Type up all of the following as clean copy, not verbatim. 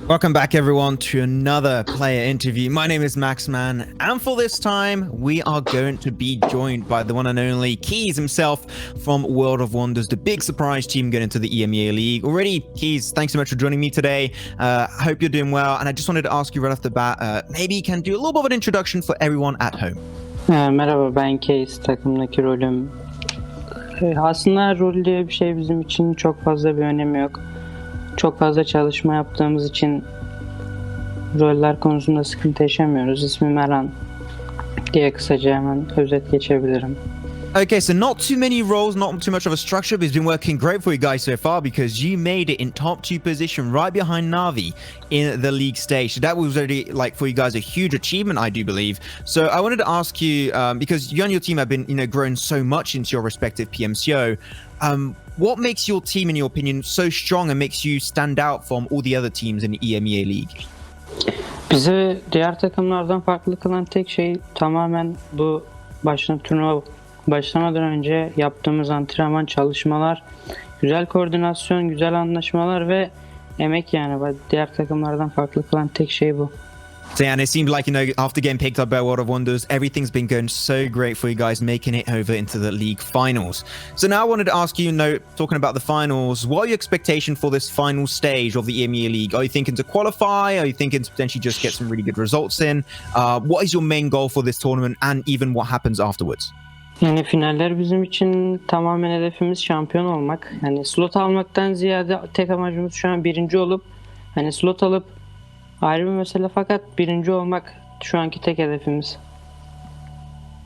Welcome back, everyone, to another player interview. My name is Maxman, and for this time, we are going to be joined by the one and only Keys himself from World of Wonders, the big surprise team going into the EMEA League. Already, Keys, thanks so much for joining me today. I hope you're doing well, and I just wanted to ask you right off the bat, maybe you can do a little bit of an introduction for everyone at home. Merhaba, ben Keys, takımdaki rolüm. Aslında rol diye bir şey bizim için çok fazla bir önemi yok. Çok fazla çalışma yaptığımız için roller konusunda sıkıntı yaşamıyoruz. İsmim Erangel diye kısaca hemen özet geçebilirim. Okay, so not too many roles, not too much of a structure, but it's been working great for you guys so far because you made it in top 2 position right behind Navi in the league stage. So that was already, like, for you guys, a huge achievement, I do believe. So I wanted to ask you, because you and your team have been, grown so much into your respective PMCO, what makes your team, in your opinion, so strong and makes you stand out from all the other teams in the EMEA League? Bizi diğer takımlardan farklı kılan tek şey tamamen bu turnuva başlamadan önce yaptığımız antrenman, çalışmalar, güzel koordinasyon, güzel anlaşmalar ve emek yani. Diğer takımlardan farklı kılan tek şey bu. So, and it seemed like, after getting picked up by World of Wonders, everything's been going so great for you guys, making it over into the league finals. So now I wanted to ask you, talking about the finals, what are your expectations for this final stage of the EMEA League? Are you thinking to qualify? Are you thinking to potentially just get some really good results in? What is your main goal for this tournament, and even what happens afterwards? Yani finaller bizim için tamamen hedefimiz şampiyon olmak. Yani slot almaktan ziyade tek amacımız şu an birinci olup, hani slot alıp ayrı bir mesele, fakat birinci olmak şu anki tek hedefimiz.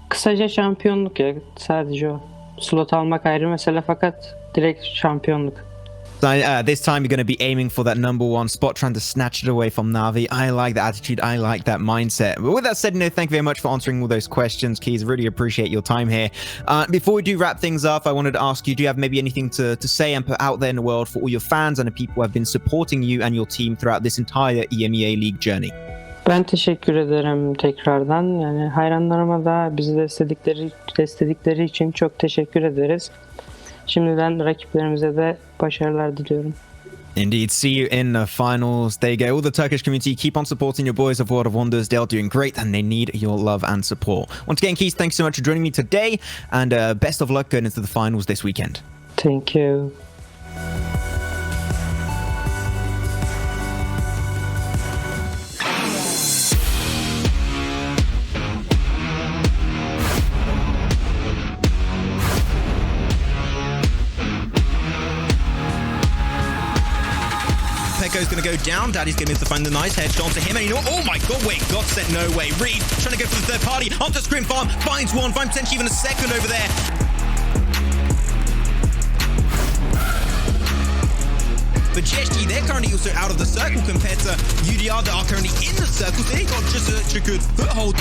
Kısaca şampiyonluk ya, sadece o. Slot almak ayrı mesele, fakat direkt şampiyonluk. So this time you're going to be aiming for that #1 spot, trying to snatch it away from Navi. I like that attitude. I like that mindset. But with that said, thank you very much for answering all those questions, Keys. Really appreciate your time here. Before we do wrap things up, I wanted to ask you, do you have maybe anything to say and put out there in the world for all your fans and the people who have been supporting you and your team throughout this entire EMEA League journey? Ben teşekkür ederim tekrardan. Yani hayranlarıma da bizi destekledikleri için çok teşekkür ederiz. Şimdiden rakiplerimize de başarılar diliyorum. Indeed. See you in the finals. There you go. All the Turkish community, keep on supporting your boys of World of Wonders. They're doing great and they need your love and support. Once again, Keys, thanks so much for joining me today, and best of luck going into the finals this weekend. Thank you. Pecco's going to go down. Daddy's going to find the nice headshot onto him. And oh my god, wait, GODSENT, no way. Reed trying to go for the third party. Onto Scrim Farm, finds one, finds potentially even a second over there. But GSG, they're currently also out of the circle compared to UDR that are currently in the circle. So they got just such a good foothold.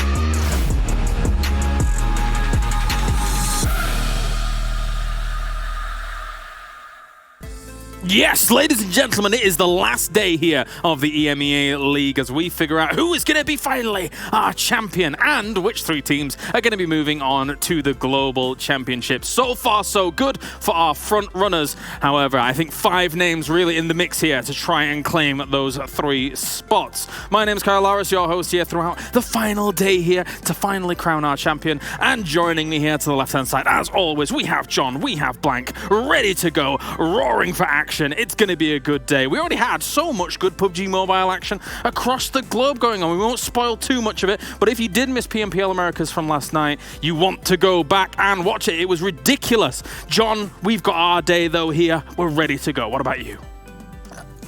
Yes, ladies and gentlemen, it is the last day here of the EMEA League as we figure out who is going to be finally our champion and which 3 teams are going to be moving on to the Global Championship. So far, so good for our front runners. However, I think 5 names really in the mix here to try and claim those 3 spots. My name is Klas, your host here throughout the final day here to finally crown our champion. And joining me here to the left-hand side, as always, we have John, we have Blank, ready to go, roaring for action. It's going to be a good day. We already had so much good PUBG Mobile action across the globe going on. We won't spoil too much of it, but if you did miss PMPL Americas from last night, you want to go back and watch it. It was ridiculous. John, we've got our day though here. We're ready to go. What about you?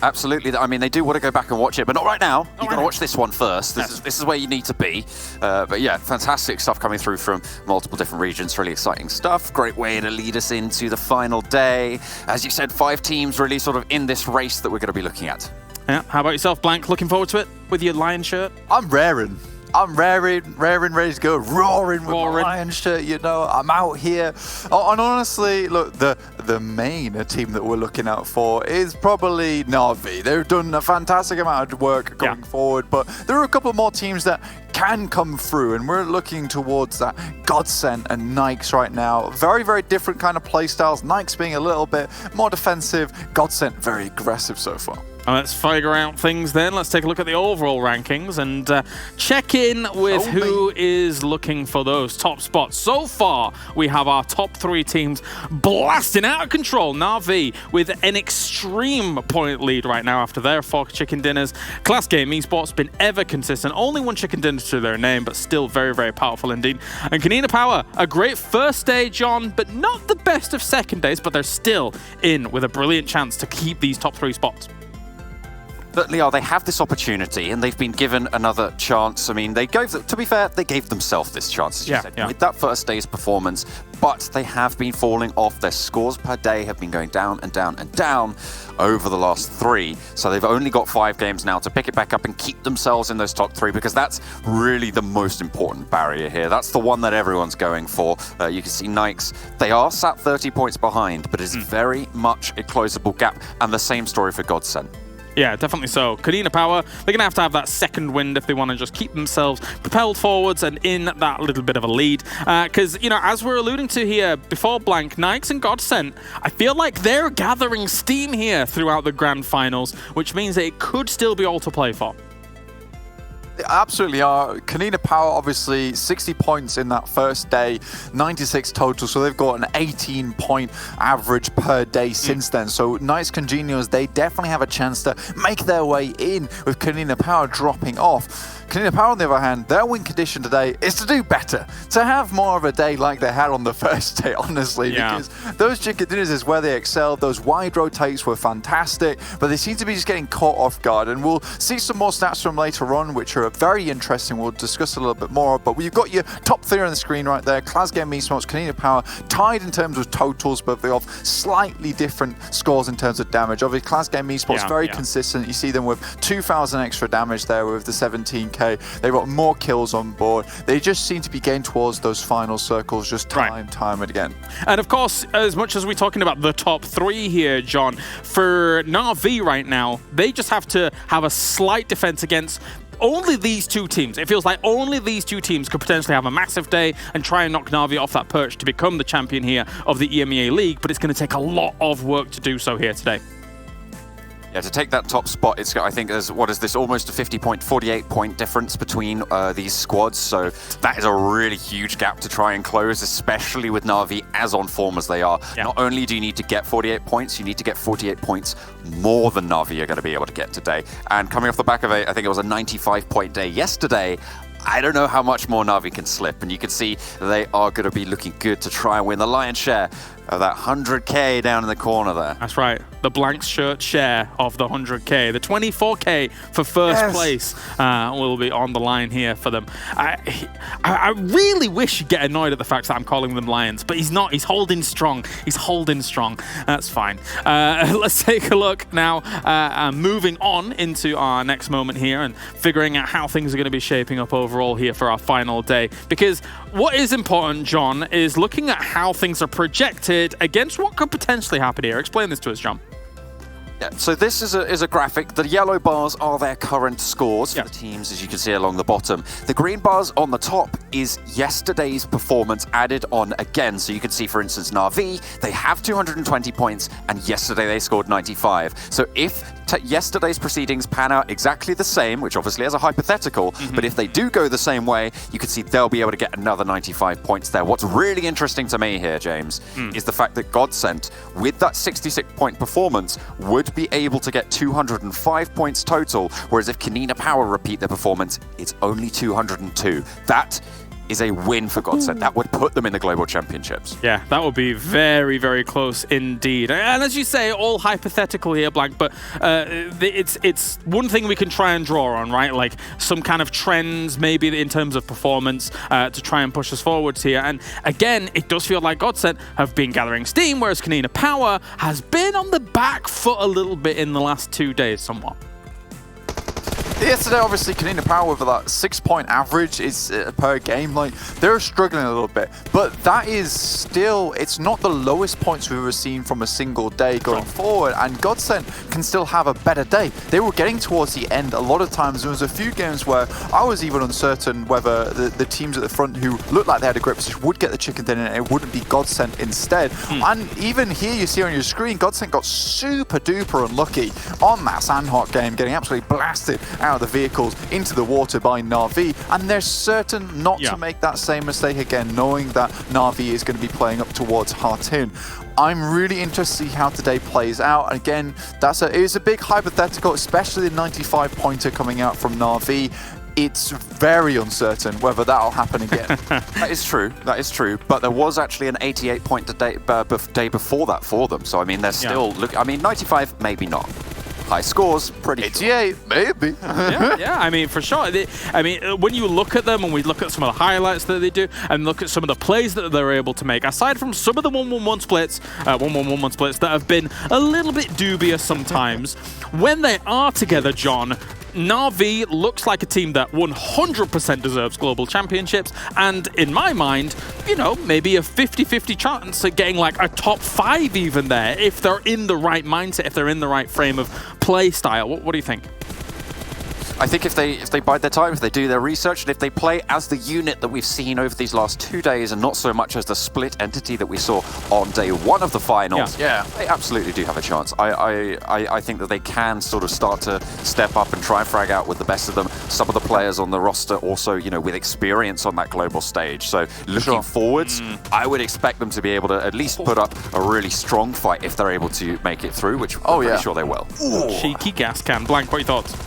Absolutely. I mean, they do want to go back and watch it, but not right now. You've got to watch this one first. This is where you need to be. But yeah, fantastic stuff coming through from multiple different regions. Really exciting stuff. Great way to lead us into the final day. As you said, 5 teams really sort of in this race that we're going to be looking at. Yeah. How about yourself, Blank? Looking forward to it with your lion shirt? I'm raring. I'm raring, ready to go, roaring with my lion shirt, I'm out here. Oh, and honestly, look, the main team that we're looking out for is probably Navi. They've done a fantastic amount of work going forward, but there are a couple more teams that can come through, and we're looking towards that GODSENT and Naix right now. Very, very different kind of play styles. Naix being a little bit more defensive, GODSENT very aggressive so far. Let's figure out things then. Let's take a look at the overall rankings and check in with who is looking for those top spots. So far, we have our top 3 teams blasting out of control. Na'Vi with an extreme point lead right now after their 4 chicken dinners. Klas Game Esports been ever consistent. Only 1 chicken dinner to their name, but still very, very powerful indeed. And KoninaPower, a great first day, John, but not the best of second days, but they're still in with a brilliant chance to keep these top 3 spots. But Leo, they have this opportunity and they've been given another chance. I mean, to be fair, they gave themselves this chance, as you said, with that first day's performance, but they have been falling off. Their scores per day have been going down and down and down over the last 3. So they've only got 5 games now to pick it back up and keep themselves in those top 3, because that's really the most important barrier here. That's the one that everyone's going for. You can see Naix, they are sat 30 points behind, but it's very much a closable gap. And the same story for GODSENT. Yeah, definitely so. KoninaPower, they're going to have that second wind if they want to just keep themselves propelled forwards and in that little bit of a lead. Because, you know, as we're alluding to here before Blank, Naix and GODSENT, I feel like they're gathering steam here throughout the grand finals, which means that it could still be all to play for. They absolutely are. KoninaPower, obviously, 60 points in that first day, 96 total, so they've got an 18-point average per day since then. So Naix CongenialS, they definitely have a chance to make their way in, with KoninaPower dropping off. KoninaPower, on the other hand, their win condition today is to do better, to have more of a day like they had on the first day, honestly, because those chicken dinners is where they excelled. Those wide rotates were fantastic, but they seem to be just getting caught off guard, and we'll see some more stats from later on, which are very interesting. We'll discuss a little bit more, but we've got your top 3 on the screen right there. Klas Game Esports, KoninaPower, tied in terms of totals, but they have slightly different scores in terms of damage. Obviously, Klas Game Esports, very consistent. You see them with 2,000 extra damage there with the 17k. They've got more kills on board. They just seem to be getting towards those final circles just time and again. And of course, as much as we're talking about the top 3 here, John, for Na'Vi right now, they just have to have a slight defense against only these 2 teams. It feels like only these 2 teams could potentially have a massive day and try and knock Na'Vi off that perch to become the champion here of the EMEA League, but it's going to take a lot of work to do so here today. Yeah, to take that top spot, it's I think there's, what is this, almost a 48-point difference between these squads. So that is a really huge gap to try and close, especially with Na'Vi as on form as they are. Not only do you need to get 48 points, you need to get 48 points more than Na'Vi are going to be able to get today. And coming off the back of I think it was a 95-point day yesterday, I don't know how much more Na'Vi can slip, and you can see they are going to be looking good to try and win the lion's share of that 100k down in the corner there. That's right. The blank shirt share of the 100k. The 24k for first place will be on the line here for them. I really wish you'd get annoyed at the fact that I'm calling them Lions, but he's not. He's holding strong. He's holding strong. That's fine. Let's take a look now, moving on into our next moment here and figuring out how things are going to be shaping up overall here for our final day. Because what is important, John, is looking at how things are projected against what could potentially happen here. Explain this to us, John. Yeah, so this is a graphic. The yellow bars are their current scores for the teams, as you can see along the bottom. The green bars on the top is yesterday's performance added on again. So you can see, for instance, Na'Vi, they have 220 points, and yesterday they scored 95. So if yesterday's proceedings pan out exactly the same, which obviously is a hypothetical, but if they do go the same way, you can see they'll be able to get another 95 points there. What's really interesting to me here, James, is the fact that GODSENT, with that 66-point performance, would be able to get 205 points total, whereas if KoninaPower repeat their performance, it's only 202. That is a win for GODSENT. That would put them in the Global Championships. Yeah, that would be very, very close indeed. And as you say, all hypothetical here, Blank, but it's one thing we can try and draw on, right? Like some kind of trends, maybe in terms of performance, to try and push us forwards here. And again, it does feel like GODSENT have been gathering steam, whereas KoninaPower has been on the back foot a little bit in the last 2 days, somewhat. Yesterday, obviously, KoninaPower with that 6-point average is per game. Like, they're struggling a little bit, but that is still, it's not the lowest points we've ever seen from a single day going forward, and GODSENT can still have a better day. They were getting towards the end a lot of times. There was a few games where I was even uncertain whether the teams at the front who looked like they had a great position would get the chicken dinner and it wouldn't be GODSENT instead. And even here you see on your screen, GODSENT got super duper unlucky on that Sanhok game, getting absolutely blasted out of the vehicles into the water by Na'Vi, and they're certain not to make that same mistake again, knowing that Na'Vi is going to be playing up towards Hartoon. I'm really interested to see how today plays out. And again, it is a big hypothetical, especially the 95-pointer coming out from Na'Vi. It's very uncertain whether that'll happen again. That is true. That is true. But there was actually an 88-point day before that for them. So I mean, they're still. I mean, 95, maybe not. High scores, pretty 88, maybe. yeah, I mean, for sure. I mean, when you look at them and we look at some of the highlights that they do and look at some of the plays that they're able to make, aside from some of the 1-1-1 splits, 1-1-1-1 splits that have been a little bit dubious sometimes, when they are together, John, Na'Vi looks like a team that 100% deserves global championships, and in my mind, you know, maybe a 50-50 chance at getting like a top 5 even there, if they're in the right mindset, if they're in the right frame of play style. What do you think? I think if they bide their time, if they do their research, and if they play as the unit that we've seen over these last 2 days and not so much as the split entity that we saw on day 1 of the finals, they absolutely do have a chance. I think that they can sort of start to step up and try and frag out with the best of them. Some of the players on the roster also, you know, with experience on that global stage. So looking forwards, I would expect them to be able to at least put up a really strong fight if they're able to make it through, which I'm pretty sure they will. Cheeky gas can. Blank, what are your thoughts?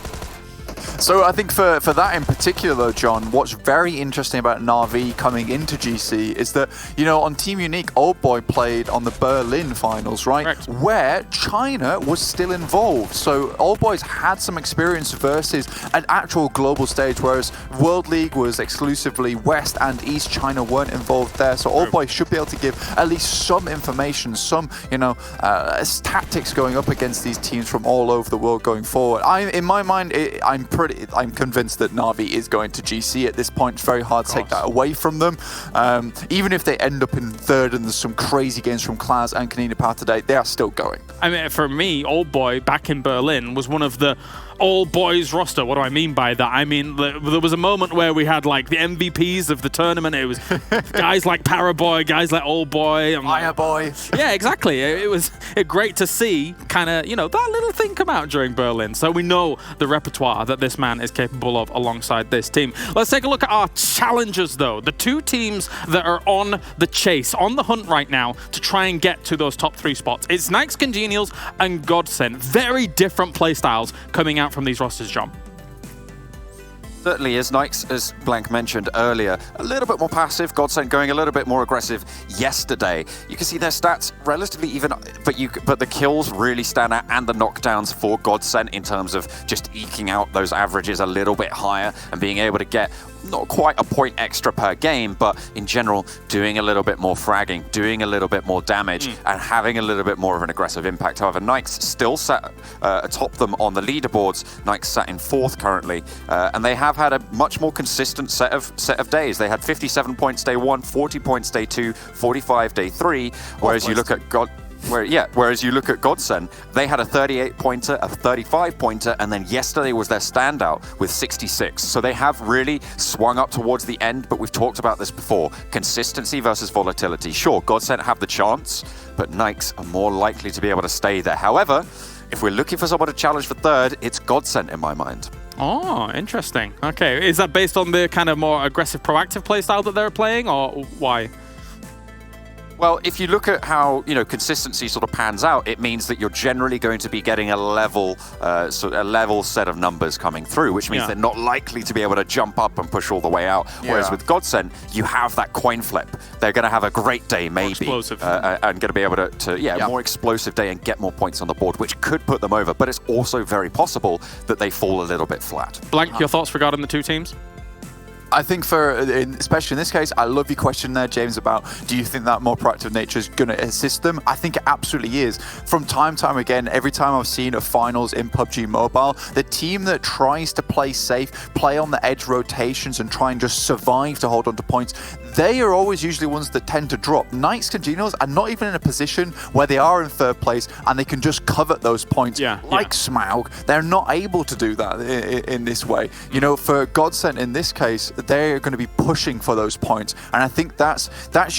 So I think for that in particular, John, what's very interesting about Na'Vi coming into GC is that, you know, on Team Unique, Old Boy played on the Berlin finals, right? Correct. Where China was still involved. So Old Boys had some experience versus an actual global stage, whereas World League was exclusively West and East. China weren't involved there. So Old Boys should be able to give at least some information, some, you know, tactics going up against these teams from all over the world going forward. In my mind, I'm convinced that Na'Vi is going to GC at this point. It's very hard to take that away from them. Even if they end up in 3rd and there's some crazy games from Klas and KoninaPower today, they are still going. I mean, for me, Old Boy back in Berlin was one of the all boys roster. What do I mean by that? I mean, there was a moment where we had like the MVPs of the tournament. It was guys like Paraboy, guys like Old Boy, Fire Boy. Yeah, exactly. It was great to see kind of, you know, that little thing come out during Berlin. So we know the repertoire that this man is capable of alongside this team. Let's take a look at our challengers, though. The 2 teams that are on the chase, on the hunt right now to try and get to those top 3 spots. It's Naix CongenialS and GODSENT. Very different playstyles coming out from these rosters, John. Certainly is. Naix, as Blank mentioned earlier, a little bit more passive. GODSENT going a little bit more aggressive yesterday. You can see their stats relatively even, but the kills really stand out, and the knockdowns for GODSENT in terms of just eking out those averages a little bit higher and being able to get not quite a point extra per game, but in general, doing a little bit more fragging, doing a little bit more damage, and having a little bit more of an aggressive impact. However, Naix still sat atop them on the leaderboards. Naix sat in 4th currently, and they have had a much more consistent set of days. They had 57 points day 1, 40 points day 2, 45 day 3, whereas you look at whereas you look at GODSENT, they had a 38-pointer, a 35-pointer, and then yesterday was their standout with 66. So they have really swung up towards the end, but we've talked about this before. Consistency versus volatility. Sure, GODSENT have the chance, but Naix are more likely to be able to stay there. However, if we're looking for someone to challenge for 3rd, it's GODSENT in my mind. Oh, interesting. Okay, is that based on the kind of more aggressive, proactive playstyle that they're playing, or why? Well, if you look at how, you know, consistency sort of pans out, it means that you're generally going to be getting a level set of numbers coming through, which means they're not likely to be able to jump up and push all the way out. Whereas with GODSENT, you have that coin flip. They're going to have a great day, maybe, and going to be able to more explosive day and get more points on the board, which could put them over. But it's also very possible that they fall a little bit flat. Blank, your thoughts regarding the 2 teams? I think especially in this case, I love your question there, James, about do you think that more proactive nature is going to assist them? I think it absolutely is. From time to time again, every time I've seen a finals in PUBG Mobile, the team that tries to play safe, play on the edge rotations and try and just survive to hold on to points, they are always usually ones that tend to drop. Naix CongenialS are not even in a position where they are in third place and they can just covet those points like Smaug. They're not able to do that in this way. You know, for GODSENT in this case, they're going to be pushing for those points, and I think that's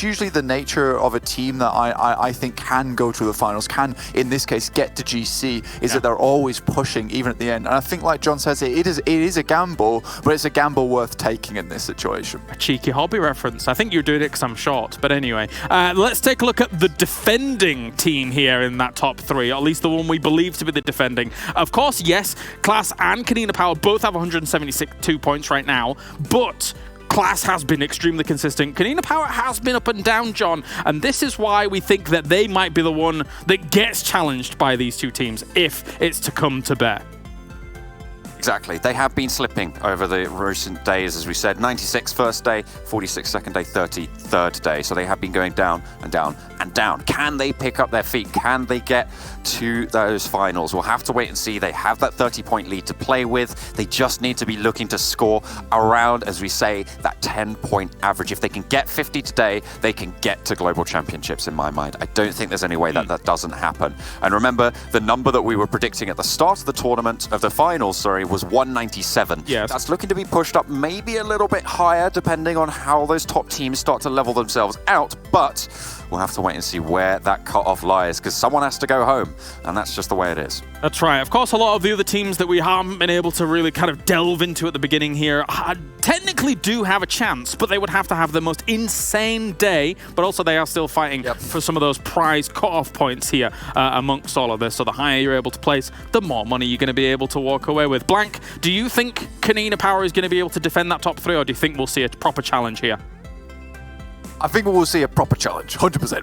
usually the nature of a team that I think can go to the finals, can in this case get to GC, is that they're always pushing even at the end. And I think, like John says, it is a gamble, but it's a gamble worth taking in this situation. A cheeky hobby reference. I think you're doing it because I'm short, but anyway, let's take a look at the defending team here in that top 3, or at least the one we believe to be the defending. Of course, yes, Klas and KoninaPower both have 172 points right now, but Klas has been extremely consistent. KoninaPower has been up and down, John, and this is why we think that they might be the one that gets challenged by these two teams if it's to come to bear. Exactly. They have been slipping over the recent days, as we said. 96 first day, 46 second day, 30 third day. So they have been going down and down and down. Can they pick up their feet? Can they get to those finals? We'll have to wait and see. They have that 30-point lead to play with. They just need to be looking to score around, as we say, that 10-point average. If they can get 50 today, they can get to global championships, in my mind. I don't think there's any way that that doesn't happen. And remember, the number that we were predicting at the start of the tournament, of the finals, sorry, was 197. Yes. That's looking to be pushed up maybe a little bit higher, depending on how those top teams start to level themselves out. But we'll have to wait and see where that cutoff lies, because someone has to go home, and that's just the way it is. That's right. Of course, a lot of the other teams that we haven't been able to really kind of delve into at the beginning here technically do have a chance, but they would have to have the most insane day, but also they are still fighting for some of those prize cutoff points here amongst all of this. So the higher you're able to place, the more money you're going to be able to walk away with. Blank, do you think KoninaPower is going to be able to defend that top 3, or do you think we'll see a proper challenge here? I think we will see a proper challenge, 100%.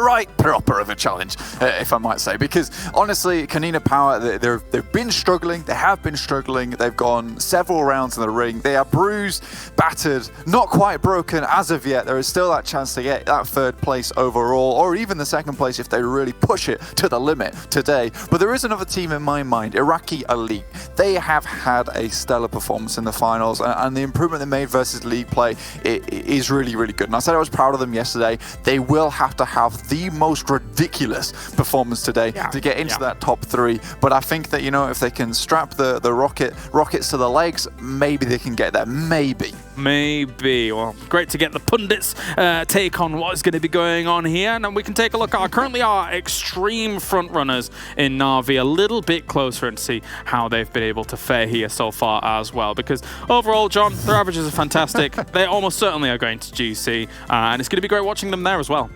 Right proper of a challenge, if I might say. Because, honestly, KoninaPower, they've been struggling. They have been struggling. They've gone several rounds in the ring. They are bruised, battered, not quite broken as of yet. There is still that chance to get that third place overall, or even the second place if they really push it to the limit today. But there is another team in my mind, IRAQI Elite. They have had a stellar performance in the finals, and the improvement they made versus league play is really, really good. And I said I was proud of them yesterday. They will have to have the most ridiculous performance today to get into that top 3. But I think that, you know, if they can strap the rockets to the legs, maybe they can get there. Maybe. Well, great to get the pundits' take on what is going to be going on here. And we can take a look at currently our extreme front runners in Na'Vi a little bit closer and see how they've been able to fare here so far as well. Because overall, John, their averages are fantastic. They almost certainly are going to GC. And it's going to be great watching them there as well.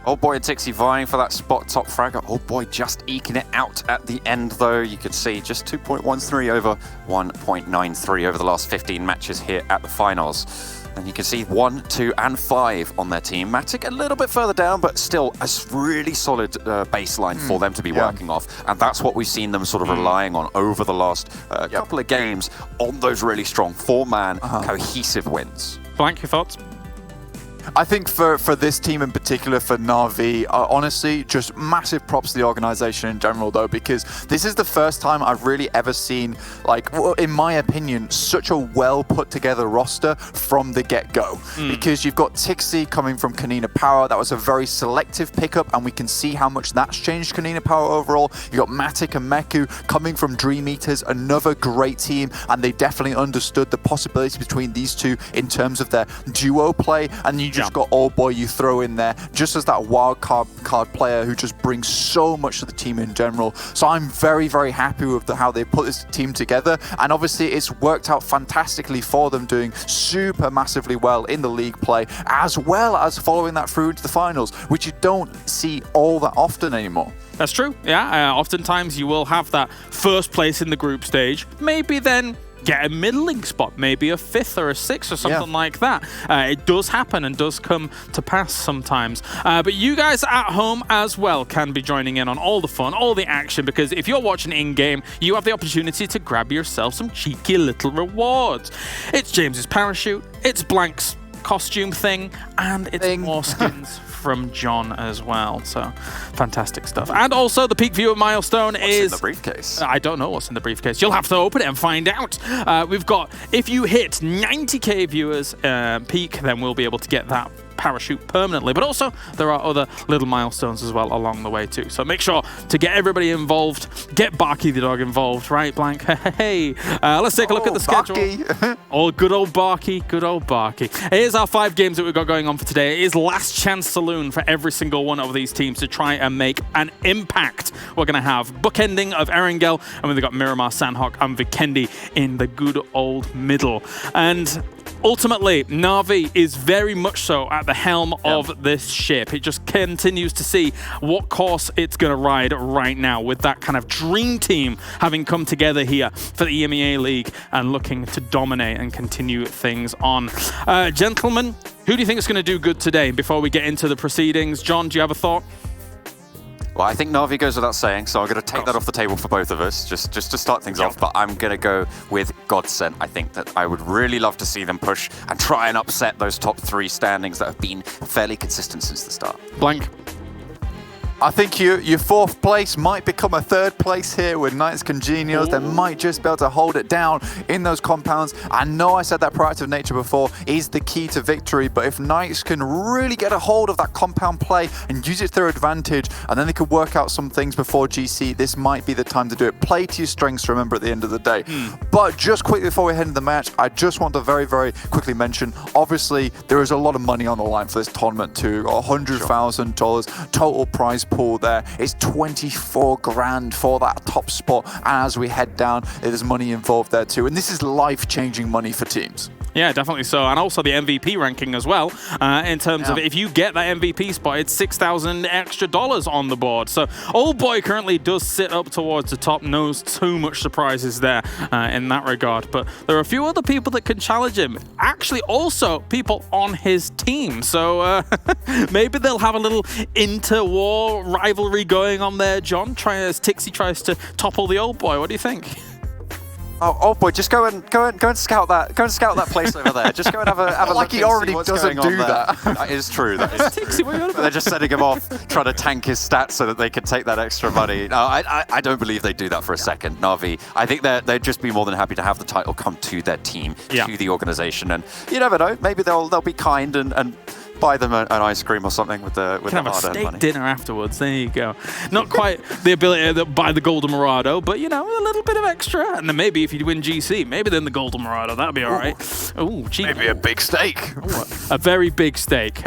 Old Boy and Tixie vying for that spot top frag. Old Boy just eking it out at the end, though. You could see just 2.13 over 1.93 over the last 15 matches here at the finals. And you can see 1, 2, and 5 on their team. Matic a little bit further down, but still a really solid baseline for them to be working off. And that's what we've seen them sort of relying on over the last couple of games, on those really strong 4-man cohesive wins. Blank, your thoughts? I think for this team in particular, for Na'Vi, honestly, just massive props to the organization in general, though, because this is the first time I've really ever seen, like, in my opinion, such a well put together roster from the get-go. Because you've got Tixie coming from KoninaPower. That was a very selective pickup, and we can see how much that's changed KoninaPower overall. You've got Matic and Meku coming from Dream Eaters, another great team, and they definitely understood the possibilities between these two in terms of their duo play. And you just got Old Boy you throw in there just as that wild card player who just brings so much to the team in general. So I'm very, very happy with how they put this team together, and obviously it's worked out fantastically for them, doing super massively well in the league play, as well as following that through to the finals, which you don't see all that often anymore. That's true, yeah. Oftentimes you will have that first place in the group stage, maybe then get a middling spot, maybe a 5th or a 6th or something like that. It does happen and does come to pass sometimes. But you guys at home as well can be joining in on all the fun, all the action, because if you're watching in-game, you have the opportunity to grab yourself some cheeky little rewards. It's James's parachute, it's Blank's costume thing, and it's more skins from John as well. So fantastic stuff. And also the peak viewer milestone is in the briefcase. I don't know what's in the briefcase. You'll have to open it and find out. We've got, if you hit 90k viewers peak, then we'll be able to get that parachute permanently, but also there are other little milestones as well along the way too. So make sure to get everybody involved, get Barky the dog involved, right, Blank? Hey, let's take a look at the schedule. Oh, good old Barky, good old Barky. Here's our 5 games that we've got going on for today. It is last chance saloon for every single one of these teams to try and make an impact. We're going to have bookending of Erangel, and we've got Miramar, Sanhok, and Vikendi in the good old middle. And ultimately, Na'Vi is very much so at the helm of this ship. It just continues to see what course it's going to ride right now, with that kind of dream team having come together here for the EMEA League and looking to dominate and continue things on. Gentlemen, who do you think is going to do good today? Before we get into the proceedings, John, do you have a thought? Well, I think Na'Vi goes without saying, so I'm going to take that off the table for both of us, just to start things off. But I'm going to go with GODSENT. I think that I would really love to see them push and try and upset those top 3 standings that have been fairly consistent since the start. Blank. I think your 4th place might become a 3rd place here with Naix CongenialS. They might just be able to hold it down in those compounds. I know I said that proactive nature before is the key to victory, but if Naix can really get a hold of that compound play and use it to their advantage, and then they could work out some things before GC, this might be the time to do it. Play to your strengths, remember, at the end of the day. But just quickly before we head into the match, I just want to very, very quickly mention, obviously, there is a lot of money on the line for this tournament too. $100,000 total prize pool there. It's 24 grand for that top spot, and as we head down, there's money involved there too, and this is life-changing money for teams. Yeah, definitely so. And also the MVP ranking as well. In terms of if you get that MVP spot, it's $6,000 extra on the board. So Old Boy currently does sit up towards the top. No too much surprises there in that regard. But there are a few other people that can challenge him. Actually, also people on his team. So maybe they'll have a little inter-war rivalry going on there, John, as Tixie tries to topple the Old Boy. What do you think? Oh boy, just go and scout that. Go and scout that place over there. Just go and have a like look. He already doesn't do that. That is true. That is true. But they're just setting him off, trying to tank his stats so that they can take that extra money. No, I don't believe they do that for a second. Na'Vi, I think they'd just be more than happy to have the title come to their team, to the organization, and you never know. Maybe they'll be kind and buy them an ice cream or something with the have a hard-earned steak money. dinner afterwards. There you go. Not quite the ability to buy the Golden Morado, but you know, a little bit of extra. And then maybe if you win GC, maybe then the Golden Morado. That'd be all right. Ooh, cheap. Maybe a big steak. Ooh, a very big steak.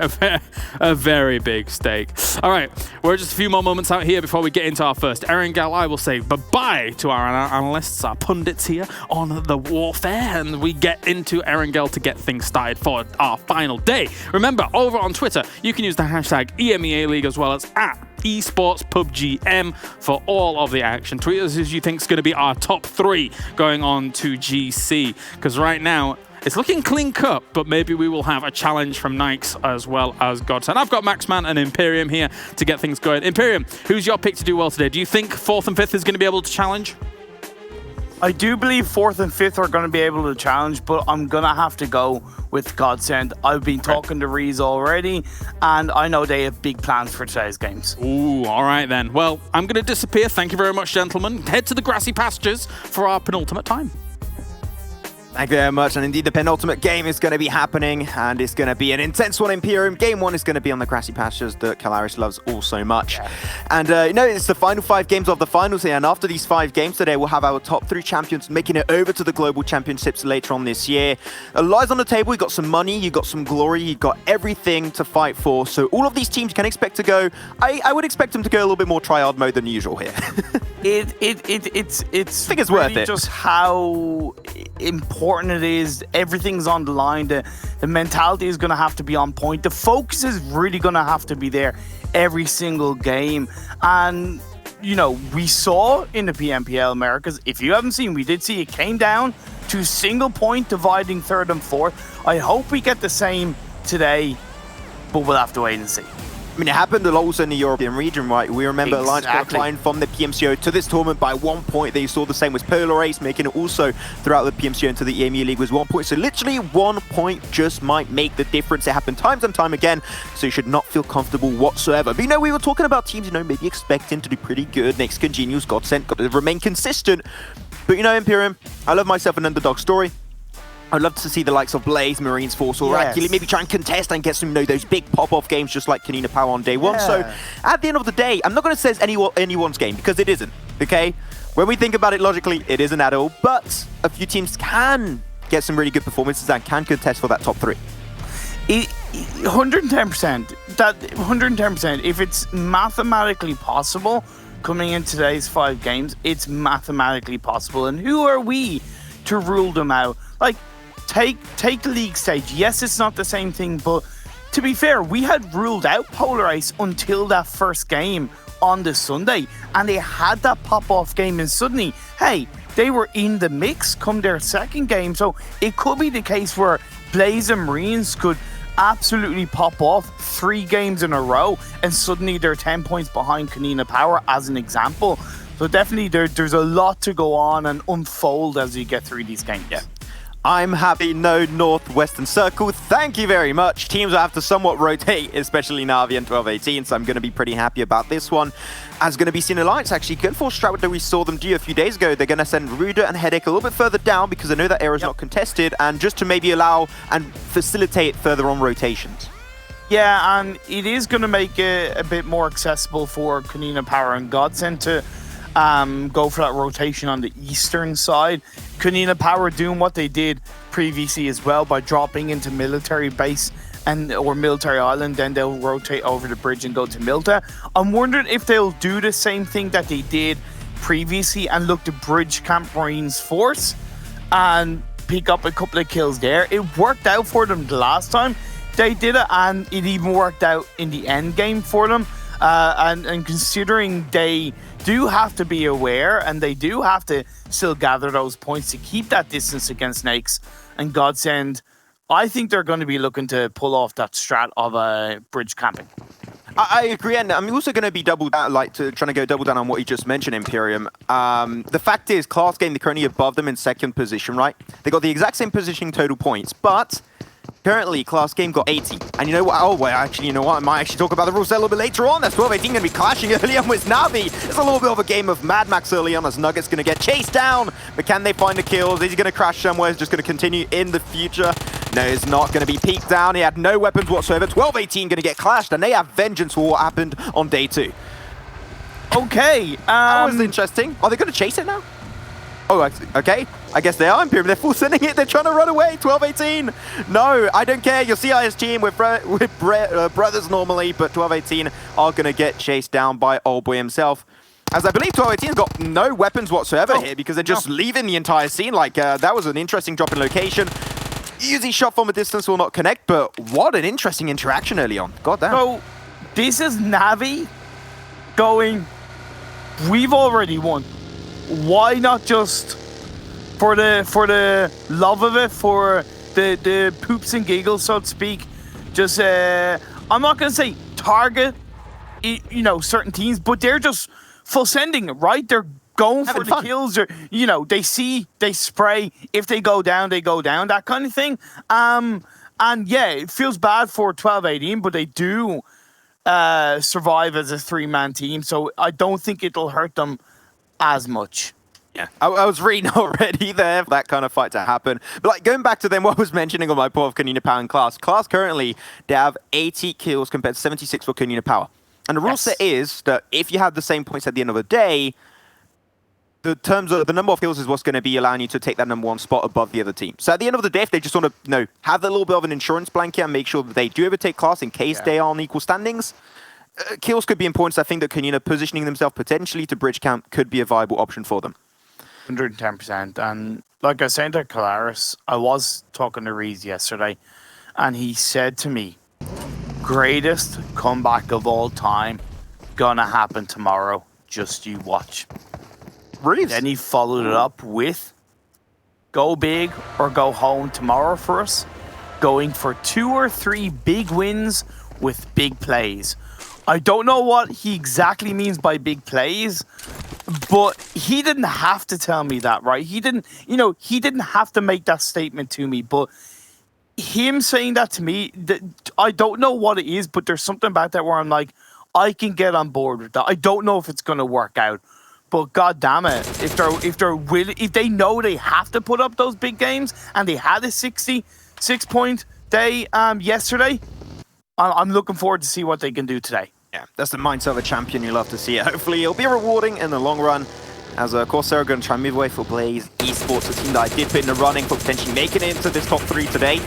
A very big steak. All right, we're just a few more moments out here before we get into our first Erangel. I will say bye-bye to our analysts, our pundits here on the warfare, and we get into Erangel to get things started for our final day. Remember, over on Twitter, you can use the hashtag EMEA League as well as @Esports PUBGM for all of the action. Tweet us as you think is going to be our top 3 going on to GC, because right now it's looking clean cut, but maybe we will have a challenge from Naix as well as GODSENT. I've got Maxman and Imperium here to get things going. Imperium, who's your pick to do well today? Do you think 4th and 5th is going to be able to challenge? I do believe 4th and 5th are going to be able to challenge, but I'm going to have to go with GODSENT. I've been talking to Reese already, and I know they have big plans for today's games. Ooh, all right then. Well, I'm going to disappear. Thank you very much, gentlemen. Head to the grassy pastures for our penultimate time. Thank you very much, and indeed the penultimate game is going to be happening, and it's going to be an intense one. Imperium Game 1 is going to be on the grassy pastures that Calaris loves all so much. And you know, it's the final 5 games of the finals here, and after these 5 games today, we'll have our top 3 champions making it over to the Global Championships later on this year. A lot's on the table. You got some money, you got some glory, you got everything to fight for. So all of these teams can expect to go. I would expect them to go a little bit more tryhard mode than usual here. It's I think it's really worth it. Just how important it is. Everything's on the line. The mentality is going to have to be on point. The focus is really going to have to be there every single game. And you know, we saw in the PMPL Americas, if you haven't seen, we did see it came down to single point dividing third and fourth. I hope we get the same today, but we'll have to wait and see. I mean, it happened a lot also in the European region, right? We remember Alliance qualifying from the PMCO to this tournament by 1 point. They saw the same with Polar Ace, making it also throughout the PMCO into the EMEA League was 1 point. So literally 1 point just might make the difference. It happened times and time again, so you should not feel comfortable whatsoever. But we were talking about teams, maybe expecting to do pretty good. Naix CongenialS, GODSENT, got to remain consistent. But Imperium, I love myself an underdog story. I'd love to see the likes of Blaze, Marines Force, or IRAQI maybe try and contest and get some, those big pop-off games just like KoninaPower on day one. So at the end of the day, I'm not going to say it's anyone's game because it isn't, okay? When we think about it logically, it isn't at all, but a few teams can get some really good performances and can contest for that top 3. 110%. That 110%. If it's mathematically possible coming in today's 5 games, it's mathematically possible. And who are we to rule them out? Like, take the league stage. Yes, it's not the same thing, but to be fair, we had ruled out Polar Ace until that first game on the Sunday, and they had that pop-off game, and suddenly, hey, they were in the mix come their second game. So it could be the case where Blaze and Marines could absolutely pop off 3 games in a row, and suddenly they're 10 points behind KoninaPower, as an example. So definitely there's a lot to go on and unfold as you get through these games. Yeah. I'm happy, no Northwestern Circle. Thank you very much. Teams will have to somewhat rotate, especially Na'Vi and 1218, so I'm going to be pretty happy about this one. As going to be seen Alliance actually good for Strat that we saw them do a few days ago. They're going to send Ruder and Headache a little bit further down because I know that area's not contested, and just to maybe allow and facilitate further on rotations. Yeah, and it is going to make it a bit more accessible for KoninaPower and GODSENT to go for that rotation on the eastern side. KoninaPower doing what they did previously as well by dropping into military base or military island, then they'll rotate over the bridge and go to Milta. I'm wondering if they'll do the same thing that they did previously and look to bridge Camp Marines Force and pick up a couple of kills there. It worked out for them the last time they did it, and it even worked out in the end game for them. And considering they do have to be aware and they do have to still gather those points to keep that distance against Naix and GODSENT, I think they're going to be looking to pull off that strat of bridge camping. I agree, and I'm also going to be trying to go double down on what you just mentioned, Imperium. The fact is, Klas game, they're currently above them in second position, right? They got the exact same position total points, but currently, Klas game got 80. And you know what? Oh, well, actually, you know what? I might actually talk about the rules a little bit later on. That's 12-18 going to be clashing early on with Na'Vi. It's a little bit of a game of Mad Max early on as Nugget's going to get chased down. But can they find the kills? Is he going to crash somewhere? Is just going to continue in the future? No, he's not going to be peeked down. He had no weapons whatsoever. 12-18 going to get clashed, and they have vengeance for what happened on day 2. Okay. That was interesting. Are they going to chase it now? Oh, okay. I guess they are Imperium. They're full sending it. They're trying to run away. 12-18. No, I don't care. Your CIS team, we're brothers normally, but 12-18 are going to get chased down by old boy himself. As I believe 12-18's got no weapons whatsoever here because they're just leaving the entire scene. Like, that was an interesting drop in location. Easy shot from a distance will not connect, but what an interesting interaction early on. God damn. So, this is Na'Vi going, we've already won. Why not just for the love of it, for the poops and giggles, so to speak, just I'm not gonna say target certain teams, but they're just full sending it, right? They're going for the kills, or they see, they spray, if they go down, that kind of thing. And yeah, it feels bad for 12-18, but they do survive as a 3-man team, so I don't think it'll hurt them as much. Yeah, I was reading already there for that kind of fight to happen. But like going back to them, what I was mentioning on my poor of KoninaPower and Klas. Klas currently, they have 80 kills compared to 76 for KoninaPower. And the rule set is that if you have the same points at the end of the day, the number of kills is what's going to be allowing you to take that number 1 spot above the other team. So at the end of the day, if they just want to have a little bit of an insurance blanket and make sure that they do overtake Klas in case they are on equal standings, kills could be important. I think that Konina positioning themselves potentially to bridge camp could be a viable option for them. 110%. And like I said to Kalaris, I was talking to Reese yesterday, and he said to me, greatest comeback of all time, gonna happen tomorrow, just you watch. Really? Then he followed it up with go big or go home tomorrow for us, going for 2 or 3 big wins with big plays. I don't know what he exactly means by big plays, but he didn't have to tell me that, right? He didn't have to make that statement to me, but him saying that to me, I don't know what it is, but there's something about that where I'm like, I can get on board with that. I don't know if it's going to work out, but god damn it, if they know they have to put up those big games, and they had a 66-point day yesterday, I'm looking forward to see what they can do today. Yeah, that's the mindset of a champion. You love to see it. Hopefully, it'll be rewarding in the long run. As Corsair are going to try and move away for Blaze Esports, a team that I did put in the running for potentially making it into this top 3 today.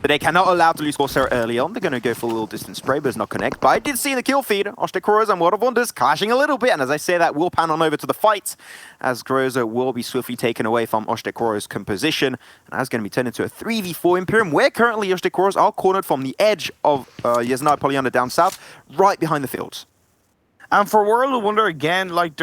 But they cannot allow to lose Corsair early on. They're going to go for a little distance spray, but it's not connect. But I did see the kill feed. Osh-Tekk Warriors and World of Wonders clashing a little bit. And as I say that, we'll pan on over to the fight, as Groza will be swiftly taken away from Osh-Tekk Warriors' composition. And that's going to be turned into a 3v4 Imperium, where currently Osh-Tekk Warriors are cornered from the edge of Yasnaya Polyana down south, right behind the fields. And for World of Wonder, again, like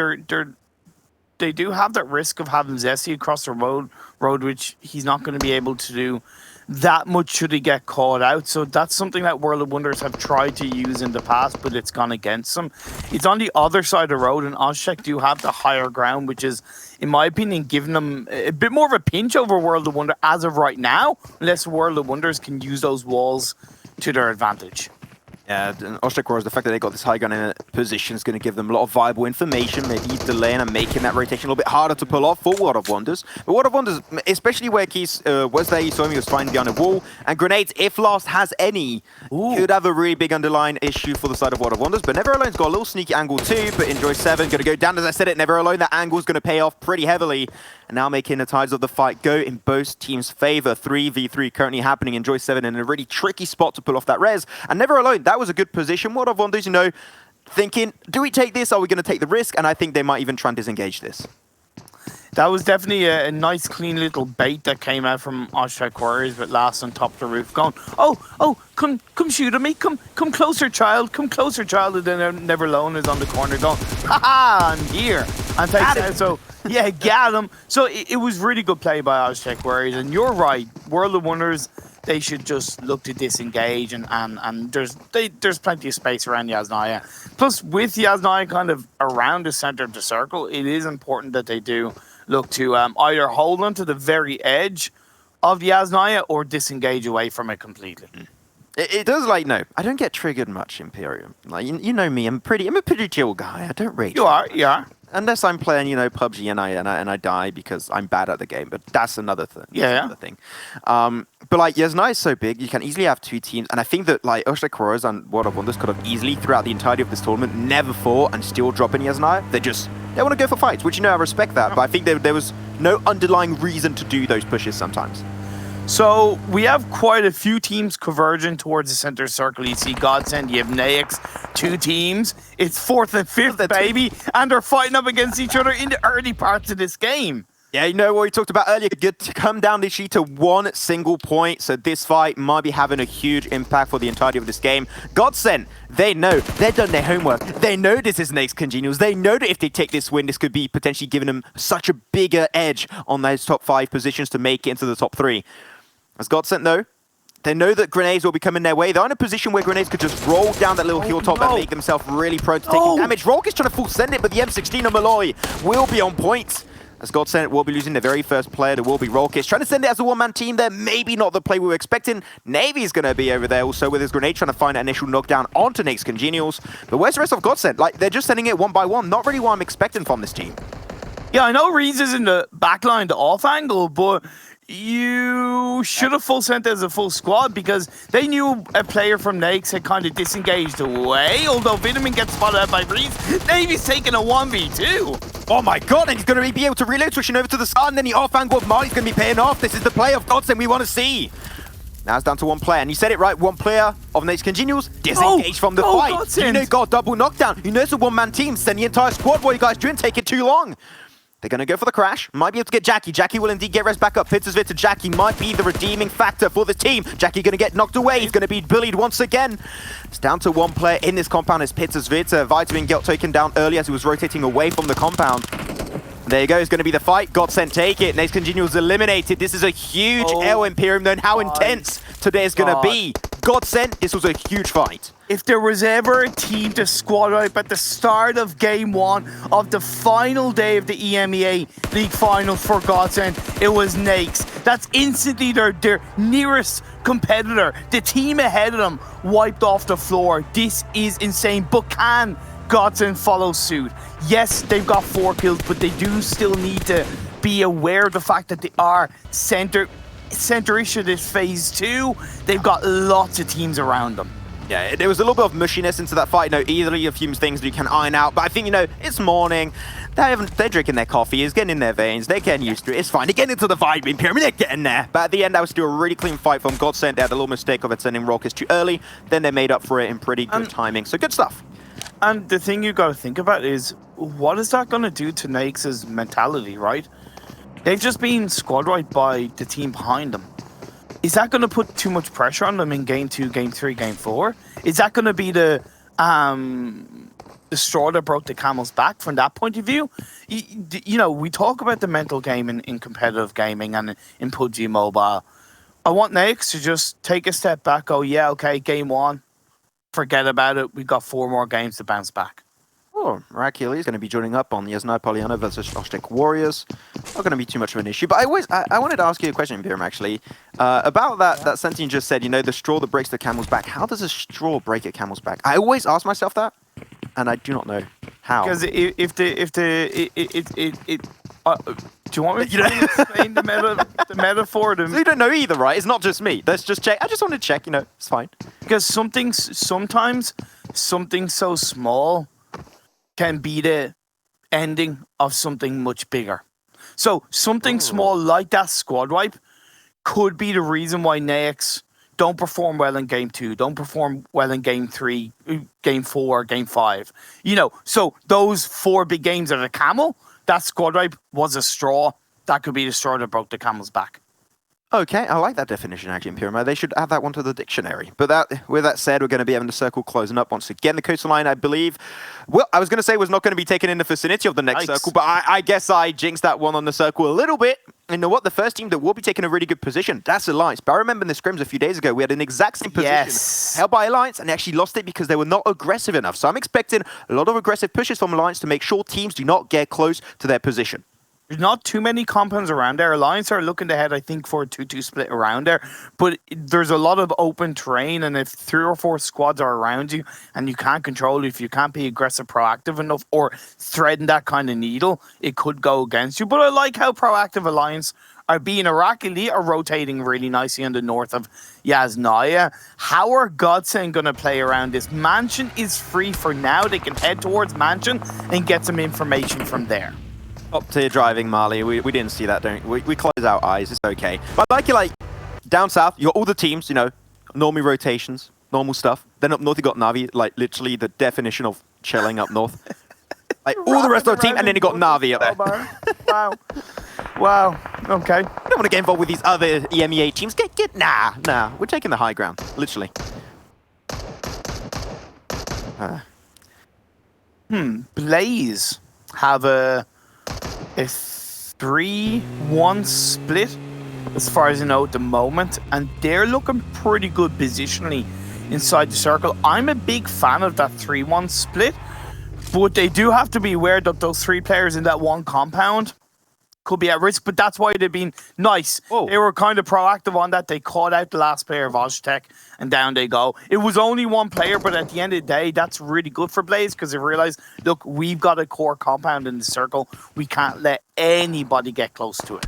they do have that risk of having Zesty across the road, which he's not going to be able to do that much should he get caught out. So that's something that World of Wonders have tried to use in the past, but it's gone against them. It's on the other side of the road, and Osh-Tekk do have the higher ground, which is, in my opinion, giving them a bit more of a pinch over World of Wonder as of right now, unless World of Wonders can use those walls to their advantage. Yeah, and Osh-Tekk Warriors, the fact that they got this high gun in a position is going to give them a lot of viable information, maybe delaying and making that rotation a little bit harder to pull off for World of Wonders. But World of Wonders, especially where Keys was there, you saw him, he was flying behind a wall, and grenades, if Last has any, could have a really big underlying issue for the side of World of Wonders. But Never Alone's got a little sneaky angle too, but Enjoy 7 going to go down. As I said it, Never Alone, that angle is going to pay off pretty heavily. And now making the tides of the fight go in both teams' favor. 3v3 currently happening. Enjoy 7 in a really tricky spot to pull off that res. And Never Alone, that was a good position. World of Wonders, you know, thinking, do we take this? Are we going to take the risk? And I think they might even try and disengage this. That was definitely a nice, clean little bait that came out from Osh-Tekk Warriors, but Last on top of the roof going, oh, come shoot at me, come closer, child, and then Never Alone is on the corner going, ha, I'm here, and takes out, so, yeah, got him. So it was really good play by Osh-Tekk Warriors, and you're right, World of Wonders, they should just look to disengage, and there's plenty of space around Yasnaya. Plus, with Yasnaya kind of around the center of the circle, it is important that they do look to either hold on to the very edge of the Yasnaya or disengage away from it completely. It does, like, no, I don't get triggered much, Imperium. Like, you know me, I'm a pretty chill guy. I don't rage. You are. Unless I'm playing, you know, PUBG and I die because I'm bad at the game, but that's another thing. Another thing. But like, Yasnaya is so big, you can easily have 2 teams, and I think that like Osh-Tekk Warriors and World of Wonders could have easily, throughout the entirety of this tournament, never fought and still drop in Yasnaya. They want to go for fights, which, you know, I respect that, but I think there was no underlying reason to do those pushes sometimes. So we have quite a few teams converging towards the center circle. You see GODSENT, you have Naix, 2 teams. It's 4th and 5th, baby, and they're fighting up against each other in the early parts of this game. Yeah, you know what we talked about earlier, good to come down literally to 1 single point, so this fight might be having a huge impact for the entirety of this game. GODSENT, they know, they've done their homework, they know this is Naix CongenialS, they know that if they take this win, this could be potentially giving them such a bigger edge on those top 5 positions to make it into the top 3. As GODSENT know, they know that grenades will be coming their way. They're in a position where grenades could just roll down that little hilltop and make themselves really prone to taking damage. Rolk is trying to full send it, but the M16 on Malloy will be on point. As GODSENT will be losing their very first player, there will be Rolk. Trying to send it as a one-man team there, maybe not the play we were expecting. Navy's going to be over there also with his grenade, trying to find an initial knockdown onto Naix CongenialS. But where's the rest of GODSENT? Like, they're just sending it one by one. Not really what I'm expecting from this team. Yeah, I know Reeds is in the backline, the off angle, but you should have full sent as a full squad because they knew a player from Naix had kind of disengaged away, although Vitamin gets spotted out by Reeds. Navy's taking a 1v2. Oh my god, and he's going to be able to reload, switching over to the side, and then the off angle of Marley's going to be paying off. This is the play of GODSENT we want to see. Now it's down to 1 player, and you said it right, 1 player of Naix CongenialS disengaged from the fight. GODSENT. You know, got double knockdown. You know it's a one-man team. Send the entire squad. What are you guys doing? Take it too long. They're going to go for the crash. Might be able to get Jackie. Jackie will indeed get res back up. Pitters Vitter. Jackie might be the redeeming factor for this team. Jackie going to get knocked away. He's going to be bullied once again. It's down to 1 player in this compound. It's Pitters Vitter. Vitamin got taken down early as he was rotating away from the compound. There you go, it's going to be the fight. GODSENT take it. Naix CongenialS eliminated. This is a huge L Imperium, knowing how intense today's going to be. GODSENT, this was a huge fight. If there was ever a team to squad wipe at the start of game 1 of the final day of the EMEA League final for GODSENT, it was Naix. That's instantly their nearest competitor. The team ahead of them wiped off the floor. This is insane, but can GODSENT follow suit? Yes, they've got 4 kills, but they do still need to be aware of the fact that they are center-ish of this phase 2. They've got lots of teams around them. Yeah, there was a little bit of mushiness into that fight. Easily a few things that you can iron out. But I think, it's morning. They're drinking their coffee. It's getting in their veins. They're getting used to it. It's fine. They're getting into the vibe Imperium. They're getting there. But at the end, that was still a really clean fight from GODSENT. They had a little mistake of it sending rockets too early. Then they made up for it in pretty good timing. So good stuff. And the thing you got to think about is, what is that going to do to Naix's mentality, right? They've just been squad wiped by the team behind them. Is that going to put too much pressure on them in game 2, game 3, game 4? Is that going to be the straw that broke the camel's back from that point of view? We talk about the mental game in competitive gaming and in PUBG Mobile. I want Naix to just take a step back, go, yeah, okay, game 1, forget about it. We've got 4 more games to bounce back. Oh, IRAQI is going to be joining up on the Yasnai Poliana versus Osh-Tekk Warriors. Not going to be too much of an issue. But I wanted to ask you a question, Imperium, actually, about that sentence you just said, the straw that breaks the camel's back. How does a straw break a camel's back? I always ask myself that, and I do not know how. Because do you want me to explain the metaphor? So you don't know either, right? It's not just me. Let's just check. I just want to check, it's fine. Because sometimes something so small can be the ending of something much bigger. So something small like that squad wipe could be the reason why Naix don't perform well in game 2, don't perform well in game 3, game 4, game 5. So those 4 big games of the camel, that squad wipe was a straw. That could be the straw that broke the camel's back. Okay, I like that definition, actually, Imperium. They should add that one to the dictionary. But with that said, we're going to be having the circle closing up once again. The coastline, I believe, well, I was going to say was not going to be taken in the vicinity of the next circle, but I guess I jinxed that one on the circle a little bit. You know what? The first team that will be taking a really good position, that's Alliance. But I remember in the scrims a few days ago, we had an exact same position held by Alliance, and they actually lost it because they were not aggressive enough. So I'm expecting a lot of aggressive pushes from Alliance to make sure teams do not get close to their position. There's not too many compounds around there. Alliance are looking ahead, I think, for a 2-2 split around there. But there's a lot of open terrain, and if 3 or 4 squads are around you and you can't control it, if you can't be aggressive, proactive enough, or threading that kind of needle, it could go against you. But I like how proactive Alliance are being. IRAQI are rotating really nicely in the north of Yasnaya. How are GODSENT going to play around this? Mansion is free for now. They can head towards Mansion and get some information from there. Top tier driving, Marley. We didn't see that, don't we? We close our eyes. It's okay. But I like it, down south, you got all the teams, normal rotations, normal stuff. Then up north, you got Na'Vi, literally the definition of chilling up north. All the rest of the team, and then you got Na'Vi up there. Wow. Okay. I don't want to get involved with these other EMEA teams. Nah. We're taking the high ground, literally. Blaze have a 3-1 split as far as I know at the moment, and they're looking pretty good positionally inside the circle. I'm a big fan of that 3-1 split, but they do have to be aware that those 3 players in that one compound could be at risk, but that's why they've been nice. Whoa. They were kind of proactive on that. They caught out the last player of Osh-Tekk, and down they go. It was only 1 player, but at the end of the day, that's really good for Blaze because they realized, look, we've got a core compound in the circle. We can't let anybody get close to it.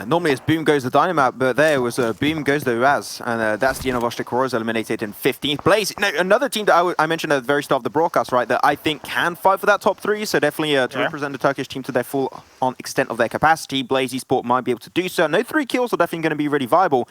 Normally it's boom goes the dynamite, but there was a boom goes the Raz, and that's the end of Osh-Tekk Warriors eliminated in 15th place. Now, another team that I mentioned at the very start of the broadcast, right, that I think can fight for that top 3, so definitely to represent the Turkish team to their full on extent of their capacity. Blaze Esports might be able to do so. No 3 kills are definitely going to be really viable.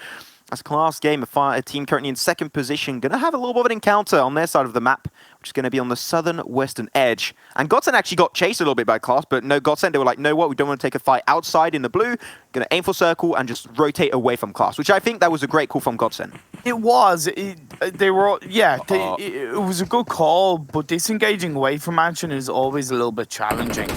As Klas game, a team currently in 2nd position, going to have a little bit of an encounter on their side of the map, which is going to be on the southern western edge. And GODSENT actually got chased a little bit by Klas, but no, GODSENT, they were like, know what, we don't want to take a fight outside in the blue, going to aim for circle and just rotate away from Klas, which I think that was a great call from GODSENT. It was. It was a good call, but disengaging away from Mansion is always a little bit challenging.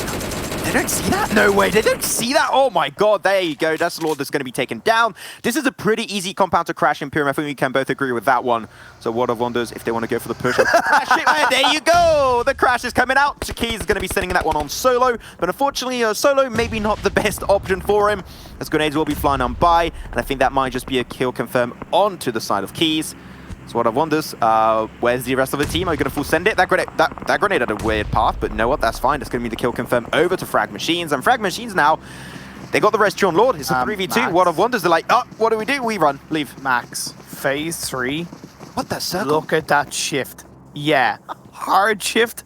They don't see that? No way, they don't see that? Oh my god, there you go. That's the Lord that's going to be taken down. This is a pretty easy compound to crash in Pyramid. I think we can both agree with that one. So World of Wonders, if they want to go for the push, crash it, there you go! The crash is coming out. Keys is going to be sending that one on solo, but unfortunately, solo maybe not the best option for him, as grenades will be flying on by, and I think that might just be a kill confirm onto the side of Keys. So World of Wonders, where's the rest of the team? Are you going to full send it? That grenade had a weird path, but you know what? That's fine. It's going to be the kill confirm over to FRAG Machines. And FRAG Machines now, they got the rescue on Lord. It's a 3v2. World of Wonders, they're like, oh, what do? We run. Leave. Max, phase 3. What the circle? Look at that shift. Yeah, hard shift.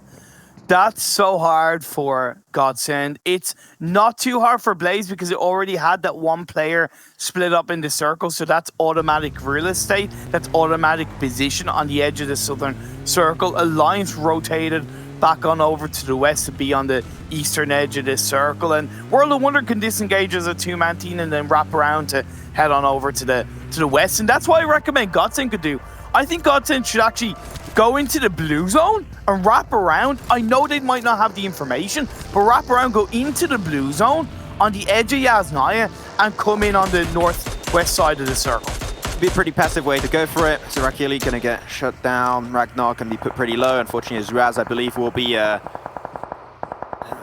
That's so hard for GODSENT. It's not too hard for Blaze because it already had that one player split up in the circle, so that's automatic real estate. That's automatic position on the edge of the southern circle. Alliance rotated back on over to the west to be on the eastern edge of this circle, and World of Wonder can disengage as a two-man team and then wrap around to head on over to the west, and that's what I recommend GODSENT could do. I think GODSENT should actually go into the blue zone and wrap around. I know they might not have the information, but wrap around, go into the blue zone on the edge of Yasnaya and come in on the northwest side of the circle. Be a pretty passive way to go for it. So IRAQI going to get shut down. Ragnar going to be put pretty low. Unfortunately, Raz, I believe, will be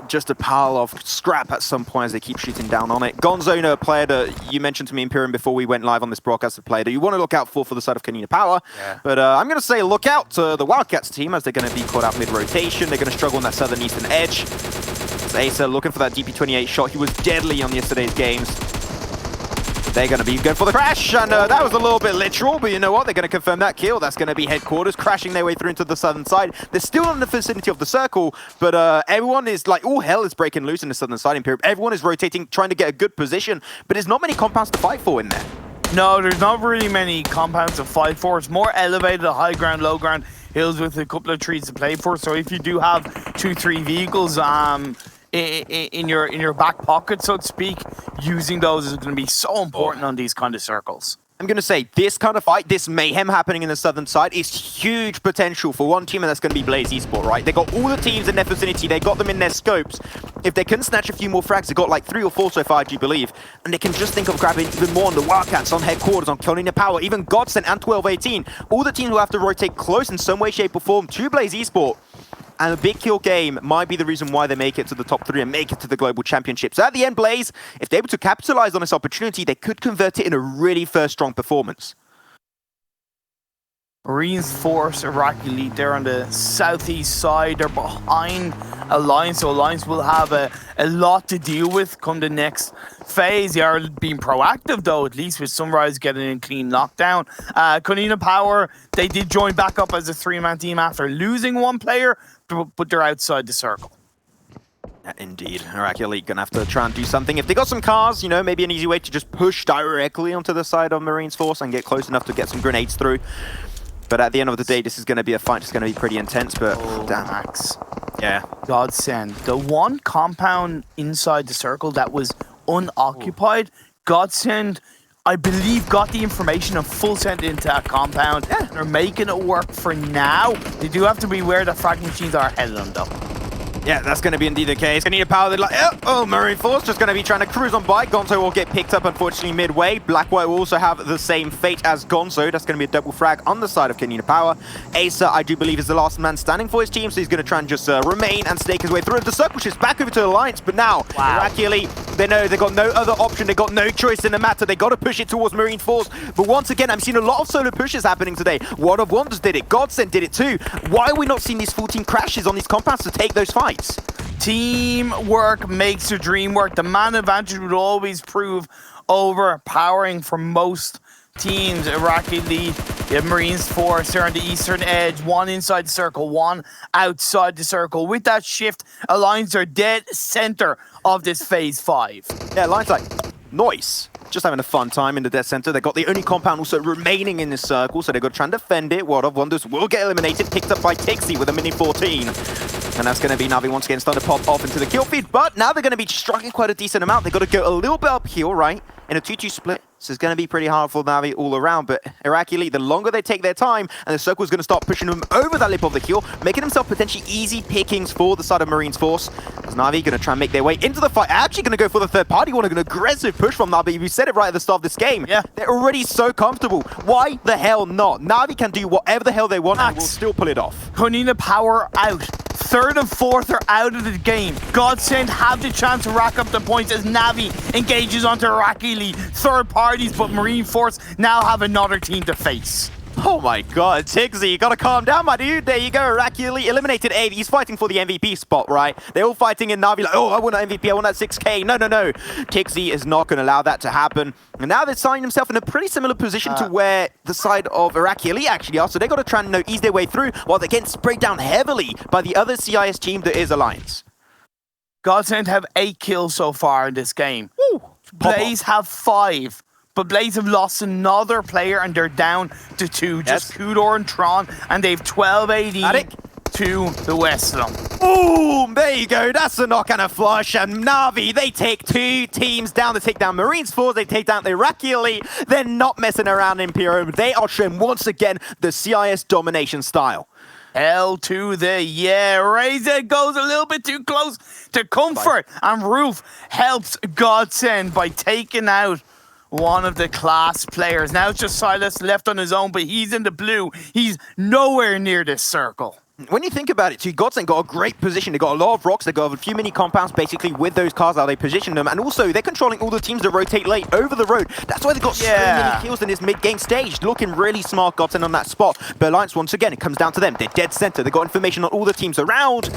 just a pile of scrap at some point as they keep shooting down on it. Gonzo, a player that you mentioned to me, Imperium, before we went live on this broadcast, a player that you want to look out for the side of KoninaPower. Yeah. But I'm going to say look out to the Wildcats team as they're going to be caught out mid-rotation. They're going to struggle on that southern eastern edge. So Asa looking for that DP28 shot. He was deadly on yesterday's games. They're going to be going for the crash, and that was a little bit literal, but you know what? They're going to confirm that kill. That's going to be headquarters, crashing their way through into the southern side. They're still in the vicinity of the circle, but everyone is like, all hell is breaking loose in the southern side, Imperium. Everyone is rotating, trying to get a good position, but there's not many compounds to fight for in there. No, there's not really many compounds to fight for. It's more elevated, high ground, low ground, hills with a couple of trees to play for. So if you do have 2-3 vehicles, in your back pocket, so to speak, using those is going to be so important on these kind of circles. I'm going to say this kind of fight, this mayhem happening in the southern side is huge potential for one team, and that's going to be Blaze Esports, right? They got all the teams in their vicinity, they got them in their scopes. If they can snatch a few more frags, they got like 3 or 4 so far, I do believe, and they can just think of grabbing even more on the Wildcats, on headquarters, on KoninaPower, even GODSENT and 1218. All the teams will have to rotate close in some way, shape or form to Blaze Esports. And a big kill game might be the reason why they make it to the top 3 and make it to the Global Championship. So at the end, Blaze, if they're able to capitalize on this opportunity, they could convert it in a really first strong performance. Marines Force, IRAQI Elite, they're on the southeast side. They're behind Alliance, so Alliance will have a lot to deal with come the next phase. They are being proactive, though, at least with Sunrise getting in clean lockdown. KoninaPower, they did join back up as a 3-man team after losing one player, but they're outside the circle. Yeah, indeed. IRAQI Elite gonna have to try and do something. If they got some cars, you know, maybe an easy way to just push directly onto the side of Marines Force and get close enough to get some grenades through. But at the end of the day, this is going to be a fight. It's going to be pretty intense, but damn. Max. Yeah. GODSENT. The one compound inside the circle that was unoccupied, GODSENT, I believe, got the information and full sent into that compound. Yeah. They're making it work for now. They do have to be aware that FRAG Machines are ahead of them, though. Yeah, that's going to be indeed the case. KoninaPower, they're like, oh, Marine Force just going to be trying to cruise on by. Gonzo will get picked up, unfortunately, midway. Black-White will also have the same fate as Gonzo. That's going to be a double frag on the side of KoninaPower. Asa, I do believe, is the last man standing for his team, so he's going to try and just remain and stake his way through. The circle shifts back over to Alliance, but now, IRAQI Elite, they know they've got no other option. They've got no choice in the matter. They got to push it towards Marine Force. But once again, I'm seeing a lot of solo pushes happening today. World of Wonders did it. GODSENT did it too. Why are we not seeing these full team crashes on these compounds to take those fights? Teamwork makes the dream work. The man advantage would always prove overpowering for most teams. IRAQI Elite, you have Marines Force, they're on the eastern edge, one inside the circle, one outside the circle. With that shift, Alliance are dead center of this phase 5. Yeah, Alliance like, nice. Just having a fun time in the death center. They got the only compound also remaining in this circle, so they've got to try and defend it. World of Wonders will get eliminated, picked up by Tixie with a mini 14. And that's going to be Na'Vi once again starting to pop off into the kill feed. But now they're going to be struggling quite a decent amount. They've got to go a little bit uphill, right? In a 2-2 split. So it's going to be pretty hard for Na'Vi all around. But IRAQI Elite, the longer they take their time, and the circle is going to start pushing them over that lip of the hill, making themselves potentially easy pickings for the side of Marines Force. As Na'Vi going to try and make their way into the fight. Actually going to go for the third party one. An aggressive push from Na'Vi. We said it right at the start of this game. Yeah. They're already so comfortable. Why the hell not? Na'Vi can do whatever the hell they want and will still pull it off. KoninaPower out. Third and fourth are out of the game. GODSENT have the chance to rack up the points as Na'Vi engages onto IRAQI Elite. Third parties, but Marine Force now have another team to face. Oh my god, Tiggsy, you gotta calm down, my dude. There you go, IRAQI Elite eliminated A. He's fighting for the MVP spot, right? They're all fighting in Na'Vi like, oh, I want an MVP, I want that 6K. No. Tiggsy is not gonna allow that to happen. And now they're signing themselves in a pretty similar position to where the side of IRAQI Elite actually are. So they gotta try and ease their way through while they're getting sprayed down heavily by the other CIS team that is Alliance. GODSENT have 8 kills so far in this game. Woo! Blaze have 5. But Blaze have lost another player and they're down to 2. Just Kudor and Tron, and they've 12 AD to the west of them. Boom! There you go. That's a knock and a flush. And Na'Vi, they take 2 teams down. They take down Marines Force. They take down the IRAQI Elite. They're not messing around in Imperium. They are showing once again the CIS domination style. L to the Razor goes a little bit too close to comfort. And Roof helps GODSENT by taking out one of the Klas players. Now it's just Silas left on his own, but he's in the blue. He's nowhere near this circle. When you think about it too, GODSENT got a great position. They got a lot of rocks. They got a few mini compounds basically with those cars how they position them. And also they're controlling all the teams that rotate late over the road. That's why they got so many kills in this mid-game stage. Looking really smart, GODSENT on that spot. But Alliance, once again, it comes down to them. They're dead center. They got information on all the teams around.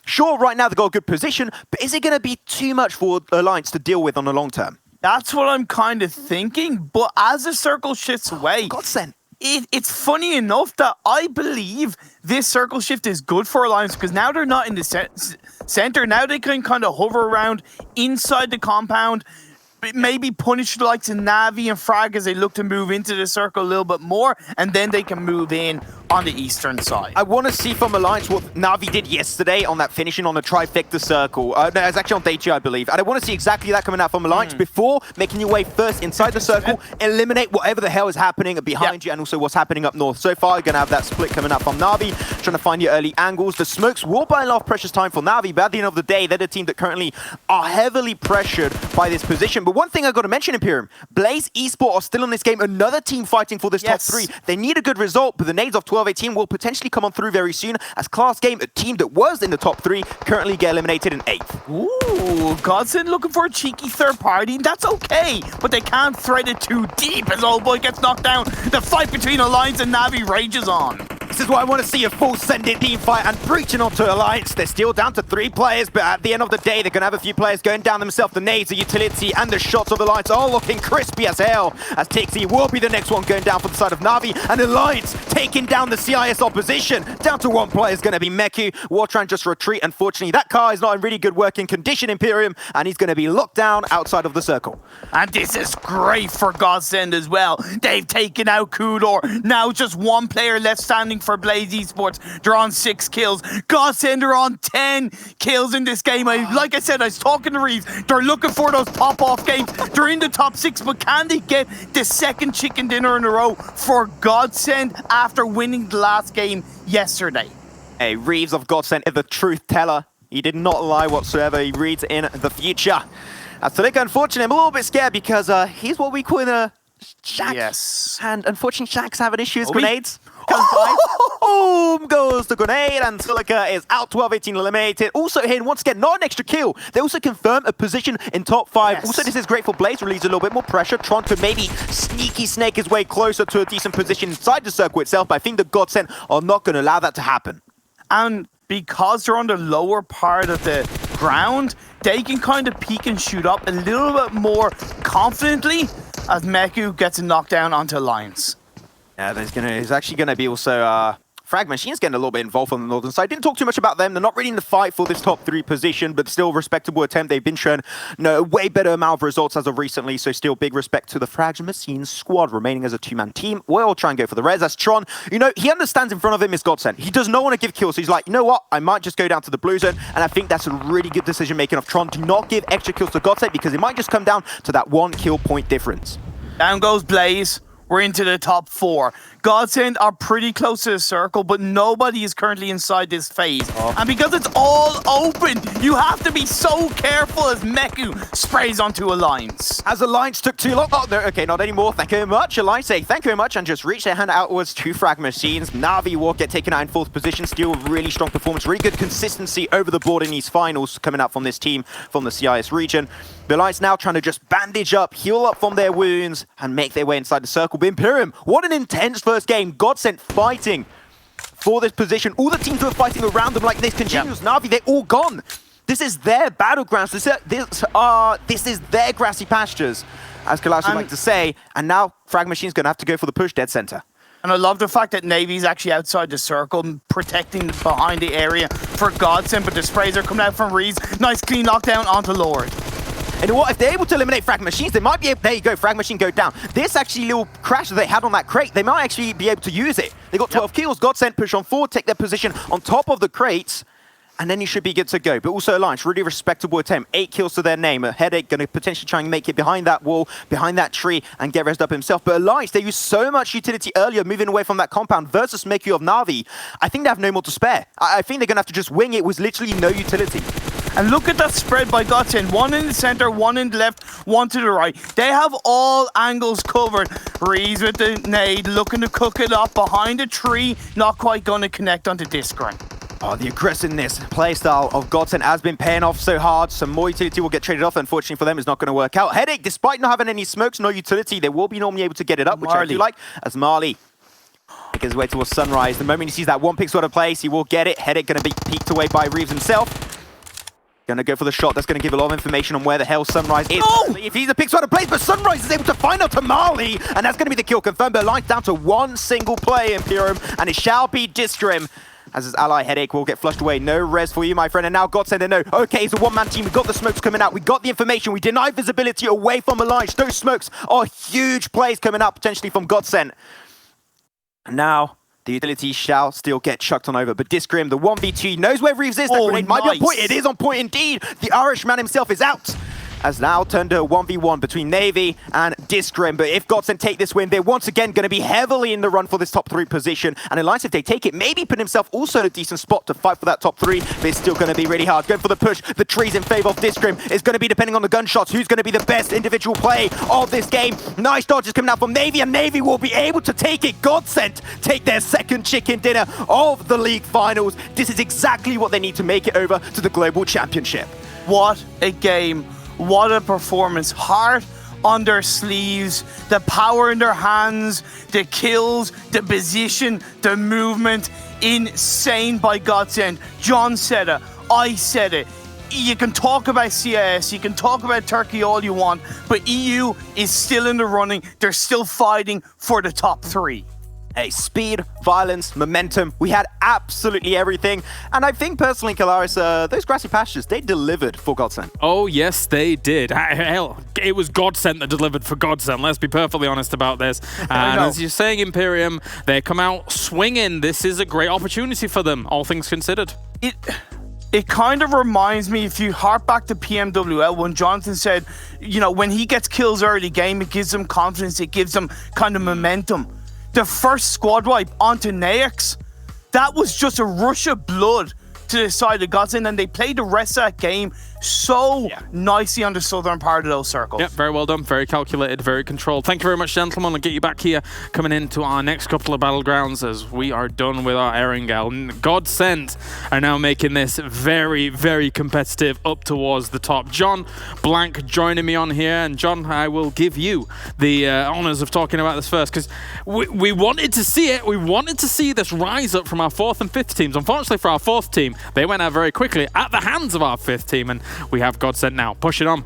Sure, right now they've got a good position, but is it going to be too much for Alliance to deal with on the long term? That's what I'm kind of thinking, but as the circle shifts away, GODSENT. It's funny enough that I believe this circle shift is good for Alliance because now they're not in the center. Now they can kind of hover around inside the compound, maybe punish the likes of Na'Vi and Frag as they look to move into the circle a little bit more, and then they can move in on the eastern side. I want to see from Alliance what Na'Vi did yesterday on that finishing on the trifecta circle. No, it's actually on day 2, I believe. And I want to see exactly that coming out from Alliance before making your way first inside the circle, eliminate whatever the hell is happening behind you and also what's happening up north. So far, you're going to have that split coming up from Na'Vi, trying to find your early angles. The smokes will buy a lot of precious time for Na'Vi, but at the end of the day, they're the team that currently are heavily pressured by this position. But one thing I've got to mention, Imperium, Blaze Esports are still in this game, another team fighting for this top 3. They need a good result, but the nades of 12-18 will potentially come on through very soon as Klas Game, a team that was in the top 3, currently get eliminated in 8th. Ooh, GODSENT looking for a cheeky third party. That's okay, but they can't thread it too deep as Old Boy gets knocked down. The fight between Alliance and Na'Vi rages on. This is why I want to see a full send-in team fight and breaching onto Alliance. They're still down to 3 players, but at the end of the day, they're going to have a few players going down themselves. The nades, the utility, and the shots of Alliance all looking crispy as hell, as Tiggsy will be the next one going down for the side of Na'Vi, and Alliance taking down the CIS opposition. Down to 1 player is going to be Meku. Wartran just retreat. Unfortunately, that car is not in really good working condition, Imperium, and he's going to be locked down outside of the circle. And this is great for GODSENT as well. They've taken out Kudor. Now just 1 player left standing for Blaze Esports. They're on 6 kills. GODSENT are on 10 kills in this game. Like I said, I was talking to Reeves. They're looking for those pop-off games. They're in the top 6, but can they get the 2nd chicken dinner in a row for GODSENT after winning the last game yesterday? Hey, Reeves of GODSENT is the truth teller. He did not lie whatsoever. He reads in the future. As Talika, unfortunately, I'm a little bit scared because he's what we call in a Shack. Yes. And unfortunately, Shack's having issues. Grenades. Boom goes the grenade, and Silica is out. 12-18 eliminated. Also here, once again, not an extra kill. They also confirm a position in top 5. Yes. Also, this is great for Blaze, relieves a little bit more pressure. Tron could maybe sneaky snake his way closer to a decent position inside the circle itself, but I think the GODSENT are not going to allow that to happen. And because they're on the lower part of the ground, they can kind of peek and shoot up a little bit more confidently as Meku gets a knockdown onto Alliance. Yeah, there's actually going to be also FRAG Machines getting a little bit involved on the northern side. Didn't talk too much about them. They're not really in the fight for this top 3 position, but still respectable attempt. They've been shown a way better amount of results as of recently, so still big respect to the FRAG Machines squad remaining as a 2-man team. We'll try and go for the res. As Tron, he understands in front of him is GODSENT. He does not want to give kills, so he's like, you know what? I might just go down to the blue zone, and I think that's a really good decision making of Tron to not give extra kills to GODSENT because it might just come down to that 1 kill point difference. Down goes Blaze. We're into the top 4. GODSENT are pretty close to the circle, but nobody is currently inside this phase. And because it's all open, you have to be so careful as Meku sprays onto Alliance. As Alliance took too long. Oh, no, okay, not anymore. Thank you very much. Alliance say thank you very much and just reach their hand outwards to FRAG Machines. Na'Vi will get taken out in 4th position. Still a really strong performance. Really good consistency over the board in these finals coming out from this team from the CIS region. The Alliance now trying to just bandage up, heal up from their wounds, and make their way inside the circle. But Imperium, what an intense first game. GODSENT fighting for this position. All the teams who are fighting around them like Naix CongenialS, Na'Vi, they're all gone. This is their battlegrounds. This is their grassy pastures, as Klas would like to say. And now FRAG Machines going to have to go for the push dead center. And I love the fact that Navy's actually outside the circle, protecting behind the area for GODSENT, but the sprays are coming out from Reese. Nice clean lockdown onto Lord. And you know what? If they're able to eliminate FRAG Machines, they might be able... There you go, FRAG Machine go down. This actually little crash that they had on that crate, they might actually be able to use it. They got 12 kills. GODSENT push on forward, take their position on top of the crates, and then you should be good to go. But also Alliance, really respectable attempt. 8 kills to their name. A Headache going to potentially try and make it behind that wall, behind that tree, and get rezzed up himself. But Alliance, they used so much utility earlier, moving away from that compound versus Meku of Na'Vi. I think they have no more to spare. I think they're going to have to just wing it with literally no utility. And look at that spread by GODSENT. 1 in the center, 1 in the left, 1 to the right. They have all angles covered. Reese with the nade, looking to cook it up behind a tree. Not quite going to connect onto Discran. Oh, the aggressiveness playstyle of GODSENT has been paying off so hard. Some more utility will get traded off. Unfortunately for them, it's not going to work out. Headache, despite not having any smokes, no utility, they will be normally able to get it up, which I do like. As Marley makes his way towards Sunrise. The moment he sees that 1 pixel out of place, he will get it. Headache going to be peeked away by Reeves himself. Gonna go for the shot. That's gonna give a lot of information on where the hell Sunrise is. No! If he's a pixel out of place, but Sunrise is able to find out to Marley, and that's gonna be the kill confirmed. But Line's down to 1 single play, Imperium, and it shall be Discrim. As his ally Headache will get flushed away. No res for you, my friend. And now GODSENT, they know. Okay, it's a 1-man team. We got the smokes coming out. We got the information. We deny visibility away from Alliance. Those smokes are huge plays coming out potentially from GODSENT. And now the utility shall still get chucked on over. But Discrim, the 1v2, knows where Reeves is. That grenade might be on point. It is on point indeed. The Irishman himself is out. As now turned to a 1v1 between Navy and Discrim. But if GODSENT take this win, they're once again going to be heavily in the run for this top 3 position. And Alliance, if they take it, maybe put himself also in a decent spot to fight for that top 3. But it's still going to be really hard. Going for the push. The trees in favor of Discrim is going to be depending on the gunshots. Who's going to be the best individual play of this game? Nice dodges coming out from Navy, and Navy will be able to take it. GODSENT take their 2nd chicken dinner of the league finals. This is exactly what they need to make it over to the Global Championship. What a game. What a performance. Heart on their sleeves, the power in their hands, the kills, the position, the movement. Insane by GODSENT. John said it. I said it. You can talk about CIS, you can talk about Turkey all you want, but EU is still in the running. They're still fighting for the top 3. Hey, speed, violence, momentum. We had absolutely everything. And I think personally, Kalaris, those grassy pastures, they delivered for GODSENT. Oh, yes, they did. Hell, it was GODSENT that delivered for GODSENT. Let's be perfectly honest about this. And as you're saying, Imperium, they come out swinging. This is a great opportunity for them, all things considered. It kind of reminds me, if you hark back to PMWL, when Jonathan said, you know, when he gets kills early game, it gives him confidence, it gives him kind of momentum. The first squad wipe onto Naix, that was just a rush of blood to the side of GODSENT, and they played the rest of that game so nicely on the southern part of those circles. Yep, very well done, very calculated, very controlled. Thank you very much, gentlemen. I'll get you back here coming into our next couple of battlegrounds as we are done with our Erangel. GODSENT are now making this very, very competitive up towards the top. John Blank joining me on here, and John, I will give you the honors of talking about this first, because we wanted to see it. We wanted to see this rise up from our 4th and 5th teams. Unfortunately for our 4th team, they went out very quickly at the hands of our 5th team, and we have GODSENT now. Push it on.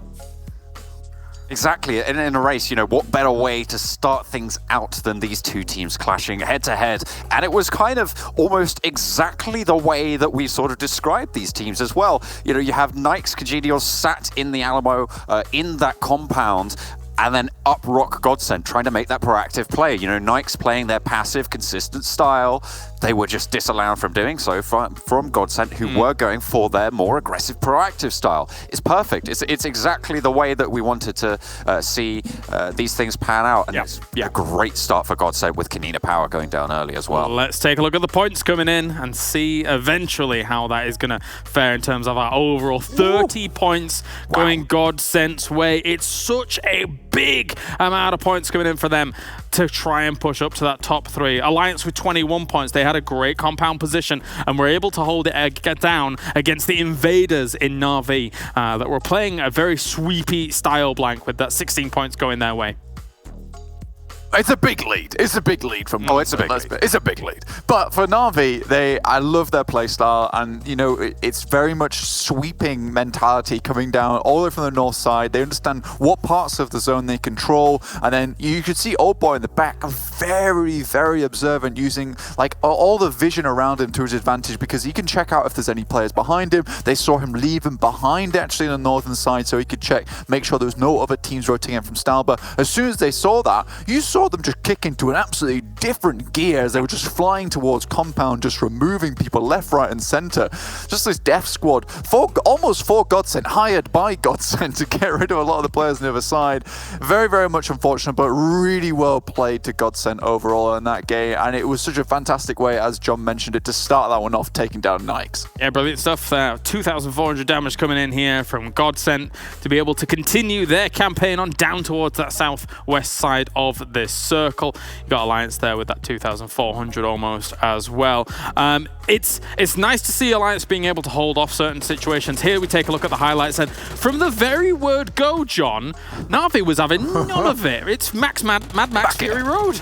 Exactly, and in a race, you know, what better way to start things out than these two teams clashing head to head? And it was kind of almost exactly the way that we sort of described these teams as well. You know, you have Naix CongenialS sat in the Alamo, in that compound, and then up rock GODSENT trying to make that proactive play. You know, Naix playing their passive, consistent style. They were just disallowed from doing so from GODSENT, who were going for their more aggressive, proactive style. It's perfect. It's exactly the way that we wanted to see these things pan out. And it's a great start for GODSENT with KoninaPower going down early as well. Let's take a look at the points coming in and see eventually how that is going to fare in terms of our overall 30 points going GODSENT's way. It's such a big amount of points coming in for them to try and push up to that top 3. Alliance with 21 points. They had a great compound position and were able to hold it get down against the invaders in Na'Vi that were playing a very sweepy style blank with that 16 points going their way. It's a big lead. It's a big lead from. Oh, it's a big lead. It's a big lead. But for Na'Vi, I love their playstyle, and you know, it's very much sweeping mentality coming down all the way from the north side. They understand what parts of the zone they control, and then you could see Old Boy in the back, very, very observant, using like all the vision around him to his advantage because he can check out if there's any players behind him. They saw him leave him behind actually on the northern side, so he could check, make sure there was no other teams rotating in from Stalba. As soon as they saw that, you saw them just kick into an absolutely different gear as they were just flying towards compound, just removing people left, right, and center. Just this death squad, almost for GODSENT, hired by GODSENT to get rid of a lot of the players on the other side. Very, very much unfortunate, but really well played to GODSENT overall in that game, and it was such a fantastic way, as John mentioned it, to start that one off, taking down Naix. Yeah, brilliant stuff. 2,400 damage coming in here from GODSENT to be able to continue their campaign on down towards that southwest side of this circle. You got Alliance there with that 2,400 almost as well. It's nice to see Alliance being able to hold off certain situations. Here we take a look at the highlights, and from the very word go, John, Na'Vi was having none of it. It's Mad Max Fury Road.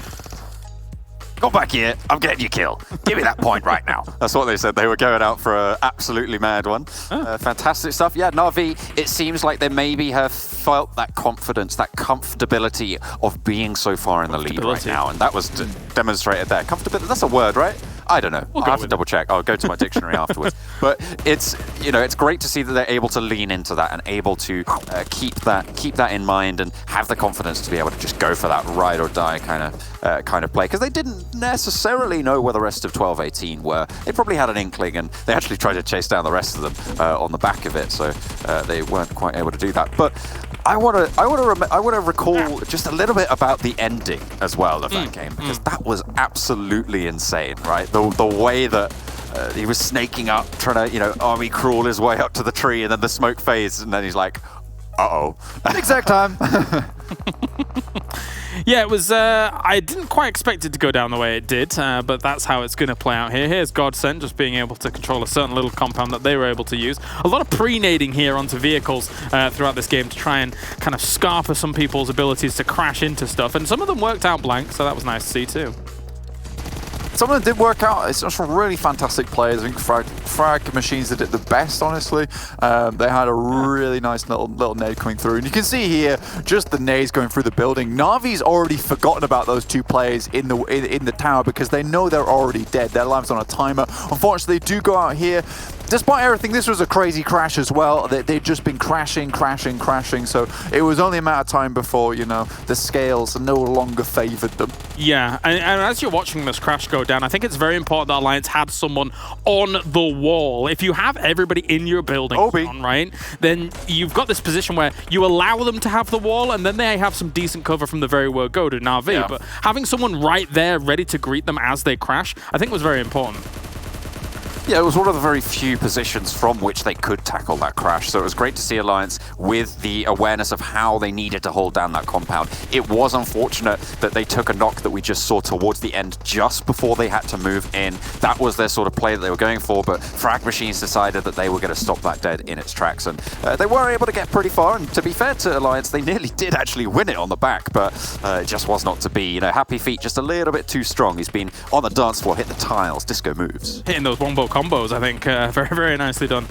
Go back here, I'm getting you kill. Give me that point right now. That's what they said. They were going out for an absolutely mad one. Fantastic stuff. Yeah, Na'Vi, it seems like they maybe have felt that confidence, that comfortability of being so far in the lead right now. And that was demonstrated there. Comfortability, that's a word, right? I don't know. I'll have to double check. I'll go to my dictionary afterwards. But it's, you know, it's great to see that they're able to lean into that and able to keep that in mind and have the confidence to be able to just go for that ride or die kind of play. Because they didn't necessarily know where the rest of 12-18 were. They probably had an inkling, and they actually tried to chase down the rest of them on the back of it. So they weren't quite able to do that. But I want to recall just a little bit about the ending as well of that game, because that was absolutely insane, right? The way that he was snaking up, trying to, you know, army crawl his way up to the tree, and then the smoke fades, and then he's like, uh-oh. Exact time. Yeah, it was, I didn't quite expect it to go down the way it did, but that's how it's going to play out here. Here's GODSENT just being able to control a certain little compound that they were able to use. A lot of pre-nading here onto vehicles throughout this game to try and kind of scarper some people's abilities to crash into stuff, and some of them worked out blank, so that was nice to see too. Some of them did work out. It's just really fantastic players. I think FRAG Machines did it the best, honestly. They had a really nice little nade coming through. And you can see here, just the nades going through the building. Na'Vi's already forgotten about those two players in the tower because they know they're already dead. Their lives on a timer. Unfortunately, they do go out here. Despite everything, this was a crazy crash as well. They'd just been crashing. So it was only a matter of time before, you know, the scales no longer favored them. Yeah, and as you're watching this crash go down, I think it's very important that Alliance had someone on the wall. If you have everybody in your building, right, then you've got this position where you allow them to have the wall, and then they have some decent cover from the very word go to Na'Vi. Yeah. But having someone right there ready to greet them as they crash, I think was very important. Yeah, it was one of the very few positions from which they could tackle that crash. So it was great to see Alliance with the awareness of how they needed to hold down that compound. It was unfortunate that they took a knock that we just saw towards the end just before they had to move in. That was their sort of play that they were going for, but FRAG Machines decided that they were going to stop that dead in its tracks. And they were able to get pretty far. And to be fair to Alliance, they nearly did actually win it on the back, but it just was not to be. You know, Happy Feet just a little bit too strong. He's been on the dance floor, hit the tiles, disco moves. Hitting those one-boat combos, I think. Very, very nicely done.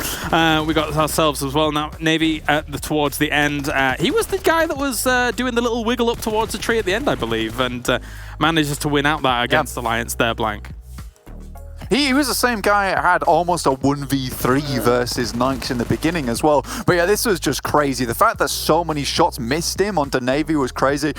We got ourselves as well now. Navy towards the end. He was the guy that was doing the little wiggle up towards the tree at the end, I believe, and manages to win out that against Alliance there, Blank. He was the same guy that had almost a 1v3 versus Naix in the beginning as well. But yeah, this was just crazy. The fact that so many shots missed him onto Navy was crazy.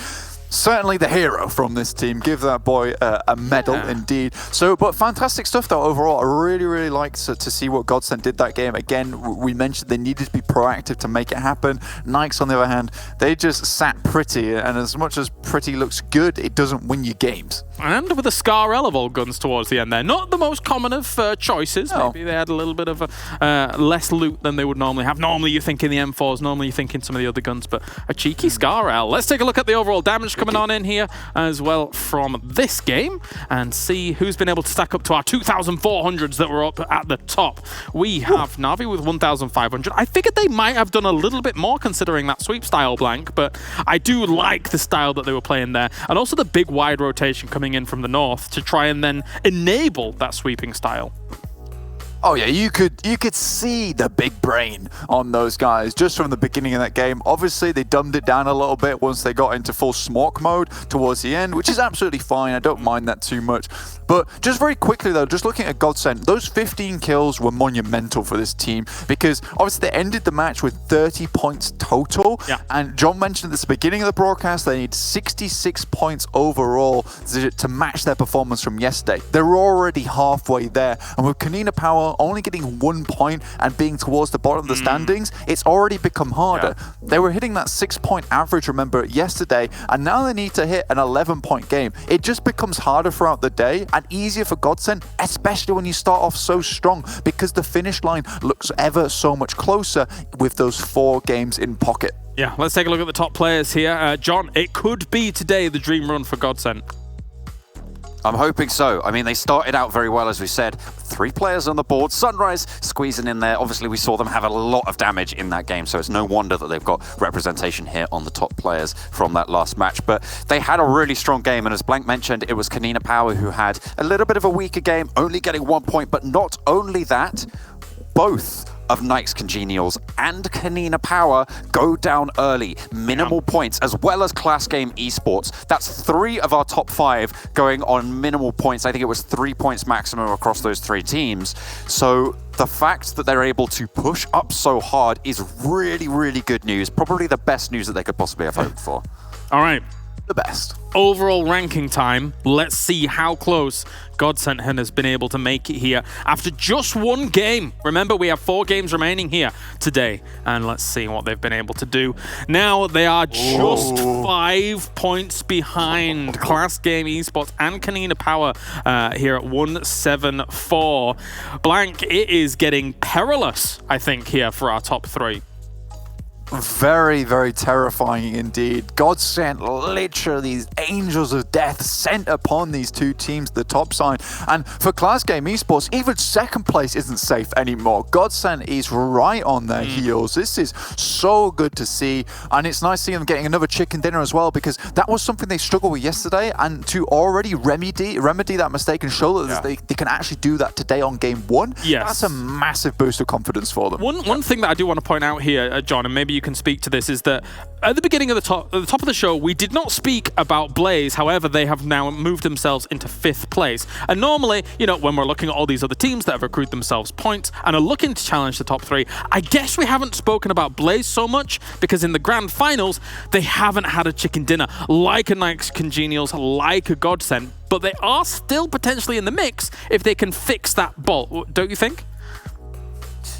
Certainly the hero from this team. Give that boy a medal, indeed. So, but fantastic stuff though overall. I really, really liked to see what GODSENT did that game. Again, we mentioned they needed to be proactive to make it happen. Naix, on the other hand, they just sat pretty, and as much as pretty looks good, it doesn't win you games. And with a SCAR-L of all guns towards the end there. Not the most common of choices. No. Maybe they had a little bit of a, less loot than they would normally have. Normally you think in the M4s, normally you think in some of the other guns, but a cheeky SCAR-L. Let's take a look at the overall damage coming on in here as well from this game and see who's been able to stack up to our 2,400s that were up at the top. We have Na'Vi with 1,500. I figured they might have done a little bit more considering that sweep style, Blank, but I do like the style that they were playing there, and also the big wide rotation coming in from the north to try and then enable that sweeping style. Oh yeah, you could see the big brain on those guys just from the beginning of that game. Obviously, they dumbed it down a little bit once they got into full smoke mode towards the end, which is absolutely fine. I don't mind that too much. But just very quickly though, just looking at GODSENT, those 15 kills were monumental for this team because obviously they ended the match with 30 points total. Yeah. And John mentioned at the beginning of the broadcast they need 66 points overall to match their performance from yesterday. They're already halfway there, and with KoninaPower only getting 1 point and being towards the bottom of the standings, it's already become harder. Yeah. They were hitting that 6-point average, remember, yesterday, and now they need to hit an 11-point game. It just becomes harder throughout the day and easier for GODSENT, especially when you start off so strong, because the finish line looks ever so much closer with those 4 games in pocket. Yeah, let's take a look at the top players here. John, it could be today the dream run for GODSENT. I'm hoping so. I mean, they started out very well, as we said. 3 players on the board. Sunrise squeezing in there. Obviously, we saw them have a lot of damage in that game, so it's no wonder that they've got representation here on the top players from that last match. But they had a really strong game, and as Blank mentioned, it was KoninaPower who had a little bit of a weaker game, only getting 1 point. But not only that, both of Naix CongenialS and KoninaPower go down early. Minimal points, as well as Klas Game Esports. That's 3 of our top 5 going on minimal points. I think it was 3 points maximum across those 3 teams. So the fact that they're able to push up so hard is really, really good news. Probably the best news that they could possibly have hoped for. All right. The best. Overall ranking time. Let's see how close GODSENT has been able to make it here after just 1 game. Remember, we have 4 games remaining here today, and let's see what they've been able to do. Now they are just 5 points behind Klas Game Esports and KoninaPower here at 174. Blank, it is getting perilous, I think, here for our top 3. Very, very terrifying indeed. GODSENT, literally these angels of death sent upon these 2 teams, the top side. And for Klas Game Esports, even 2nd place isn't safe anymore. GODSENT is right on their heels. This is so good to see. And it's nice seeing them getting another chicken dinner as well, because that was something they struggled with yesterday. And to already remedy that mistake and show that they can actually do that today on game 1, that's a massive boost of confidence for them. One thing that I do want to point out here, John, and maybe you can speak to this, is that at the beginning of the top of the show, we did not speak about Blaze. However, they have now moved themselves into 5th place. And normally, you know, when we're looking at all these other teams that have accrued themselves points and are looking to challenge the top 3, I guess we haven't spoken about Blaze so much because in the grand finals, they haven't had a chicken dinner like a Naix CongenialS, like a GODSENT, but they are still potentially in the mix if they can fix that bolt, don't you think?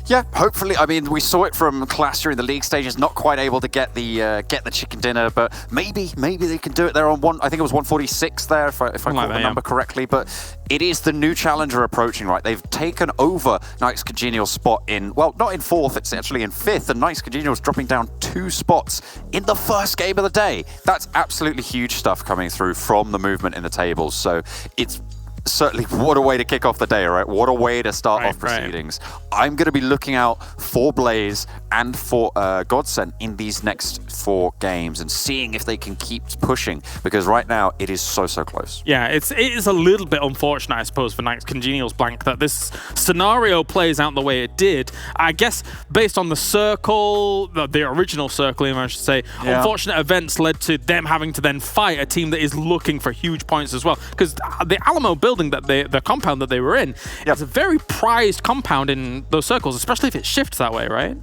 Yeah, hopefully. I mean, we saw it from Klas during the league stages, not quite able to get the chicken dinner, but maybe they can do it. They're on I think it was 146 there, if I caught the number correctly. But it is the new challenger approaching, right? They've taken over Naix CongenialS' spot in, well, not in 4th, it's actually in 5th, and Naix CongenialS dropping down 2 spots in the first game of the day. That's absolutely huge stuff coming through from the movement in the tables. So it's certainly what a way to kick off the day, right? What a way to start off proceedings. I'm going to be looking out for Blaze and for GODSENT in these next 4 games and seeing if they can keep pushing, because right now it is so close. Yeah, it is a little bit unfortunate, I suppose, for Naix CongenialS, Blank, that this scenario plays out the way it did. I guess based on the circle, the original circle, I should say, unfortunate events led to them having to then fight a team that is looking for huge points as well. Because the Alamo building, the compound that they were in, is a very prized compound in those circles, especially if it shifts that way, right?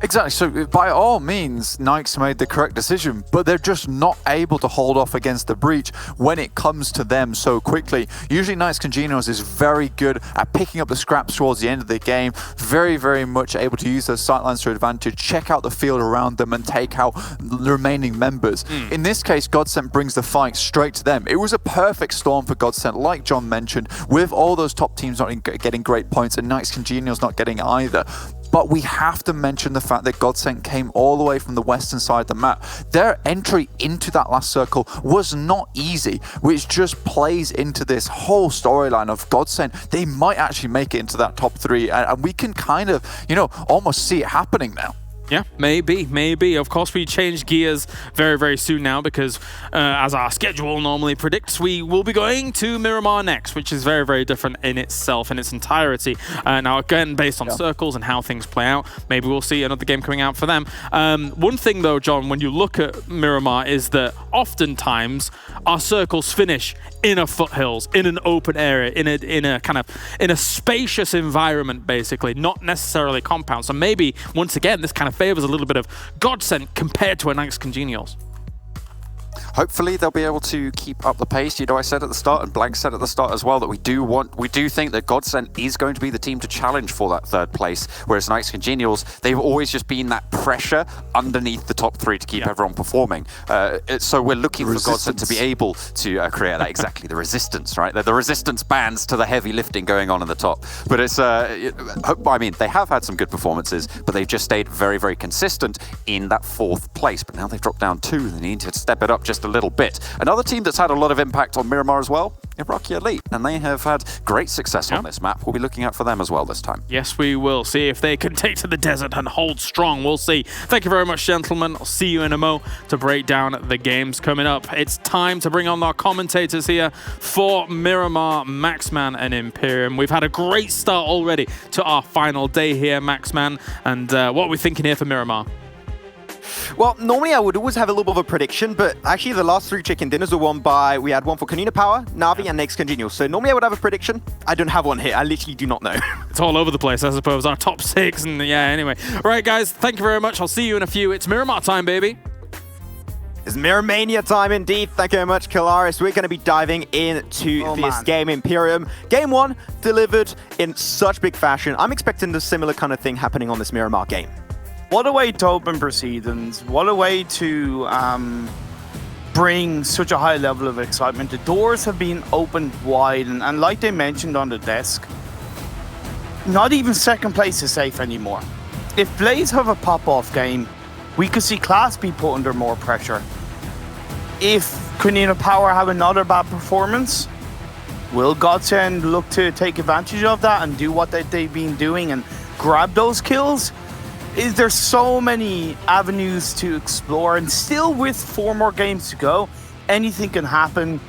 Exactly. So by all means, Naix made the correct decision, but they're just not able to hold off against the breach when it comes to them so quickly. Usually Naix CongenialS is very good at picking up the scraps towards the end of the game, very much able to use those sightlines to advantage, check out the field around them and take out the remaining members. In this case, GODSENT brings the fight straight to them. It was a perfect storm for GODSENT, like John mentioned, with all those top teams not getting great points and Naix CongenialS not getting either. But we have to mention the fact that GODSENT came all the way from the western side of the map. Their entry into that last circle was not easy, which just plays into this whole storyline of GODSENT. They might actually make it into that top 3, and we can kind of, you know, almost see it happening now. Yeah, maybe. Of course, we change gears very soon now because, as our schedule normally predicts, we will be going to Miramar next, which is very different in itself, in its entirety. Now, again, based on circles and how things play out, maybe we'll see another game coming out for them. One thing, though, John, when you look at Miramar, is that oftentimes our circles finish in a foothills, in an open area, in a spacious environment, basically, not necessarily compound. So maybe once again, this kind of favors a little bit of GODSENT compared to a Naix CongenialS. Hopefully they'll be able to keep up the pace. You know, I said at the start, and Blank said at the start as well, that we do think that GODSENT is going to be the team to challenge for that 3rd place, whereas Naix CongenialS, they've always just been that pressure underneath the top 3 to keep everyone performing. So we're looking for GODSENT to be able to create that, exactly, the resistance, right? The resistance bands to the heavy lifting going on in the top. But it's, I mean, they have had some good performances, but they've just stayed very consistent in that 4th place. But now they've dropped down 2, they need to step it up just a little bit. Another team that's had a lot of impact on Miramar as well, IRAQI Elite, and they have had great success on this map. We'll be looking out for them as well this time. Yes, we will. See if they can take to the desert and hold strong. We'll see. Thank you very much, gentlemen. I'll see you in a mo to break down the games coming up. It's time to bring on our commentators here for Miramar, Maxman and Imperium. We've had a great start already to our final day here, Maxman, and what are we thinking here for Miramar? Well, normally I would always have a little bit of a prediction, but actually the last 3 chicken dinners were won by, we had one for KoninaPower, Na'Vi, and Naix CongenialS. So normally I would have a prediction. I don't have one here. I literally do not know. It's all over the place, I suppose. Our top 6, and yeah, anyway. All right, guys, thank you very much. I'll see you in a few. It's Miramar time, baby. It's Miramania time indeed. Thank you very much, Kalaris. We're going to be diving into this game, Imperium. Game 1 delivered in such big fashion. I'm expecting a similar kind of thing happening on this Miramar game. What a way to open proceedings. What a way to bring such a high level of excitement. The doors have been opened wide, and like they mentioned on the desk, not even 2nd place is safe anymore. If Blaze have a pop-off game, we could see Klas be put under more pressure. If KoninaPower have another bad performance, will GODSENT look to take advantage of that and do what they've been doing and grab those kills? There's so many avenues to explore, and still with 4 more games to go, anything can happen.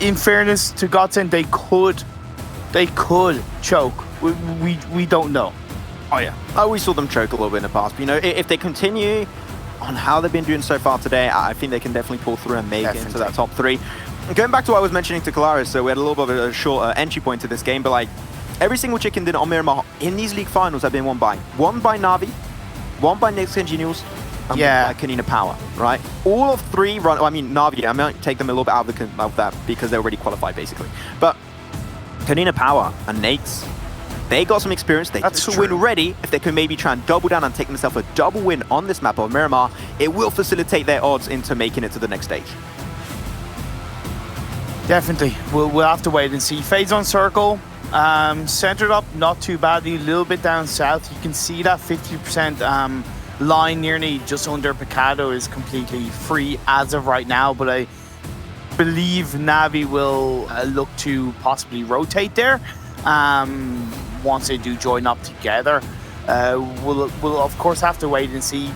In fairness to GODSENT, they could choke. We don't know. Oh yeah, I always saw them choke a little bit in the past, but you know, if they continue on how they've been doing so far today, I think they can definitely pull through and make it into that top 3. And going back to what I was mentioning to Kalaris, so we had a little bit of a short entry point to this game, but like, every single chicken dinner on Miramar in these league finals have been won by Na'Vi, one by Naix CongenialS, and one by KoninaPower, right? All of 3 run. I mean, Na'Vi, I might take them a little bit out of that because they're already qualified, basically. But KoninaPower and Naix, they got some experience. They just win ready. If they can maybe try and double down and take themselves a double win on this map of Miramar, it will facilitate their odds into making it to the next stage. Definitely. We'll have to wait and see. Phase on circle. Centered up, not too badly, a little bit down south. You can see that 50% line nearly just under Picado is completely free as of right now, but believe Navi will look to possibly rotate there once they do join up together. We'll of course have to wait and see,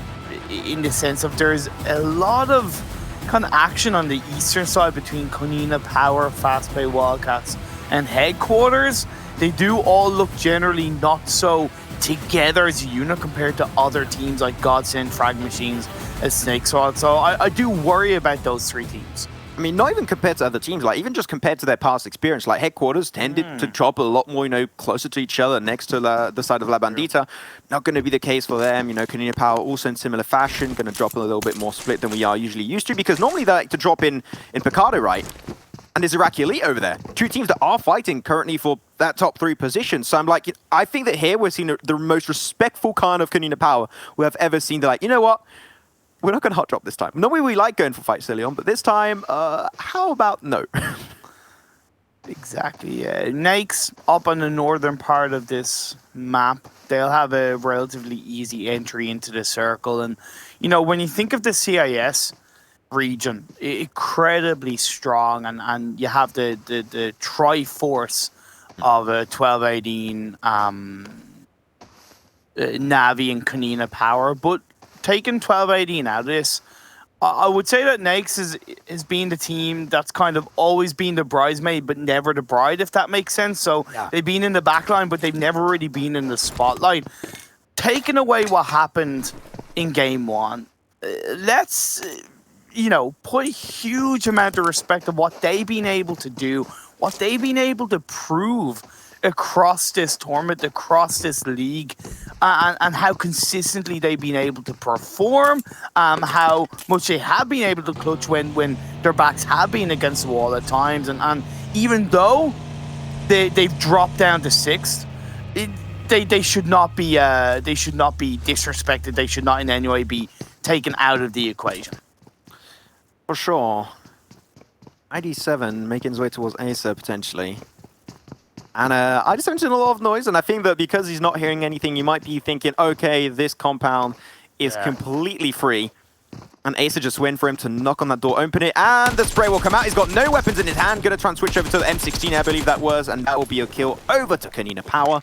in the sense of there's a lot of kind of action on the eastern side between KoninaPower, Fastpay Wildcats, and Headquarters. They do all look generally not so together as a unit compared to other teams like GODSENT, FRAG Machines, and SNAKEsquad. So I do worry about those three teams. I mean, not even compared to other teams, like even just compared to their past experience, like Headquarters tended to drop a lot more, closer to each other next to the side of La Bandita. Not going to be the case for them. KoninaPower also in similar fashion, going to drop a little bit more split than we are usually used to, because normally they like to drop in Picado, right? And there's IRAQI Elite over there. Two teams that are fighting currently for that top 3 position. So I think that here we're seeing the most respectful kind of KoninaPower we have ever seen. They're like, you know what? We're not going to hot drop this time. Normally we like going for fights early on, but this time, how about no? Exactly, yeah. Naix, up on the northern part of this map, they'll have a relatively easy entry into the circle. And, when you think of the CIS region, incredibly strong, and you have the Triforce of 1218, Navi and KoninaPower, but taking 1218 out of this, I would say that Naix is being the team that's kind of always been the bridesmaid but never the bride, if that makes sense. So they've been in the back line, but they've never really been in the spotlight. Taking away what happened in game 1, let's put a huge amount of respect of what they've been able to do, what they've been able to prove across this tournament, across this league, and how consistently they've been able to perform, how much they have been able to clutch when their backs have been against the wall at times, and even though they've dropped down to 6th, they should not be disrespected. They should not in any way be taken out of the equation. For sure. ID7 making his way towards Acer potentially. And ID7's doing a lot of noise, and I think that because he's not hearing anything, you might be thinking, okay, this compound is completely free. And Acer just went for him to knock on that door, open it, and the spray will come out. He's got no weapons in his hand. Going to try and switch over to the M16, I believe that was, and that will be a kill over to KoninaPower.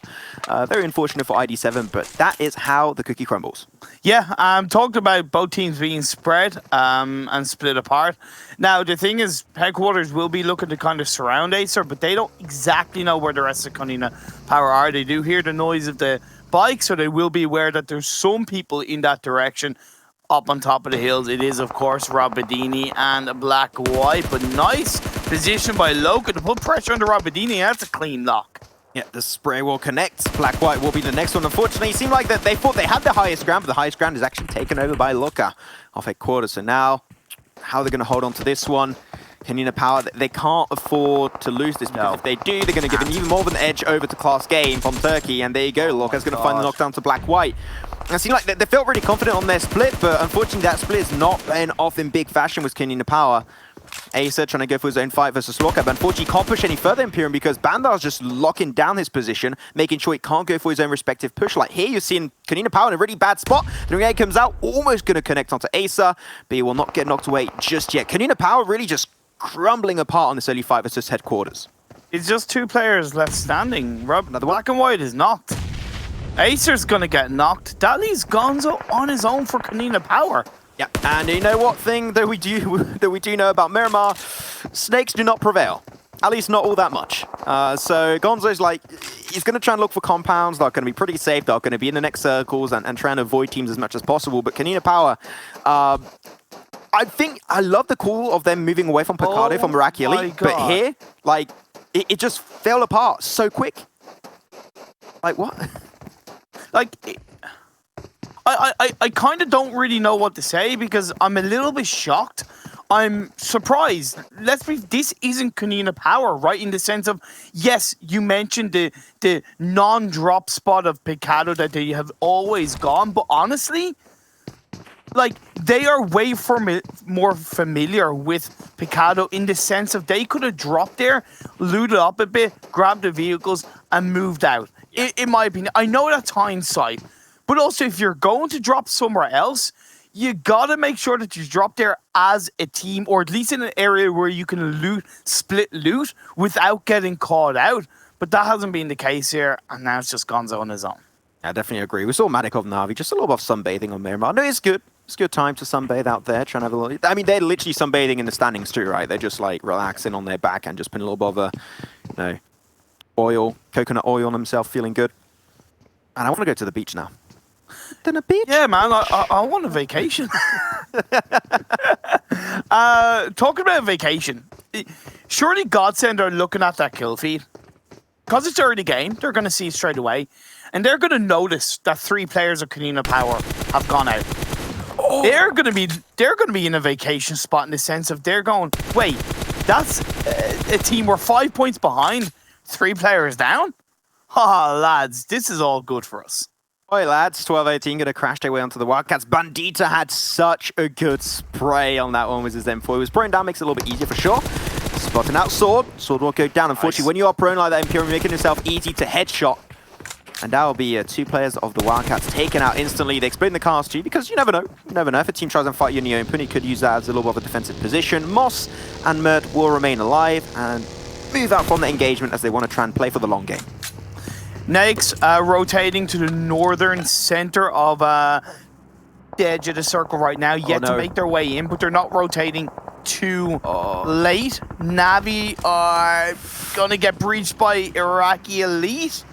Very unfortunate for ID7, but that is how the cookie crumbles. Yeah, talked about both teams being spread and split apart. Now, the thing is, Headquarters will be looking to kind of surround Acer, but they don't exactly know where the rest of KoninaPower are. They do hear the noise of the bike, so they will be aware that there's some people in that direction. Up on top of the hills, it is, of course, Robadini and Black White, but nice position by Loka to put pressure on the Robadini. That's a clean knock. Yeah, the spray will connect. Black White will be the next one. Unfortunately, it seemed like that they thought they had the highest ground, but the highest ground is actually taken over by Loka off Headquarters. So now, how are they going to hold on to this one? KoninaPower, they can't afford to lose this, because if they do, they're going to give an even more of an edge over to Klas Game from Turkey, and there you go, Loka's going to find the knockdown to Black White. And it seemed like they felt really confident on their split, but unfortunately that split is not paying off in big fashion with KoninaPower. Acer trying to go for his own fight versus Loka, but unfortunately he can't push any further Imperium because Bandar's just locking down his position, making sure he can't go for his own respective push. Like here you're seeing KoninaPower in a really bad spot. The grenade comes out, almost going to connect onto Acer, but he will not get knocked away just yet. KoninaPower really just crumbling apart on this early fight versus Headquarters. It's just 2 players left standing. Another Black and White is knocked. Acer's gonna get knocked. That leaves Gonzo on his own for KoninaPower. Yeah, and you know what thing that we do know about Miramar? Snakes do not prevail. At least not all that much. So Gonzo's like, he's going to try and look for compounds that are going to be pretty safe, that are going to be in the next circles, and try and avoid teams as much as possible. But KoninaPower, I love the call of them moving away from Picado from IRAQI Elite, but here, like, it just fell apart so quick. Like, what? Like, I kind of don't really know what to say because I'm a little bit shocked. I'm surprised. This isn't KoninaPower, right? In the sense of, yes, you mentioned the non-drop spot of Picado that they have always gone, but honestly, like, they are way more familiar with Picado in the sense of they could have dropped there, looted up a bit, grabbed the vehicles, and moved out. In my opinion, I know that's hindsight, but also if you're going to drop somewhere else, you gotta make sure that you drop there as a team, or at least in an area where you can split loot without getting caught out. But that hasn't been the case here, and now it's just Gonzo on his own. I definitely agree. We saw Manikov Na'Vi just a little bit of sunbathing on Miramar. No, it's good. It's a good time to sunbathe out there, trying to have a little... I mean, they're literally sunbathing in the standings too, right? They're just like relaxing on their back and just putting a little bit of oil, coconut oil on themselves, feeling good. And I want to go to the beach now. Then a beach? Yeah, man, I want a vacation. Talking about vacation, surely GODSENT are looking at that kill feed. Because it's early game, they're going to see it straight away. And they're going to notice that 3 players of KoninaPower have gone out. Oh. They're going to be in a vacation spot in the sense of they're going, wait, that's a team we're 5 points behind, 3 players down? Ha, lads, this is all good for us. Oi, lads, 12-18 going to crash their way onto the Wildcats. Bandita had such a good spray on that one with his M4. He was prone down, makes it a little bit easier for sure. Spotting out Sword. Sword will go down. Unfortunately, when you are prone like that, Imperium making himself easy to headshot. And that will be 2 players of the Wildcats taken out instantly. They explain the cast to you because you never know. You never know. If a team tries and fight you in the open, you could use that as a little bit of a defensive position. Moss and Mert will remain alive and move out from the engagement as they want to try and play for the long game. Naix rotating to the northern center of the edge of the circle right now, yet to make their way in, but they're not rotating too late. Navi are going to get breached by IRAQI Elite.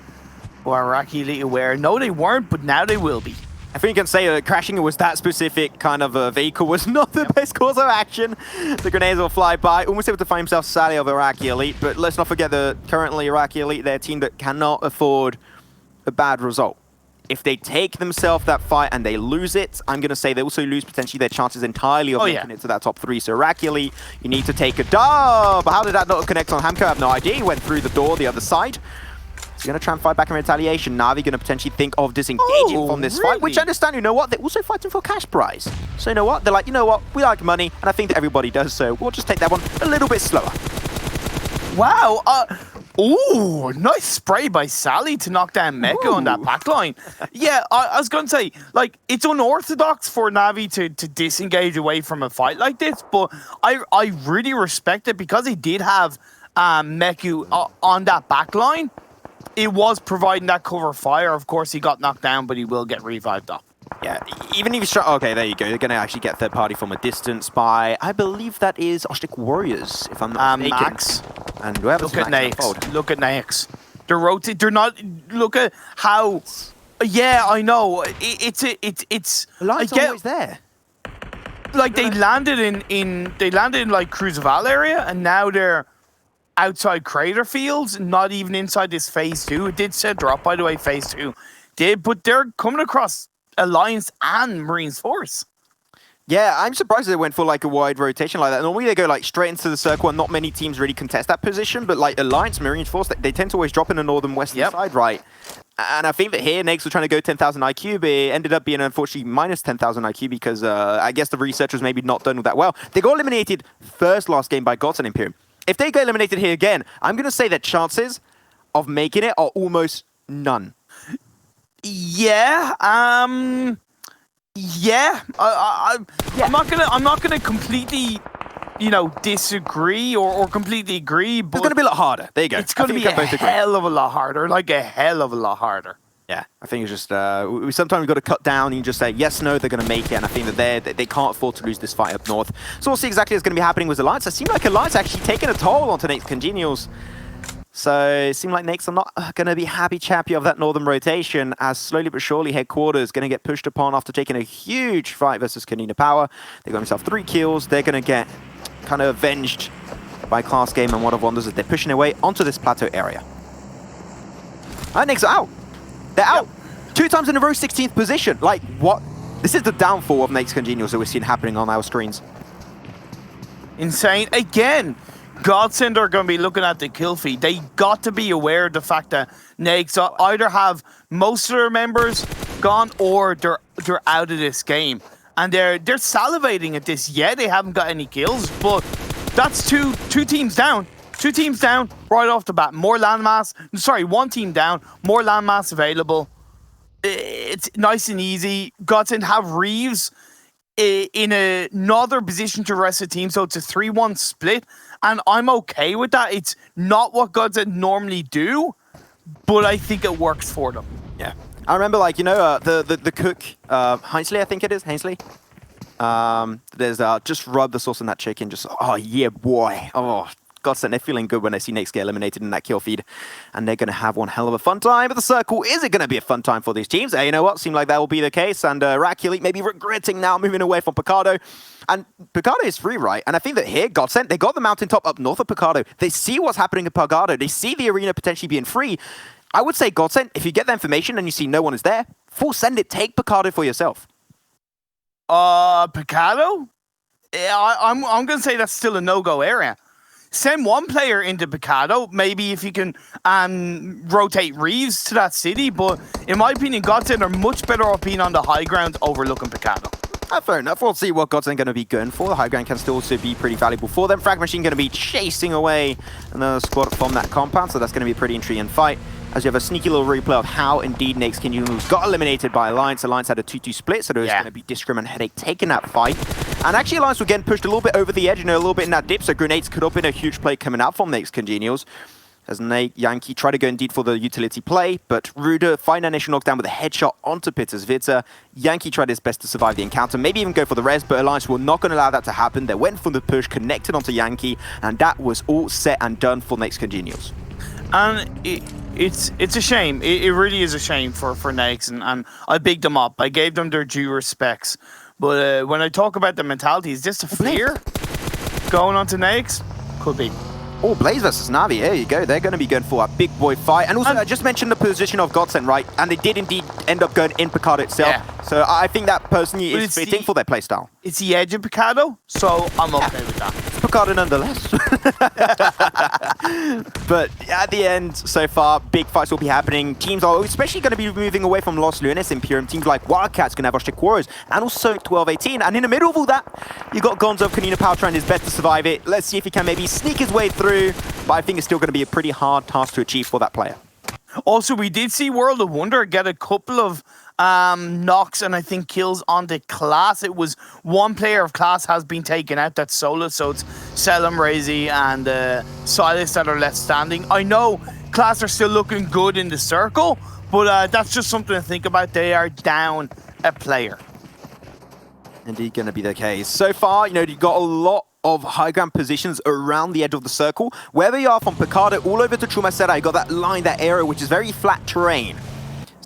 Or IRAQI Elite aware. No, they weren't, but now they will be. I think you can say that crashing with that specific kind of vehicle was not the best course of action. The grenades will fly by, almost able to find himself Sally of IRAQI Elite, but let's not forget that currently IRAQI Elite, they're a team that cannot afford a bad result. If they take themselves that fight and they lose it, I'm going to say they also lose potentially their chances entirely of making it to that top 3. So IRAQI Elite, you need to take a dub. How did that not connect on Hamko? I have no idea. He went through the door the other side. He's going to try and fight back in retaliation. Na'Vi going to potentially think of disengaging from this fight, which I understand, you know what, they're also fighting for cash prize. So you know what, they're like, you know what, we like money, and I think that everybody does, so we'll just take that one a little bit slower. Wow, ooh, nice spray by Sally to knock down Mecha on that backline. Yeah, I was going to say, like, it's unorthodox for Na'Vi to disengage away from a fight like this, but I really respect it because he did have Meku on that backline. It was providing that cover fire. Of course, he got knocked down, but he will get revived up. Yeah, even if you okay, there you go. They're going to actually get third party from a distance by, I believe that is Osh-Tekk Warriors, if I'm not mistaken. Max. And look at Naix. Look at Naix. They're rotating. They're not. Look at how. Yeah, I know. It's. The light's always there. Like they landed in like Cruzeval area, and now they're outside Crater Fields, not even inside this Phase 2. It did set drop, by the way, Phase 2 did, but they're coming across Alliance and Marines Force. Yeah, I'm surprised they went for like a wide rotation like that. Normally they go like straight into the circle and not many teams really contest that position, but like Alliance, Marines Force, they tend to always drop in the northern western side, right? And I think that here, Naix was trying to go 10,000 IQ, but it ended up being unfortunately minus 10,000 IQ because I guess the research was maybe not done that well. They got eliminated last game by GODSENT Imperium. If they get eliminated here again, I'm going to say that chances of making it are almost none. Yeah, yeah. I'm not gonna completely, disagree or completely agree. But it's going to be a lot harder. There you go. It's going to be a hell of a lot harder. Like a hell of a lot harder. Yeah, I think it's just sometimes we've got to cut down and just say yes, no, they're going to make it, and I think that they can't afford to lose this fight up north. So we'll see exactly what's going to be happening with Alliance. It seemed like Alliance actually taking a toll onto Naix CongenialS. So it seemed like Naix are not going to be happy chappy of that northern rotation, as slowly but surely headquarters going to get pushed upon after taking a huge fight versus KoninaPower. They got themselves 3 kills. They're going to get kind of avenged by Klas Game and World of Wonders as they're pushing their way onto this plateau area. And Naix are out. They're out. 2 times in a row, 16th position. Like, what? This is the downfall of Naix CongenialS that we're seeing happening on our screens. Insane. Again, GODSENT are going to be looking at the kill feed. They got to be aware of the fact that Naix either have most of their members gone or they're out of this game. And they're salivating at this. Yeah, they haven't got any kills, but that's two teams down. 2 teams down right off the bat. More landmass. Sorry, 1 team down. More landmass available. It's nice and easy. GODSENT have Reeves. in another position to rest the team, so it's a 3-1 split, and I'm okay with that. It's not what GODSENT normally do, but I think it works for them. Yeah. I remember, like, you know, the cook, Ainsley, I think it is, Ainsley. There's just rub the sauce on that chicken, just, oh, yeah, boy. Oh, GODSENT, they're feeling good when they see Naix get eliminated in that kill feed. And they're going to have one hell of a fun time. But the circle, is it going to be a fun time for these teams? You know what? Seemed like that will be the case. And IRAQI maybe regretting now moving away from Picado. And Picado is free, right? And I think that here, GODSENT, they got the mountaintop up north of Picado. They see what's happening in Picado. They see the arena potentially being free. I would say, GODSENT, if you get the information and you see no one is there, full send it. Take Picado for yourself. Picado? Yeah, I'm going to say that's still a no-go area. Send one player into Picado, maybe if you can rotate Reeves to that city, but in my opinion, GODSENT are much better off being on the high ground overlooking Picado. Fair enough. We'll see what GODSENT going to be going for. The high ground can still also be pretty valuable for them. FRAG Machine going to be chasing away another squad from that compound, so that's going to be a pretty intriguing fight. As you have a sneaky little replay of how indeed Naix CongenialS got eliminated by Alliance. Alliance had a 2-2 split, so there was going to be Discrim and Headache taking that fight. And actually Alliance were getting pushed a little bit over the edge, you know, a little bit in that dip, so grenades could have been a huge play coming out from Naix CongenialS. As Yankee tried to go indeed for the utility play, but Ruder find an initial knockdown with a headshot onto Natus Vincere. Yankee tried his best to survive the encounter, maybe even go for the res, but Alliance were not going to allow that to happen. They went for the push, connected onto Yankee, and that was all set and done for Naix CongenialS. And it's a shame. It really is a shame for Naix, and I bigged them up. I gave them their due respects. But when I talk about the mentality, is this a fear going on to Naix? Could be. Oh, Blaze versus Navi, there you go. They're going to be going for a big boy fight. And also, I just mentioned the position of GODSENT, right? And they did indeed end up going in Picado itself. Yeah. So I think that personally is fitting for their playstyle. It's the edge of Picado, so I'm okay with that. It's Picado nonetheless. But at the end, so far, big fights will be happening. Teams are especially going to be moving away from Los Lunes Imperium. Teams like Wildcats going to have Osh-Tekk Warriors and also 12-18. And in the middle of all that, you got Gonzo of KoninaPower trying his best to survive it. Let's see if he can maybe sneak his way through. But I think it's still going to be a pretty hard task to achieve for that player. Also, we did see World of Wonder get a couple of knocks and I think kills on the Klas. It was one player of Klas has been taken out, that's Sola, so it's Selim, Razy and Silas that are left standing. I know Klas are still looking good in the circle, but that's just something to think about. They are down a player. Indeed going to be the case. So far, you know, you've got a lot of high ground positions around the edge of the circle. Wherever you are from Picado all over to Chumacera, you got that line, that area, which is very flat terrain.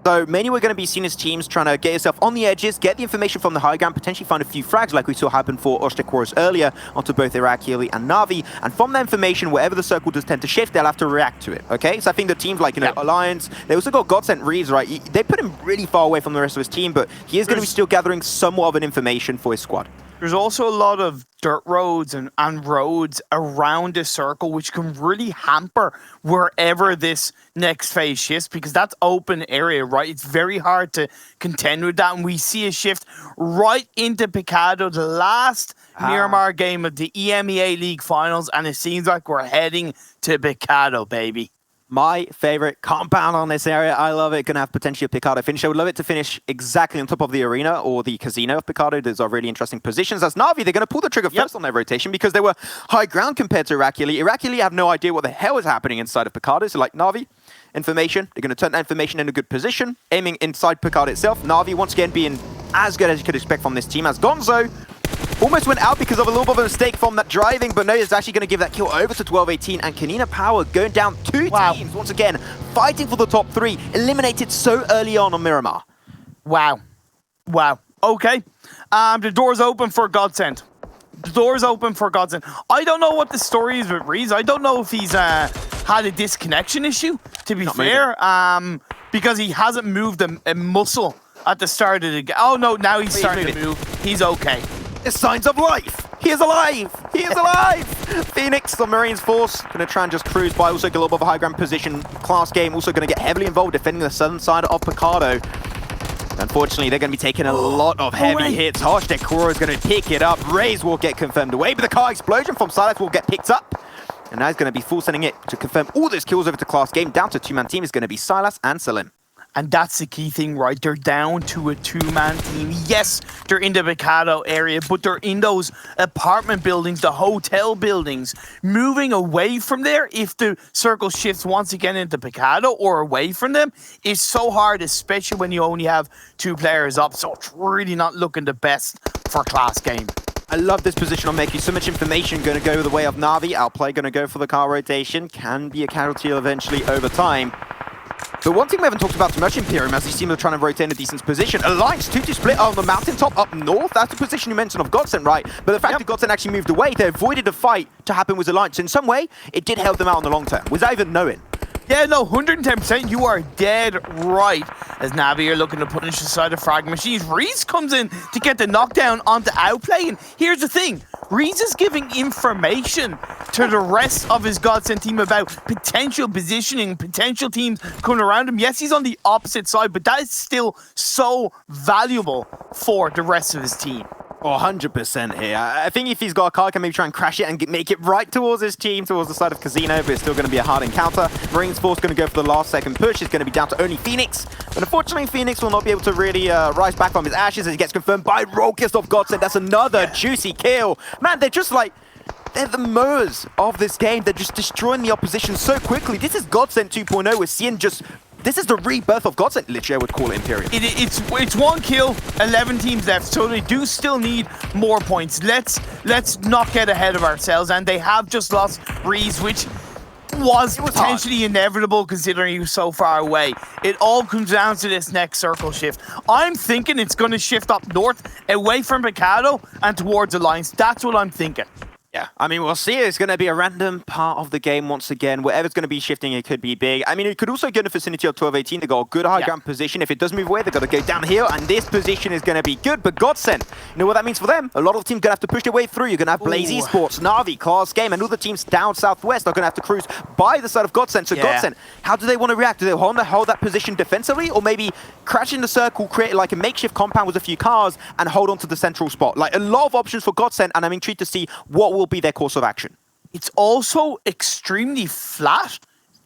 So many were going to be seen as teams trying to get yourself on the edges, get the information from the high ground, potentially find a few frags like we saw happen for Osh-Tekk Warriors earlier onto both IRAQI and Navi. And from that information, wherever the circle does tend to shift, they'll have to react to it, okay? So I think the teams like, you know, Alliance, they also got GODSENT Reeves, right? They put him really far away from the rest of his team, but he is going to be still gathering somewhat of an information for his squad. There's also a lot of dirt roads and roads around this circle, which can really hamper wherever this next phase shifts, because that's open area, right? It's very hard to contend with that. And we see a shift right into Picado, the last Miramar game of the EMEA League finals. And it seems like we're heading to Picado, baby. My favorite compound on this area. I love it. Gonna have potentially a Picado finish. I would love it to finish exactly on top of the arena or the casino of Picado. Those are really interesting positions. As Navi, they're gonna pull the trigger first on their rotation because they were high ground compared to IRAQI. IRAQI have no idea what the hell is happening inside of Picado. So like Navi, information. They're gonna turn that information in a good position, aiming inside Picado itself. Navi once again being as good as you could expect from this team. As Gonzo almost went out because of a little bit of a mistake from that driving, but no, it's actually going to give that kill over to 12-18, and KoninaPower going down two teams once again, fighting for the top three, eliminated so early on Miramar. Wow. Okay. The door's open for GODSENT. The door's open for GODSENT. I don't know what the story is with Reeves. I don't know if he's had a disconnection issue, to be fair, because he hasn't moved a muscle at the start of the game. Oh no, now he's starting to move. He's okay. It's signs of life. He is alive. He is alive. Phoenix, the Marines force, going to try and just cruise by. Also get a little bit of a high ground position. Class game also going to get heavily involved defending the southern side of Picado. Unfortunately, they're going to be taking a lot of heavy hits. Osh-Tekk Warriors is going to pick it up. Raze will get confirmed away, but the car explosion from Silas will get picked up. And now he's going to be full sending it to confirm all those kills over to Class game. Down to two-man team is going to be Silas and Selim. And that's the key thing, right? They're down to a 2-man team. Yes, they're in the Mikado area, but they're in those apartment buildings, the hotel buildings. Moving away from there, if the circle shifts once again into Mikado or away from them, is so hard, especially when you only have 2 players up. So it's really not looking the best for Klas game. I love this position on Meki. So much information going to go the way of Na'Vi. Outplay going to go for the car rotation. Can be a casualty eventually over time. But one thing we haven't talked about too much, Imperium, as you seem to trying to rotate in a decent position. Alliance 2-2 split on the mountaintop up north. That's the position you mentioned of GODSENT, right? But the fact that GODSENT actually moved away, they avoided a fight to happen with Alliance. In some way, it did help them out in the long term, without even knowing. Yeah, no, 110%. You are dead right. As Navi are looking to punish the side of FRAG Machines, Reese comes in to get the knockdown onto Outplay. And here's the thing. Reese is giving information to the rest of his GODSENT team about potential positioning, potential teams coming around him. Yes, he's on the opposite side, but that is still so valuable for the rest of his team. Oh, 100% here. I think if he's got a car, he can maybe try and crash it and make it right towards his team, towards the side of Casino, but it's still going to be a hard encounter. Marines Force going to go for the last second push. It's going to be down to only Phoenix. But unfortunately, Phoenix will not be able to really rise back from his ashes as he gets confirmed by Rolkist of GODSENT. That's another juicy kill. Man, they're just like... They're the mowers of this game. They're just destroying the opposition so quickly. This is GODSENT 2.0. We're seeing just... This is the rebirth of GODSENT, literally, I would call it, Imperium. It's 1 kill, 11 teams left, so they do still need more points. Let's not get ahead of ourselves, and they have just lost Reese, which was potentially inevitable considering he was so far away. It all comes down to this next circle shift. I'm thinking it's going to shift up north, away from Mikado, and towards Alliance. That's what I'm thinking. Yeah, I mean, we'll see. It's going to be a random part of the game once again. Whatever's going to be shifting, it could be big. I mean, it could also get in the vicinity of 12-18. They've got a good high ground position. If it does move away, they've got to go downhill, and this position is going to be good. But GODSENT, you know what that means for them? A lot of teams going to have to push their way through. You're going to have Blaze Esports, Na'Vi, Klas Game, and other teams down southwest are going to have to cruise by the side of GODSENT. So GODSENT, how do they want to react? Do they want to hold that position defensively, or maybe crash in the circle, create like a makeshift compound with a few cars, and hold on to the central spot? Like, a lot of options for GODSENT, and I'm intrigued to see what will be their course of action. It's also extremely flat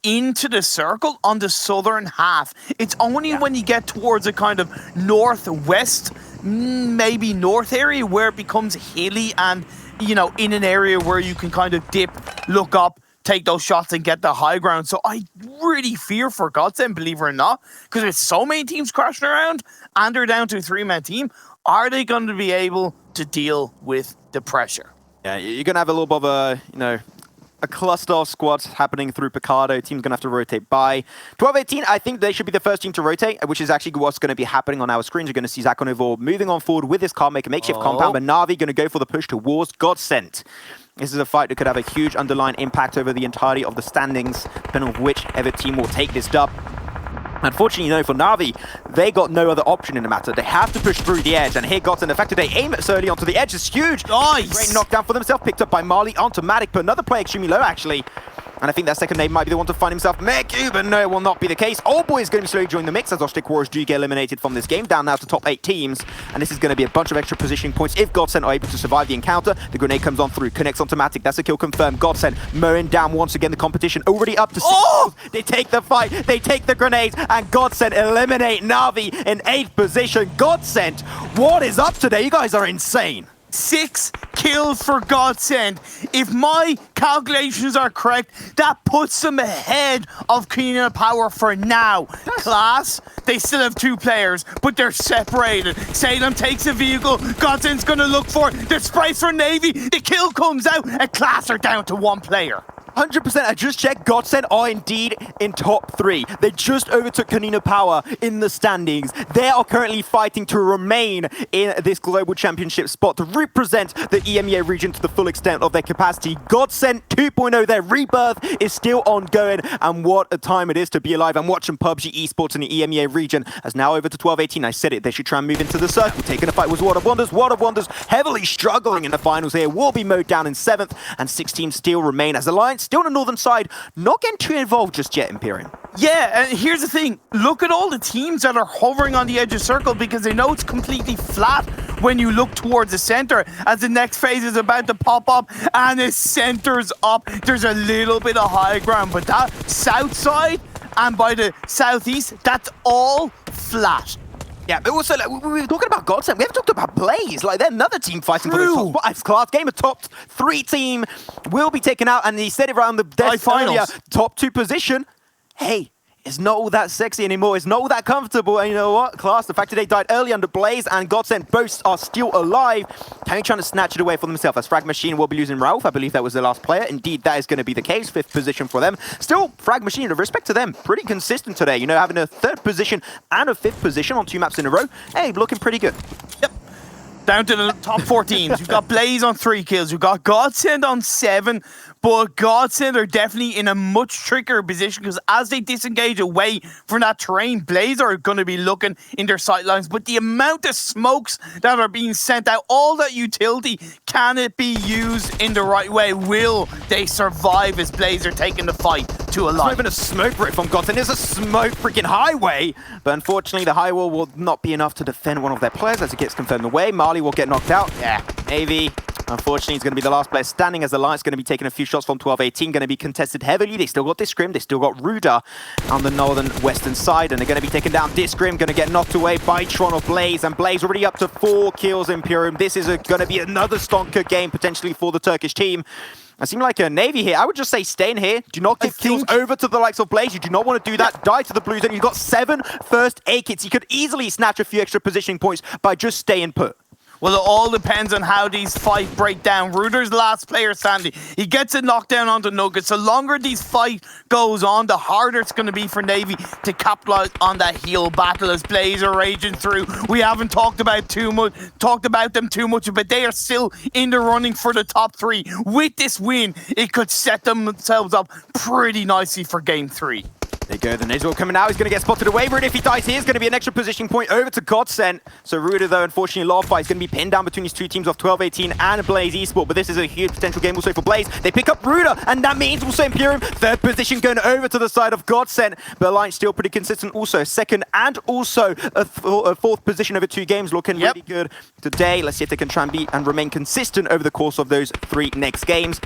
into the circle on the southern half. It's only when you get towards a kind of northwest, maybe north area where it becomes hilly and, you know, in an area where you can kind of dip, look up, take those shots and get the high ground. So I really fear for GODSENT, believe it or not, because with so many teams crashing around and they're down to a 3-man team, are they going to be able to deal with the pressure? Yeah, you're going to have a little bit of a, you know, a cluster of squads happening through Picardo. Team's going to have to rotate by. 12-18, I think they should be the first team to rotate, which is actually what's going to be happening on our screens. You're going to see Zakonovor moving on forward with his car, make a makeshift compound, but Na'Vi going to go for the push towards GODSENT. This is a fight that could have a huge underlying impact over the entirety of the standings, depending on whichever team will take this dub. Unfortunately, you know, for Na'Vi, they got no other option in the matter. They have to push through the edge, and here GODSENT, the fact that they aim it so early onto the edge is huge. Nice! Great knockdown for themselves, picked up by Marley onto Matic, but another player extremely low, actually. And I think that second name might be the one to find himself Meku, but no, it will not be the case. Old Boy is going to be slowly joining the mix as Osh-Tekk Warriors do get eliminated from this game, down now to top 8 teams. And this is going to be a bunch of extra positioning points if GODSENT are able to survive the encounter. The grenade comes on through, connects onto Matic. That's a kill confirmed. GODSENT mowing down once again the competition, already up to 6 kills. They take the fight, they take the grenades, and GODSENT eliminate Na'Vi in 8th position. GODSENT, what is up today? You guys are insane. 6 kills for GODSENT. If my calculations are correct, that puts them ahead of KoninaPower for now. Klas, they still have 2 players, but they're separated. Salem takes a vehicle. GODSENT's going to look for it. There's sprays for Navy. The kill comes out, and Klas are down to 1 player. 100%, I just checked, GODSENT are indeed in top 3. They just overtook KoninaPower in the standings. They are currently fighting to remain in this global championship spot to represent the EMEA region to the full extent of their capacity. GODSENT 2.0, their rebirth is still ongoing, and what a time it is to be alive. I'm watching PUBG Esports in the EMEA region as now over to 12-18. I said it, they should try and move into the circle. Taking a fight with World of Wonders. World of Wonders heavily struggling in the finals here. Will be mowed down in 7th, and 6 teams still remain as Alliance still on the northern side, not getting too involved just yet, Imperium. Yeah, and here's the thing. Look at all the teams that are hovering on the edge of circle because they know it's completely flat when you look towards the center as the next phase is about to pop up and it centers up. There's a little bit of high ground, but that south side and by the southeast, that's all flat. Yeah, but also, like, we were talking about GODSENT. We haven't talked about Blaze. Like, they're another team fighting for the top spot. As Klas game, a top 3 team will be taken out, and he said it around the desk earlier, top 2 position. Hey, it's not all that sexy anymore. It's not all that comfortable. And you know what, Klas, the fact that they died early under Blaze and GODSENT both are still alive, Kang trying to snatch it away for themselves. As FRAG Machine will be losing Ralph. I believe that was the last player. Indeed, that is going to be the case. 5th position for them. Still, FRAG Machine, with respect to them, pretty consistent today. You know, having a 3rd position and a 5th position on 2 maps in a row. Hey, looking pretty good. Yep. Down to the top 4 teams. We've got Blaze on 3 kills. We've got GODSENT on 7. But GODSENT are definitely in a much trickier position because as they disengage away from that terrain, Blaze are going to be looking in their sightlines. But the amount of smokes that are being sent out, all that utility, can it be used in the right way? Will they survive as Blaze are taking the fight to a line? It's not even a smoke break from GODSENT. It's a smoke freaking highway. But unfortunately, the high wall will not be enough to defend one of their players as it gets confirmed away. Marley will get knocked out. Yeah, AV. Unfortunately, he's going to be the last player standing as the Light's going to be taking a few shots from 12-18. Going to be contested heavily. They still got Discrim. They still got Ruda on the northern western side. And they're going to be taken down. Discrim going to get knocked away by Tron or Blaze. And Blaze already up to 4 kills in Imperium. This is going to be another stonker game potentially for the Turkish team. I seem like a Navy here. I would just say stay in here. Do not give kills over to the likes of Blaze. You do not want to do that. Die to the Blues. And you've got 7 first aid kits. You could easily snatch a few extra positioning points by just staying put. Well, it all depends on how these fights break down. Ruder's the last player standing. He gets a knockdown onto Nuggets. The longer these fight goes on, the harder it's going to be for Navy to capitalize on that heel battle as Blaze are raging through. We haven't talked about them too much, but they are still in the running for the top 3. With this win, it could set themselves up pretty nicely for game 3. There you go, the Nazel coming out. He's going to get spotted away. Ruda, if he dies here, is going to be an extra positioning point over to GODSENT. So Ruda, though, unfortunately, a lot of fights going to be pinned down between these 2 teams of 12-18 and Blaze Esports. But this is a huge potential game also for Blaze. They pick up Ruda, and that means also Imperium. 3rd position going over to the side of GODSENT. But Alliance still pretty consistent also. 2nd and also a 4th position over 2 games. Looking really good today. Let's see if they can try and be and remain consistent over the course of those 3 next games.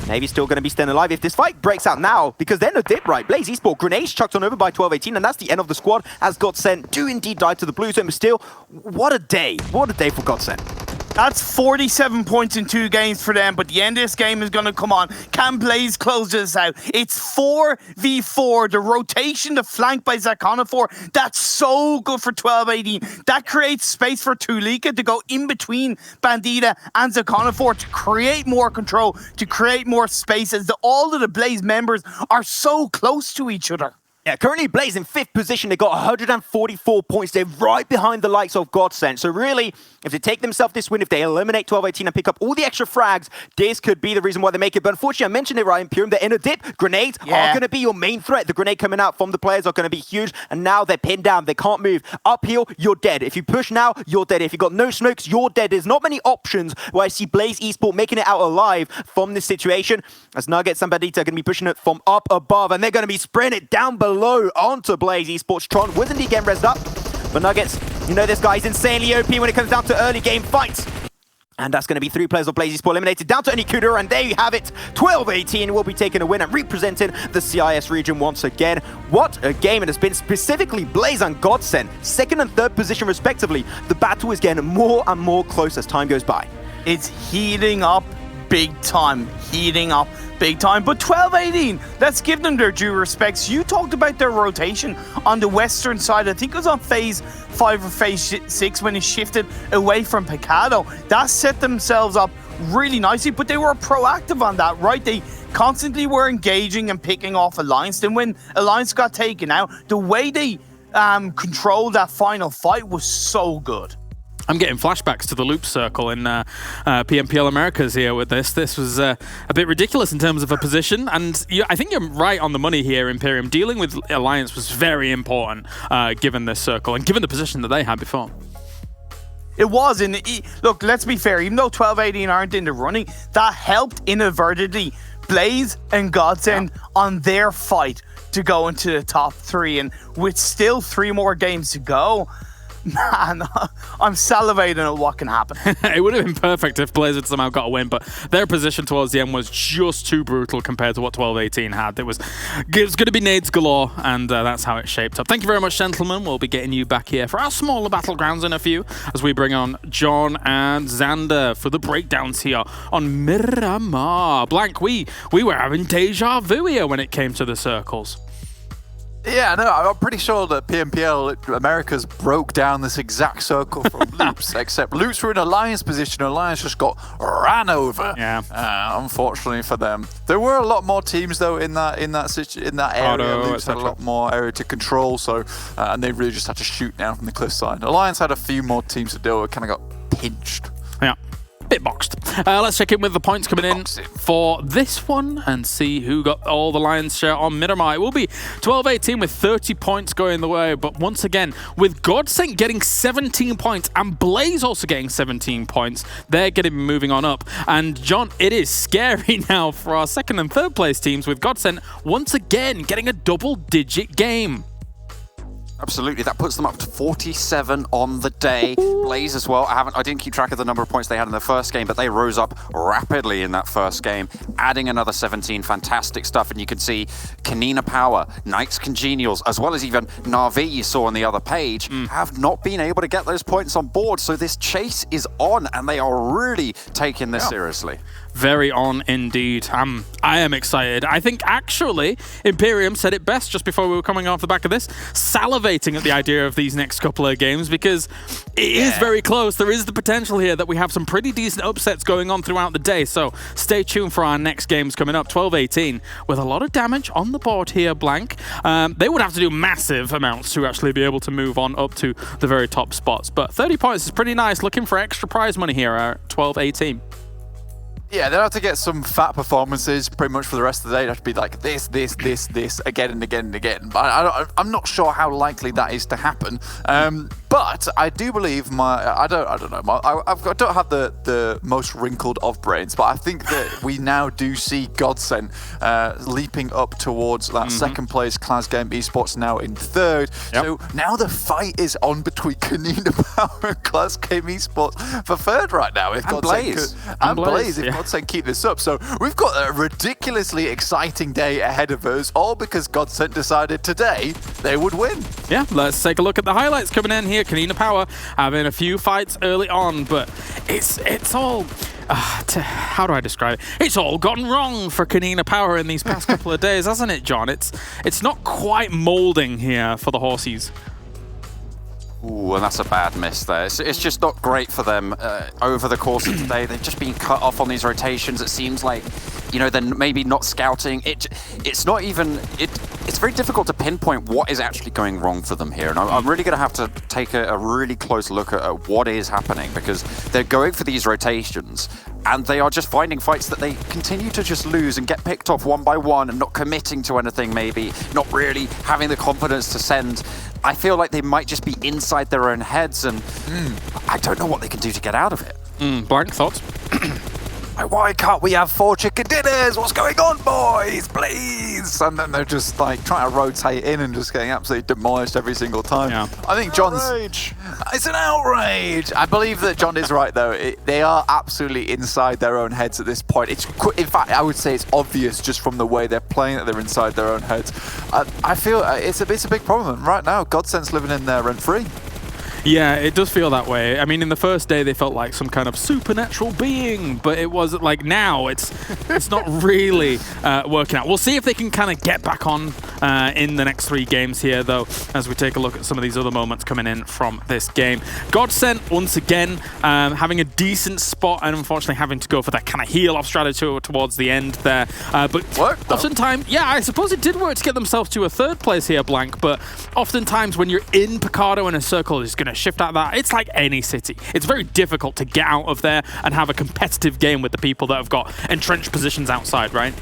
Navy's still going to be staying alive if this fight breaks out now, because they're no dip, right? Blaze Esports, grenades chucked on over by 12-18, and that's the end of the squad as GODSENT do indeed die to the Blue Zone, but still, what a day. What a day for GODSENT. That's 47 points in 2 games for them, but the end of this game is going to come on. Can Blaze close this out? It's 4v4. The rotation, the flank by ZAKONIPOWER, that's so good for 12-18. That creates space for Tulika to go in between Bandita and ZAKONIPOWER to create more control, to create more space, as all of the Blaze members are so close to each other. Yeah, currently Blaze in 5th position. They got 144 points. They're right behind the likes of GODSENT. So really, if they take themselves this win, if they eliminate 12-18 and pick up all the extra frags, this could be the reason why they make it. But unfortunately, I mentioned it right, Imperium, they're in a dip. Grenades are going to be your main threat. The grenade coming out from the players are going to be huge. And now they're pinned down. They can't move. Uphill, you're dead. If you push now, you're dead. If you got no smokes, you're dead. There's not many options where I see Blaze Esports making it out alive from this situation. As Nuggets and Bandita are going to be pushing it from up above. And they're going to be spraying it down below onto Blaze Esports. Tron wasn't he getting rezzed up? But Nuggets, you know this guy's insanely OP when it comes down to early game fights. And that's going to be 3 players of Blaze Esports eliminated, down to only Kudura, and there you have it. 12-18 will be taking a win and representing the CIS region once again. What a game it has been, specifically Blaze and GODSENT, 2nd and 3rd position respectively. The battle is getting more and more close as time goes by. It's heating up big time, but 12-18, let's give them their due respects. You talked about their rotation on the western side. I think it was on phase 5 or phase 6 when it shifted away from Picado. That set themselves up really nicely, but they were proactive on that, right? They constantly were engaging and picking off Alliance. Then when Alliance got taken out, the way they controlled that final fight was so good. I'm getting flashbacks to the loop circle in PMPL Americas here with this. This was a bit ridiculous in terms of a position, and I think you're right on the money here, Imperium. Dealing with Alliance was very important given this circle and given the position that they had before. It was, and look, let's be fair, even though 12-18 aren't in the running, that helped inadvertently Blaze and GODSENT on their fight to go into the top 3, and with still 3 more games to go, man, I'm salivating at what can happen. It would have been perfect if Blaze had somehow got a win, but their position towards the end was just too brutal compared to what 12-18 had. It was going to be nades galore, and that's how it shaped up. Thank you very much, gentlemen. We'll be getting you back here for our smaller battlegrounds in a few, as we bring on John and Xander for the breakdowns here on Miramar. Blank, we were having deja vu here when it came to the circles. Yeah, no, I'm pretty sure that PMPL Americas broke down this exact circle from Loops, except Loops were in Alliance position. Alliance just got ran over. Yeah. Unfortunately for them, there were a lot more teams though in that area. Loops had a lot more area to control, so and they really just had to shoot down from the cliffside. Alliance had a few more teams to deal with, kind of got pinched. Yeah. Bit boxed. Let's check in with the points coming in for this one and see who got all the lion's share on Miramar. It will be 12-18 with 30 points going the way, but once again, with GODSENT getting 17 points and Blaze also getting 17 points, they're going to be moving on up. And John, it is scary now for our second and third place teams with GODSENT once again getting a double-digit game. Absolutely, that puts them up to 47 on the day. Blaze as well. I didn't keep track of the number of points they had in the first game, but they rose up rapidly in that first game, adding another 17. Fantastic stuff. And you can see KoninaPower, Naix CongenialS, as well as even Na'Vi you saw on the other page, have not been able to get those points on board. So this chase is on, and they are really taking this seriously. Very on indeed. I am excited. I think actually Imperium said it best just before we were coming off the back of this, salivating at the idea of these next couple of games because it is very close. There is the potential here that we have some pretty decent upsets going on throughout the day. So stay tuned for our next games coming up. 12-18 with a lot of damage on the board here, Blank. They would have to do massive amounts to actually be able to move on up to the very top spots. But 30 points is pretty nice. Looking for extra prize money here at 12-18. Yeah, they'll have to get some fat performances pretty much for the rest of the day. They have to be like this, again and again and again. But I'm not sure how likely that is to happen. But I do believe I don't have the most wrinkled of brains, but I think that we now do see GODSENT leaping up towards that second place. Klas Game Esports now in third. Yep. So now the fight is on between KoninaPower and Klas Game Esports for third right now. If Blaze. Blaze. If GODSENT keep this up. So we've got a ridiculously exciting day ahead of us, all because GODSENT decided today they would win. Yeah, let's take a look at the highlights coming in here. KoninaPower having a few fights early on, but it's all... how do I describe it? It's all gone wrong for KoninaPower in these past couple of days, hasn't it, John? It's not quite molding here for the Horsies. Ooh, and that's a bad miss there. It's just not great for them over the course of the day. They've just been cut off on these rotations. It seems like, they're maybe not scouting. It's not even... It's very difficult to pinpoint what is actually going wrong for them here. And I'm really going to have to take a really close look at what is happening, because they're going for these rotations and they are just finding fights that they continue to just lose and get picked off one by one and not committing to anything, maybe not really having the confidence to send. I feel like they might just be inside their own heads, and I don't know what they can do to get out of it. Blank thoughts? Why can't we have 4 chicken dinners? What's going on, boys? Please! And then they're just like trying to rotate in and just getting absolutely demolished every single time. Yeah. I think John's... Outrage. It's an outrage! I believe that John is right, though. They are absolutely inside their own heads at this point. In fact, I would say it's obvious just from the way they're playing that they're inside their own heads. I feel it's a big problem. Right now, GODSENT's living in there rent-free. Yeah, it does feel that way. I mean, in the first day, they felt like some kind of supernatural being, but it wasn't like now. It's not really working out. We'll see if they can kind of get back on in the next 3 games here, though, as we take a look at some of these other moments coming in from this game. GODSENT, once again, having a decent spot and unfortunately having to go for that kind of heal-off strategy towards the end there. But oftentimes, yeah, I suppose it did work to get themselves to a 3rd place here, Blank, but oftentimes when you're in Picardo in a circle, it's going to shift out of that. It's like any city. It's very difficult to get out of there and have a competitive game with the people that have got entrenched positions outside, right?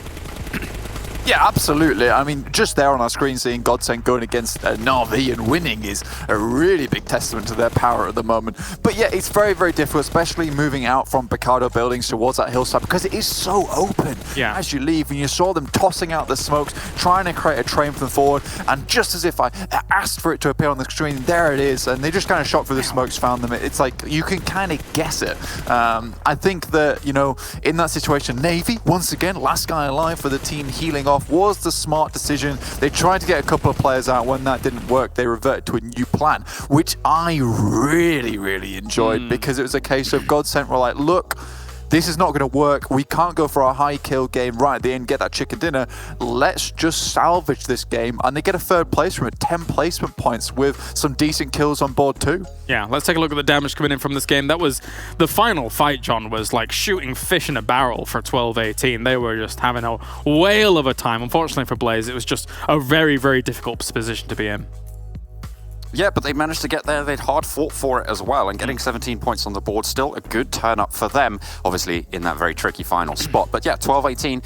Yeah, absolutely. I mean, just there on our screen seeing GODSENT going against Na'Vi and winning is a really big testament to their power at the moment. But yeah, it's very, very difficult, especially moving out from Picado buildings towards that hillside because it is so open as you leave. And you saw them tossing out the smokes, trying to create a train for them forward. And just as if I asked for it to appear on the screen, there it is. And they just kind of shot through the smokes, found them. It's like you can kind of guess it. I think that, you know, in that situation, Navy, once again, last guy alive for the team healing off, was the smart decision. They tried to get a couple of players out. When that didn't work, they reverted to a new plan, which I really, really enjoyed because it was a case of GODSENT were like, look, this is not going to work. We can't go for a high kill game right at the end, get that chicken dinner. Let's just salvage this game. And they get a third place from it, 10 placement points with some decent kills on board too. Yeah, let's take a look at the damage coming in from this game. That was the final fight, John, was like shooting fish in a barrel for 12-18. They were just having a whale of a time. Unfortunately for Blaze, it was just a very, very difficult position to be in. Yeah, but they managed to get there. They'd hard fought for it as well, and getting 17 points on the board, still a good turn up for them, obviously in that very tricky final spot. But yeah, 12-18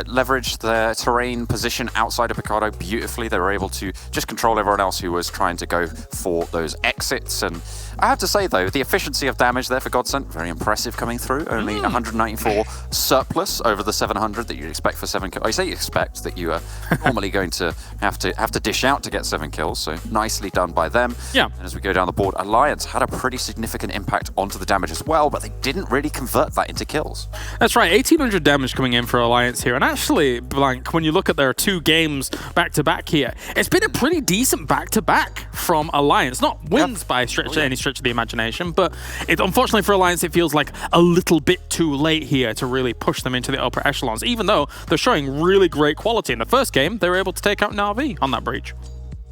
leveraged their terrain position outside of Picado beautifully. They were able to just control everyone else who was trying to go for those exits. And I have to say, though, the efficiency of damage there for GODSENT, very impressive coming through. Only 194 surplus over the 700 that you'd expect for 7 kills. I say you expect that you are normally going to have to dish out to get 7 kills, so nicely done by them. Yeah. And as we go down the board, Alliance had a pretty significant impact onto the damage as well, but they didn't really convert that into kills. That's right, 1,800 damage coming in for Alliance here. And actually, Blank, when you look at their 2 games back-to-back here, it's been a pretty decent back-to-back from Alliance. Not wins by any stretch of the imagination, but unfortunately for Alliance, it feels like a little bit too late here to really push them into the upper echelons, even though they're showing really great quality. In the first game, they were able to take out Na'Vi on that breach.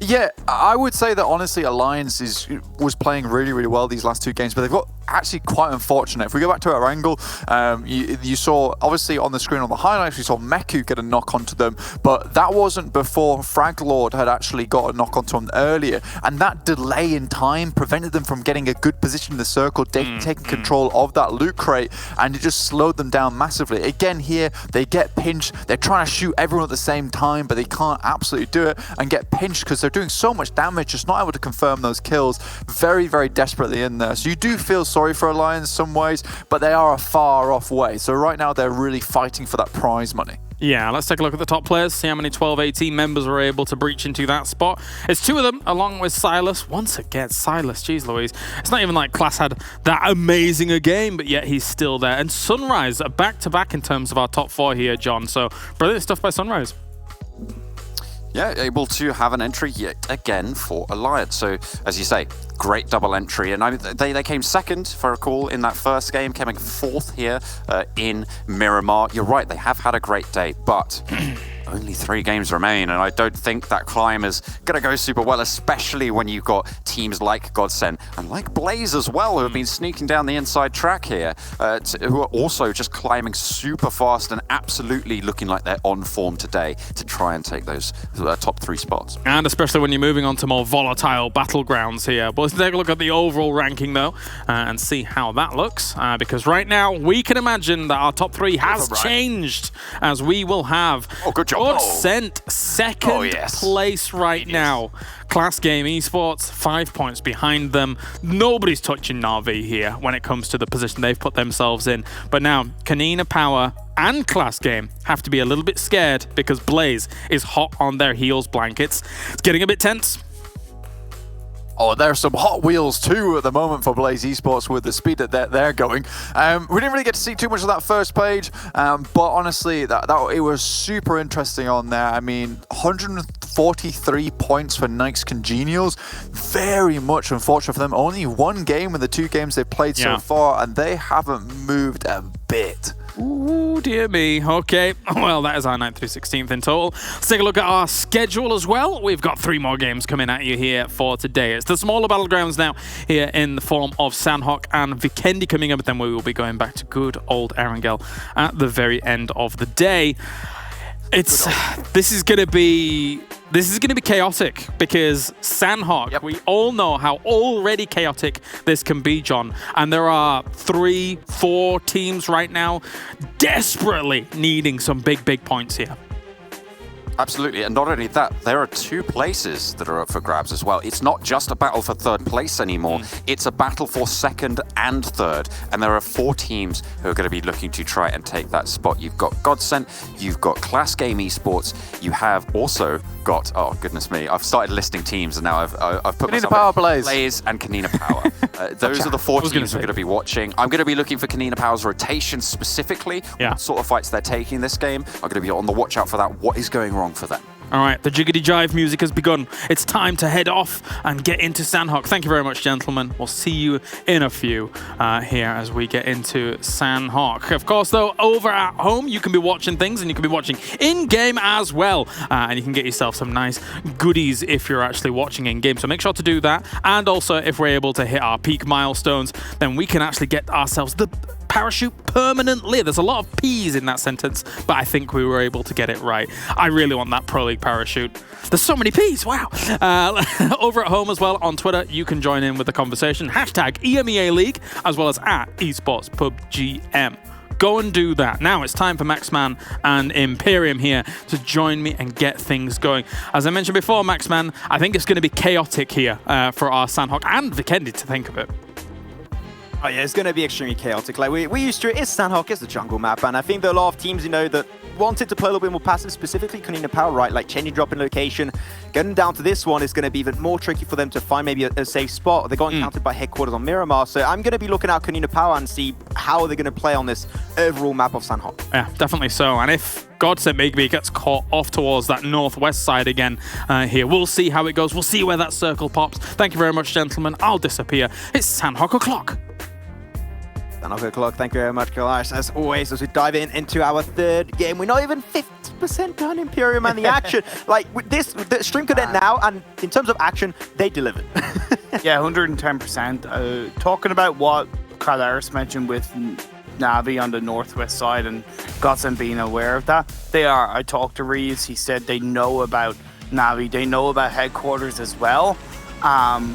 Yeah, I would say that honestly Alliance was playing really, really well these last 2 games, but they've got actually quite unfortunate. If we go back to Erangel, you saw obviously on the screen on the highlights, we saw Meku get a knock onto them, but that wasn't before Frag Lord had actually got a knock onto him earlier, and that delay in time prevented them from getting a good position in the circle, taking control of that loot crate, and it just slowed them down massively. Again here, they get pinched, they're trying to shoot everyone at the same time, but they can't absolutely do it, and get pinched because they're doing so much damage, just not able to confirm those kills. Very, very desperately in there. So you do feel sorry for Alliance in some ways, but they are a far off way. So right now they're really fighting for that prize money. Yeah, let's take a look at the top players, see how many 12-18 members were able to breach into that spot. It's 2 of them, along with Silas. Once again, Silas, geez Louise. It's not even like Klas had that amazing a game, but yet he's still there. And Sunrise, back-to-back in terms of our top 4 here, John. So, brilliant stuff by Sunrise. Yeah, able to have an entry yet again for Alliance. So, as you say, great double entry. And they came second, if I recall, in that first game, coming 4th here in Miramar. You're right, they have had a great day, but only 3 games remain, and I don't think that climb is going to go super well, especially when you've got teams like GODSENT and like Blaze as well, who have been sneaking down the inside track here, who are also just climbing super fast and absolutely looking like they're on form today to try and take those top 3 spots. And especially when you're moving on to more volatile battlegrounds here. But let's take a look at the overall ranking, though, and see how that looks, because right now we can imagine that our top 3 has changed, as we will have good job. GODSENT second place right now. Klas Game Esports, 5 points behind them. Nobody's touching Na'Vi here when it comes to the position they've put themselves in. But now, KoninaPower and Klas Game have to be a little bit scared because Blaze is hot on their heels blankets. It's getting a bit tense. Oh, there's some Hot Wheels too at the moment for Blaze Esports with the speed that they're going. We didn't really get to see too much of that first page, but honestly, it was super interesting on there. I mean, 143 points for Naix CongenialS. Very much unfortunate for them. Only 1 game in the 2 games they've played so far, and they haven't moved a bit. Ooh, dear me. Okay, well, that is our 9th through 16th in total. Let's take a look at our schedule as well. We've got 3 more games coming at you here for today. It's the smaller battlegrounds now here in the form of Sanhok and Vikendi coming up, but then we will be going back to good old Erangel at the very end of the day. This is gonna be chaotic because Sanhok, we all know how already chaotic this can be, John. And there are 3-4 teams right now desperately needing some big points here. Absolutely, and not only that, there are 2 places that are up for grabs as well. It's not just a battle for 3rd place anymore, it's a battle for 2nd and 3rd, and there are 4 teams who are going to be looking to try and take that spot. You've got GODSENT, you've got Klas Game Esports, you have also got, oh goodness me, I've started listing teams and now I've put KoninaPower Blaze and KoninaPower. Those are the 4 teams we're going to be watching. I'm going to be looking for KoninaPower's rotation specifically, what sort of fights they're taking this game. I'm going to be on the watch out for that. What is going wrong for them? All right, the jiggity jive music has begun. It's time to head off and get into Sanhok. Thank you very much, gentlemen. We'll see you in a few here as we get into Sanhok. Of course, though, over at home, you can be watching things and you can be watching in-game as well. And you can get yourself some nice goodies if you're actually watching in-game. So make sure to do that. And also, if we're able to hit our peak milestones, then we can actually get ourselves the parachute permanently. There's a lot of P's in that sentence, but I think we were able to get it right. I really want that Pro League parachute. There's so many P's, wow. Over at home as well, on Twitter, you can join in with the conversation. Hashtag EMEA League, as well as at Esports PUBGM. Go and do that. Now it's time for Maxman and Imperium here to join me and get things going. As I mentioned before, Maxman, I think it's going to be chaotic here for our Sanhok and Vikendi, to think of it. Oh yeah, it's going to be extremely chaotic. Like we used to, it's Sanhok, it's the jungle map, and I think there are a lot of teams, that wanted to play a little bit more passive, specifically KoninaPower, right? Like changing drop in location. Getting down to this one is going to be even more tricky for them to find maybe a safe spot. They're getting counted by headquarters on Miramar, so I'm going to be looking at KoninaPower and see how they're going to play on this overall map of Sanhok. Yeah, definitely so. And if GODSENT maybe gets caught off towards that northwest side again here, we'll see how it goes. We'll see where that circle pops. Thank you very much, gentlemen. I'll disappear. It's Sanhok o'clock. Sanhok o'clock, thank you very much, Klas. As always, as we dive into our 3rd game, we're not even 50% done, Imperium, and the action. Like, with this, the stream could end now, and in terms of action, they delivered. Yeah, 110%. Talking about what Klas mentioned with Navi on the northwest side and GODSENT being aware of that, they are. I talked to Reeves, he said they know about Navi, they know about headquarters as well.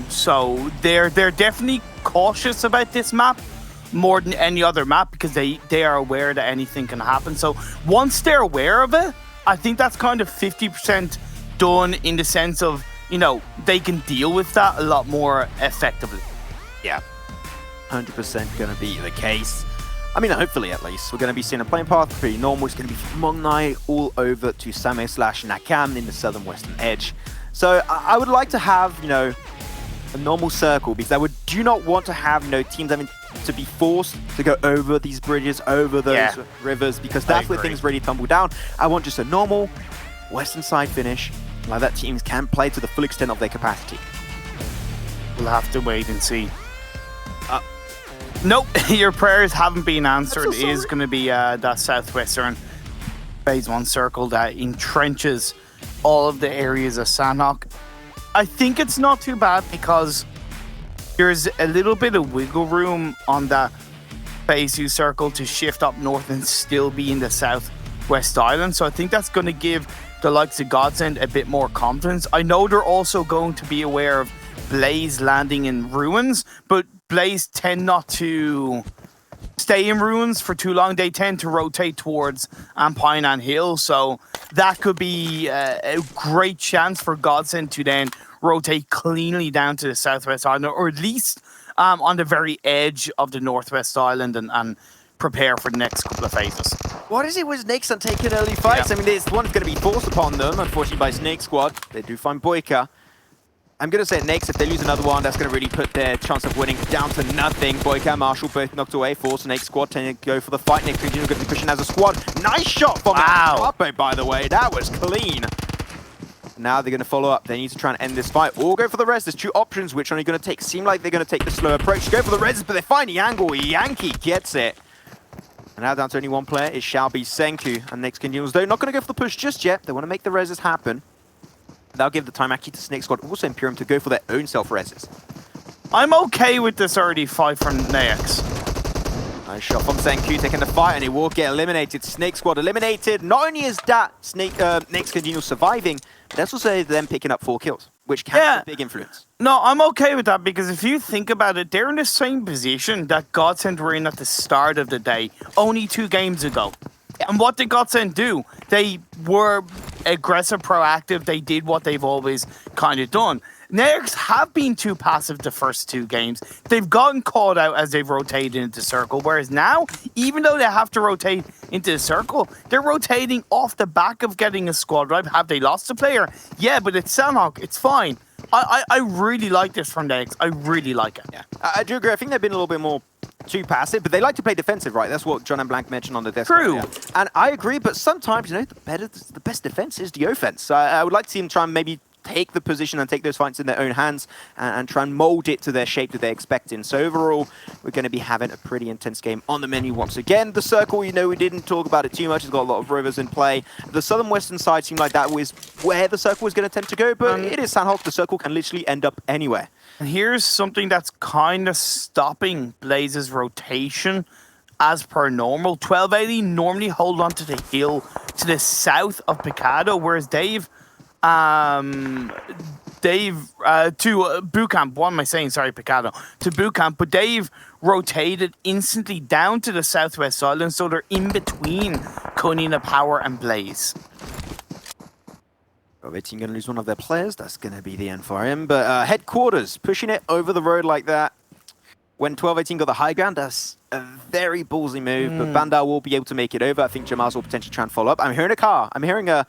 So they're definitely cautious about this map, more than any other map, because they are aware that anything can happen. So once they're aware of it, I think that's kind of 50% done, in the sense of, they can deal with that a lot more effectively. Yeah, 100% going to be the case. I mean, hopefully at least. We're going to be seeing a playing path pretty normal. It's going to be from Mongnai all over to Same/Nakam in the southern western edge. So I would like to have, a normal circle, because I do not want to have, teams having to be forced to go over these bridges, over those rivers, because that's where things really tumble down. I want just a normal western side finish, like that teams can play to the full extent of their capacity. We'll have to wait and see. Nope, your prayers haven't been answered. It is going to be that southwestern phase 1 circle that entrenches all of the areas of Sanhok. I think it's not too bad, because there's a little bit of wiggle room on that phase 2 circle to shift up north and still be in the southwest island. So I think that's going to give the likes of GODSENT a bit more confidence. I know they're also going to be aware of Blaze landing in ruins, but Blaze tend not to stay in ruins for too long. They tend to rotate towards Painan Hill, so that could be a great chance for GODSENT to then rotate cleanly down to the southwest island, or at least on the very edge of the northwest island, and prepare for the next couple of phases. What is it with Naix and taking early fights? I mean, this one's going to be forced upon them, unfortunately, by SNAKEsquad. They do find Boyka. I'm going to say Naix, if they lose another one, that's going to really put their chance of winning down to nothing. Boyka and Marshall both knocked away. Force SNAKEsquad tending to go for the fight. Naix CongenialS going to be pushing as a squad. Nice shot from Apo, by the way. That was clean. Now they're going to follow up. They need to try and end this fight or go for the res. There's 2 options. Which one are you going to take? Seem like they're going to take the slow approach. Go for the res, but they find the angle. Yankee gets it. And now down to only 1 player. It shall be Senku. And Naix CongenialS, though, not going to go for the push just yet. They want to make the reses happen. That'll give the time actually to SNAKEsquad, also Imperium, to go for their own self-reses. I'm okay with this early fight from Naix. Nice shot from Senku, taking the fight, and he will get eliminated. SNAKEsquad eliminated. Not only is that Naix CongenialS surviving, but that's also them picking up 4 kills, which can have a big influence. No, I'm okay with that, because if you think about it, they're in the same position that GODSENT were in at the start of the day, only 2 games ago. And what did GODSENT do? They were aggressive, proactive. They did what they've always kind of done. Naix have been too passive the first 2 games. They've gotten caught out as they've rotated into circle. Whereas now, even though they have to rotate into the circle, they're rotating off the back of getting a squad right. Have they lost a player? Yeah, but it's Sanhok. It's fine. I really like this from Naix. I really like it. Yeah, I do agree. I think they've been a little bit more too passive, but they like to play defensive, right? That's what John and Blank mentioned on the desk. True. Earlier. And I agree, but sometimes, you know, the best defense is the offense. So I would like to see them try and maybe take the position and take those fights in their own hands and try and mold it to their shape that they're expecting. So overall, we're going to be having a pretty intense game on the menu once again. The circle, you know, we didn't talk about it too much. It's got a lot of rovers in play. The southern western side seemed like that was where the circle was going to tend to go, but it is Sanhok. The circle can literally end up anywhere. And here's something that's kind of stopping Blaze's rotation as per normal. 1280 normally hold on to the hill to the south of Picado, whereas Dave to boot camp. What am I saying? Sorry, Picado. To boot camp, but Dave rotated instantly down to the southwest island, so they're in between KoninaPower and Blaze. Well, their team going to lose one of their players. That's going to be the end for him. But headquarters, pushing it over the road like that. When 1218 got the high ground, that's a very ballsy move. But Bandar will be able to make it over. I think Jamal's will potentially try and follow up. I'm hearing a car. I'm hearing a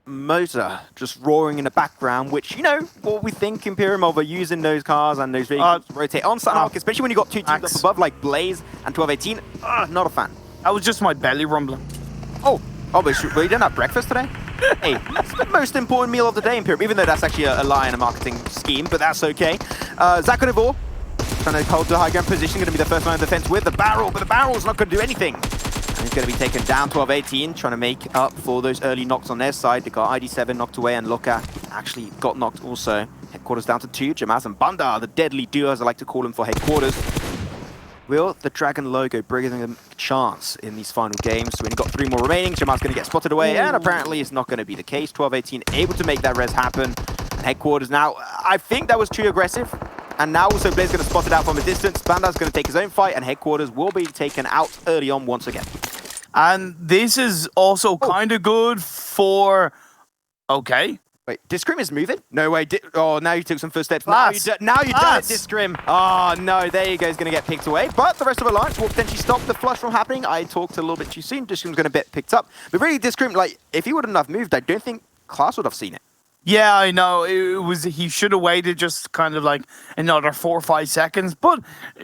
motor just roaring in the background, which, you know, what we think Imperium are using those cars and those vehicles to rotate on Sanhok, especially when you got 2 teams up above like Blaze and 1218. Not a fan. That was just my belly rumbling. Oh, but you didn't have breakfast today? Hey, that's the most important meal of the day, Imperium, even though that's actually a lie in a marketing scheme, but that's okay. Zakonivor trying to hold the high ground position, going to be the first line of defense with the barrel, but the barrel's not going to do anything. And he's going to be taken down 12-18, trying to make up for those early knocks on their side. They got ID7 knocked away, and Loka actually got knocked also. Headquarters down to 2, Jamaz and Bandar, the deadly duo, as I like to call them for headquarters. Will the Dragon logo bring them a chance in these final games? So we've only got 3 more remaining. Jamal's going to get spotted away, and apparently it's not going to be the case. 12-18 able to make that res happen. And headquarters now, I think that was too aggressive. And now also Blaze going to spot it out from a distance. Bandar's going to take his own fight, and headquarters will be taken out early on once again. And this is also kind of good for... Okay. Wait, Discrim is moving? No way. Oh, now you took some first steps. Klas. Now you done it, Discrim. Oh, no. There you go. He's going to get picked away. But the rest of Alliance will potentially stop the flush from happening. I talked a little bit too soon. Discrim's going to get picked up. But really, Discrim, like, if he wouldn't have moved, I don't think Klas would have seen it. Yeah, I know. He should have waited just kind of like another 4 or 5 seconds. But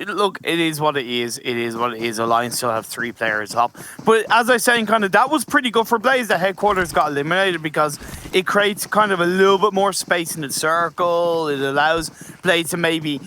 look, it is what it is. It is what it is. Alliance still have 3 players up. But as I was saying, kind of that was pretty good for Blaze. The headquarters got eliminated because it creates kind of a little bit more space in the circle. It allows Blaze to maybe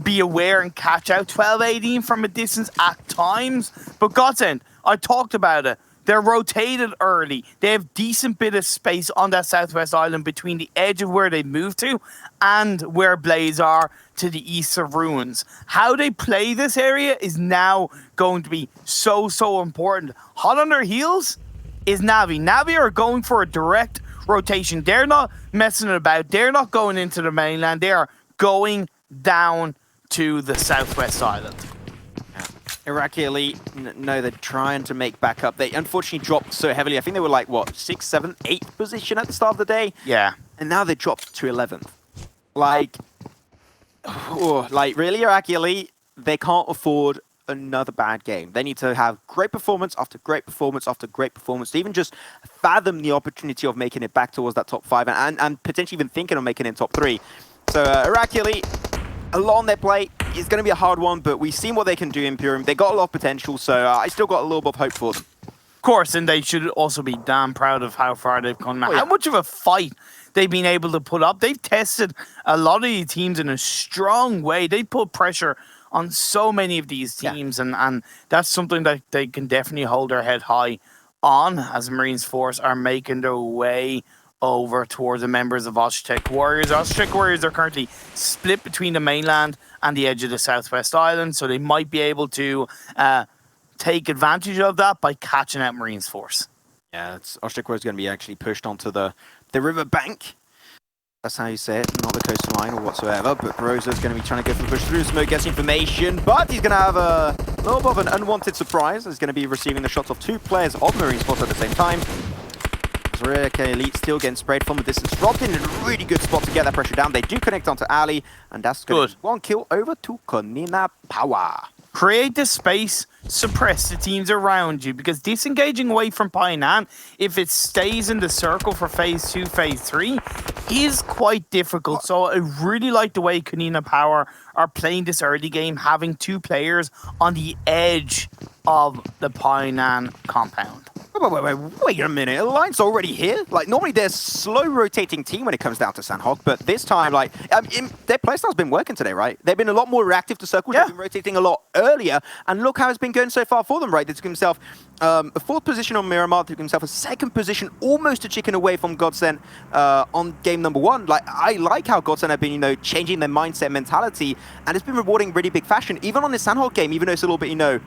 be aware and catch out 12-18 from a distance at times. But GODSENT, I talked about it. They're rotated early. They have decent bit of space on that southwest island between the edge of where they moved to and where Blaze are to the east of Ruins. How they play this area is now going to be so important. Hot on their heels is Navi. Navi are going for a direct rotation. They're not messing about. They're not going into the mainland. They are going down to the southwest island. Iraqi Elite, no, they're trying to make back up. They unfortunately dropped so heavily. I think they were like, what, 6th, 7th, 8th position at the start of the day? Yeah. And now they dropped to 11th. Like, really, Iraqi Elite, they can't afford another bad game. They need to have great performance after great performance after great performance to even just fathom the opportunity of making it back towards that top 5 and potentially even thinking of making it in top 3. So Iraqi Elite, a lot on their plate. It's going to be a hard one, but we've seen what they can do in Imperium. They got a lot of potential, so I still got a little bit of hope for them. Of course, and they should also be damn proud of how far they've come. How much of a fight they've been able to put up. They've tested a lot of these teams in a strong way. They put pressure on so many of these teams, and that's something that they can definitely hold their head high on as Marines Force are making their way over towards the members of Osh-Tekk Warriors. Osh-Tekk Warriors are currently split between the mainland and the edge of the southwest island, so they might be able to take advantage of that by catching out Marines Force. Yeah, Osh-Tekk Warriors going to be actually pushed onto the river bank. That's how you say it, not the coastline or whatsoever. But Rosa's going to be trying to go for the push through. Smoke gets information, but he's going to have a A little bit of an unwanted surprise is going to be receiving the shots of 2 players of Marine Sports at the same time. EMEA Elite still getting sprayed from the distance, dropped in a really good spot to get that pressure down. They do connect onto Ali, and that's good. 1 kill over to KoninaPower. Create the space, suppress the teams around you, because disengaging away from Painan, if it stays in the circle for phase 2, phase 3, is quite difficult. So I really like the way KoninaPower are playing this early game, having 2 players on the edge of the Painan compound. Wait a minute, Alliance already here? Like, normally they're a slow rotating team when it comes down to Sanhok, but this time, like, their playstyle's been working today, right? They've been a lot more reactive to circles, they've been rotating a lot earlier, and look how it's been going so far for them, right? They took himself a 4th position on Miramar, took himself a 2nd position, almost a chicken away from GODSENT on game number 1. Like, I like how GODSENT have been, you know, changing their mindset mentality, and it's been rewarding really big fashion, even on this Sanhok game, even though it's a little bit, you know,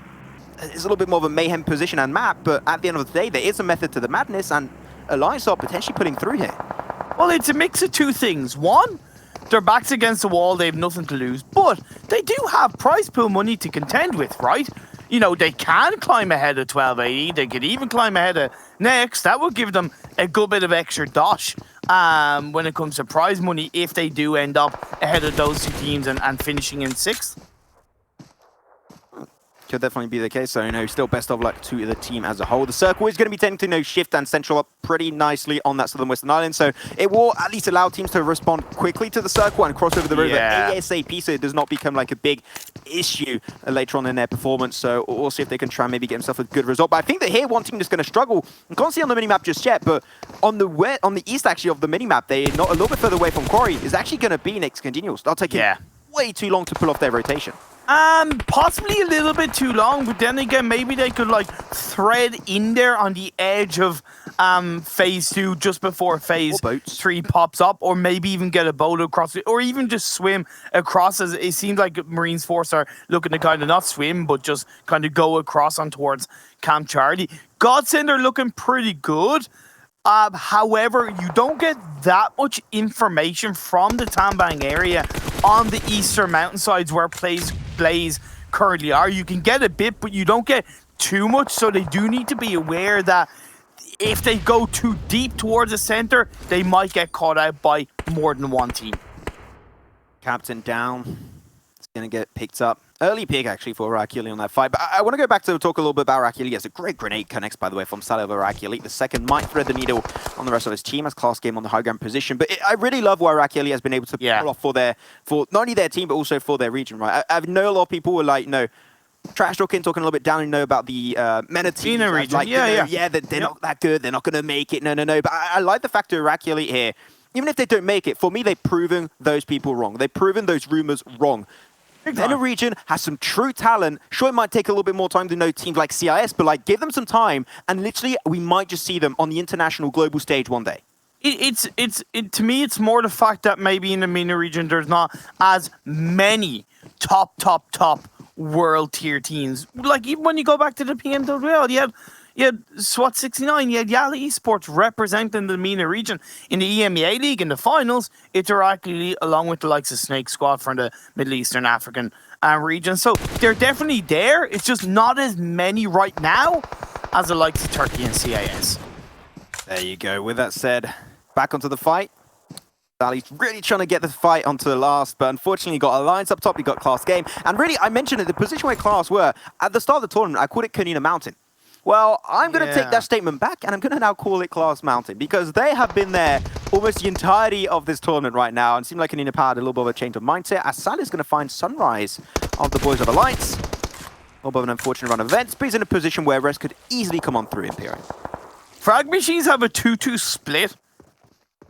it's a little bit more of a mayhem position and map, but at the end of the day, there is a method to the madness, and Alliance are potentially putting through here. Well, it's a mix of 2 things. One, their backs against the wall, they have nothing to lose, but they do have prize pool money to contend with, right? You know, they can climb ahead of 1280, they could even climb ahead of Naix. That would give them a good bit of extra dosh when it comes to prize money if they do end up ahead of those 2 teams and finishing in 6th. Could definitely be the case, so, you know, still best of luck to the team as a whole. The circle is going to be tending to, you know, shift and central up pretty nicely on that southern western island, so it will at least allow teams to respond quickly to the circle and cross over the river ASAP, so it does not become like a big issue later on in their performance. So we'll see if they can try and maybe get themselves a good result. But I think that here one team is going to struggle. I can't see on the minimap just yet, but on the east actually of the minimap, they're not a little bit further away from Quarry, is actually going to be Naix CongenialS. They'll take it way too long to pull off their rotation. Possibly a little bit too long, but then again, maybe they could like thread in there on the edge of phase 2 just before phase 3 pops up, or maybe even get a boat across it, or even just swim across. As it seems like Marines Force are looking to kind of not swim, but just kind of go across on towards Camp Charlie. GODSENT are looking pretty good. However, you don't get that much information from the Tambang area on the eastern mountainsides where Blaze currently are. You can get a bit, but you don't get too much, so they do need to be aware that if they go too deep towards the center, they might get caught out by more than 1 team. Captain down. It's going to get picked up. Early pick, actually, for IRAQI on that fight. But I want to go back to talk a little bit about IRAQI. It's a great grenade connects, by the way, from Salih of IRAQI. The second might thread the needle on the rest of his team as Klas game on the high ground position. But I really love what IRAQI has been able to pull off for not only their team, but also for their region, right? I know a lot of people were like, trash talking a little bit down, about the MENA team region. Like, they're not that good. They're not going to make it. No. But I like the fact that IRAQI here, even if they don't make it, for me, they've proven those people wrong. They've proven those rumors wrong. MENA region has some true talent. Sure, it might take a little bit more time to know teams like CIS, but like give them some time, and literally we might just see them on the international global stage one day. To me, it's more the fact that maybe in the MENA region there's not as many top world tier teams. Like even when you go back to the PMWL, you had SWAT 69, you had Yala Esports representing the MENA region. In the EMEA League, in the finals, it's IRAQI along with the likes of SNAKEsquad from the Middle Eastern African region. So they're definitely there. It's just not as many right now as the likes of Turkey and CIS. There you go. With that said, back onto the fight. Sally's really trying to get the fight onto the last, but unfortunately got Alliance up top, he got Klas game. And really, I mentioned it, the position where Klas were, at the start of the tournament, I called it Konina Mountain. Well, I'm going to take that statement back, and I'm going to now call it Klas Mountain, because they have been there almost the entirety of this tournament right now, and it seemed like KoninaPower had a little bit of a change of mindset, as Sally's going to find Sunrise of the boys of Alliance. A little bit of an unfortunate run of events, but he's in a position where Rest could easily come on through Imperial. FRAG Machines have a 2-2 split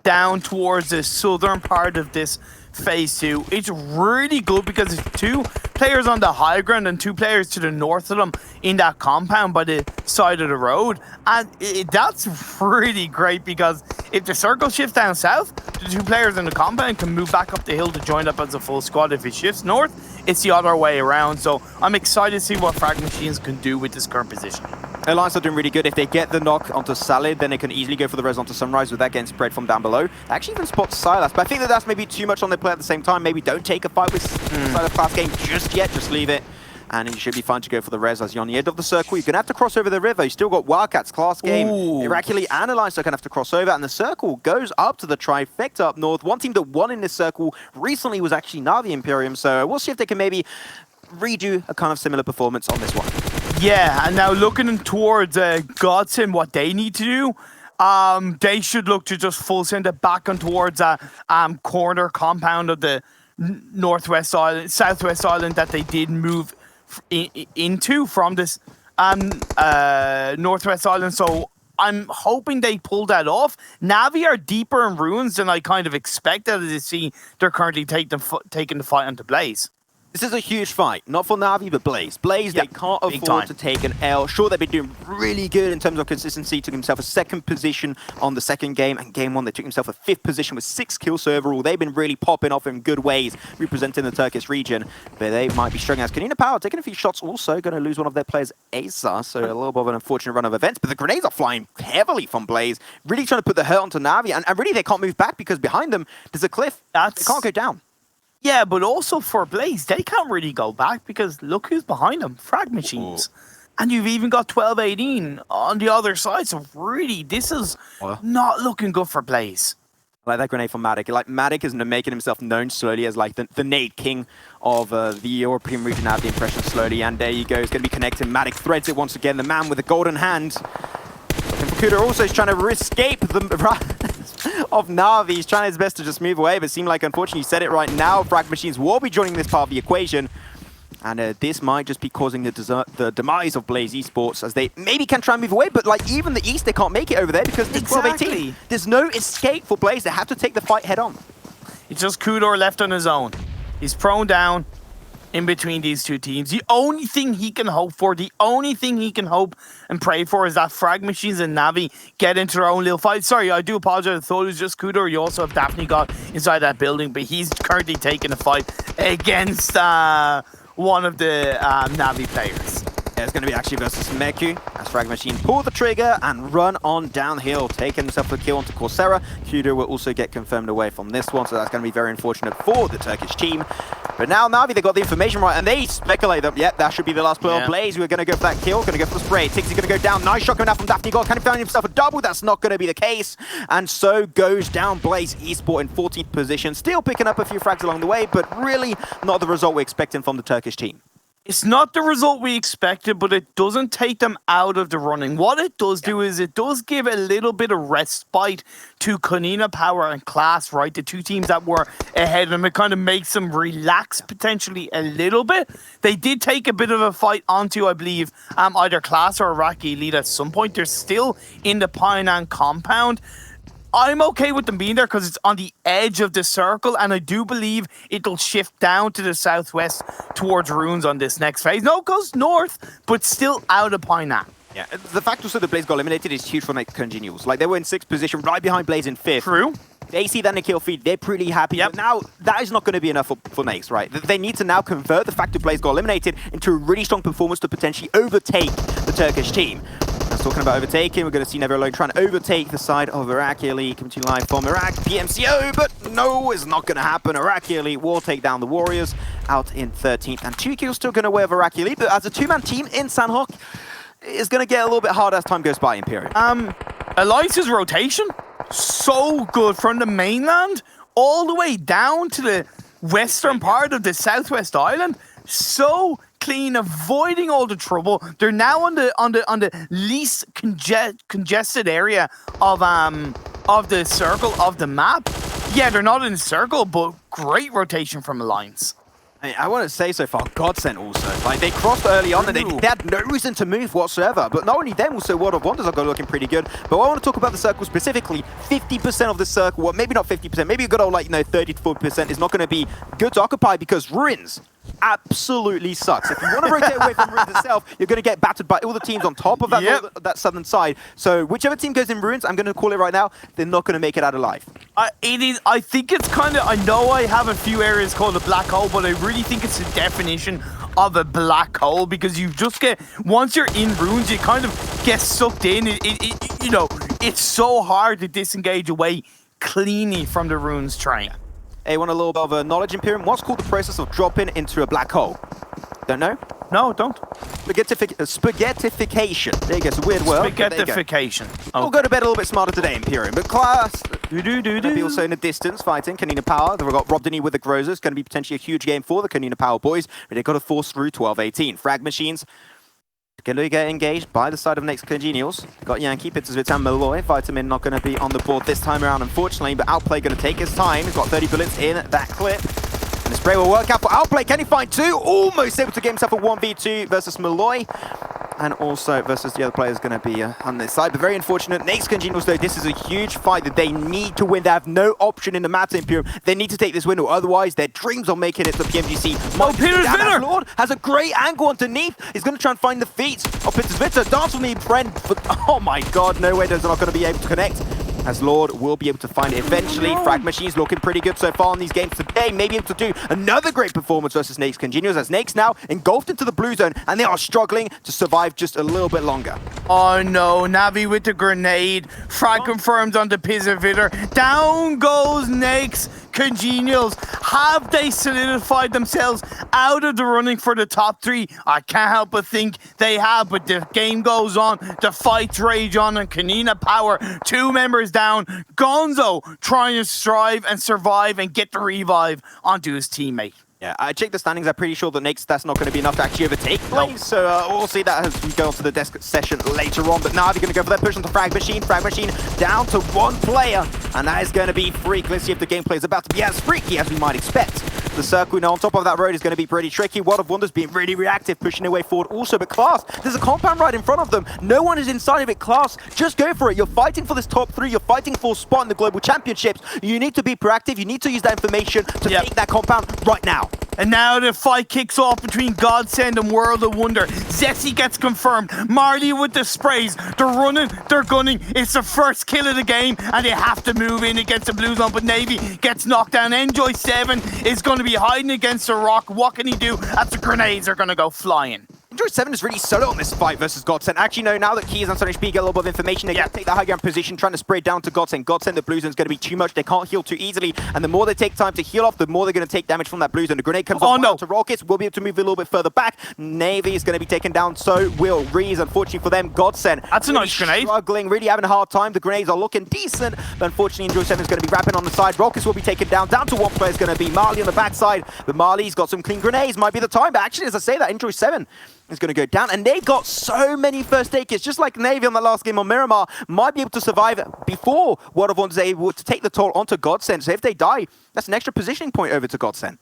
down towards the southern part of this phase 2. It's really good because it's 2 players on the high ground and 2 players to the north of them in that compound by the side of the road. And that's really great, because if the circle shifts down south, the 2 players in the compound can move back up the hill to join up as a full squad. If it shifts north, it's the other way around. So I'm excited to see what FRAG Machines can do with this current position. Alliance are doing really good. If they get the knock onto Salad, then they can easily go for the res onto Sunrise with that getting spread from down below. They actually even spot Silas, but I think that's maybe too much on their play at the same time. Maybe don't take a fight with Silas Klas game just yet. Just leave it and you should be fine to go for the res as you're on the edge of the circle. You're going to have to cross over the river. You still got Wildcats, Klas game. IRAQI and Alliance are going to have to cross over, and the circle goes up to the trifecta up north. One team that won in this circle recently was actually Navi Imperium, so we'll see if they can maybe redo a kind of similar performance on this one. Yeah, and now looking towards GODSENT, what they need to do, they should look to just full send it back on towards a corner compound of the southwest island that they did move into from this northwest island. So I'm hoping they pull that off. Navi are deeper in ruins than I kind of expected to see. They're currently taking the fight onto Blaze. This is a huge fight, not for Navi, but Blaze. Blaze, they can't afford to take an L. Sure, they've been doing really good in terms of consistency. Took himself a 2nd position on the 2nd game, and game 1 they took himself a 5th position with 6 kills. So overall, they've been really popping off in good ways, representing the Turkish region. But they might be struggling as KoninaPower taking a few shots, also going to lose one of their players, Asa. So a little bit of an unfortunate run of events. But the grenades are flying heavily from Blaze, really trying to put the hurt onto Navi. And really, they can't move back because behind them, there's a cliff. They can't go down. Yeah, but also for Blaze, they can't really go back because look who's behind them, FRAG Machines. And you've even got 12-18 on the other side. So really, this is not looking good for Blaze. I like that grenade from Matic. Like, Matic is making himself known slowly as like the nade king of the European region. I have the impression slowly. And there you go. It's going to be connected. Matic threads it once again. The man with the golden hand. And Fukuda also is trying to escape the of Navi. He's trying his best to just move away, but it seemed like, unfortunately, you said it right now, FRAG Machines will be joining this part of the equation. And this might just be causing the demise of Blaze Esports, as they maybe can try and move away, but like even the East, they can't make it over there because it's 12-18. There's no escape for Blaze. They have to take the fight head on. It's just Kudor left on his own. He's prone down in between these two teams. The only thing he can hope for, the only thing he can hope and pray for is that FRAG Machines and Navi get into their own little fight. Sorry, I do apologize. I thought it was just Kudor. You also have Daphne got inside that building, but he's currently taking a fight against one of the Navi players. Yeah, it's going to be actually versus Meku, as FRAG Machine pull the trigger and run on downhill, taking himself a kill onto Coursera. Kudo will also get confirmed away from this one, so that's going to be very unfortunate for the Turkish team. But now Navi, they got the information right, and they speculate that, yep, that should be the last player. Blaze, we're going to go for that kill, going to go for the spray. Tixie's going to go down. Nice shot coming out from Daphne God. Can he find himself a double? That's not going to be the case. And so goes down Blaze Esport in 14th position. Still picking up a few frags along the way, but really not the result we're expecting from the Turkish team. It's not the result we expected, but it doesn't take them out of the running. What it does do is it does give a little bit of respite to KoninaPower and Klas, right? The two teams that were ahead of them. It kind of makes them relax potentially a little bit. They did take a bit of a fight onto, I believe, either Klas or IRAQI lead at some point. They're still in the Painan compound. I'm okay with them being there because it's on the edge of the circle, and I do believe it'll shift down to the southwest towards ruins on this next phase. No, it goes north, but still out of Painan. Yeah, the fact also that Blaze got eliminated is huge for Naix CongenialS. Like, they were in 6th position, right behind Blaze in 5th. True. They see that in the kill feed, they're pretty happy. But now, that is not going to be enough for Naix, right? They need to now convert the fact that Blaze got eliminated into a really strong performance to potentially overtake the Turkish team. Talking about overtaking, we're going to see Never Alone trying to overtake the side of IRAQI. Coming to you live from Iraq, PMCO, but no, it's not going to happen. IRAQI will take down the Warriors out in 13th, and 2 kills still going to wear IRAQI, but as a 2-man team in Sanhok, it's going to get a little bit harder as time goes by, Imperium. Alliance's rotation, so good from the mainland all the way down to the western part of the southwest island. So clean, avoiding all the trouble. They're now on the least congested area of the circle of the map. Yeah, they're not in the circle, but great rotation from Alliance. I want to say so far, GODSENT also. Like, they crossed early on and they had no reason to move whatsoever. But not only them, also World of Wonders are looking pretty good. But I want to talk about the circle specifically. 50% of the circle, well, maybe not 50%, maybe a good old, 30 to 40% is not going to be good to occupy because Ruins absolutely sucks. If you want to rotate away from Ruins itself, you're going to get battered by all the teams on top of that, that southern side. So whichever team goes in Ruins, I'm going to call it right now, they're not going to make it out alive. I think it's kind of, I know I have a few areas called a black hole, but I really think it's the definition of a black hole because you just get, once you're in Ruins, you kind of get sucked in. You know, it's so hard to disengage away cleanly from the Ruins train. Hey, want a little bit of a knowledge, Imperium? What's called the process of dropping into a black hole? Don't know? No, don't. Spaghettification. There you go, it's a weird word. Spaghettification. We'll go to bed a little bit smarter today, Imperium. But Klas, Do. also in the distance fighting KoninaPower. They've got Rob Denny with the Grozers. It's going to be potentially a huge game for the KoninaPower boys. But they've got to force through 12-18. Frag Machines going to get engaged by the side of Naix CongenialS. Got Yankee, Pitzerwitz and Malloy. Vitamin not going to be on the board this time around, unfortunately. But Outplay going to take his time. He's got 30 bullets in that clip. And the spray will work out for Outplay. Can he find two? Almost able to get himself a 1v2 versus Malloy. And also versus the other players going to be on this side. But very unfortunate. Naix CongenialS, though, this is a huge fight that they need to win. They have no option in the matter, Imperium. They need to take this win, or otherwise their dreams on making it to PMGC. Peter's winner! Lord has a great angle underneath. He's going to try and find the feet of Pitzerwitz. Dance with me, friend. But, oh my god, no way they're not going to be able to connect. As Lord will be able to find it eventually. Frag Machines looking pretty good so far in these games today. Maybe able to do another great performance versus Naix CongenialS, as Naix now engulfed into the blue zone, and they are struggling to survive just a little bit longer. Oh no, Navi with the grenade. Frag confirmed on the Pizzervitter. Down goes Naix CongenialS. Have they solidified themselves out of the running for the top 3? I can't help but think they have, but the game goes on. The fights rage on, and KoninaPower, 2 members down. Gonzo trying to strive and survive and get the revive onto his teammate. Yeah, I checked the standings. I'm pretty sure that Naix, that's not going to be enough to actually overtake Blaze. So we'll see that as we go on to the desk session later on. But now they're going to go for that push on the Frag Machine. Frag Machine down to 1 player. And that is going to be freak. Let's see if the gameplay is about to be as freaky as we might expect. The circle now on top of that road is going to be pretty tricky. World of Wonders being really reactive, pushing their way forward also. But Klas, there's a compound right in front of them. No one is inside of it. Klas, just go for it. You're fighting for this top 3. You're fighting for a spot in the Global Championships. You need to be proactive. You need to use that information to take that compound right now. And now the fight kicks off between GODSENT and World of Wonder. Zessie gets confirmed. Marley with the sprays. They're running, they're gunning. It's the first kill of the game, and they have to move in against the blue zone. But Navy gets knocked down. Enjoy 7 is going to be hiding against the rock. What can he do as the grenades are going to go flying? Enjoy 7 is really solo on this fight versus GODSENT. Actually, no, now that Keys and HP get a little bit of information, they take the high ground position, trying to spray down to GODSENT. GODSENT, the blue zone is going to be too much. They can't heal too easily. And the more they take time to heal off, the more they're going to take damage from that blue zone. The grenade comes off to Rockets. We'll be able to move a little bit further back. Navy is going to be taken down. So will Reese. Unfortunately for them, GODSENT. That's a nice grenade. Struggling, really having a hard time. The grenades are looking decent. But unfortunately, Enjoy 7 is going to be wrapping on the side. Rockets will be taken down. Down to 1 player is going to be Marley on the backside. But Marley's got some clean grenades. Might be the time. But actually, as I say that, Enjoy 7 is going to go down. And they got so many first aid kits, just like Navy on the last game on Miramar, might be able to survive before World of Wonder is able to take the toll onto GODSENT. So if they die, that's an extra positioning point over to GODSENT.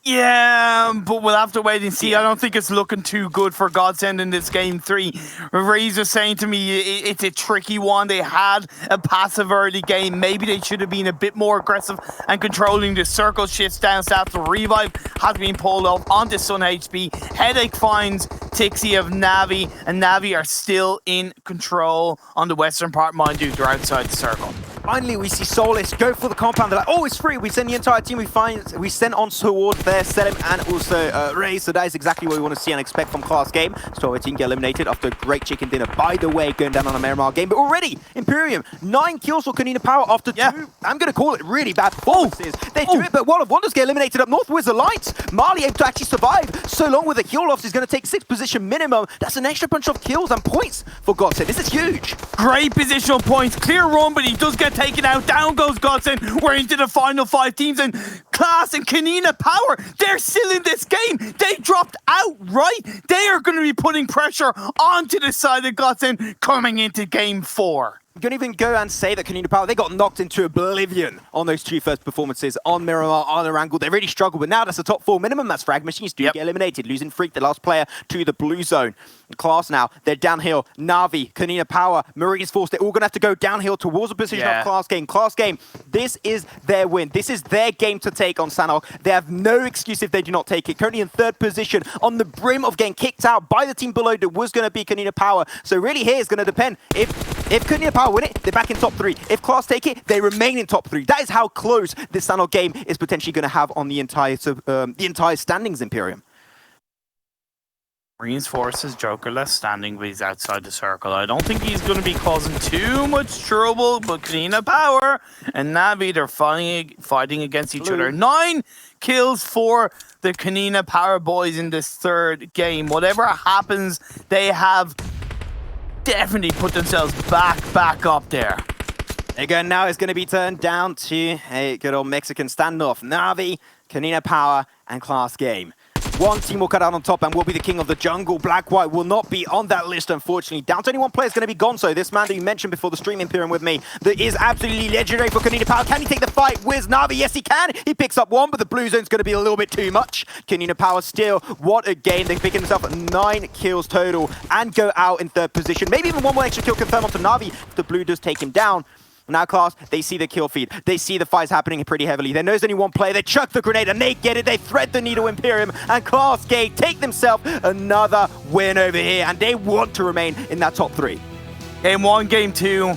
Yeah, but we'll have to wait and see. I don't think it's looking too good for GODSENT in this game 3. Razor saying to me it's a tricky one. They had a passive early game. Maybe they should have been a bit more aggressive and controlling the circle shifts down south. The revive has been pulled off onto Sun HP. Headache finds Tixie of Navi, and Navi are still in control on the western part. Mind you, they're outside the circle. Finally, we see Solis go for the compound. They're like, oh, it's free. We send the entire team. We send on towards there, Selim and also Ray. So that is exactly what we want to see and expect from Klas game. So our team get eliminated after a great chicken dinner. By the way, going down on a Miramar game. But already, Imperium, 9 kills for KoninaPower after 2. I'm going to call it really bad performances. They do it, but World of Wonders get eliminated up north with the lights. Marley able to actually survive. So long with the heal offs, he's going to take 6th position minimum. That's an extra bunch of kills and points for GODSENT. This is huge. Great positional points. Clear run, but he does get taken out. Down goes GODSENT. We're into the final 5 teams, and Klas and KoninaPower, they're still in this game. They dropped out, right? They are going to be putting pressure onto the side of GODSENT coming into game 4. You can even go and say that KoninaPower, they got knocked into oblivion on those 2 first performances on Miramar, on Erangel. They really struggled, but now that's the top 4 minimum. That's Frag Machines do get eliminated, losing Freak, the last player, to the blue zone. Klas now, they're downhill. Navi, KoninaPower, Marie's Force, they're all going to have to go downhill towards the position of Klas game. Klas game, this is their win. This is their game to take on Sanhok. They have no excuse if they do not take it. Currently in 3rd position, on the brim of getting kicked out by the team below that was going to be KoninaPower. So really here is going to depend. If KoninaPower win it, they're back in top 3. If Klas take it, they remain in top 3. That is how close this Sanhok game is potentially going to have on the entire standings, Imperium. Reinforces Jokerless standing, but he's outside the circle. I don't think he's going to be causing too much trouble, but KoninaPower and Navi, they're fighting against each other. 9 kills for the KoninaPower boys in this third game. Whatever happens, they have definitely put themselves back up there. Again, now it's going to be turned down to a good old Mexican standoff. Navi, KoninaPower, and Klas game. One team will cut out on top and will be the king of the jungle. Black-White will not be on that list, unfortunately. Down to only one player is going to be Gonzo. This man that you mentioned before the stream Imperium with me, that is absolutely legendary for KoninaPower. Can he take the fight with Navi? Yes, he can. He picks up one, but the blue zone's going to be a little bit too much. KoninaPower still, what a game. They're picking themselves 9 kills total and go out in third position. Maybe even one more extra kill confirmed onto Navi if the blue does take him down. Now Klas, they see the kill feed. They see the fights happening pretty heavily. They know there's only one player. They chuck the grenade and they get it. They thread the needle Imperium and Klas Gate take themselves another win over here. And they want to remain in that top 3. Game 1, Game 2,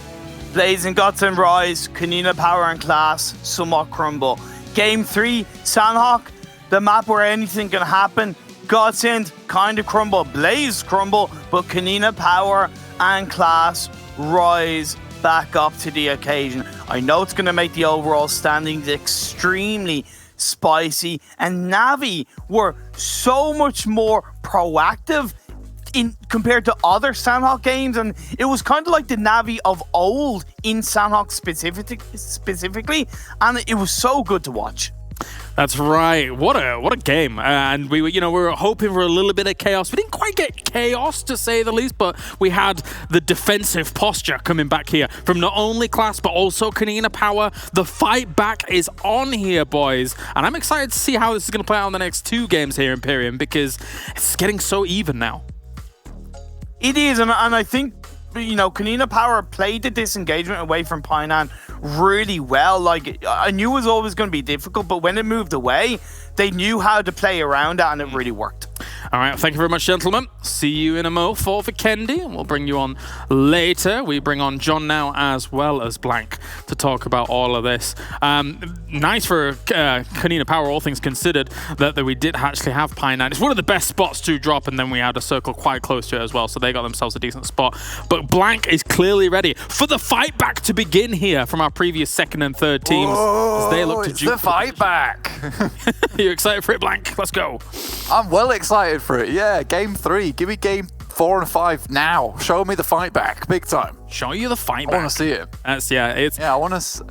Blaze and GODSENT rise. KoninaPower and Klas somewhat crumble. Game 3, Sanhok, the map where anything can happen. GODSENT kind of crumble. Blaze crumble, but KoninaPower and Klas rise back up to the occasion. I know it's going to make the overall standings extremely spicy, and Navi were so much more proactive in compared to other Sanhok games, and it was kind of like the Navi of old in Sanhok specifically, and it was so good to watch. That's right. What a game. And we were hoping for a little bit of chaos. We didn't quite get chaos, to say the least, but we had the defensive posture coming back here from not only Klas but also KoninaPower. The fight back is on here, boys, and I'm excited to see how this is going to play out in the next 2 games here in Imperium, because it's getting so even now. It is, and I think KoninaPower played the disengagement away from Painan really well. Like, I knew it was always going to be difficult, but when it moved away, they knew how to play around it, and it really worked. All right, thank you very much, gentlemen. See you in a mo for Vikendi, and we'll bring you on later. We bring on John now as well as Blank to talk about all of this. Nice for KoninaPower, all things considered, that we did actually have Painan. It's one of the best spots to drop, and then we had a circle quite close to it as well, so they got themselves a decent spot. But Blank is clearly ready for the fight back to begin here from our previous 2nd and 3rd teams. As they look to it's the fight back. You excited for it, Blank? Let's go. I'm well excited for it. Yeah, game 3. Give me game 4 and 5 now. Show me the fight back, big time. Show you the fight I back. want to see it. Yeah, I want to.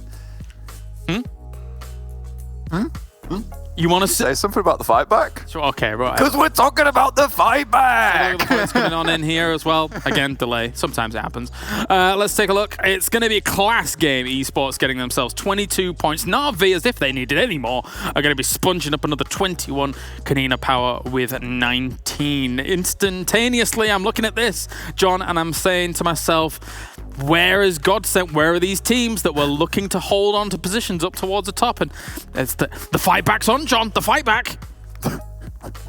You want to say something about the fight back? Sure, okay, right. Because we're talking about the fight back. The points coming on in here as well. Again, delay. Sometimes it happens. Let's take a look. It's going to be a Klas game. Esports getting themselves 22 points. Navi, as if they needed any more, are going to be sponging up another 21. KoninaPower with 19. Instantaneously, I'm looking at this, John, and I'm saying to myself, where is GODSENT? Where are these teams that were looking to hold on to positions up towards the top? And it's the fight back's on, John. The fight back.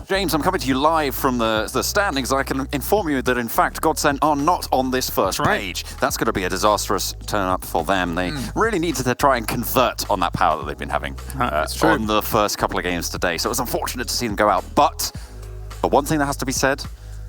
James, I'm coming to you live from the standings. I can inform you that, in fact, GODSENT are not on this first page. That's going to be a disastrous turn-up for them. They really needed to try and convert on that power that they've been having on the first couple of games today. So it was unfortunate to see them go out. But one thing that has to be said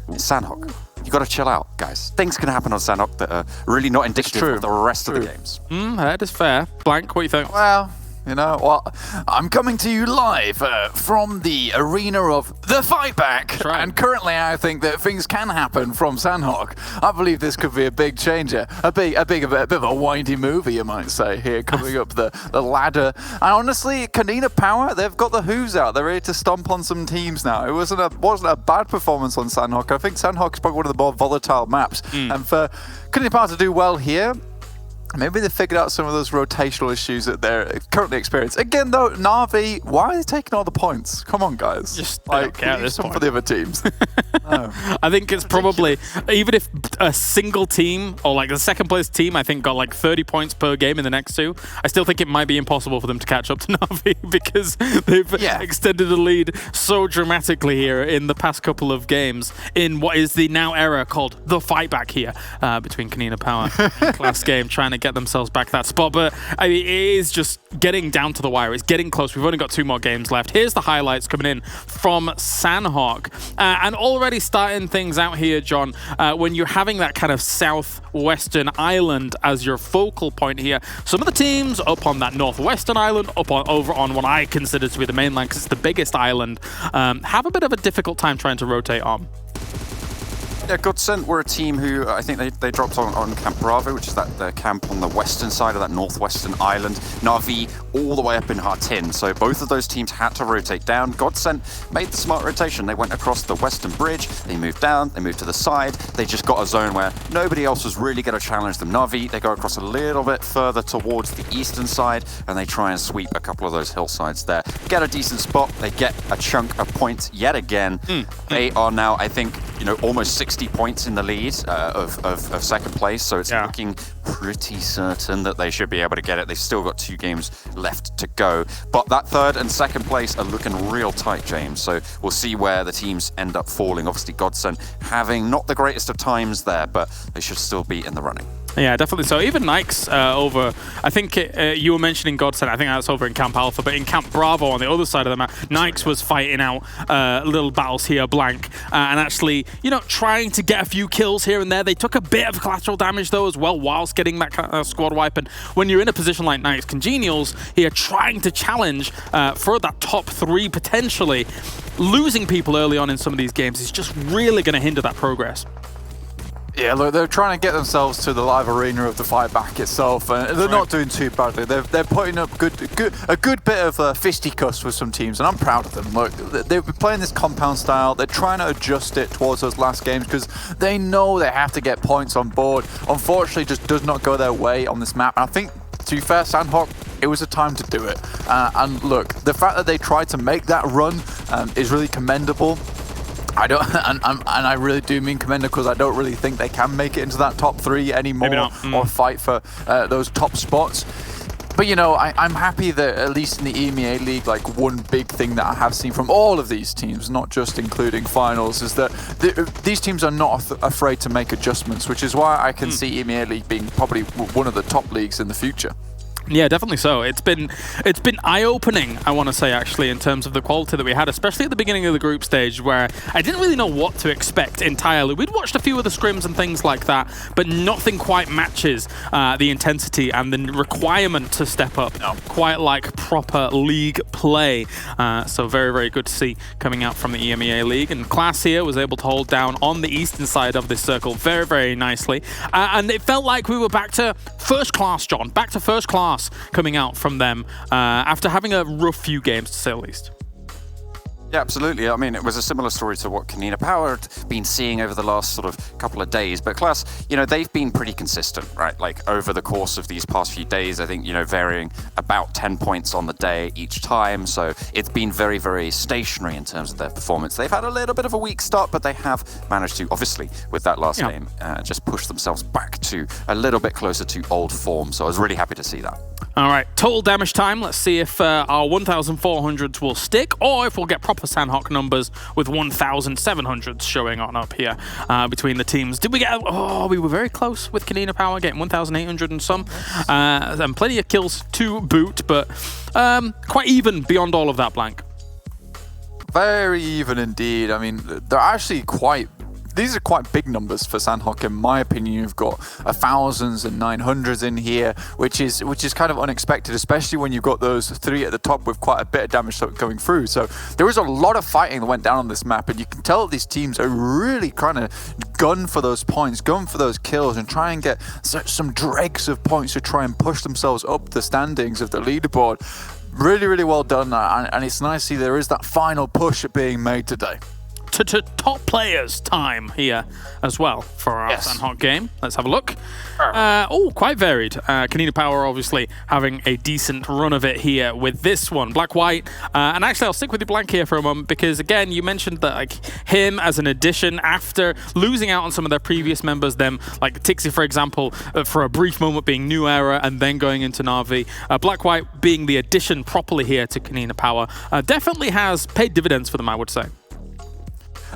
is Sanhok. You got to chill out, guys. Things can happen on Sanhok that are really not indicative of the rest of the games. That is fair. Blank, what do you think? Well, I'm coming to you live from the arena of the fight back. Right. And currently I think that things can happen from Sanhok. I believe this could be a big changer. A bit of a windy movie, you might say, here, coming up the ladder. And honestly, KoninaPower, they've got the hooves out. They're ready to stomp on some teams now. It wasn't a bad performance on Sanhok. I think Sanhok is probably one of the more volatile maps. And for KoninaPower to do well here, maybe they figured out some of those rotational issues that they're currently experiencing. Again, though, Navi, why are they taking all the points? Come on, guys. Just leave some for the other teams. I think it's probably, even if a single team, or like the second place team, I think got like 30 points per game in the next two, I still think it might be impossible for them to catch up to Na'Vi because they've extended the lead so dramatically here in the past couple of games in what is the now era called the fight back here between KoninaPower and Klas game, trying to get themselves back that spot. But I mean, it is just getting down to the wire. It's getting close. We've only got 2 more games left. Here's the highlights coming in from Sanhok. And already starting things out here, John, when you're having that kind of southwestern island as your focal point here, some of the teams up on that northwestern island, over on what I consider to be the mainland, because it's the biggest island, have a bit of a difficult time trying to rotate on. Yeah, GODSENT were a team who I think they dropped on Camp Bravo, which is the camp on the western side of that northwestern island. Na'Vi all the way up in Hartin. So both of those teams had to rotate down. GODSENT made the smart rotation. They went across the western bridge, they moved down, they moved to the side. They just got a zone where nobody else was really going to challenge them. Na'Vi, they go across a little bit further towards the eastern side, and they try and sweep a couple of those hillsides there. Get a decent spot, they get a chunk of points yet again. They are now, I think, almost 60 points in the lead of second place, so it's looking pretty certain that they should be able to get it. They've still got 2 games left to go, but that third and second place are looking real tight, James, so we'll see where the teams end up falling. Obviously GODSENT having not the greatest of times there, but they should still be in the running. Yeah, definitely. So even Naix over, I think you were mentioning GODSENT, I think that's over in Camp Alpha, but in Camp Bravo on the other side of the map, Naix was fighting out little battles here, blank, and actually, trying to get a few kills here and there. They took a bit of collateral damage though as well whilst getting that squad wipe. And when you're in a position like Naix CongenialS here, trying to challenge for that top 3 potentially, losing people early on in some of these games is just really going to hinder that progress. Yeah, look, they're trying to get themselves to the live arena of the fight back itself, and they're not doing too badly. They're putting up a good bit of fisticuffs with some teams, and I'm proud of them. Look, they've been playing this compound style. They're trying to adjust it towards those last games because they know they have to get points on board. Unfortunately, it just does not go their way on this map. And I think, to be fair, Sanhok, it was a time to do it. And look, the fact that they tried to make that run is really commendable. I really do mean commendable because I don't really think they can make it into that top 3 anymore or fight for those top spots. But I'm happy that at least in the EMEA League, like one big thing that I have seen from all of these teams, not just including finals, is that these teams are not afraid to make adjustments, which is why I can see EMEA League being probably one of the top leagues in the future. Yeah, definitely so. It's been eye-opening, I want to say, actually, in terms of the quality that we had, especially at the beginning of the group stage, where I didn't really know what to expect entirely. We'd watched a few of the scrims and things like that, but nothing quite matches the intensity and the requirement to step up, quite like proper league play. So very, very good to see coming out from the EMEA League. And Klas here was able to hold down on the eastern side of this circle very, very nicely. And it felt like we were back to first class, John, back to first class coming out from them after having a rough few games, to say the least. Yeah, absolutely. I mean, it was a similar story to what KoninaPower had been seeing over the last sort of couple of days. But Klas, they've been pretty consistent, right? Like over the course of these past few days, I think, varying about 10 points on the day each time. So it's been very, very stationary in terms of their performance. They've had a little bit of a weak start, but they have managed to, obviously, with that last game, just push themselves back to a little bit closer to old form. So I was really happy to see that. All right, total damage time. Let's see if our 1,400s will stick or if we'll get proper Sanhok numbers with 1,700s showing on up here between the teams. Did we get... Oh, we were very close with KoninaPower getting 1,800 and some. And plenty of kills to boot, but quite even beyond all of that, Blank. Very even indeed. I mean, they're actually these are quite big numbers for Sanhok, in my opinion. You've got 1,000s and 900s in here, which is kind of unexpected, especially when you've got those 3 at the top with quite a bit of damage going through. So there was a lot of fighting that went down on this map, and you can tell that these teams are really trying to gun for those points, gun for those kills, and try and get some dregs of points to try and push themselves up the standings of the leaderboard. Really, really well done, and it's nice to see there is that final push being made today. to top players time here as well for our Sanhok game. Let's have a look. Oh, quite varied. KoninaPower obviously having a decent run of it here with this one. Black-White, and actually I'll stick with you, Blank, here for a moment, because again, you mentioned that like him as an addition after losing out on some of their previous members, them like Tixi, for example, for a brief moment being New Era and then going into Na'Vi. Black-White being the addition properly here to KoninaPower definitely has paid dividends for them, I would say.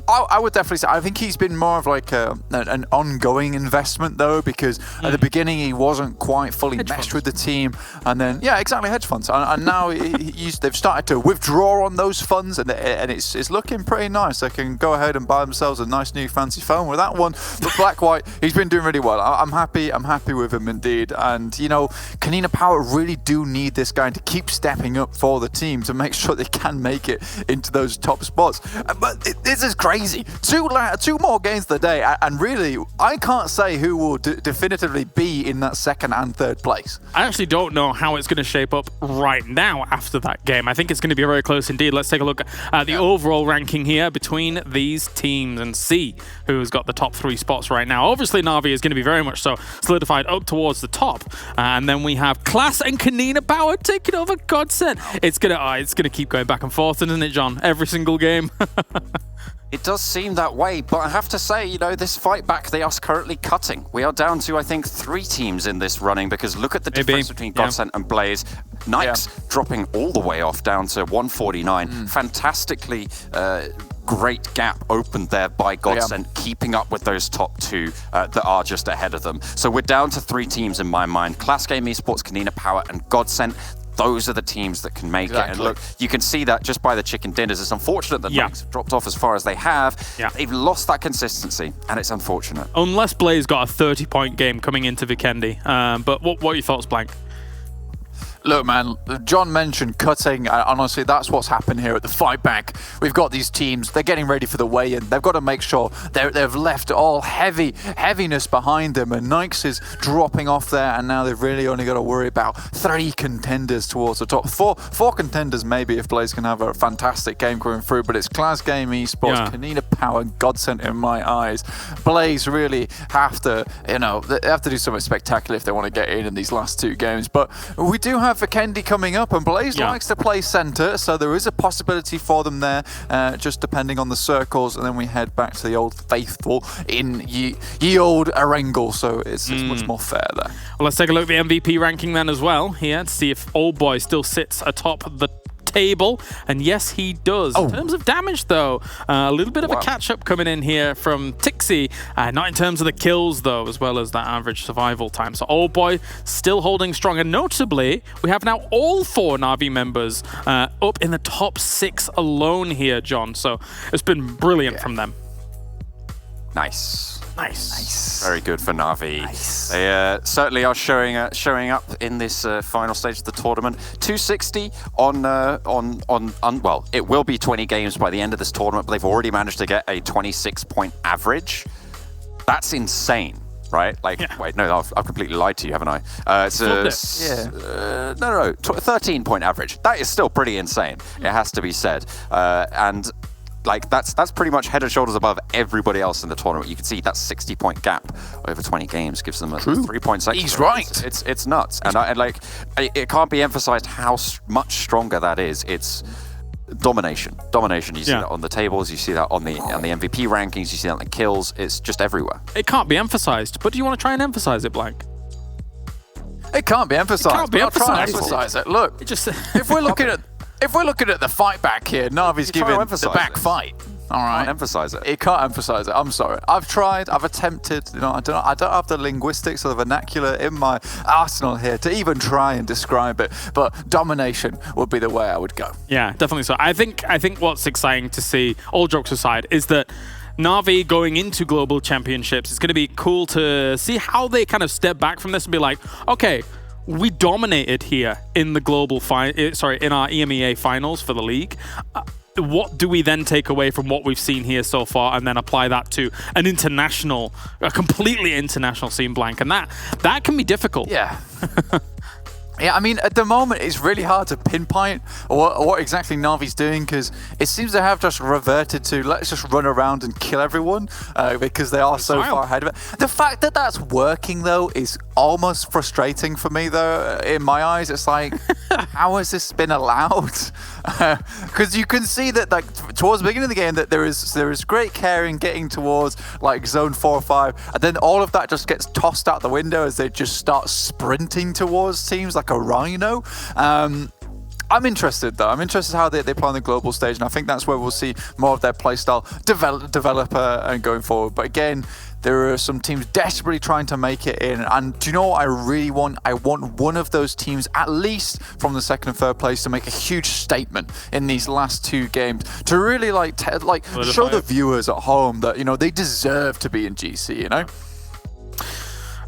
I would definitely say, I think he's been more of like an ongoing investment though, because at the beginning he wasn't quite fully meshed with the team, and then exactly, hedge funds, and now they've started to withdraw on those funds, and it's looking pretty nice. They can go ahead and buy themselves a nice new fancy phone with that one. But Black-White, he's been doing really well. I'm happy with him indeed, and you know, KoninaPower really do need this guy to keep stepping up for the team to make sure they can make it into those top spots. But this is crazy. Two more games of the day, and really, I can't say who will definitively be in that second and third place. I actually don't know how it's going to shape up right now after that game. I think it's going to be very close indeed. Let's take a look at the overall ranking here between these teams and see who's got the top 3 spots right now. Obviously, Na'Vi is going to be very much so solidified up towards the top, and then we have Klas and KoninaPower taking over GODSENT. It's gonna keep going back and forth, isn't it, John? Every single game. It does seem that way, but I have to say, you know, this fight back, they are currently cutting. We are down to, I think, 3 teams in this running, because look at the difference between GODSENT and Blaze. Naix dropping all the way off down to 149. Fantastically great gap opened there by GODSENT, keeping up with those top 2 that are just ahead of them. So we're down to 3 teams in my mind. Klas Game Esports, KoninaPower, and GODSENT. Those are the teams that can make it. And look, you can see that just by the chicken dinners. It's unfortunate that Naix have dropped off as far as they have. They've lost that consistency, and it's unfortunate. Unless Blaze got a 30-point game coming into Vikendi. But what are your thoughts, Blank? Look, man, John mentioned cutting. Honestly, that's what's happened here at the fight back. We've got these teams, they're getting ready for the weigh-in. They've got to make sure they've left all heaviness behind them, and Naix is dropping off there, and now they've really only got to worry about 3 contenders towards the top. Four contenders maybe if Blaze can have a fantastic game coming through, but it's Klas Game Esports, KoninaPower, and GODSENT in my eyes. Blaze really have to, you know, they have to do something spectacular if they want to get in these last 2 games, but we do have Vikendi coming up, and Blaze likes to play center, so there is a possibility for them there, just depending on the circles, and then we head back to the old faithful in ye old Erangel, so it's much more fair there. Well, let's take a look at the MVP ranking then as well here to see if Old Boy still sits atop the table, and yes, he does. In terms of damage, though, a little bit of a catch-up coming in here from Tixi, not in terms of the kills, though, as well as that average survival time. So Old Boy still holding strong, and notably, we have now all 4 Na'Vi members up in the top 6 alone here, John. So it's been brilliant from them. Nice. Nice. Very good for Na'Vi. They certainly are showing up in this final stage of the tournament. 260 well, it will be 20 games by the end of this tournament, but they've already managed to get a 26-point average. That's insane. Right? Like, wait, no, I've completely lied to you, haven't I? It's no, 13-point average. That is still pretty insane. It has to be said. And like that's pretty much head and shoulders above everybody else in the tournament. You can see that 60-point gap over 20 games gives them a 3 points extra. He's right. It's nuts, and like it can't be emphasized how much stronger that is. It's domination. You see that on the tables. You see that on the MVP rankings. You see that on the kills. It's just everywhere. It can't be emphasized, but do you want to try and emphasize it, Blank? It can't be emphasized. It can't be emphasized. Try and emphasize it. Look, if we're looking at the fight back here, Na'Vi's giving the back fight. All right. Can't emphasize it. It can't emphasize it. I'm sorry. I've tried. I've attempted. You know, I don't have the linguistics or the vernacular in my arsenal here to even try and describe it. But domination would be the way I would go. Yeah, definitely so. I think what's exciting to see, all jokes aside, is that Na'Vi going into global championships, it's going to be cool to see how they kind of step back from this and be like, okay, we dominated here in the global in our EMEA finals for the league. What do we then take away from what we've seen here so far, and then apply that to a completely international scene, Blank? And that can be difficult. Yeah. Yeah, I mean, at the moment, it's really hard to pinpoint what exactly Navi's doing, because it seems to have just reverted to let's just run around and kill everyone because they are so far ahead of it. The fact that that's working, though, is almost frustrating for me, though. In my eyes, it's like, how has this been allowed? Because you can see that, like, towards the beginning of the game, that there is great care in getting towards, like, zone 4 or 5, and then all of that just gets tossed out the window as they just start sprinting towards teams like a rhino. I'm interested, though. I'm interested how they play on the global stage, and I think that's where we'll see more of their playstyle develop and going forward. But again, there are some teams desperately trying to make it in, and do you know what I really want? I want one of those teams, at least from the second and third place, to make a huge statement in these last 2 games to really show the viewers at home that, you know, they deserve to be in GC, you know?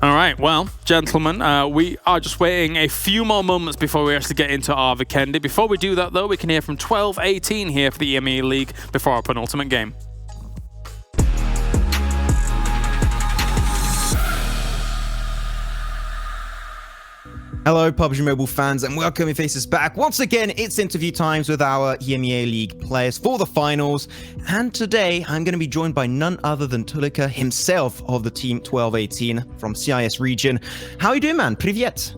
All right, well, gentlemen, we are just waiting a few more moments before we actually get into our Vikendi. Before we do that, though, we can hear from 12-18 here for the EMEA League before our penultimate game. Hello, PUBG Mobile fans, and welcome your faces back. Once again, it's interview times with our EMEA League players for the finals. And today, I'm going to be joined by none other than Tulika himself of the team 12-18 from CIS region. How are you doing, man? Привет.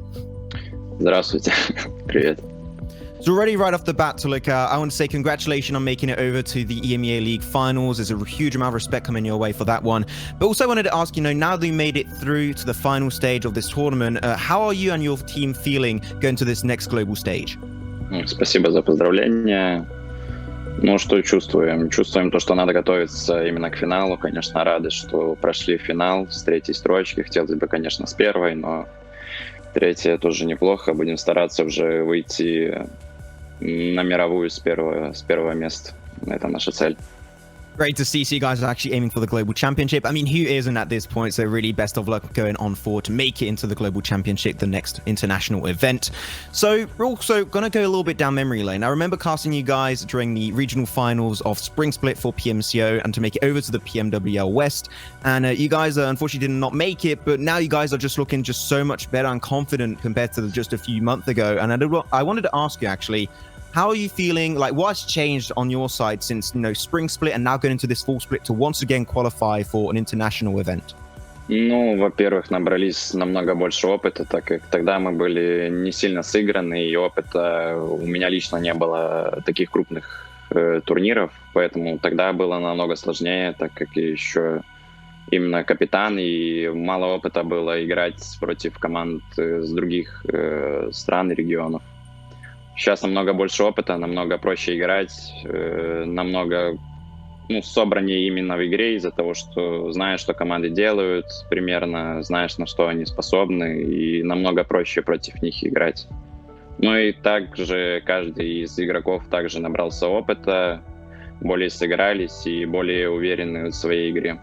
Здравствуйте. Привет. So already right off the bat, Tulika, I want to say congratulations on making it over to the EMEA League finals. There's a huge amount of respect coming your way for that one. But also I wanted to ask, you know, now that you made it through to the final stage of this tournament, how are you and your team feeling going to this next global stage? Спасибо за поздравления. Ну, что чувствуем? Чувствуем то, что надо готовиться именно к финалу. Конечно, рады, что прошли финал с 3-й строчки. Хотелось бы, конечно, с 1-й, но 3-я тоже неплохо. Будем стараться уже выйти на мировую с первого места. Это наша цель. Great to see you guys are actually aiming for the Global Championship. I mean, who isn't at this point? So really best of luck going on forward to make it into the Global Championship, the next international event. So we're also going to go a little bit down memory lane. I remember casting you guys during the regional finals of Spring Split for PMCO and to make it over to the PMWL West. And you guys unfortunately did not make it, but now you guys are just looking just so much better and confident compared to just a few months ago. And I wanted to ask you actually, how are you feeling? Like, what's changed on your side since, you know, Spring Split and now going into this Fall Split to once again qualify for an international event? Ну, во-первых, набрались намного больше опыта, так как тогда мы были не сильно сыграны, и опыта у меня лично не было таких крупных турниров, поэтому тогда было намного сложнее, так как еще именно капитан, и мало опыта было играть против команд с других стран и регионов. Сейчас намного больше опыта, намного проще играть, намного собраннее именно в игре из-за того, что знаешь, что команды делают, примерно знаешь, на что они способны, и намного проще против них играть. Ну и также каждый из игроков также набрался опыта, более сыгрались и более уверены в своей игре.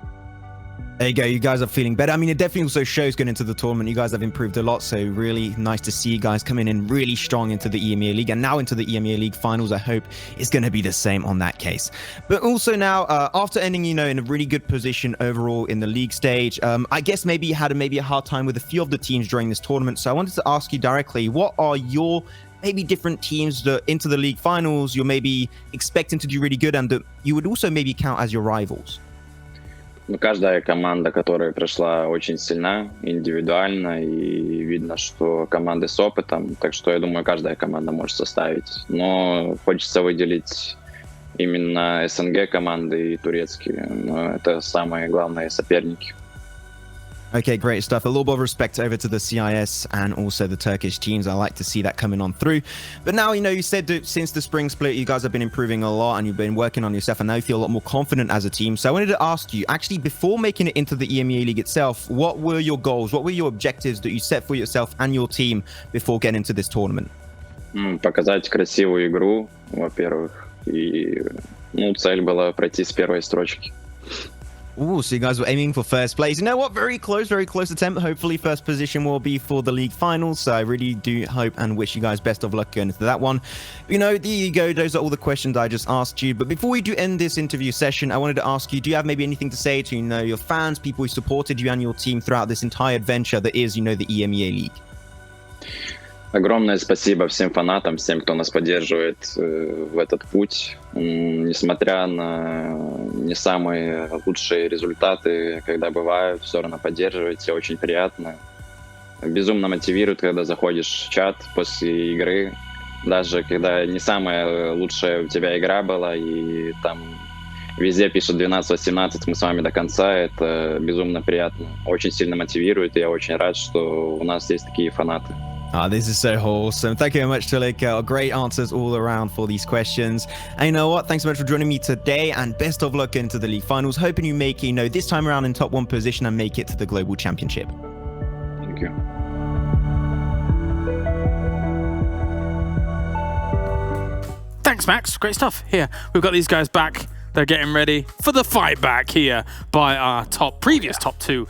There you go, you guys are feeling better. I mean, it definitely also shows going into the tournament, you guys have improved a lot, so really nice to see you guys coming in really strong into the EMEA League, and now into the EMEA League finals. I hope it's going to be the same on that case. But also now, after ending, you know, in a really good position overall in the league stage, I guess maybe you had a hard time with a few of the teams during this tournament, so I wanted to ask you directly, what are your maybe different teams that into the league finals you're maybe expecting to do really good and that you would also maybe count as your rivals? Ну, каждая команда, которая прошла, очень сильна, индивидуально, и видно, что команды с опытом, так что я думаю, каждая команда может составить. Но хочется выделить именно СНГ команды и турецкие, но это самые главные соперники. Okay, great stuff. A little bit of respect over to the CIS and also the Turkish teams. I like to see that coming on through. But now, you know, you said that since the Spring Split, you guys have been improving a lot and you've been working on yourself and now you feel a lot more confident as a team. So I wanted to ask you, actually, before making it into the EMEA League itself, what were your goals? What were your objectives that you set for yourself and your team before getting into this tournament? Показать красивую игру, во-первых. И, цель была пройти с первой строчки. Ooh, so you guys were aiming for first place. You know what? Very close attempt. Hopefully first position will be for the league finals. So I really do hope and wish you guys best of luck going into that one. You know, there you go. Those are all the questions I just asked you. But before we do end this interview session, I wanted to ask you, do you have maybe anything to say to, you know, your fans, people who supported you and your team throughout this entire adventure that is, you know, the EMEA League? Огромное спасибо всем фанатам, всем, кто нас поддерживает в этот путь. Несмотря на не самые лучшие результаты, когда бывают, все равно поддерживаете, очень приятно. Безумно мотивирует, когда заходишь в чат после игры, даже когда не самая лучшая у тебя игра была, и там везде пишут 12-18, мы с вами до конца, это безумно приятно. Очень сильно мотивирует, и я очень рад, что у нас есть такие фанаты. This is so wholesome. Thank you very much, Tulik. Great answers all around for these questions. And you know what? Thanks so much for joining me today, and best of luck into the league finals. Hoping you make, this time around in top 1 position and make it to the global championship. Thank you. Thanks, Max. Great stuff. Here, we've got these guys back. They're getting ready for the fight back here by our previous top 2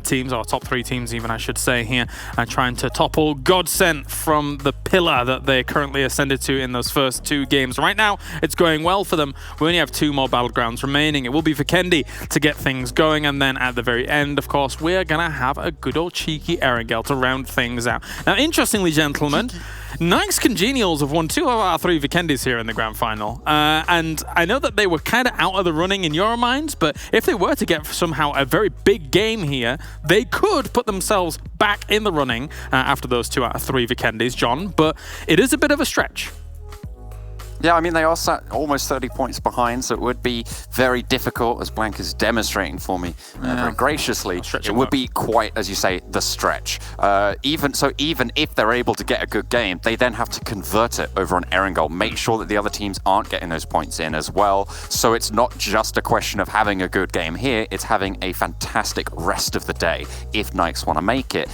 teams, or top 3 teams even, I should say, here, trying to topple GODSENT from the pillar that they currently ascended to in those first 2 games. Right now, it's going well for them. We only have 2 more battlegrounds remaining. It will be Vikendi to get things going, and then at the very end, of course, we're going to have a good old cheeky Erangel to round things out. Now, interestingly, gentlemen, Naix CongenialS have won 2 of our 3 Vikendis here in the grand final. And I know that they were kind of out of the running in your minds, but if they were to get somehow a very big game here, they could put themselves back in the running after those 2 out of 3 Vikendis, John. But it is a bit of a stretch. Yeah, I mean, they are sat almost 30 points behind, so it would be very difficult, as Blank is demonstrating for me very graciously. It would be quite, as you say, the stretch. Even if they're able to get a good game, they then have to convert it over on Erangel, make sure that the other teams aren't getting those points in as well. So it's not just a question of having a good game here, it's having a fantastic rest of the day if Naix want to make it.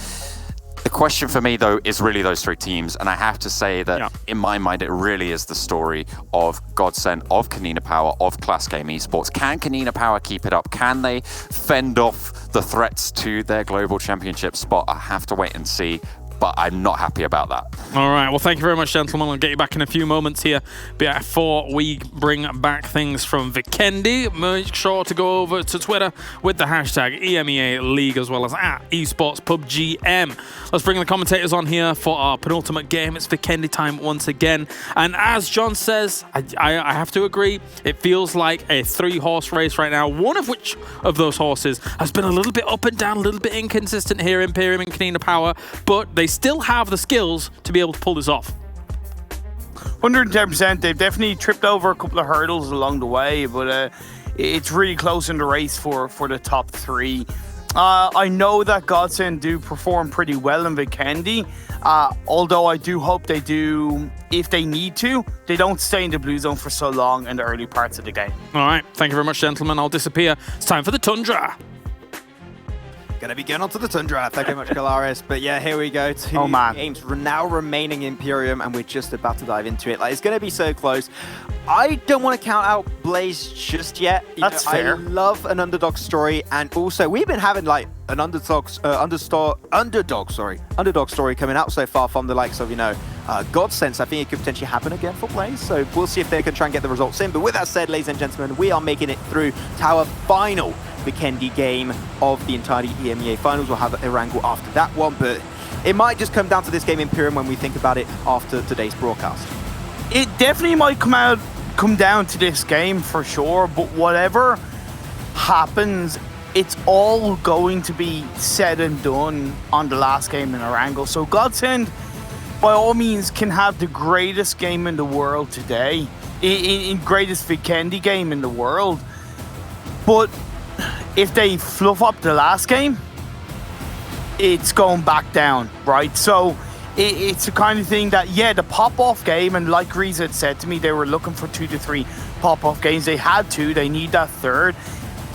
The question for me, though, is really those 3 teams, and I have to say that in my mind, it really is the story of GODSENT, of KoninaPower, of Klas Game Esports. Can KoninaPower keep it up? Can they fend off the threats to their global championship spot? I have to wait and see, but I'm not happy about that. All right, well, thank you very much, gentlemen. I'll get you back in a few moments here. Before we bring back things from Vikendi, make sure to go over to Twitter with the hashtag EMEA League, as well as at Esports PUBGM. Let's bring the commentators on here for our penultimate game. It's Vikendi time once again. And as John says, I have to agree, it feels like a 3-horse race right now. One of which of those horses has been a little bit up and down, a little bit inconsistent here, Imperium and KoninaPower, but they still have the skills to be able to pull this off. 110%. They've definitely tripped over a couple of hurdles along the way, but it's really close in the race for the top 3. I know that GODSENT do perform pretty well in Vikendi, although I do hope they do, if they need to, they don't stay in the blue zone for so long in the early parts of the game. All right, thank you very much, gentlemen. I'll disappear. It's time for the Tundra. Gonna be going on to the Tundra. Thank you very much, Galaris. But yeah, here we go. 2 games now remaining in Imperium, and we're just about to dive into it. Like, it's gonna be so close. I don't want to count out Blaze just yet. That's fair. I love an underdog story, and also we've been having like an underdog story coming out so far from the likes of GODSENT. I think it could potentially happen again for Blaze. So we'll see if they can try and get the results in. But with that said, ladies and gentlemen, we are making it through to our final Vikendi game of the entirety EMEA finals. We'll have Erangel after that one, but it might just come down to this game Imperium when we think about it after today's broadcast. It definitely might come down to this game for sure, but whatever happens, it's all going to be said and done on the last game in Erangel. So GODSENT, by all means, can have the greatest game in the world today, in greatest Vikendi game in the world, but if they fluff up the last game, it's going back down, right? So it's the kind of thing that, yeah, the pop-off game, and like Reese had said to me, they were looking for 2 to 3 pop-off games. They had 2, they need that 3rd.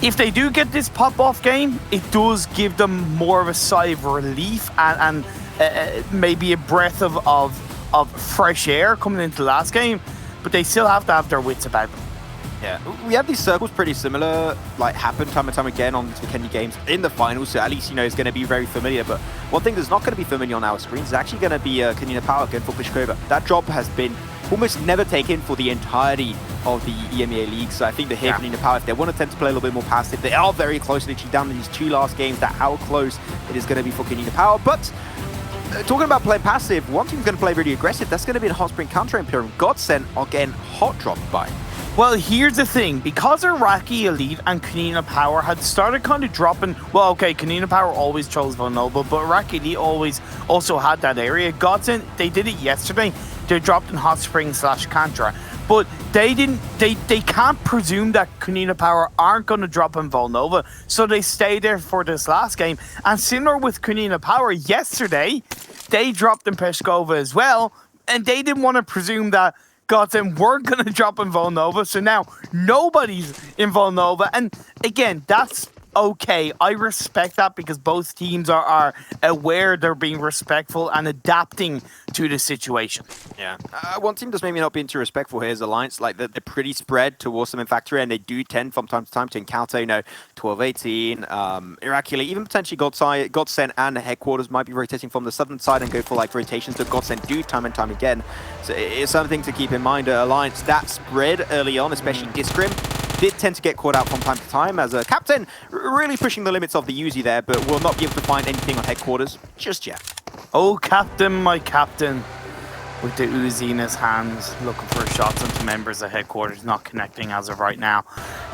If they do get this pop-off game, it does give them more of a sigh of relief and maybe a breath of fresh air coming into the last game, but they still have to have their wits about them. Yeah, we have these circles pretty similar, like happen time and time again on Vikendi games in the finals, so at least, it's going to be very familiar. But one thing that's not going to be familiar on our screens is actually going to be KoninaPower going for Pliskova. That job has been almost never taken for the entirety of the EMEA League, so I think that here KoninaPower, if they want to tend to play a little bit more passive, they are very close, literally down to these 2 last games, that how close it is going to be for KoninaPower. But talking about playing passive, one team's going to play really aggressive. That's going to be the Hot Spring counter Imperium. GODSENT are getting hot dropped by. Well, here's the thing. Because IRAQI Elite and KoninaPower had started kind of dropping... Well, okay, KoninaPower always chose Vulnerable, but IRAQI Elite always also had that area. GODSENT, they did it yesterday. They dropped in Hot Spring / Kantra. But they can't presume that KoninaPower aren't going to drop in Volnova, so they stay there for this last game. And similar with KoninaPower, yesterday, they dropped in Peskova as well, and they didn't want to presume that GODSENT weren't going to drop in Volnova, so now nobody's in Volnova. And again, that's okay. I respect that because both teams are aware they're being respectful and adapting to the situation. Yeah. One team that's maybe not being too respectful here is Alliance. Like, they're pretty spread towards them in Factory, and they do tend from time to time to encounter, 12-18, IRAQI, even potentially GODSENT and Headquarters might be rotating from the southern side and go for like rotations that GODSENT do time and time again. So it's something to keep in mind. Alliance, that spread early on, especially Discrim, did tend to get caught out from time to time as a captain, really pushing the limits of the Uzi there, but will not be able to find anything on Headquarters just yet. Oh, Captain, my Captain, with the Uzi in his hands, looking for shots into members of Headquarters, not connecting as of right now.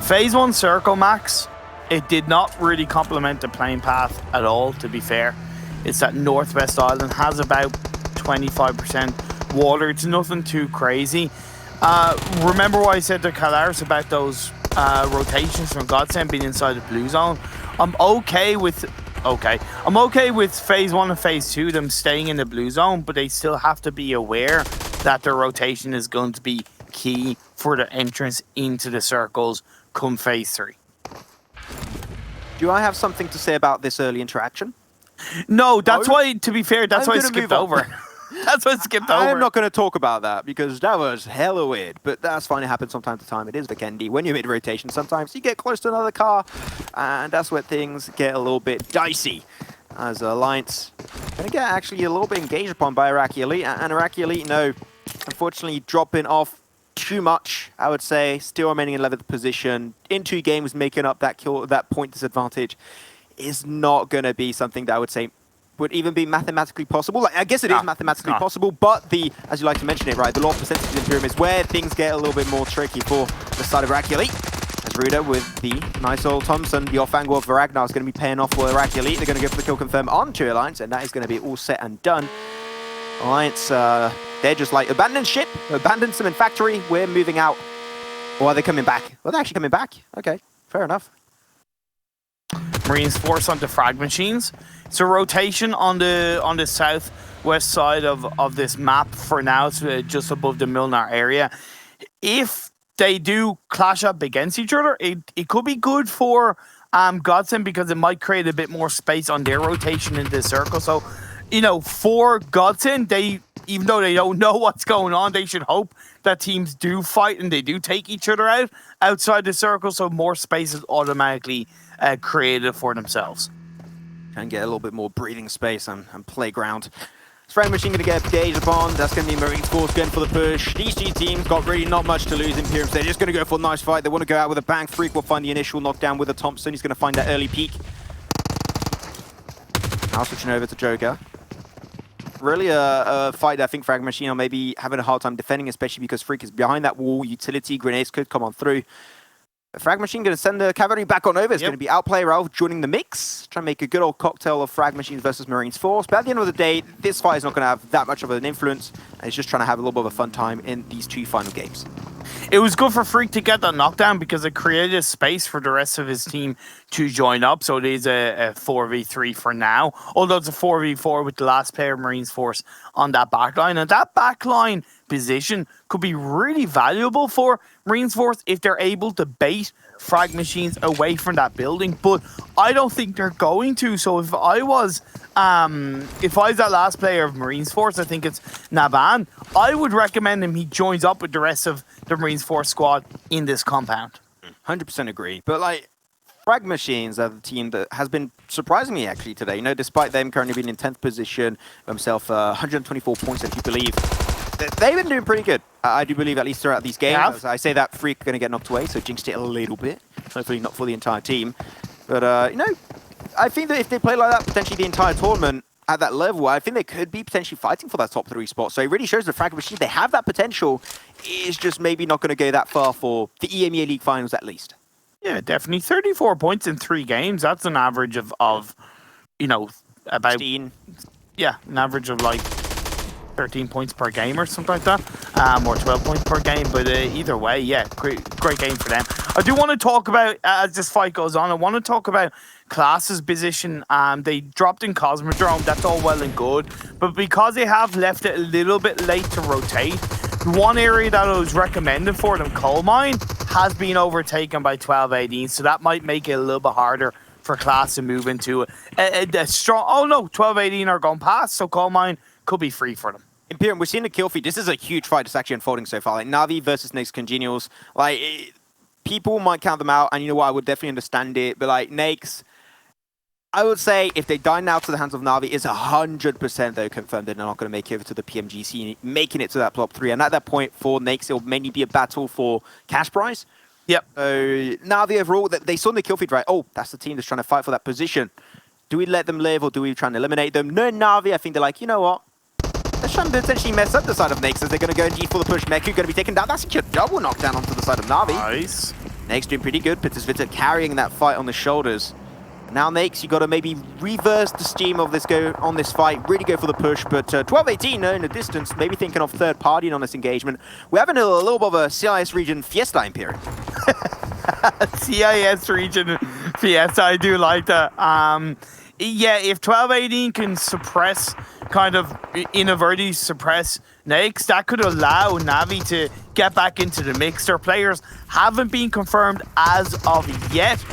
Phase 1 circle, Max, it did not really complement the playing path at all, to be fair. It's that northwest island, has about 25% water. It's nothing too crazy. Remember what I said to Kalaris about those rotations from GODSENT being inside the blue zone? I'm okay with phase 1 and phase 2, them staying in the blue zone, but they still have to be aware that their rotation is going to be key for the entrance into the circles come phase 3. Do I have something to say about this early interaction? No, that's why, to be fair, that's why I skipped over. That's what I skipped over. I'm not going to talk about that because that was hella weird, but that's fine. It happens from time to time. It is Vikendi. When you're mid-rotation, sometimes you get close to another car, and that's where things get a little bit dicey. As Alliance going to get actually a little bit engaged upon by IRAQI Elite, and IRAQI Elite, unfortunately dropping off too much, I would say. Still remaining in 11th position. In 2 games, making up that point disadvantage is not going to be something that I would say would even be mathematically possible. Like, I guess it is mathematically possible, but as you like to mention it, right, the law of percentages in Pyramid is where things get a little bit more tricky for the side of IRAQI Elite. As Ruda with the nice old Thompson, the off angle of Ragnar is going to be paying off for IRAQI Elite. They're going to go for the kill confirm onto Alliance, and that is going to be all set and done. Alliance, they're just like, abandon ship, abandon some in Factory, we're moving out. Or are they coming back? Well, they're actually coming back. Okay, fair enough. Marines force onto FRAG Machines. It's a rotation on the southwest side of this map for now. It's just above the Milnar area. If they do clash up against each other, it could be good for GODSENT because it might create a bit more space on their rotation in the circle. So, for GODSENT, even though they don't know what's going on, they should hope that teams do fight and they do take each other out outside the circle, so more space is automatically created for themselves. And get a little bit more breathing space and playground. FRAG Machine going to get engaged upon. That's going to be Marines Force going for the push. These 2 teams got really not much to lose in Imperium. They're just going to go for a nice fight. They want to go out with a bang. Freak will find the initial knockdown with a Thompson. He's going to find that early peak. Now switching over to Joker. Really a fight that I think FRAG Machine are maybe having a hard time defending, especially because Freak is behind that wall. Utility grenades could come on through. FRAG Machine going to send the cavalry back on over. It's going to be Outplay Ralph joining the mix. Trying to make a good old cocktail of FRAG Machines versus Marines Force. But at the end of the day, this fight is not going to have that much of an influence. And it's just trying to have a little bit of a fun time in these 2 final games. It was good for Freak to get that knockdown because it created a space for the rest of his team to join up. So it is a 4v3 for now. Although it's a 4v4 with the last player of Marines Force on that backline. And that backline position could be really valuable for Marines Force if they're able to bait FRAG Machines away from that building, but I don't think they're going to. So if I was that last player of Marines Force, I think it's Navan, I would recommend him he joins up with the rest of the Marines Force squad in this compound. 100% agree. But like, FRAG Machines are the team that has been surprising me actually today. Despite them currently being in 10th position, themselves 124 points, if you believe. They've been doing pretty good. I do believe, at least throughout these games. I say that Freak are going to get knocked away, so jinxed it a little bit. Hopefully not for the entire team. But, I think that if they play like that, potentially the entire tournament, at that level, I think they could be potentially fighting for that top 3 spot. So it really shows the FRAG Machines, they have that potential. It's just maybe not going to go that far for the EMEA League finals at least. Yeah, definitely. 34 points in 3 games. That's an average of you know, about 16. Yeah, an average of like 13 points per game or something like that, or 12 points per game. But either way, yeah, great game for them. I do want to talk about, as this fight goes on, I want to talk about Klas's position. They dropped in Cosmodrome, that's all well and good, but because they have left it a little bit late to rotate, one area that I was recommended for them, Coal Mine, has been overtaken by 12-18, so that might make it a little bit harder for Klas to move into a strong... Oh no, 12-18 are going past, so Coal Mine could be free for them. Imperium, we're seeing the kill feed. This is a huge fight that's actually unfolding so far. Like Na'Vi versus Naix CongenialS. Like, people might count them out, and you know what, I would definitely understand it, but like Naix, I would say if they die now to the hands of Na'Vi, it's 100% though confirmed they're not going to make it over to the PMGC, making it to that top 3. And at that point for Naix, it'll mainly be a battle for cash prize. Yep. So Na'Vi overall, they saw in the kill feed, right? Oh, that's the team that's trying to fight for that position. Do we let them live or do we try and eliminate them? No, Na'Vi, I think they're like, you know what? They're trying to potentially mess up the side of Naix as they're going to go indeed for the push. Meku going to be taken down. That's actually a double knockdown onto the side of Na'Vi. Nice. Naix doing pretty good. Natus Vincere carrying that fight on the shoulders. Now Naix, you got to maybe reverse the steam of this on this fight, really go for the push, but 12-18 in the distance, maybe thinking of third party on this engagement. We're having a little bit of a CIS region fiesta Imperium. CIS region fiesta, I do like that. Yeah, if 12-18 can suppress, kind of inadvertently suppress Naix, that could allow Na'Vi to get back into the mix. Their players haven't been confirmed as of yet,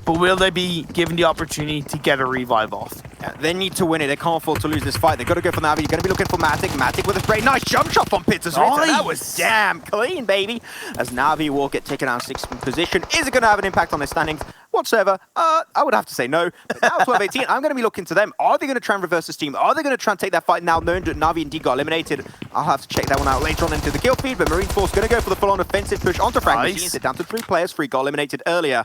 but will they be given the opportunity to get a revive off? Yeah, they need to win it. They can't afford to lose this fight. They've got to go for Na'Vi. You're going to be looking for Matic. Matic with a great nice jump shot from Natus Vincere. Nice. That was damn clean, baby. As Na'Vi will get taken out of 6th position. Is it going to have an impact on their standings whatsoever? I would have to say no. But now 12-18, I'm going to be looking to them. Are they going to try and reverse this team? Are they going to try and take that fight now, knowing that Na'Vi indeed got eliminated? I'll have to check that one out later on into the kill feed, but Marine Force going to go for the full-on offensive push onto FRAG Machines. They're down to 3 players. 3 got eliminated earlier.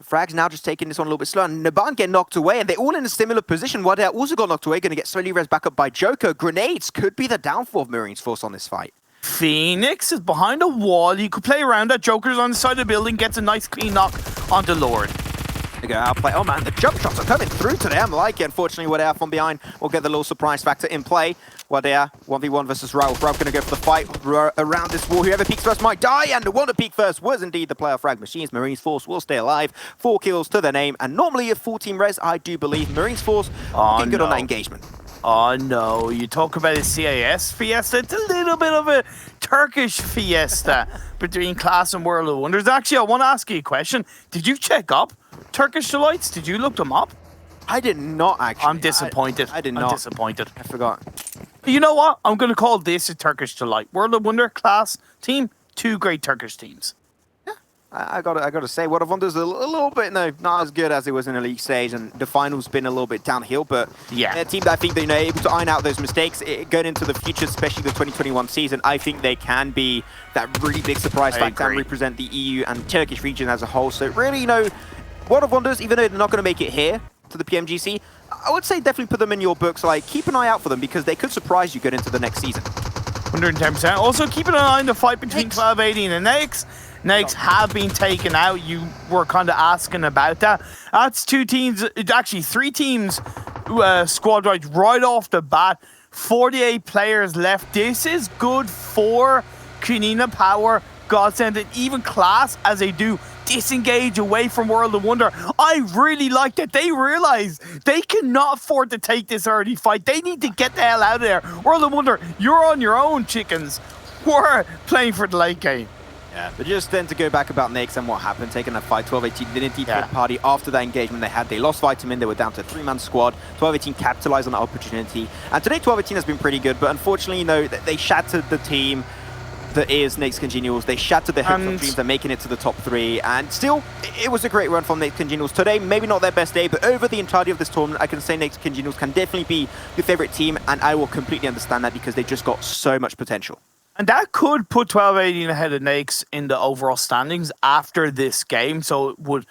Frag's now just taking this one a little bit slower. And Naban get knocked away, and they're all in a similar position. Wardea also got knocked away, going to get slowly res back up by Joker. Grenades could be the downfall of Marine Force on this fight. Phoenix is behind a wall. You could play around that. Joker's on the side of the building, gets a nice clean knock onto Lord. They go outplay. Oh man, the jump shots are coming through today. I'm like it. Unfortunately, Wardea from behind will get the little surprise factor in play. Wardea 1v1 versus Raul. Raul going to go for the fight around this wall. Whoever peeks first might die, and the one to peek first was indeed the player FRAG Machines. Marines Force will stay alive. 4 kills to their name, and normally a full team res, I do believe. Marines Force looking good on that engagement. Oh no, you talk about a CIS fiesta, it's a little bit of a Turkish fiesta between Klas and World of Wonders. Actually, I want to ask you a question. Did you check up Turkish delights? Did you look them up? I did not actually. I'm disappointed. I did not. I'm disappointed. I forgot. You know what? I'm going to call this a Turkish delight. World of Wonder, Klas, team, 2 great Turkish teams. I gotta say, World of Wonders a little bit, not as good as it was in the league stage, and the finals been a little bit downhill, but yeah, a team that I think they're able to iron out those mistakes going into the future, especially the 2021 season. I think they can be that really big surprise factor and represent the EU and Turkish region as a whole. So really, World of Wonders, even though they're not going to make it here to the PMGC, I would say definitely put them in your books. Like, keep an eye out for them because they could surprise you going into the next season. 110%. Also, keep an eye on the fight between 12-18 and Naix. Naix have been taken out. You were kind of asking about that. That's 2 teams, actually 3 teams squad right off the bat. 48 players left. This is good for KoninaPower, GODSENT, and even Klas as they do disengage away from World of Wonder. I really like that they realize they cannot afford to take this early fight. They need to get the hell out of there. World of Wonder, you're on your own, chickens. We're playing for the late game. Yeah, but just then to go back about Naix and what happened, taking that fight, 12-18 didn't deep party after that engagement they had. They lost Vitamin, they were down to a 3-man squad. 12-18 capitalized on that opportunity. And today 12-18 has been pretty good, but unfortunately, they shattered the team that is Naix CongenialS. They shattered their hopes and dreams of making it to the top 3. And still, it was a great run from Naix CongenialS. Today, maybe not their best day, but over the entirety of this tournament, I can say Naix CongenialS can definitely be your favorite team, and I will completely understand that because they just got so much potential. And that could put 12-18 ahead of Naix in the overall standings after this game. So it would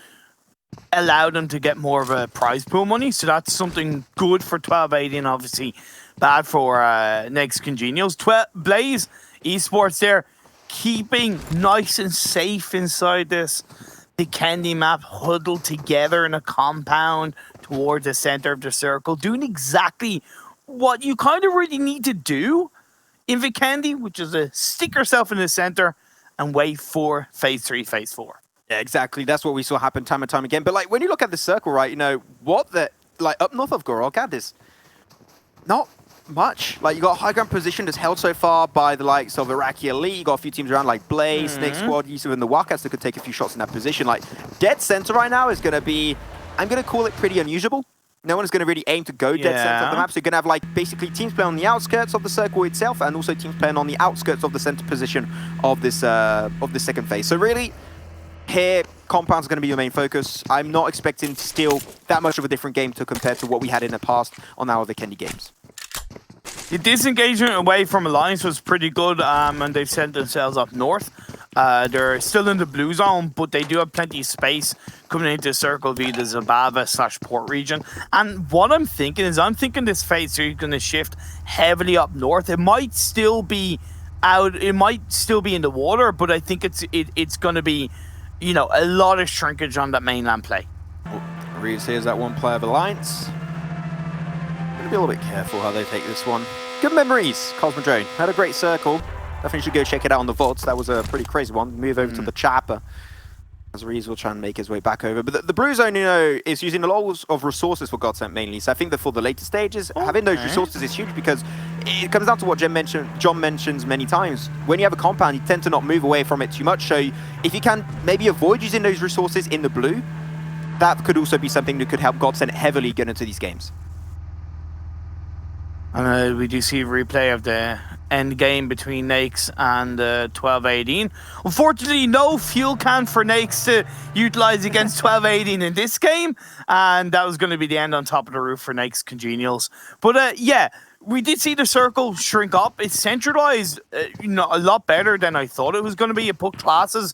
allow them to get more of a prize pool money. So that's something good for 12-18, obviously bad for Naix CongenialS. Blaze Esports there, keeping nice and safe inside this Vikendi map, huddled together in a compound towards the center of the circle, doing exactly what you kind of really need to do in Vikendi, which is to stick yourself in the center and wait for phase 3, phase 4. Yeah, exactly. That's what we saw happen time and time again. But like when you look at the circle, right, you know, what the like up north of Gorokad, there's not much. Like you got high ground position that's held so far by the likes of EMEA League. You got a few teams around like Blaze, SNAKEsquad, Yusuf, and the Wildcats that could take a few shots in that position. Like dead center right now is going to be, I'm going to call it pretty unusual. No one's going to really aim to go dead center of the map. So you're going to have like basically teams playing on the outskirts of the circle itself, and also teams playing on the outskirts of the center position of this second phase. So really, here, compounds are going to be your main focus. I'm not expecting still that much of a different game to compare to what we had in the past on our Vikendi games. The disengagement away from Alliance was pretty good, and they've sent themselves up north. They're still in the blue zone, but they do have plenty of space coming into the circle via the Zabava/port region. And what I'm thinking is, this phase 3 is going to shift heavily up north. It might still be out, it might still be in the water, but I think it's going to be, you know, a lot of shrinkage on that mainland play. Reeves here's that one player of Alliance. Gonna be a little bit careful how they take this one. Good memories, Cosmodrone. Had a great circle. Definitely should go check it out on the VODs. That was a pretty crazy one. Move over to the chopper. As Reeves will try and make his way back over. But the blue zone, you know, is using a lot of resources for GODSENT mainly. So I think that for the later stages, having those resources is huge because it comes down to what John mentions many times. When you have a compound, you tend to not move away from it too much. So if you can maybe avoid using those resources in the blue, that could also be something that could help GODSENT heavily get into these games. And we do see a replay of the end game between Naix and 12-18. Unfortunately, no fuel can for Naix to utilize against 12-18 in this game. And that was going to be the end on top of the roof for Naix CongenialS. But yeah, we did see the circle shrink up. It's centralized you know, a lot better than I thought it was going to be. It put Klas's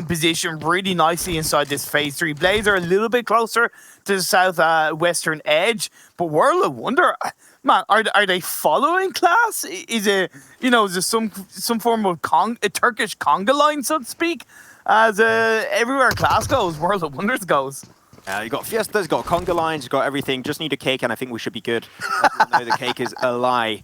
position really nicely inside this phase 3. Blaze are a little bit closer to the southwestern edge. But World of Wonder... Man, are they following Klas? Is it, you know, is there some form of a Turkish conga line, so to speak? As everywhere Klas goes, World of Wonders goes. You got Fiestas, you got conga lines, you got everything. Just need a cake, and I think we should be good. No, the cake is a lie.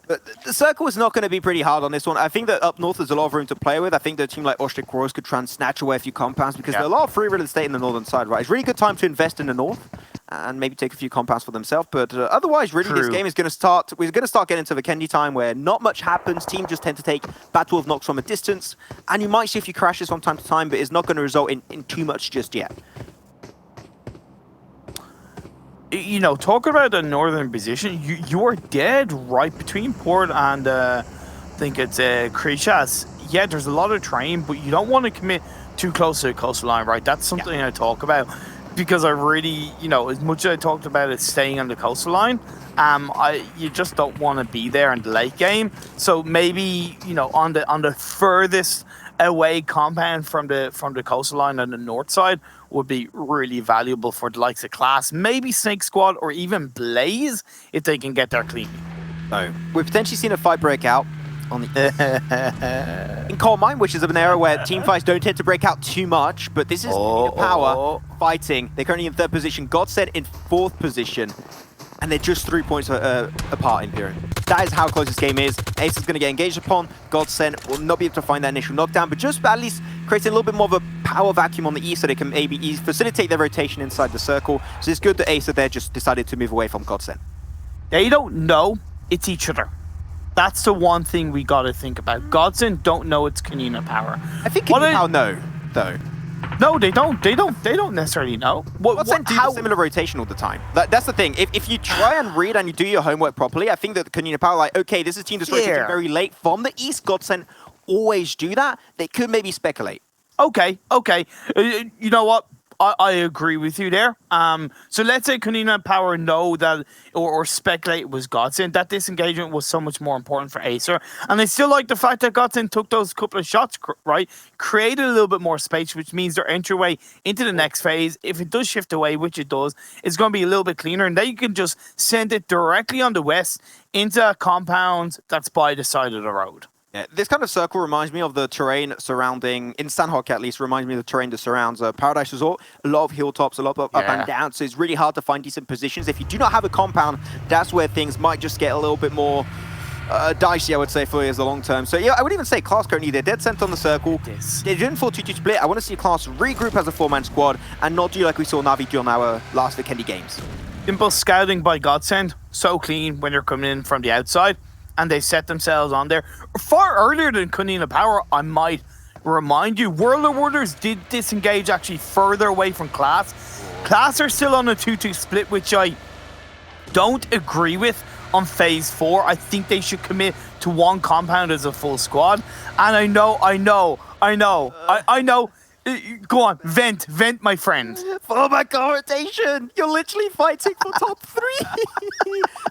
But the circle is not going to be pretty hard on this one. I think that up north there's a lot of room to play with. I think that a team like Osh-Tekk Warriors could try and snatch away a few compounds because there's a lot of free real estate in the northern side, right? It's really good time to invest in the north and maybe take a few compounds for themselves. But otherwise, really, this game is going to start... We're going to start getting to Vikendi time where not much happens. Teams just tend to take Battle of Nox from a distance. And you might see a few crashes from time to time, but it's not going to result in too much just yet. You know, talking about the northern position, you are dead right between Port and I think it's Krishas. Yeah, there's a lot of terrain, but you don't want to commit too close to the coastline, right? That's something I talk about because I really, you know, as much as I talked about it staying on the coastline, you just don't want to be there in the late game. So maybe, you know, on the furthest away compound from the coastline on the north side would be really valuable for the likes of Klas, maybe SNAKEsquad, or even Blaze if they can get there clean. So we've potentially seen a fight break out on the in Coal Mine, which is an area where team fights don't tend to break out too much, but this is KoninaPower fighting. They're currently in 3rd position, GODSENT in 4th position, and they're just 3 points apart in Imperium. That is how close this game is. Ace is going to get engaged upon. GODSENT will not be able to find that initial knockdown, but just at least creating a little bit more of a power vacuum on the east so they can maybe facilitate their rotation inside the circle. So it's good that Ace there just decided to move away from GODSENT. They don't know it's each other. That's the one thing we got to think about. GODSENT don't know it's KoninaPower. I think KoninaPower know, though. No, they don't. They don't necessarily know. GODSENT do a similar rotation all the time. That's the thing. If you try and read and you do your homework properly, I think that KoninaPower, like, okay, this is a team that's rotating very late from the east. GODSENT always do that. They could maybe speculate. Okay. You know what? I agree with you there. So let's say KoninaPower know that, or speculate it was GODSENT, that disengagement was so much more important for Acer. And I still like the fact that GODSENT took those couple of shots, right? Created a little bit more space, which means their entryway into the next phase, if it does shift away, which it does, is going to be a little bit cleaner. And then you can just send it directly on the west into a compound that's by the side of the road. Yeah, this kind of circle reminds me of the terrain surrounding, in Sanhok at least, reminds me of the terrain that surrounds Paradise Resort. A lot of hilltops, a lot of up and down, so it's really hard to find decent positions. If you do not have a compound, that's where things might just get a little bit more dicey, I would say, for you as the long term. So yeah, I would even say Klas currently, they're dead center on the circle. They're doing 4-2-2 split. I want to see Klas regroup as a 4-man squad and not do like we saw Na'Vi do on our last Vikendi games. Simple scouting by GODSENT, so clean when they're coming in from the outside. And they set themselves on there far earlier than KoninaPower. I might remind you, World of Wonders did disengage actually further away from Klas. Klas are still on a 2-2 split, which I don't agree with on phase 4. I think they should commit to one compound as a full squad. And I know. Go on, vent, my friend. Oh my god, rotation! You're literally fighting for top 3!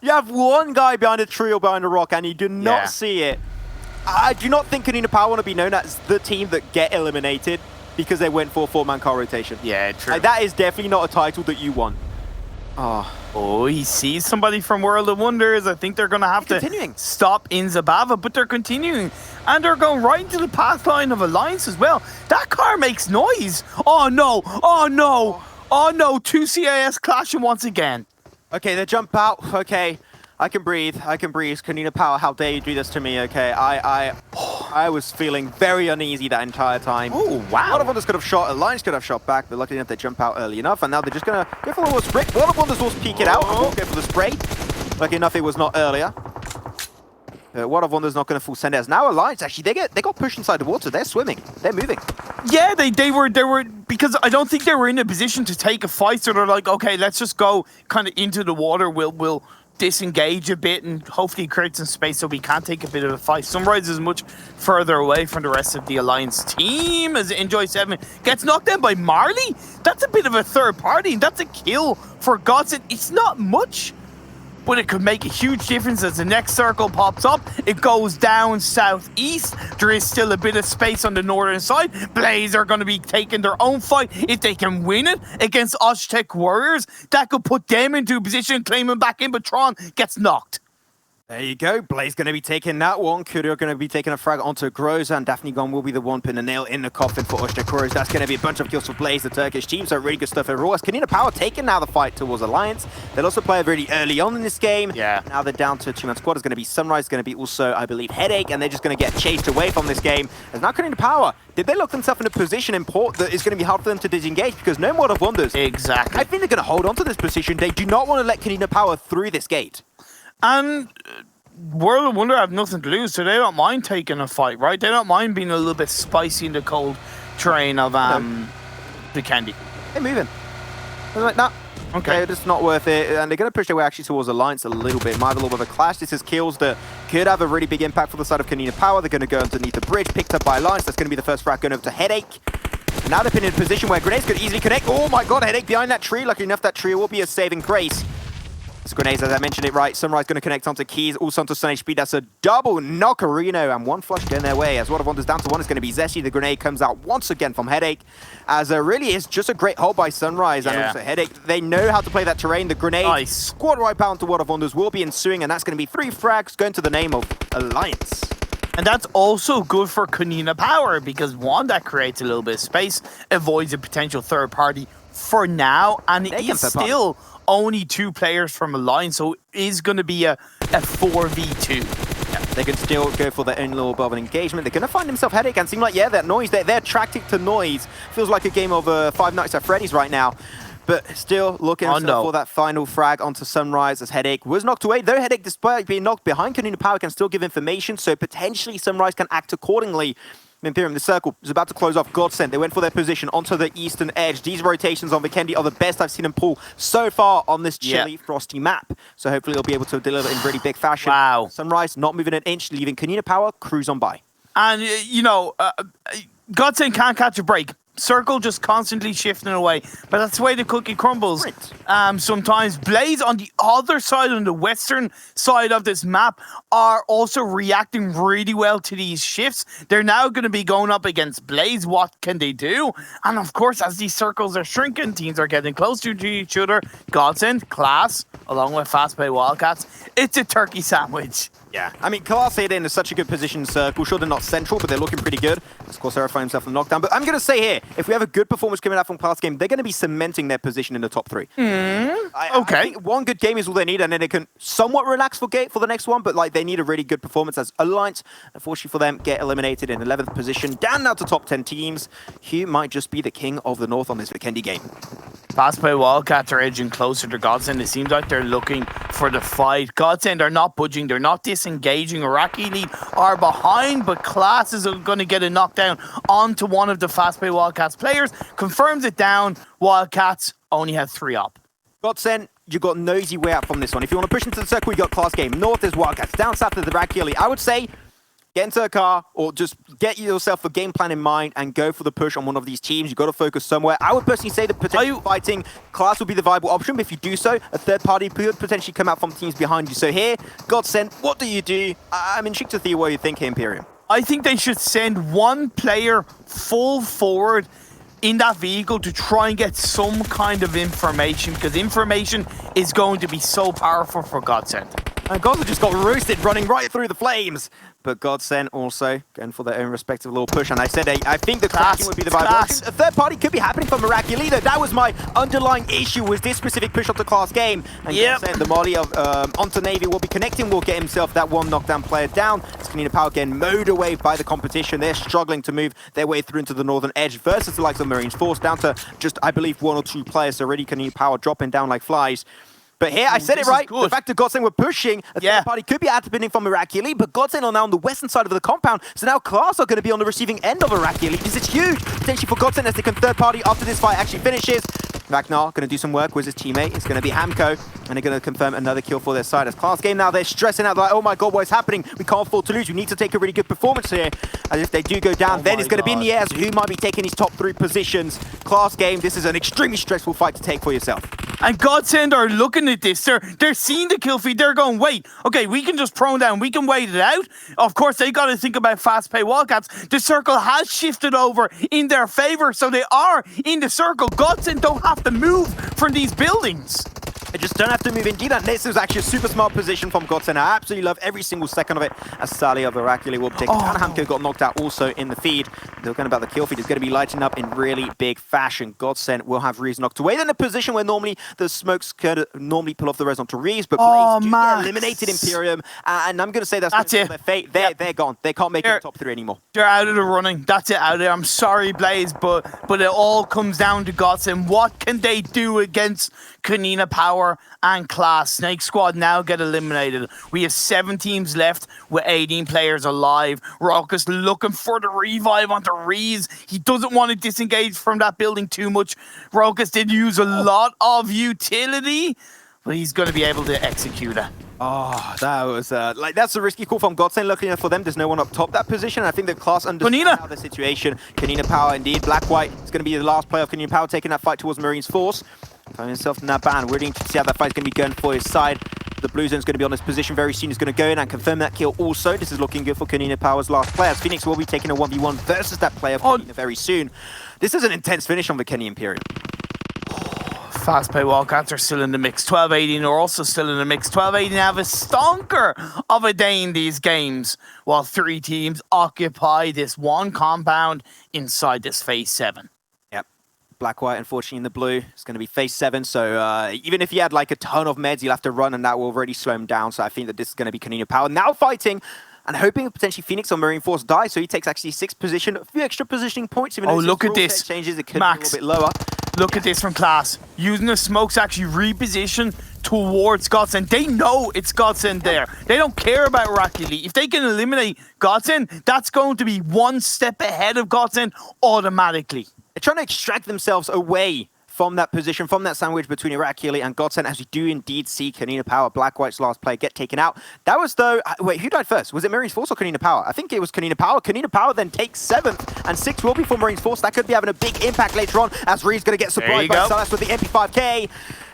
You have one guy behind a tree or behind a rock and you do not see it. I do not think KoninaPower want to be known as the team that get eliminated because they went for a 4-man car rotation. Yeah, true. Like, that is definitely not a title that you want. Oh, he sees somebody from World of Wonders. I think they're going to have to stop in Zabava, but they're continuing. And they're going right into the path line of Alliance as well. That car makes noise. Oh, no. Oh, no. Oh, no. 2 CIS clashing once again. Okay, they jump out. Okay, I can breathe. KoninaPower, how dare you do this to me, okay? I was feeling very uneasy that entire time. Oh, wow. World of Wonders could have shot, Alliance could have shot back, but luckily enough they jump out early enough, and now they're just going to go for a little spray. World of Wonders will peek it out and won't go for the spray. Lucky enough it was not earlier. World of Wonders not going to full send it. As now Alliance, actually, they got pushed inside the water. They're swimming. They're moving. Yeah, they were, because I don't think they were in a position to take a fight, so they're like, okay, let's just go kind of into the water. We'll disengage a bit and hopefully create some space so we can take a bit of a fight. Sunrise is much further away from the rest of the Alliance team as Enjoy 7 gets knocked down by Marley. That's a bit of a third party. That's a kill for GODSENT. It's not much, but it could make a huge difference as the next circle pops up. It goes down southeast. There is still a bit of space on the northern side. Blaze are going to be taking their own fight. If they can win it against Osh-Tekk Warriors, that could put them into a position, claiming back in, but Tron gets knocked. There you go. Blaze going to be taking that one. Kudo going to be taking a frag onto Groza, and Daphne Gon will be the one putting a nail in the coffin for Osh-Tekk Warriors. That's going to be a bunch of kills for Blaze, the Turkish team, so really good stuff overall. As KoninaPower taking now the fight towards Alliance. They'll also play very early on in this game. Yeah. Now they're down to a 2-man squad. It's going to be Sunrise, going to be also, I believe, Headache, and they're just going to get chased away from this game. As now KoninaPower, did they lock themselves in a position in port that is going to be hard for them to disengage because no World of Wonders. Exactly. I think they're going to hold on to this position. They do not want to let KoninaPower through this gate. And World of Wonder have nothing to lose, so they don't mind taking a fight, right? They don't mind being a little bit spicy in the cold terrain of Vikendi. They're moving. They're like, nah. Okay, it's not worth it. And they're going to push their way actually towards Alliance a little bit. Might have a little bit of a clash. This is kills that could have a really big impact for the side of KoninaPower. They're going to go underneath the bridge, picked up by Alliance. That's going to be the first frag going over to Headache. Now they've been in a position where grenades could easily connect. Oh my god, Headache behind that tree. Lucky enough, that tree will be a saving grace. It's grenades, as I mentioned it right. Sunrise going to connect onto Keys, also onto Sun HP. That's a double knockerino, and one flush going their way. As World of Wonders down to 1, it's going to be Zesty. The grenade comes out once again from Headache, as really is just a great hold by Sunrise and also Headache. They know how to play that terrain. The grenade squad wipe out to World of Wonders will be ensuing, and that's going to be 3 frags going to the name of Alliance. And that's also good for KoninaPower because, one, that creates a little bit of space, avoids a potential third party for now, and it is still only 2 players from Alliance, so it is going to be a 4v2. Yeah, they can still go for their own little bit of an engagement. They're going to find themselves Headache and seem like, that noise, they're attracted to noise. Feels like a game of Five Nights at Freddy's right now. But still looking for that final frag onto Sunrise as Headache was knocked away. Though Headache, despite being knocked behind, KoninaPower can still give information, so potentially Sunrise can act accordingly. Imperium, the circle is about to close off. GODSENT, they went for their position onto the eastern edge. These rotations on Vikendi are the best I've seen them pull so far on this chilly, frosty map. So hopefully they'll be able to deliver in really big fashion. Wow. Sunrise not moving an inch, leaving KoninaPower cruise on by. And, GODSENT can't catch a break. Circle just constantly shifting away. But that's the way the cookie crumbles. Sometimes Blaze on the other side, on the western side of this map, are also reacting really well to these shifts. They're now going to be going up against Blaze. What can they do? And of course, as these circles are shrinking, teams are getting closer to each other. GODSENT, Klas, along with FastPay Wildcats, it's a turkey sandwich. Yeah, I mean, Klas hit in such a good position in circle. Sure, they're not central, but they're looking pretty good. Of course, Seraph finds himself in knockdown. But I'm going to say here, if we have a good performance coming out from Klas game, they're going to be cementing their position in the top 3. I think one good game is all they need, and then they can somewhat relax for the next one, but like they need a really good performance as Alliance. Unfortunately for them, get eliminated in 11th position. Down now to top 10 teams. Hugh might just be the king of the North on this Vikendi game. FastPay Wildcats are edging closer to GODSENT. It seems like they're looking for the fight. GODSENT are not budging. They're not disengaging. IRAQI League are behind, but Klas is going to get a knockdown onto one of the FastPay Wildcats players. Confirms it down. Wildcats only have 3 up. GODSENT, you got no easy way out from this one. If you want to push into the circle, you got Klas game. North is Wildcats. Down south is the IRAQI League. I would say get into a car or just get yourself a game plan in mind and go for the push on one of these teams. You've got to focus somewhere. I would personally say that potentially fighting Klas would be the viable option, but if you do so, a third party could potentially come out from teams behind you. So here, GODSENT, what do you do? I'm intrigued to see what you think here, Imperium. I think they should send one player full forward in that vehicle to try and get some kind of information, because information is going to be so powerful for GODSENT. And GODSENT just got roasted running right through the flames. But GODSENT also going for their own respective little push. And I said, I think the crashing would be the viable option. A third party could be happening from IRAQI League. That was my underlying issue, was this specific push up the Klas game. And GODSENT, the Molly of onto Navy will be connecting, will get himself that one knockdown player down. As KoninaPower getting mowed away by the competition. They're struggling to move their way through into the northern edge versus the likes of Marines Force, down to just, I believe, 1 or 2 players. So already KoninaPower dropping down like flies. But here, I said it right. The fact that GODSENT were pushing, a third party could be happening from IRAQI League, but GODSENT are now on the western side of the compound, so now Klas are going to be on the receiving end of IRAQI League. This is huge, potentially for GODSENT, as they can third party after this fight actually finishes. Ragnar going to do some work with his teammate. It's going to be Hamko, and they're going to confirm another kill for their side. As Klas game now, they're stressing out, like, oh my god, what is happening? We can't afford to lose. We need to take a really good performance here. And if they do go down, then it's going to be in the air. So who might be taking these top 3 positions? Klas game, this is an extremely stressful fight to take for yourself. And GODSENT are looking at this. They're seeing the kill feed. They're going, wait, okay, we can just prone down. We can wait it out. Of course, they got to think about FastPay Wildcats. The circle has shifted over in their favor, so they are in the circle. GODSENT don't have to move from these buildings. They just don't have to move indeed. And this is actually a super smart position from GODSENT. I absolutely love every single second of it. As Sally of IRAQI will take down. Hamko got knocked out also in the feed. They're talking about the kill feed. It's going to be lighting up in really big fashion. GODSENT will have Reese knocked away. They're in a position where normally the smokes could normally pull off the res onto Reese, but Blaze do get eliminated Imperium. And I'm going to say that's it. Their fate. They're gone. They can't make it the top 3 anymore. They're out of the running. That's it, out of there. I'm sorry, Blaze, but it all comes down to GODSENT. What can they do against KoninaPower and Klas? SNAKEsquad now get eliminated. We have 7 teams left with 18 players alive. Raucus looking for the revive onto Reese. He doesn't want to disengage from that building too much. Raucus did use a lot of utility, but he's going to be able to execute it. Oh, that was that's a risky call from GODSENT. Luckily for them, there's no one up top that position. I think the Klas understands the situation. KoninaPower indeed. Black-White is going to be the last player of KoninaPower taking that fight towards Marines Force. Finding himself in that ban. We're waiting to see how that fight's going to be going for his side. The blue zone's going to be on this position very soon. He's going to go in and confirm that kill also. This is looking good for KoninaPower's last player. Phoenix will be taking a 1v1 versus that player very soon. This is an intense finish on the Kenny Imperium. FastPay Wildcats are still in the mix. 12-18 are also still in the mix. 12-18 have a stonker of a day in these games, while 3 teams occupy this one compound inside this phase 7. Black-White, unfortunately, in the blue. It's going to be phase 7, so even if he had like a ton of meds, he'll have to run, and that will already slow him down. So I think that this is going to be KoninaPower now fighting and hoping potentially Phoenix or Marine Force die. So he takes actually 6th position, a few extra positioning points. Even look at this. Changes, it could Max, be a little bit lower. Look at this from Klas. Using the smokes to actually reposition towards GODSENT. They know it's GODSENT there. They don't care about IRAQI League. If they can eliminate GODSENT, that's going to be one step ahead of GODSENT automatically. They're trying to extract themselves away from that position, from that sandwich between IRAQI Elite and GODSENT, as we do indeed see KoninaPower, Black White's last player, get taken out. That was though, wait, who died first? Was it Marines Force or KoninaPower? I think it was KoninaPower. KoninaPower then takes 7th, and 6 will be for Marines Force. That could be having a big impact later on, as Reed's going to get surprised by Silas with the MP5K.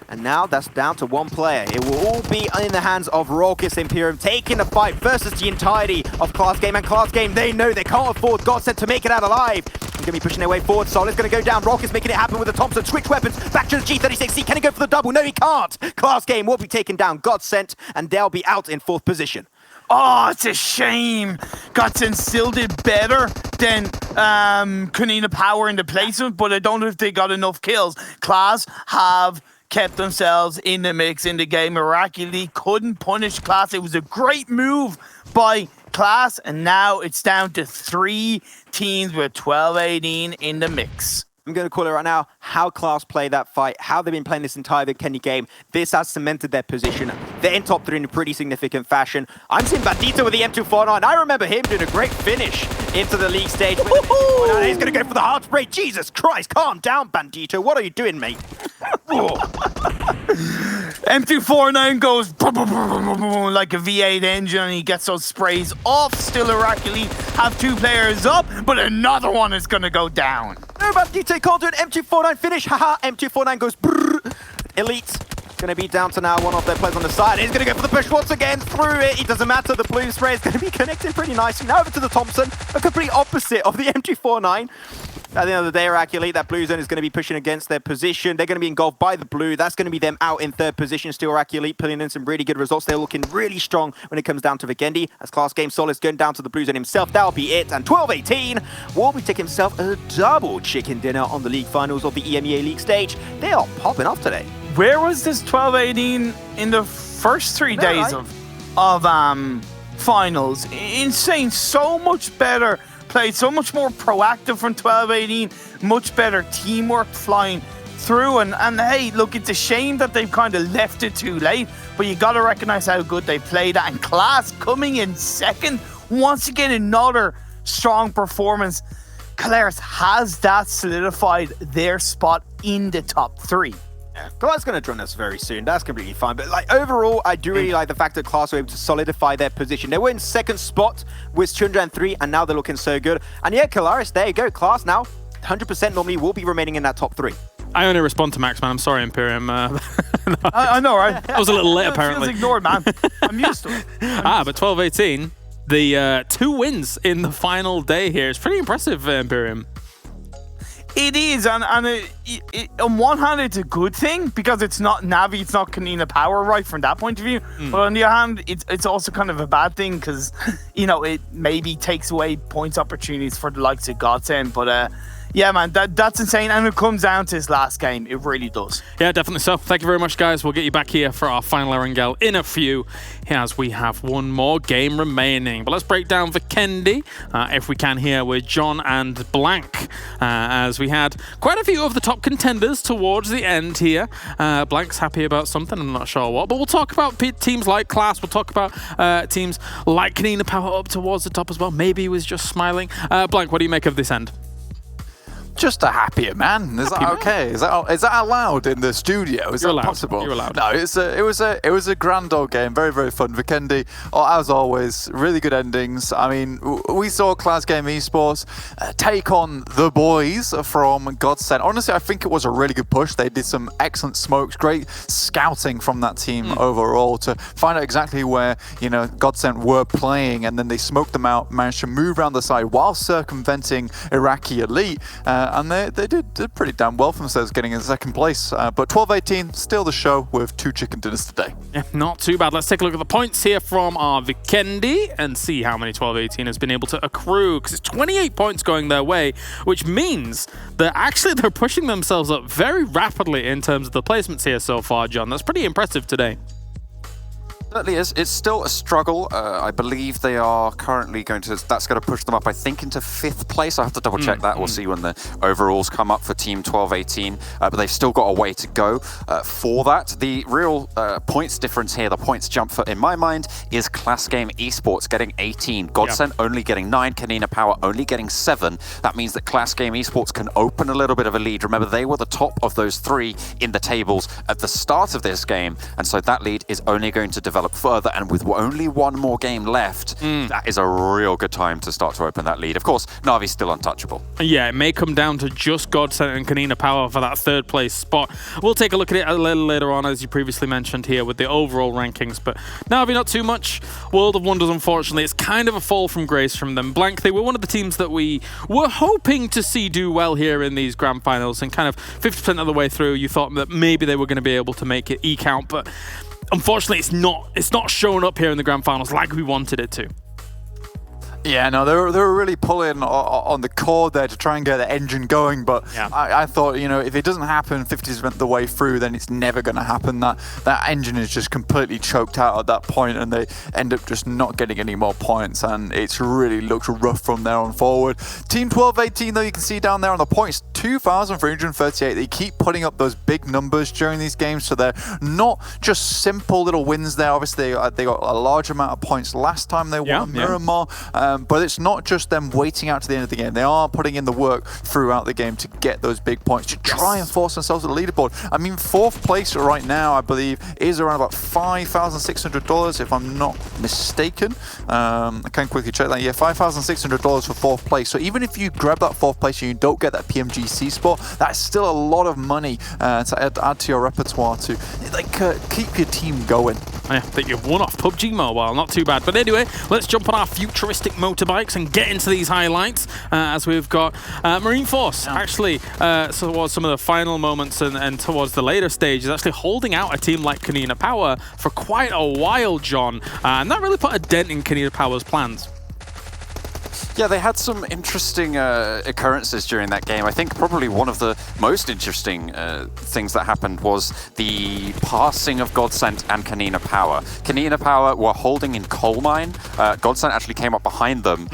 And now that's down to 1 player. It will all be in the hands of Raucous Imperium, taking the fight versus the entirety of Class Game. And Class Game, they know they can't afford GODSENT to make it out alive. They're going to be pushing their way forward. Solid's going to go down. Raucous making it happen with the Thompson. Switch weapons. Back to the G36C. Can he go for the double? No, he can't. Class Game will be taken down. GODSENT, and they'll be out in 4th position. Oh, it's a shame. GODSENT still did better than KoninaPower in the placement, but I don't know if they got enough kills. Klas have kept themselves in the mix in the game. IRAQI League couldn't punish Klas. It was a great move by Klas, and now it's down to 3 teams with 12-18 in the mix. I'm going to call it right now, how Klas play that fight, how they've been playing this entire Vikendi game. This has cemented their position. They're in top 3 in a pretty significant fashion. I'm seeing Bandito with the M249. I remember him doing a great finish into the league stage. Oh, he's going to go for the hard spray. Jesus Christ, calm down, Bandito. What are you doing, mate? M249 goes like a V8 engine, and he gets those sprays off. Still IRAQI League have 2 players up, but another one is going to go down. No, Bandito can't do an M249 finish. Haha, M249 goes brrr. Elite going to be down to now one of their players on the side. He's going to go for the push once again through it. It doesn't matter. The bloom spray is going to be connected pretty nicely. Now over to the Thompson, a complete opposite of the M249. At the end of the day, IRAQI Elite, that blue zone is going to be pushing against their position. They're going to be engulfed by the blue. That's going to be them out in 3rd position. Still, IRAQI Elite pulling in some really good results. They're looking really strong when it comes down to Vikendi. As Class Game Solid's going down to the blue zone himself. That'll be it. And 12-18, Warby take himself a double chicken dinner on the league finals of the EMEA League stage. They are popping off today. Where was this 12-18 in the first 3 days of finals? Insane. So much better played, so much more proactive from 12-18, much better teamwork flying through. And hey, look, it's a shame that they've kind of left it too late, but you got to recognize how good they played. And Klas coming in 2nd, once again, another strong performance. Klas has that solidified their spot in the top 3. Yeah, Klas going to join us very soon. That's completely fine. But like overall, I do really like the fact that Klas were able to solidify their position. They were in 2nd spot with 203, and now they're looking so good. And yeah, Kalaris, there you go. Klas now 100% normally will be remaining in that top 3. I only respond to Max, man. I'm sorry, Imperium. I know, right? I was a little late, apparently. Feels ignored, man. I'm used to it. But 12-18, the 2 wins in the final day here. It's pretty impressive, Imperium. It is, and on one hand, it's a good thing because it's not Navi, it's not KoninaPower, right, from that point of view. But on the other hand, it's also kind of a bad thing because, you know, it maybe takes away points opportunities for the likes of GODSENT. But yeah, man, that's insane. And it comes down to his last game. It really does. Yeah, definitely so. Thank you very much, guys. We'll get you back here for our final Erangel in a few, as we have one more game remaining. But let's break down Vikendi, if we can, here with John and Blank, as we had quite a few of the top contenders towards the end here. Blank's happy about something, I'm not sure what, but we'll talk about teams like Klas. We'll talk about teams like KoninaPower up towards the top as well. Maybe he was just smiling. Blank, what do you make of this end? Just a happier man. Is that okay? Is that allowed in the studio? Is that possible? You're allowed. No, it was a grand old game. Very, very fun. Vikendi, as always, really good endings. I mean, we saw Class Game Esports take on the boys from GODSENT. Honestly, I think it was a really good push. They did some excellent smokes, great scouting from that team overall to find out exactly where, you know, GODSENT were playing, and then they smoked them out, managed to move around the side while circumventing IRAQI Elite. And they did pretty damn well for themselves, getting in 2nd place. But 12-18, still the show with 2 chicken dinners today. Yeah, not too bad. Let's take a look at the points here from our Vikendi and see how many 12-18 has been able to accrue, because it's 28 points going their way, which means that actually they're pushing themselves up very rapidly in terms of the placements here so far, John. That's pretty impressive today. Certainly is. It's still a struggle. I believe they are currently that's going to push them up, I think, into 5th place. I have to double check that. We'll see when the overalls come up for Team 12-18. But they've still got a way to go for that. The real points difference here, the points jump for, in my mind, is Klas Esports getting 18. GODSENT only getting 9. KoninaPower only getting 7. That means that Klas Esports can open a little bit of a lead. Remember, they were the top of those 3 in the tables at the start of this game. And so that lead is only going to develop further, and with only one more game left, that is a real good time to start to open that lead. Of course, Navi's still untouchable. Yeah, it may come down to just GODSENT and KoninaPower for that 3rd place spot. We'll take a look at it a little later on, as you previously mentioned here, with the overall rankings. But Navi, not too much. World of Wonders, unfortunately, it's kind of a fall from grace from them. Blank, they were one of the teams that we were hoping to see do well here in these grand finals, and kind of 50% of the way through, you thought that maybe they were going to be able to make it eke out, but unfortunately, it's not showing up here in the grand finals like we wanted it to. Yeah, no, they were really pulling on the cord there to try and get the engine going, but yeah. I thought, you know, if it doesn't happen 50% of the way through, then it's never going to happen. That engine is just completely choked out at that point, and they end up just not getting any more points, and it's really looked rough from there on forward. Team 12-18, though, you can see down there on the points, 2,338. They keep putting up those big numbers during these games, so they're not just simple little wins there. Obviously, they got a large amount of points last time they won Miramar. But it's not just them waiting out to the end of the game. They are putting in the work throughout the game to get those big points, to try and force themselves to the leaderboard. I mean, 4th place right now, I believe, is around about $5,600, if I'm not mistaken. I can quickly check that. Yeah, $5,600 for 4th place. So even if you grab that 4th place and you don't get that PMGC spot, that's still a lot of money to add to your repertoire to keep your team going. I think you've won off PUBG Mobile, not too bad. But anyway, let's jump on our futuristic motorbikes and get into these highlights as we've got Marine Force actually towards some of the final moments and towards the later stages, actually holding out a team like KoninaPower for quite a while, John. And that really put a dent in KoninaPower's plans. Yeah, they had some interesting occurrences during that game. I think probably one of the most interesting things that happened was the passing of GODSENT and KoninaPower. KoninaPower were holding in coal mine. GODSENT actually came up behind them,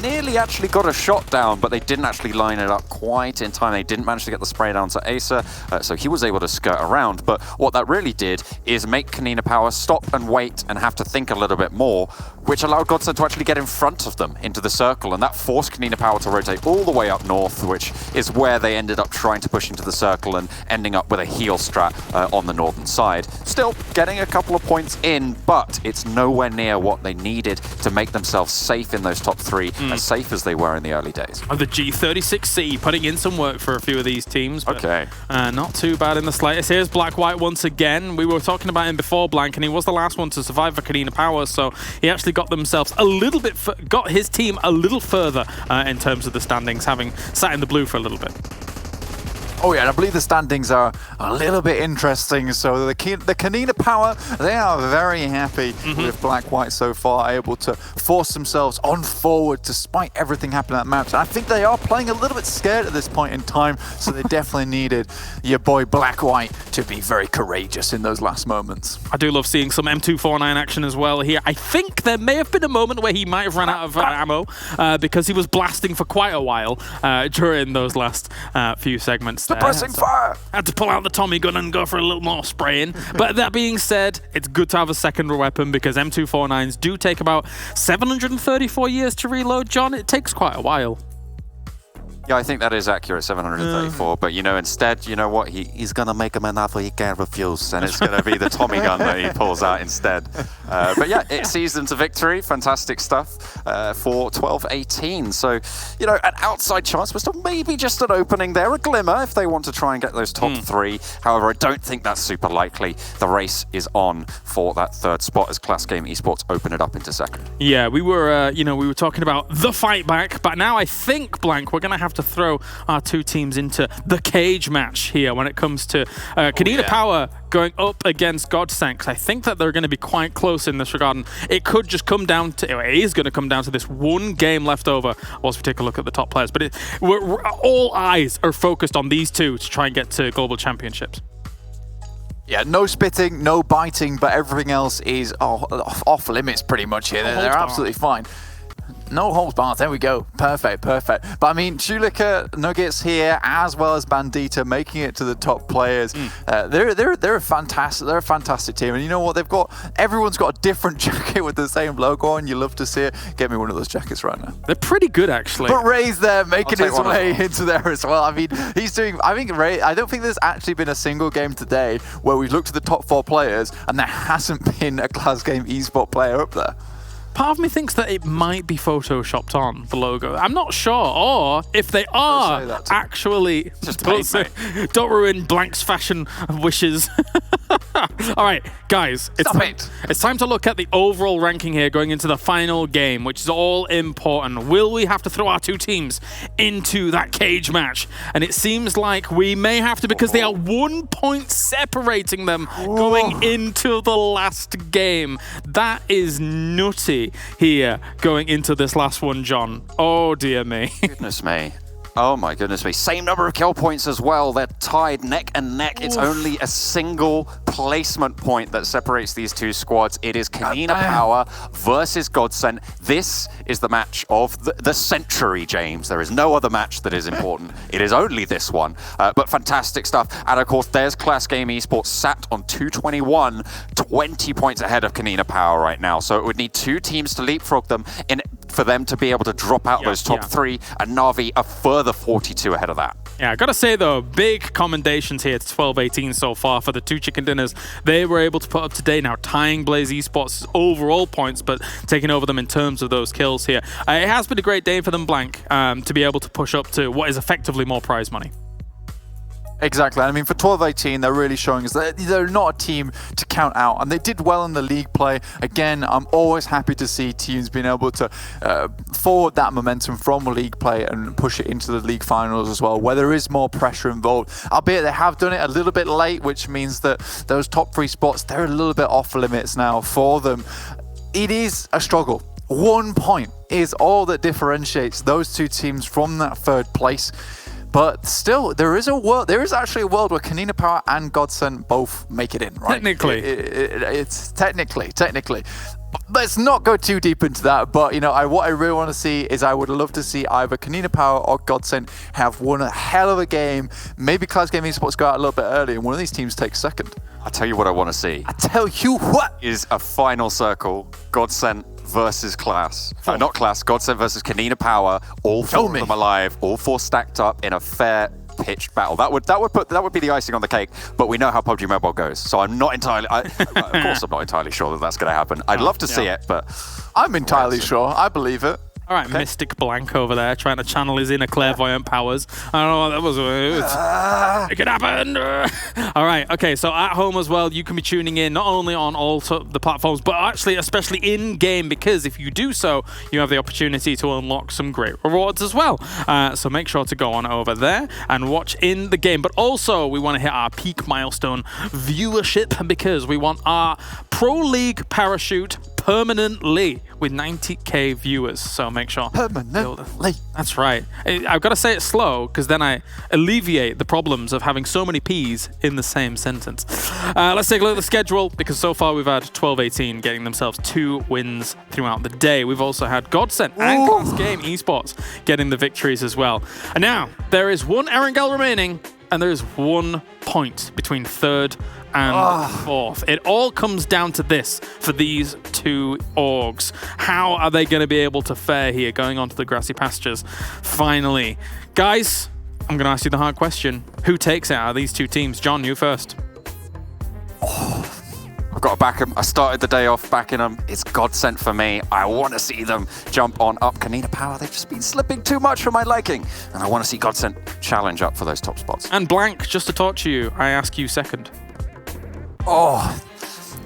nearly actually got a shot down, but they didn't actually line it up quite in time. They didn't manage to get the spray down to Acer, so he was able to skirt around. But what that really did is make KoninaPower stop and wait and have to think a little bit more, which allowed GODSENT to actually get in front of them into the circle, and that forced KoninaPower to rotate all the way up north, which is where they ended up trying to push into the circle and ending up with a heel strat on the northern side. Still getting a couple of points in, but it's nowhere near what they needed to make themselves safe in those top 3, as safe as they were in the early days. The G36C putting in some work for a few of these teams, but not too bad in the slightest. Here's Black White once again. We were talking about him before, Blank, and he was the last one to survive for KoninaPower, so he actually got themselves a little bit, got his team a little further in terms of the standings, having sat in the blue for a little bit. Oh yeah, and I believe the standings are a little bit interesting. So the KoninaPower, they are very happy with Black White so far, able to force themselves on forward despite everything happening at the map. And I think they are playing a little bit scared at this point in time, so they definitely needed your boy Black White to be very courageous in those last moments. I do love seeing some M249 action as well here. I think there may have been a moment where he might have run out of ammo because he was blasting for quite a while during those last few segments. Suppressing fire! Had to pull out the Tommy gun and go for a little more spraying. But that being said, it's good to have a second weapon because M249s do take about 734 years to reload, John. It takes quite a while. Yeah, I think that is accurate, 734. But, you know, instead, you know what? He's going to make him an offer he can't refuse, and it's going to be the Tommy gun that he pulls out instead. But, yeah, it sees them to victory. Fantastic stuff for 12-18. So, you know, an outside chance, but still maybe just an opening there, a glimmer if they want to try and get those top 3. However, I don't think that's super likely. The race is on for that 3rd spot as Klas Esports open it up into 2nd. Yeah, we were, you know, we were talking about the fight back, but now I think, Blank, we're going to have to throw our 2 teams into the cage match here when it comes to KoninaPower going up against GODSENT. I think that they're going to be quite close in this regard, and it could just come down to, it is going to come down to this one game left over once we take a look at the top players. But all eyes are focused on these 2 to try and get to global championships. Yeah, no spitting, no biting, but everything else is off limits pretty much here. They're absolutely fine. No holds barred, there we go. Perfect, perfect. But I mean, Shulika, Nuggets here, as well as Bandita, making it to the top players. They're a fantastic team. And you know what? Everyone's got a different jacket with the same logo on. You love to see it. Get me one of those jackets right now. They're pretty good, actually. But Ray's there, making his way into there as well. I mean, Ray, I don't think there's actually been a single game today where we've looked at the top 4 players and there hasn't been a Klas Game Esports player up there. Part of me thinks that it might be photoshopped on the logo. I'm not sure. Or if they are actually... Don't ruin Blank's fashion wishes. All right, guys. It's time to look at the overall ranking here going into the final game, which is all important. Will we have to throw our 2 teams into that cage match? And it seems like we may have to, because they are 1 point separating them going into the last game. That is nutty here going into this last one, John. Oh, dear me. Goodness me. Oh my goodness me. Same number of kill points as well. They're tied neck and neck. It's only a single placement point that separates these 2 squads. It is KoninaPower versus GODSENT. This is the match of the century, James. There is no other match that is important. It is only this one. But fantastic stuff. And of course, there's Klas Game Esports sat on 221, 20 points ahead of KoninaPower right now. So it would need 2 teams to leapfrog them for them to be able to drop out those top 3, and Na'Vi a further 42 ahead of that. Yeah, I gotta say though, big commendations here to 12-18 so far for the 2 chicken dinners. They were able to put up today now, tying Blaze Esports' overall points, but taking over them in terms of those kills here. It has been a great day for them, Blank, to be able to push up to what is effectively more prize money. Exactly. I mean, for 12-18, they're really showing us that they're not a team to count out, and they did well in the league play. Again, I'm always happy to see teams being able to forward that momentum from league play and push it into the league finals as well, where there is more pressure involved. Albeit they have done it a little bit late, which means that those top 3 spots, they're a little bit off limits now for them. It is a struggle. 1 point is all that differentiates those 2 teams from that 3rd place. But still, there is actually a world where KoninaPower and GODSENT both make it in, right? Technically. It's technically. Let's not go too deep into that, but you know, what I really want to see is I would love to see either KoninaPower or GODSENT have won a hell of a game. Maybe Klas Game Esports go out a little bit early and one of these teams takes 2nd. I'll tell you what I want to see. I tell you what! Is a final circle, GODSENT versus Klas. Not Klas, GODSENT versus KoninaPower. All 4 of them alive, all 4 stacked up in a fair pitched battle. That would be the icing on the cake, but we know how PUBG Mobile goes. So I'm not entirely of course I'm not entirely sure that that's going to happen. I'd love to see it, but I'm entirely sure. I believe it. All right, okay. Mystic Blank over there trying to channel his inner clairvoyant powers. I don't know what that was. It could happen. All right, okay, so at home as well, you can be tuning in not only on all the platforms, but actually especially in-game, because if you do so, you have the opportunity to unlock some great rewards as well. So make sure to go on over there and watch in the game. But also, we want to hit our peak milestone viewership, because we want our Pro League parachute permanently with 90k viewers. So make sure. Permanently. That's right. I've got to say it slow, because then I alleviate the problems of having so many P's in the same sentence. Let's take a look at the schedule, because so far we've had 12-18 getting themselves 2 wins throughout the day. We've also had GODSENT and Klas Game Esports getting the victories as well. And now there is 1 Erangel remaining, and there is 1 point between 3rd and 4th. It all comes down to this for these 2 orgs. How are they going to be able to fare here going onto the grassy pastures? Finally, guys, I'm going to ask you the hard question. Who takes it out of these 2 teams? John, you first. I've got to back them. I started the day off backing them. It's GODSENT for me. I want to see them jump on up. KoninaPower, they've just been slipping too much for my liking. And I want to see GODSENT challenge up for those top spots. And Blank, just to talk to you, I ask you second. Oh,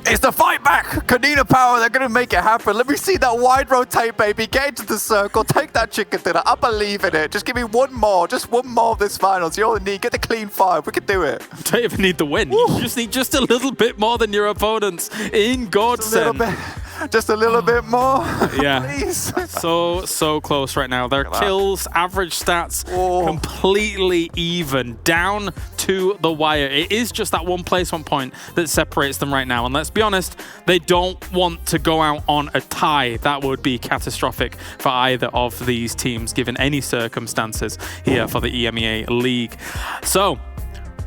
it's the fight back. KoninaPower, they're going to make it happen. Let me see that wide rotate, baby. Get into the circle. Take that chicken dinner. I believe in it. Just give me 1 more. Just 1 more of this finals. You all need. Get the clean 5. We can do it. You don't even need the win. You just need just a little bit more than your opponents in GODSENT. Just a little bit more. Yeah. Please. So close right now. Their kills, average stats, completely even, down to the wire. It is just that one placement point that separates them right now. And let's be honest, they don't want to go out on a tie. That would be catastrophic for either of these teams, given any circumstances here for the EMEA League. So,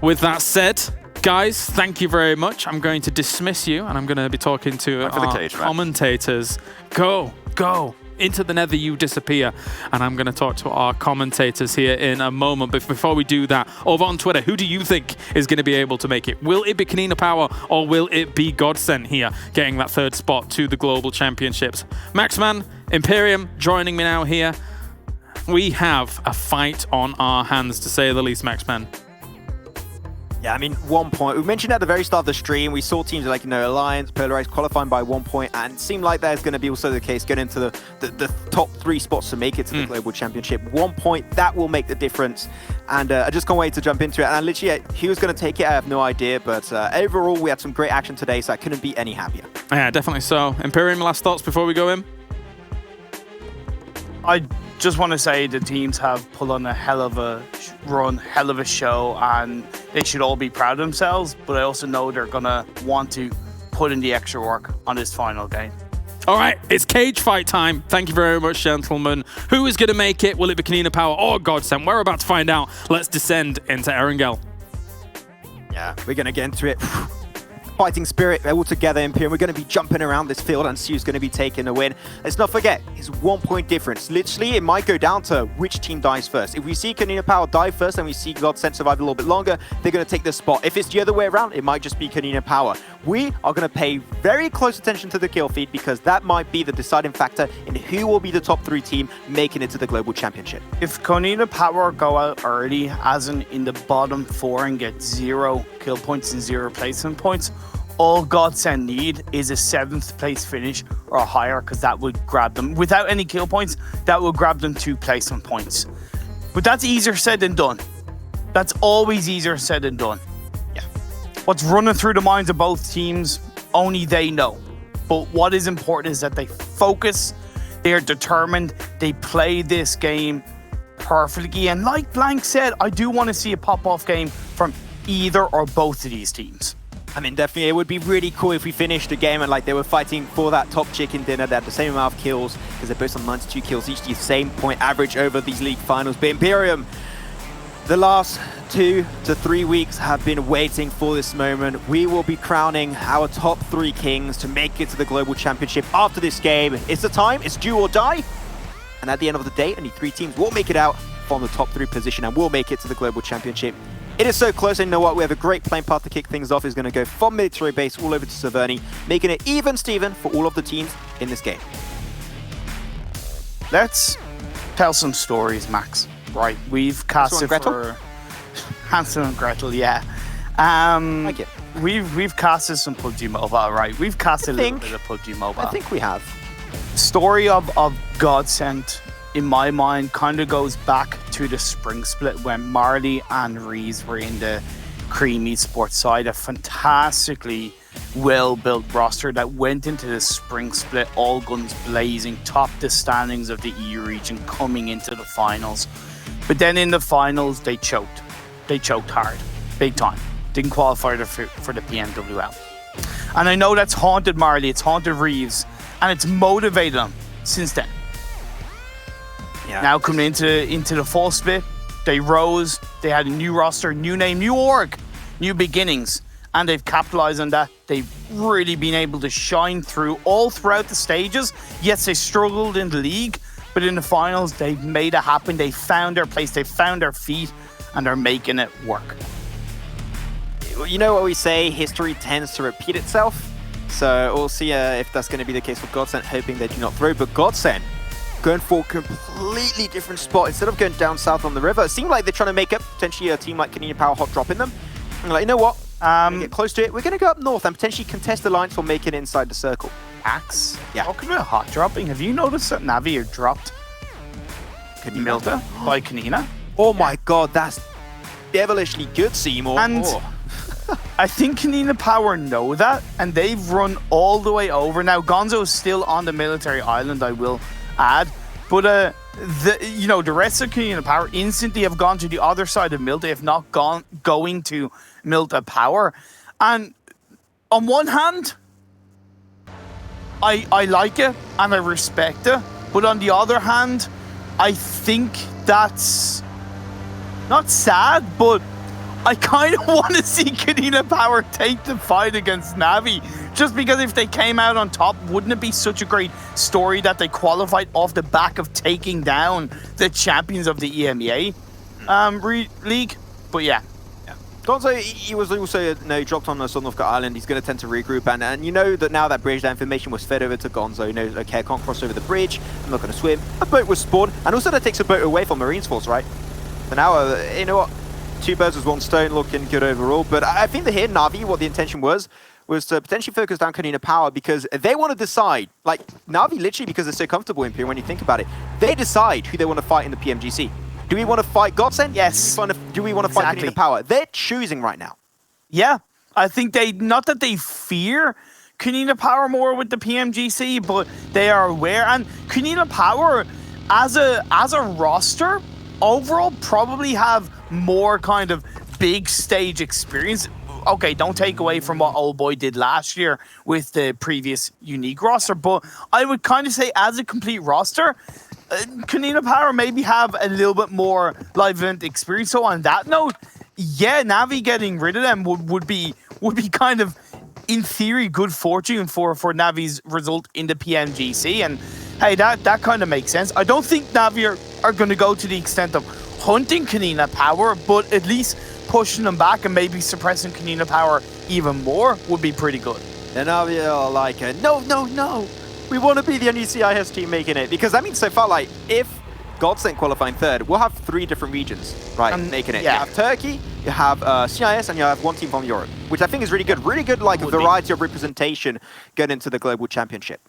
with that said, guys, thank you very much. I'm going to dismiss you, and I'm going to be talking to our commentators. Go into the nether, you disappear. And I'm going to talk to our commentators here in a moment. But before we do that, over on Twitter, who do you think is going to be able to make it? Will it be KoninaPower, or will it be GODSENT here, getting that third spot to the Global Championships? Maxman, Imperium, joining me now here. We have a fight on our hands, to say the least, Maxman. Yeah, I mean, 1 point. We mentioned at the very start of the stream, we saw teams like, Alliance, Polarized qualifying by 1 point, and it seemed like that's going to be also the case going into the top 3 spots to make it to the Global Championship. 1 point, that will make the difference. And I just can't wait to jump into it. And literally, he was going to take it, I have no idea. But overall, we had some great action today, so I couldn't be any happier. Yeah, definitely so. Imperium, last thoughts before we go in? I just want to say the teams have put on a hell of a run, hell of a show, and they should all be proud of themselves. But I also know they're going to want to put in the extra work on this final game. All right, it's cage fight time. Thank you very much, gentlemen. Who is going to make it? Will it be KoninaPower or GODSENT? We're about to find out. Let's descend into Erangel. Yeah, we're going to get into it. Fighting spirit, all together, Imperium. We're going to be jumping around this field, and Sue's going to be taking the win. Let's not forget, it's 1 point difference. Literally, it might go down to which team dies first. If we see KoninaPower die first and we see GODSENT survive a little bit longer, they're going to take the spot. If it's the other way around, it might just be KoninaPower. We are going to pay very close attention to the kill feed, because that might be the deciding factor in who will be the top 3 team making it to the Global Championship. If KoninaPower go out early, as in the bottom 4, and get 0 kill points and 0 placement points, all GODSENT need is a 7th place finish or higher, because that would grab them. Without any kill points, that will grab them 2 placement points. But that's easier said than done. That's always easier said than done. Yeah. What's running through the minds of both teams, only they know. But what is important is that they focus, they are determined, they play this game perfectly. And like Blank said, I do want to see a pop-off game from either or both of these teams. I mean, definitely, it would be really cool if we finished the game and like they were fighting for that top chicken dinner. They had the same amount of kills, because they're both on 92 kills each, the same point average over these league finals. But Imperium, the last 2 to 3 weeks have been waiting for this moment. We will be crowning our top 3 kings to make it to the Global Championship after this game. It's the time, it's do or die. And at the end of the day, only 3 teams will make it out from the top 3 position and will make it to the Global Championship. It is so close, and you know what? We have a great playing path to kick things off. Is going to go from military base all over to Severny, making it even Steven for all of the teams in this game. Let's tell some stories, Max. Right, we've casted for Hansel and Gretel, yeah. Like it. We've casted some PUBG Mobile, right? We've casted a little bit of PUBG Mobile. I think we have. Story of GODSENT, in my mind, kind of goes back to the spring split when Marley and Reeves were in the Cream Esports side. A fantastically well-built roster that went into the spring split, all guns blazing, topped the standings of the EU region coming into the finals. But then in the finals, they choked. They choked hard, big time. Didn't qualify for the PNWL. And I know that's haunted Marley, it's haunted Reeves, and it's motivated them since then. Yeah. Now coming into the fall split, they rose, they had a new roster, new name, new org, new beginnings, and they've capitalized on that. They've really been able to shine through all throughout the stages. Yes, they struggled in the league, but in the finals, they've made it happen. They found their place, they found their feet, and they're making it work. You know what we say, history tends to repeat itself. So we'll see if that's going to be the case for GODSENT, hoping they do not throw. But GODSENT going for a completely different spot. Instead of going down south on the river, it seemed like they're trying to make up potentially a team like KoninaPower hot dropping them. And like, you know what? Get close to it. We're going to go up north and potentially contest the Alliance for making it inside the circle. Axe? Yeah. Talking about hot dropping, have you noticed that Navi are dropped Milta by Konina? Oh my god, that's devilishly good, Seymour. And I think KoninaPower know that, and they've run all the way over. Now, Gonzo is still on the military island, I will add, but the rest of KoninaPower instantly have gone to the other side of Milta, if not going to Milta Power. And on one hand, I like it and I respect it, but on the other hand, I think that's not sad, but I kind of want to see KoninaPower take the fight against Navi. Just because if they came out on top, wouldn't it be such a great story that they qualified off the back of taking down the champions of the EMEA League? But yeah. Gonzo, he was also dropped on the Sanhok Island. He's going to tend to regroup, and you know that now that bridge, that information was fed over to Gonzo. You know, okay, I can't cross over the bridge. I'm not going to swim. A boat was spawned, and also that takes a boat away from Marine's Force, right? So now, you know what? 2 birds with 1 stone, looking good overall. But I think that here, Navi, what the intention was to potentially focus down KoninaPower because they want to decide, like Navi, literally because they're so comfortable in here. When you think about it, they decide who they want to fight in the PMGC. Do we want to fight GODSENT? Yes. Do we want to fight KoninaPower? They're choosing right now. Yeah, I think not that they fear KoninaPower more with the PMGC, but they are aware. And KoninaPower, as a roster, overall probably have more kind of big stage experience. Okay, don't take away from what Old Boy did last year with the previous unique roster, but I would kind of say as a complete roster, KoninaPower maybe have a little bit more live event experience. So on that note, yeah, Navi getting rid of them would be kind of, in theory, good fortune for Navi's result in the PMGC. And hey, that kind of makes sense. I don't think Navi are going to go to the extent of hunting KoninaPower, but at least pushing them back and maybe suppressing KoninaPower even more would be pretty good. And Navi are like, no. We want to be the only CIS team making it. Because that means so far, like, if GODSENT qualifying 3rd, we'll have 3 different regions, right, making it. Yeah. You have Turkey, you have CIS, and you have 1 team from Europe, which I think is really good. Really good, like, variety of representation going into the Global Championship.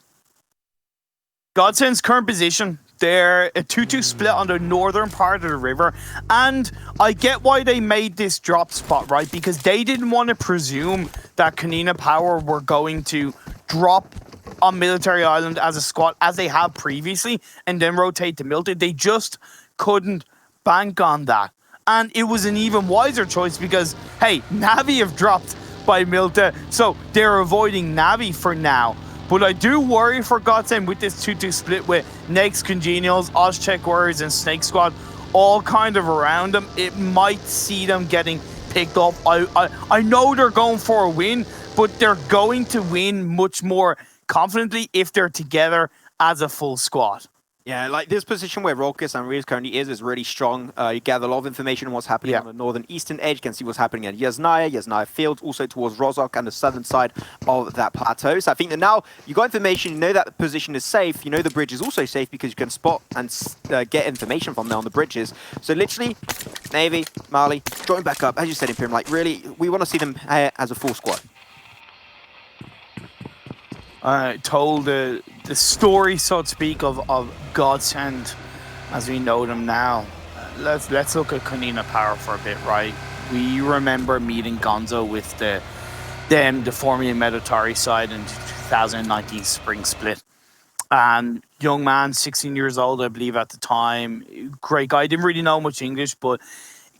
GODSENT's current position, they're a 2-2 split on the northern part of the river. And I get why they made this drop spot, right? Because they didn't want to presume that KoninaPower were going to drop on Military Island as a squad as they have previously and then rotate to Milton. They just couldn't bank on that. And it was an even wiser choice because, hey, Navi have dropped by Milta, so they're avoiding Navi for now. But I do worry for GODSENT with this 2-2 split with Naix CongenialS, Osh-Tekk Warriors, and SNAKEsquad all kind of around them. It might see them getting picked off. I know they're going for a win, but they're going to win much more confidently if they're together as a full squad. Yeah, like this position where Raucus and Reeves currently is really strong. You gather a lot of information on what's happening on the northern eastern edge. You can see what's happening at Yasnaya Fields, also towards Rozhok and the southern side of that plateau. So I think that now you got information, you know that the position is safe, you know the bridge is also safe because you can spot and get information from there on the bridges. So literally, Navy, Mali, going back up, as you said, Imperium, like really, we want to see them as a full squad. Told the story, so to speak, of GODSENT as we know them now. Let's look at KoninaPower for a bit, right? We remember meeting Gonzo with the formerly Meditari side in 2019 spring split. And young man, 16 years old, I believe at the time. Great guy, didn't really know much English, but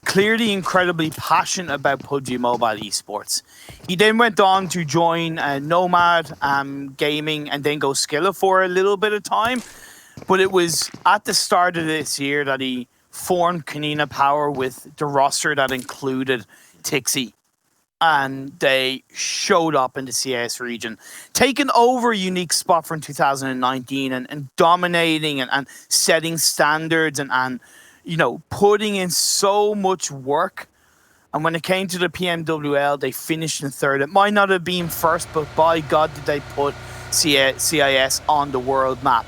clearly incredibly passionate about PUBG Mobile Esports. He then went on to join Nomad Gaming and then go Skilla for a little bit of time. But it was at the start of this year that he formed KoninaPower with the roster that included Tixi. And they showed up in the CIS region, taking over a unique spot from 2019 and dominating and setting standards and you know, putting in so much work. And when it came to the PMWL, they finished in 3rd. It might not have been first, but by God did they put CIS on the world map.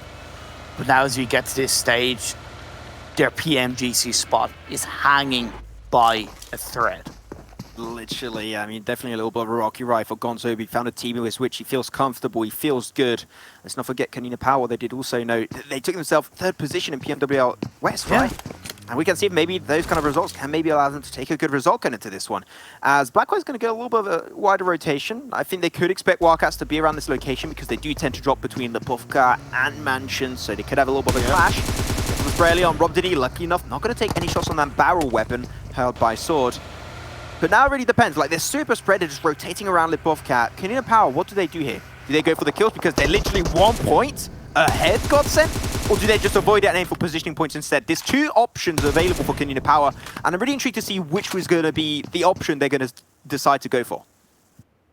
But now as we get to this stage, their PMGC spot is hanging by a thread. Literally, I mean, definitely a little bit of a rocky ride for Gonzo. He found a team with which he feels comfortable, he feels good. Let's not forget KoninaPower, they did also know they took themselves 3rd position in PMWL West, right? And we can see if maybe those kind of results can maybe allow them to take a good result going into this one. As Blackwell's going to get a little bit of a wider rotation. I think they could expect Wildcats to be around this location because they do tend to drop between the Pufka and Mansion, so they could have a little bit of a clash. It was barely on Rob Diddy, lucky enough, not going to take any shots on that barrel weapon held by Sword. But now it really depends. Like, they're super spread, they're just rotating around Lipovka. KoninaPower, what do they do here? Do they go for the kills because they're literally 1 point ahead, GODSENT? Or do they just avoid it and aim for positioning points instead? There's 2 options available for KoninaPower, and I'm really intrigued to see which was going to be the option they're going to decide to go for.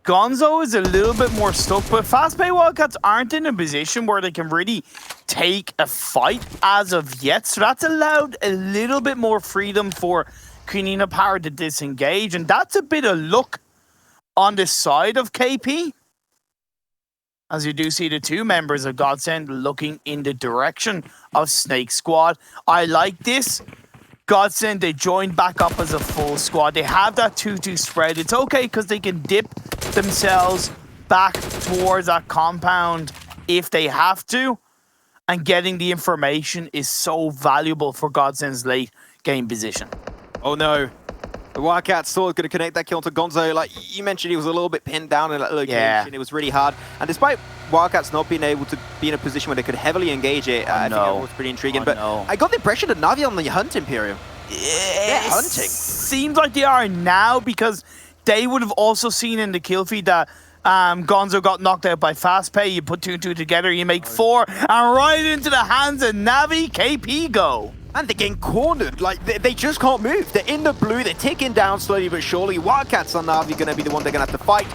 Gonzo is a little bit more stuck, but fast-paced Wildcats aren't in a position where they can really take a fight as of yet, so that's allowed a little bit more freedom for KoninaPower to disengage, and that's a bit of luck on the side of KP. As you do see the 2 members of GODSENT looking in the direction of SNAKEsquad. I like this. GODSENT, they joined back up as a full squad. They have that 2-2 spread. It's okay because they can dip themselves back towards that compound if they have to. And getting the information is so valuable for GODSENT's late game position. Oh no. The Wildcats Sword going to connect that kill to Gonzo. Like you mentioned, he was a little bit pinned down in that location. Yeah. It was really hard. And despite Wildcats not being able to be in a position where they could heavily engage it, I think that was pretty intriguing. But I got the impression that Na'Vi on the hunt, Imperium. They're hunting. Seems like they are now because they would have also seen in the kill feed that Gonzo got knocked out by fast pay. You put 2 and 2 together, you make 4, and right into the hands of Na'Vi. KP go. And they're getting cornered. Like, they just can't move. They're in the blue. They're ticking down slowly but surely. Wildcats on Na'Vi going to be the one they're going to have to fight.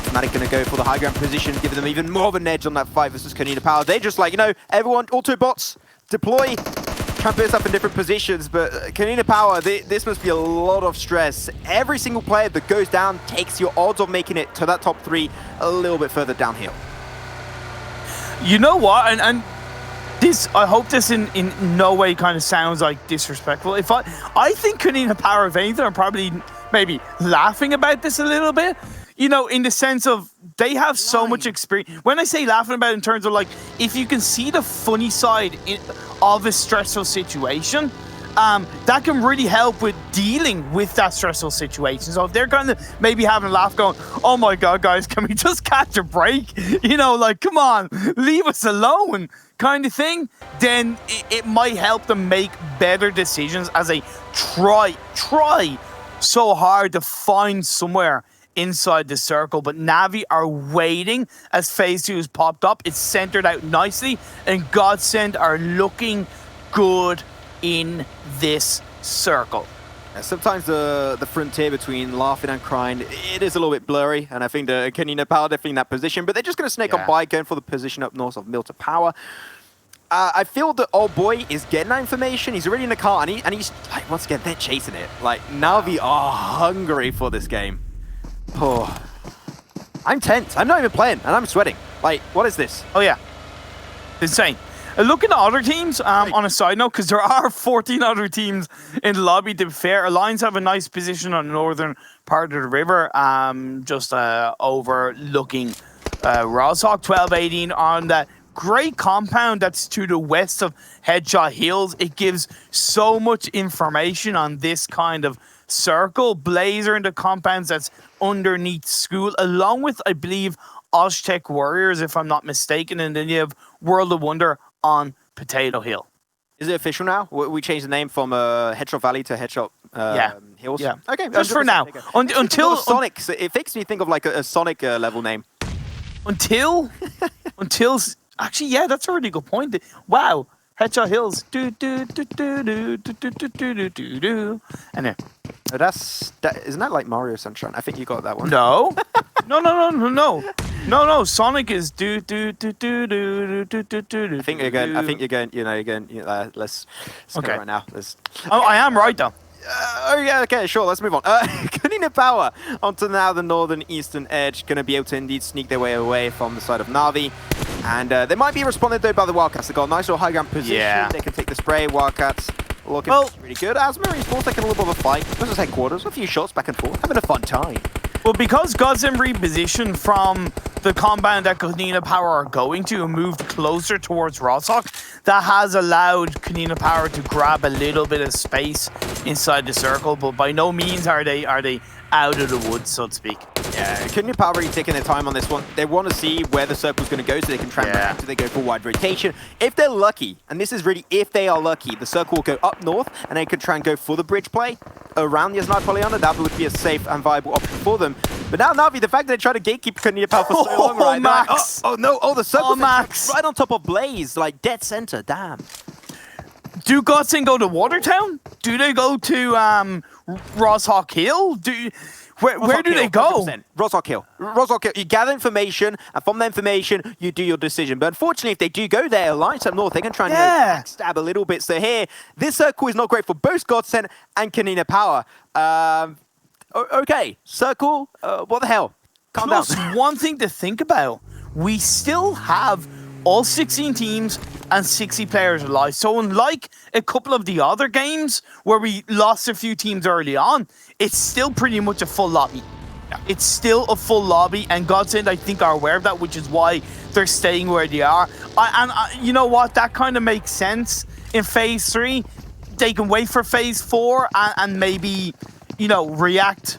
Fnatic going to go for the high ground position, giving them even more of an edge on that fight versus KoninaPower. They're just like, you know, everyone, Autobots, deploy. Try and put us up in different positions. But KoninaPower, this must be a lot of stress. Every single player that goes down takes your odds of making it to that top 3 a little bit further downhill. You know what? And this, I hope this in no way kind of sounds like disrespectful. I think KoninaPower, if anything, are probably maybe laughing about this a little bit. You know, in the sense of they have so much experience. When I say laughing about it in terms of like, if you can see the funny side of a stressful situation, that can really help with dealing with that stressful situation. So if they're kind of maybe having a laugh going, oh my God, guys, can we just catch a break? You know, like, come on, leave us alone kind of thing, then it might help them make better decisions as they try so hard to find somewhere inside the circle. But Na'Vi are waiting as phase 2 has popped up. It's centered out nicely, and GODSENT are looking good in this circle. Sometimes the frontier between laughing and crying, it is a little bit blurry, and I think the KoninaPower definitely in that position, but they're just going to snake on by, going for the position up north of Milta Power. I feel that old boy is getting that information. He's already in the car, and he's like, once again, they're chasing it. Like, Na'Vi are hungry for this game. Oh, I'm tense. I'm not even playing, and I'm sweating. Like, what is this? Oh yeah, insane. Looking at other teams, on a side note, because there are 14 other teams in the lobby, to be fair, Alliance have a nice position on the northern part of the river, just overlooking Rozhok. 12-18 on that great compound that's to the west of Headshot Hills. It gives so much information on this kind of circle. Blazer in the compounds that's underneath school, along with, I believe, Osh-Tekk Warriors, if I'm not mistaken, and then you have World of Wonder on Potato Hill. Is it official now? We changed the name from Headshot Valley to Headshot Hills? Yeah. Okay. Just for now. Until Sonic, it makes me think of like a Sonic level name. Until actually, yeah, that's a really good point. Wow. Headshot Hills. Anyway. Isn't that like Mario Sunshine? I think you got that one. No. No. Sonic is do. I think you're going. Let's go right now. I am right though. Okay, sure. Let's move on. KoninaPower onto now the northern eastern edge, going to be able to indeed sneak their way away from the side of Na'Vi. And they might be responded though by the Wildcats. They've got a nice little high ground position. Yeah. They can take the spray. Wildcats looking really good. As Marine Sports taking a little bit of a fight. This is headquarters. A few shots back and forth. Having a fun time. Well, because GODSENT repositioned from the compound that KoninaPower are going to and moved closer towards Rostock, that has allowed KoninaPower to grab a little bit of space inside the circle, but by no means are they out of the woods, so to speak. Yeah, KoninaPower really taking their time on this one. They want to see where the circle's going to go so they can try and react, so they go for wide rotation. If they're lucky, and this is really if they are lucky, the circle will go up north and they can try and go for the bridge play around the Sniper Polyana. That would be a safe and viable option for them. But now Na'Vi, the fact that they try to gatekeep KoninaPower for so long, right? Max! Oh no! Oh, the circle's Max! right on top of Blaze, like dead center. Damn. Do GODSENT go to Watertown? Do they go to Rostock Hill? Where do they go? Rostock Hill. Rostock Hill. You gather information, and from the information, you do your decision. But unfortunately, if they do go there, Alliance up north, they can try and backstab a little bit. So here, this circle is not great for both GODSENT and KoninaPower. Okay, circle, what the hell? Calm down. Plus, one thing to think about, we still have all 16 teams and 60 players alive. So unlike a couple of the other games where we lost a few teams early on, it's still pretty much a full lobby. Yeah. It's still a full lobby, and GODSENT, I think, are aware of that, which is why they're staying where they are. You know what? That kind of makes sense in Phase 3. They can wait for Phase 4 and maybe, you know, react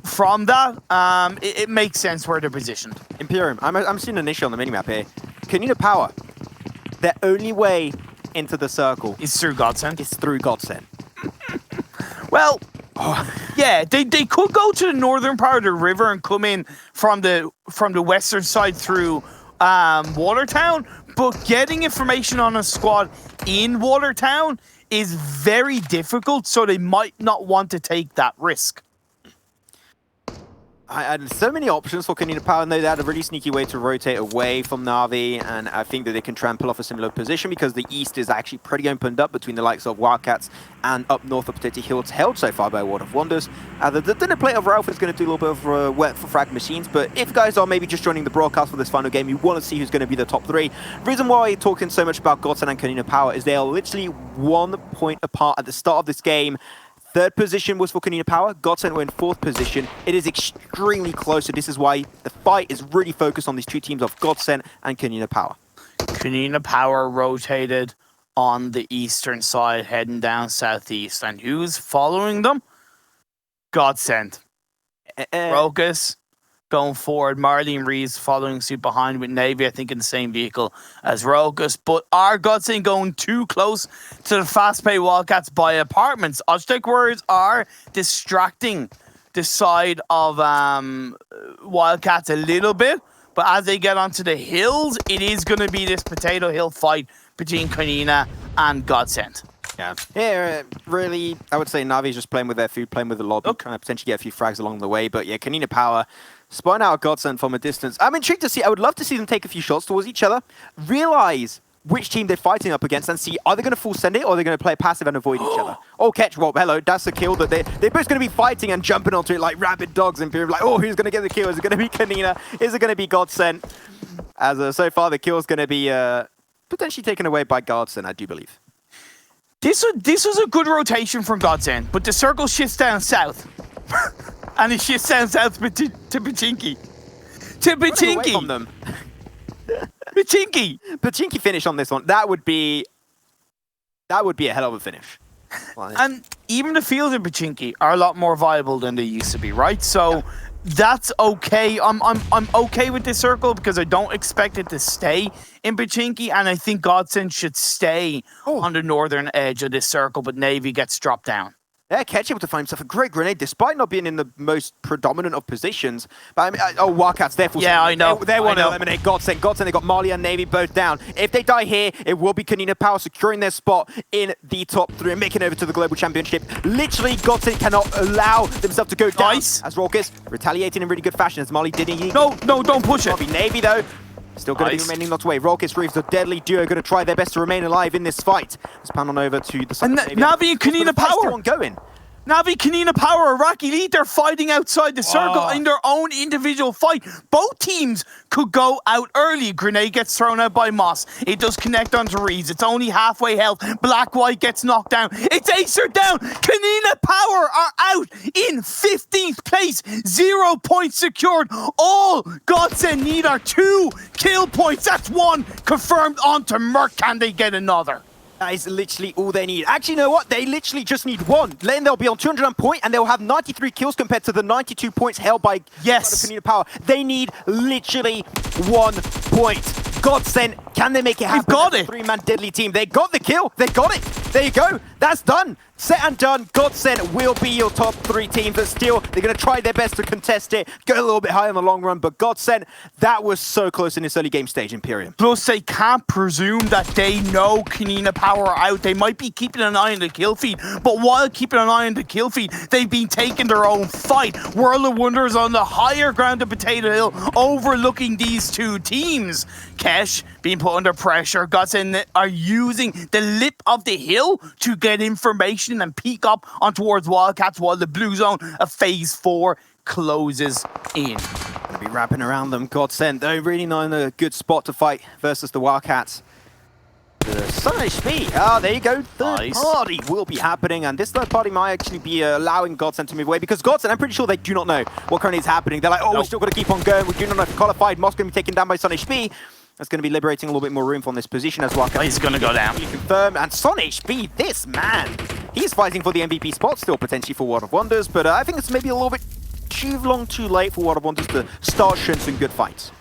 from that. It makes sense where they're positioned. Imperium, I'm seeing an issue on the minimap here. KoninaPower, their only way into the circle is through GODSENT. It's through GODSENT. Well, yeah, they could go to the northern part of the river and come in from the western side through Watertown, but getting information on a squad in Watertown is very difficult, so they might not want to take that risk. I had so many options for KoninaPower, and they had a really sneaky way to rotate away from Na'Vi, and I think that they can try and pull off a similar position because the east is actually pretty opened up between the likes of Wildcats and up north of Potato Hills, held so far by World of Wonders. The dinner plate of Ralph is going to do a little bit of work for Frag Machines, but if guys are maybe just joining the broadcast for this final game, you want to see who's going to be the top three. The reason why I'm talking so much about GODSENT and KoninaPower is they are literally 1 point apart at the start of this game. Third position was for KoninaPower. GODSENT were in fourth position. It is extremely close, so this is why the fight is really focused on these two teams of GODSENT and KoninaPower. KoninaPower rotated on the eastern side, heading down southeast. And who's following them? GODSENT. Rokus going forward. Marlene Reeves following suit behind with Navy, I think in the same vehicle as Rokus. But are GODSENT going too close to the fast-paced Wildcats by apartments? Osh-Tekk Warriors are distracting the side of Wildcats a little bit. But as they get onto the hills, it is going to be this Potato Hill fight between Konina and GODSENT. Yeah, really, I would say Na'Vi's just playing with their food, playing with the lobby, trying to potentially get a few frags along the way. But yeah, KoninaPower spying out GODSENT from a distance. I'm intrigued to see, I would love to see them take a few shots towards each other, realize which team they're fighting up against, and see, are they going to full send it, or are they going to play passive and avoid each other? Oh, catch, well, hello, that's a kill that they're both going to be fighting and jumping onto it like rabid dogs in period. Like, oh, who's going to get the kill? Is it going to be Konina? Is it going to be GODSENT? As so far, the kill is going to be potentially taken away by GODSENT, I do believe. This was a good rotation from GODSENT, but the circle shifts down south. And it shifts down south to Pachinki. To Pachinki! From them. Pachinki! Pachinki finish on this one. That would be a hell of a finish. And even the fields in Pachinki are a lot more viable than they used to be, right? So that's okay. I'm okay with this circle because I don't expect it to stay in Pachinki, and I think GODSENT should stay on the northern edge of this circle, but Navy gets dropped down. Yeah, Ketch able to find himself a great grenade, despite not being in the most predominant of positions. But I mean, Wildcats, they're full. Yeah, I know. They want to eliminate GODSENT. GODSENT, they got Mali and Navy both down. If they die here, it will be KoninaPower securing their spot in the top 3 and making it over to the Global Championship. Literally, GODSENT cannot allow themselves to go down. Nice. As Raucus retaliating in really good fashion, as Mali did. No, don't push it. Navy, though. Still going to be remaining not away. Raucus Reeves, the deadly duo, going to try their best to remain alive in this fight. Let's pan on over to the side. And Na'Vi and KoninaPower going. Navi, KoninaPower, IRAQI League, they're fighting outside the circle in their own individual fight. Both teams could go out early. Grenade gets thrown out by Moss. It does connect onto Reeds. It's only halfway health. Black-White gets knocked down. It's Acer down. KoninaPower are out in 15th place. 0 points secured. All GODSENT need are 2 kill points. That's 1 confirmed onto Merc. Can they get another? That is literally all they need. Actually, you know what? They literally just need 1. Then they'll be on 200 point, and they'll have 93 kills compared to the 92 points held by KoninaPower. They need literally 1 point. GODSENT, can they make it happen? They've got it. 3-man deadly team. They got the kill. They got it. There you go. That's done. Set and done. GODSENT will be your top 3 teams, but still, they're going to try their best to contest it, go a little bit high in the long run, but GODSENT, that was so close in this early game stage, Imperium. Plus, they can't presume that they know KoninaPower are out. They might be keeping an eye on the kill feed, but while keeping an eye on the kill feed, they've been taking their own fight. World of Wonders on the higher ground of Potato Hill, overlooking these 2 teams. Kesh being put under pressure. GODSENT are using the lip of the hill to get information and peek up on towards Wildcats while the blue zone of phase 4 closes in. Gonna be wrapping around them. GODSENT, they're really not in a good spot to fight versus the Wildcats. The SNAKEsquad. Ah, there you go. Third party will be happening, and this third party might actually be allowing GODSENT to move away, because GODSENT, I'm pretty sure they do not know what currently is happening. They're like, oh, we're still going to keep on going. We do not know if qualified. Moss going to be taken down by SNAKEsquad. That's going to be liberating a little bit more room from this position as well. He's going to go down. Confirmed. And SNAKEsquad, this man, he's fighting for the MVP spot, still potentially for World of Wonders, but I think it's maybe a little bit too long, too late for World of Wonders to start showing some good fights.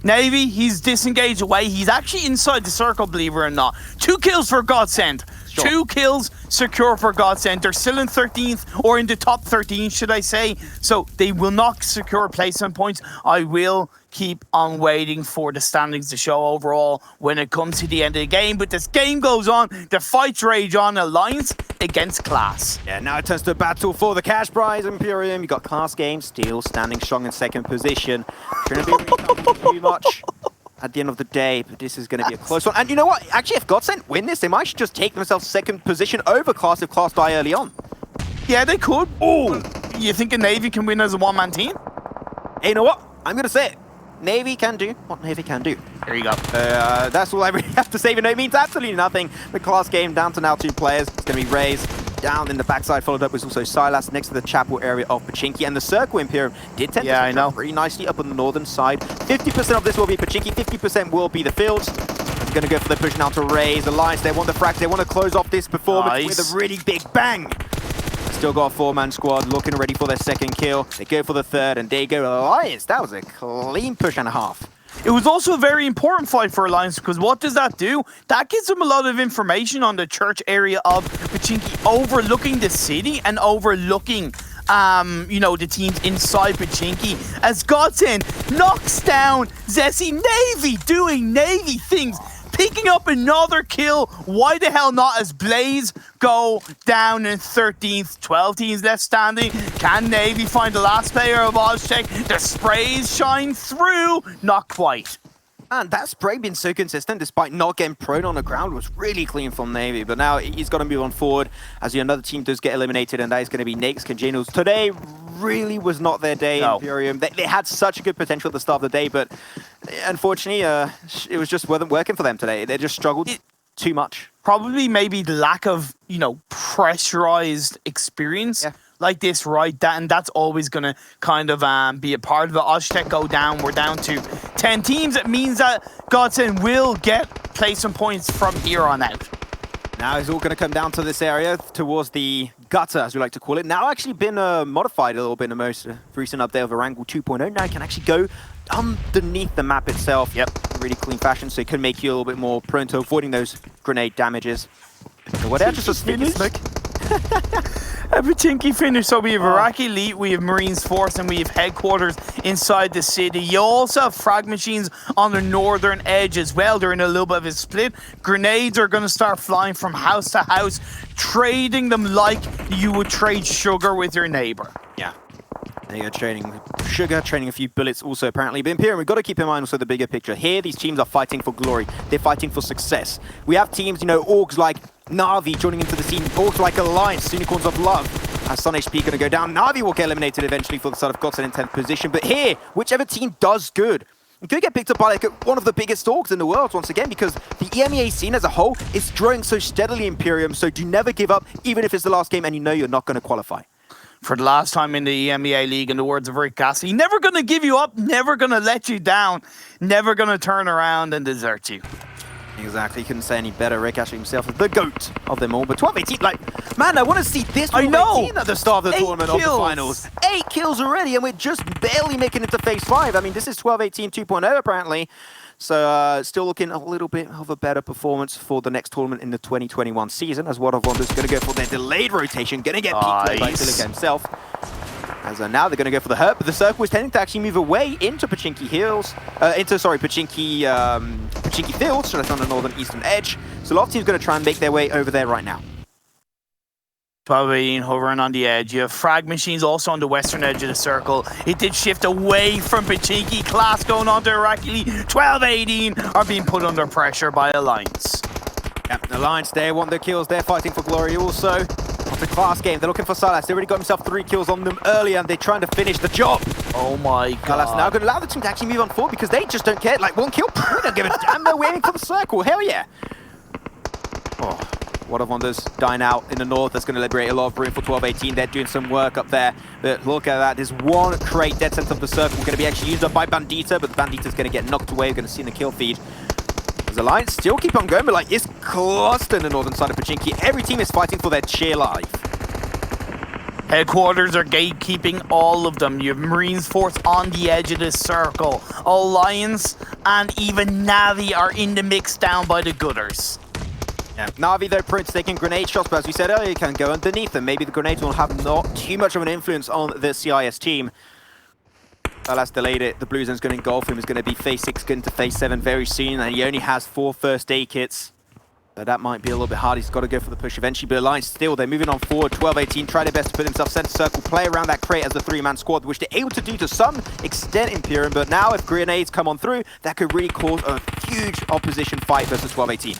Navy, he's disengaged away. He's actually inside the circle, believe it or not. 2 kills for GODSENT. Sure. 2 kills secure for GODSENT. They're still in 13th, or in the top 13, should I say. So they will not secure placement points. I will keep on waiting for the standings to show overall when it comes to the end of the game. But this game goes on. The fights rage on. Alliance against Klas. Yeah, now it turns to a battle for the cash prize, Imperium. You got Klas Games still standing strong in 2nd position. Shouldn't be really too much at the end of the day, but this is going to be a close one. And you know what? Actually, if GODSENT win this, they might just take themselves 2nd position over Klas if Klas die early on. Yeah, they could. Oh, you think a Navy can win as a 1-man team? Hey, you know what? I'm going to say it. Navy can do what Navy can do. There you go. That's all I really have to say. Even though it means absolutely nothing. The Klas game down to now 2 players. It's going to be Raze down in the backside, followed up with also Silas next to the chapel area of Pachinki. And the Circle Imperium did tend to drop pretty nicely up on the northern side. 50% of this will be Pachinki, 50% will be the fields. He's going to go for the push now to Raze. Alliance, they want the frags, they want to close off this performance with a really big bang. Still got a 4-man squad looking ready for their 2nd kill. They go for the 3rd, and there you go, Alliance. That was a clean push and a half. It was also a very important fight for Alliance, because what does that do? That gives them a lot of information on the church area of Pachinki, overlooking the city and overlooking you know, the teams inside Pachinki, as GODSENT knocks down Zessie. Navy doing Navy things, picking up another kill. Why the hell not, as Blaze go down in 13th. 12 teams left standing. Can Navy find the last player of Osh-Tekk? The sprays shine through. Not quite. And that spray being so consistent, despite not getting prone on the ground, was really clean from Navy. But now he's got to move on forward as another team does get eliminated, and that is going to be Naix CongenialS. Today really was not their day, Imperium. They had such a good potential at the start of the day, but unfortunately, it was just wasn't working for them today. They just struggled too much. Probably maybe lack of, you know, pressurized experience. Yeah. Like this, right? And that's always going to kind of be a part of it. Osh-Tekk go down. We're down to 10 teams. It means that GODSENT will get placement points from here on out. Now it's all going to come down to this area towards the gutter, as we like to call it. Now actually been modified a little bit in the most recent update of Erangel 2.0. Now it can actually go underneath the map itself. Yep, really clean fashion, so it can make you a little bit more prone to avoiding those grenade damages. So what else? Just a sneaky smoke. A Pachinki finish. So we have IRAQI Elite, we have Marines Force, and we have headquarters inside the city. You also have FRAG Machines on the northern edge as well. They're in a little bit of a split. Grenades are going to start flying from house to house, trading them like you would trade sugar with your neighbor. Yeah. They are trading sugar, trading a few bullets also apparently. But Imperium, we've got to keep in mind also the bigger picture. Here, these teams are fighting for glory. They're fighting for success. We have teams, you know, orgs like Na'Vi joining into the scene, orgs like Alliance, Unicorns of Love, As Sun HP going to go down, Na'Vi will get eliminated eventually for the side of GODSENT in 10th position. But here, whichever team does good, you could get picked up by like one of the biggest dogs in the world once again, because the EMEA scene as a whole is growing so steadily, Imperium. So do never give up, even if it's the last game and you know you're not going to qualify. For the last time in the EMEA League, in the words of Rick Gasly, never going to give you up, never going to let you down, never going to turn around and desert you. Exactly, couldn't say any better. Rick actually himself is the GOAT of them all. But 12-18, like, man, I want to see this 12-18 at the start of the tournament of the finals. 8 kills already, and we're just barely making it to phase 5. I mean, this is 12-18 2.0 apparently. So still looking a little bit of a better performance for the next tournament in the 2021 season, as World of Wonders going to go for their delayed rotation, going to get peaked by Silica himself. As now they're going to go for the hurt, but the circle is tending to actually move away into Pachinki Hills, Pachinki Fields, so that's on the northern eastern edge. So a lot of teams going to try and make their way over there right now. 12-18 hovering on the edge. You have FRAG Machines also on the western edge of the circle. It did shift away from Pachinki. Klas going on to IRAQI. 12-18 are being put under pressure by Alliance. Yep, Alliance, they want their kills. They're fighting for glory also. The Klas game, they're looking for Silas. They already got himself 3 kills on them earlier, and they're trying to finish the job. Oh my god. Klas now going to allow the team to actually move on forward because they just don't care. Like, 1 kill, they don't give a damn. They're waiting for the circle. Hell yeah. Oh, World of Wonders dying out in the north. That's going to liberate a lot of room for 12-18. They're doing some work up there. But look at that. There's 1 crate dead center of the circle going to be actually used up by Bandita, but the Bandita's going to get knocked away. We're going to see in the kill feed. As Alliance still keep on going, but like, it's clustered in the northern side of Pachinki. Every team is fighting for their cheer life. Headquarters are gatekeeping all of them. You have Marines Force on the edge of this circle. Alliance and even Na'Vi are in the mix down by the gutters. Yeah. Na'Vi, though, Prince taking grenade shots, but as we said earlier, you can go underneath them. Maybe the grenades will have not too much of an influence on the CIS team. Alas delayed it. The Blue Zone's going to engulf him. He's going to be phase 6, going to phase 7 very soon, and he only has 4 first aid kits. So that might be a little bit hard. He's got to go for the push eventually, but Alliance still, they're moving on forward. 12-18, trying their best to put himself center circle, play around that crate as the 3-man squad, which they're able to do to some extent, Imperium, but now if grenades come on through, that could really cause a huge opposition fight versus 12-18.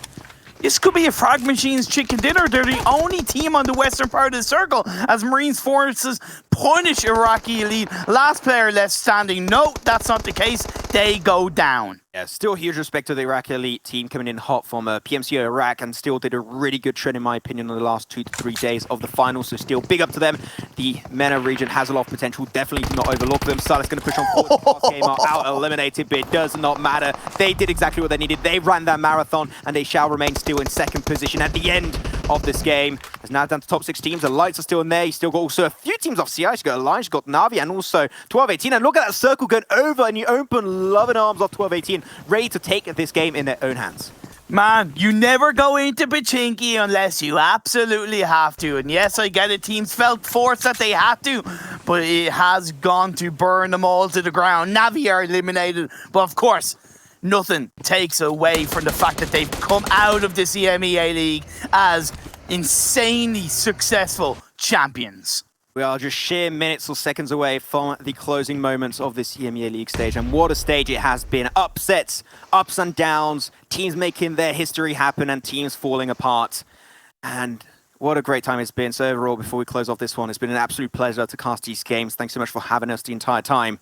This could be a FRAG Machines chicken dinner. They're the only team on the western part of the circle as Marines Forces punish IRAQI Elite. Last player left standing. No, that's not the case. They go down. Yeah, still huge respect to the IRAQI Elite team coming in hot from PMCO Iraq, and still did a really good trend in my opinion in the last 2 to 3 days of the finals, so still big up to them. The MENA region has a lot of potential, definitely do not overlook them. Silas going to push on forward. The last game are out eliminated, but it does not matter. They did exactly what they needed. They ran their marathon, and they shall remain still in 2nd position at the end of this game. It's now down to top 6 teams. The Lights are still in there. You still got also a few teams off CI. You've got Alliance, you've got Na'Vi, and also 12-18. And look at that circle going over, and you open loving arms off 12-18, ready to take this game in their own hands. Man, you never go into Pachinki unless you absolutely have to. And yes, I get it, teams felt forced that they had to, but it has gone to burn them all to the ground. Na'Vi are eliminated, but of course, nothing takes away from the fact that they've come out of this EMEA League as insanely successful champions. We are just sheer minutes or seconds away from the closing moments of this EMEA League stage, and what a stage it has been. Upsets, ups and downs, teams making their history happen and teams falling apart. And what a great time it's been. So overall, before we close off this one, it's been an absolute pleasure to cast these games. Thanks so much for having us the entire time.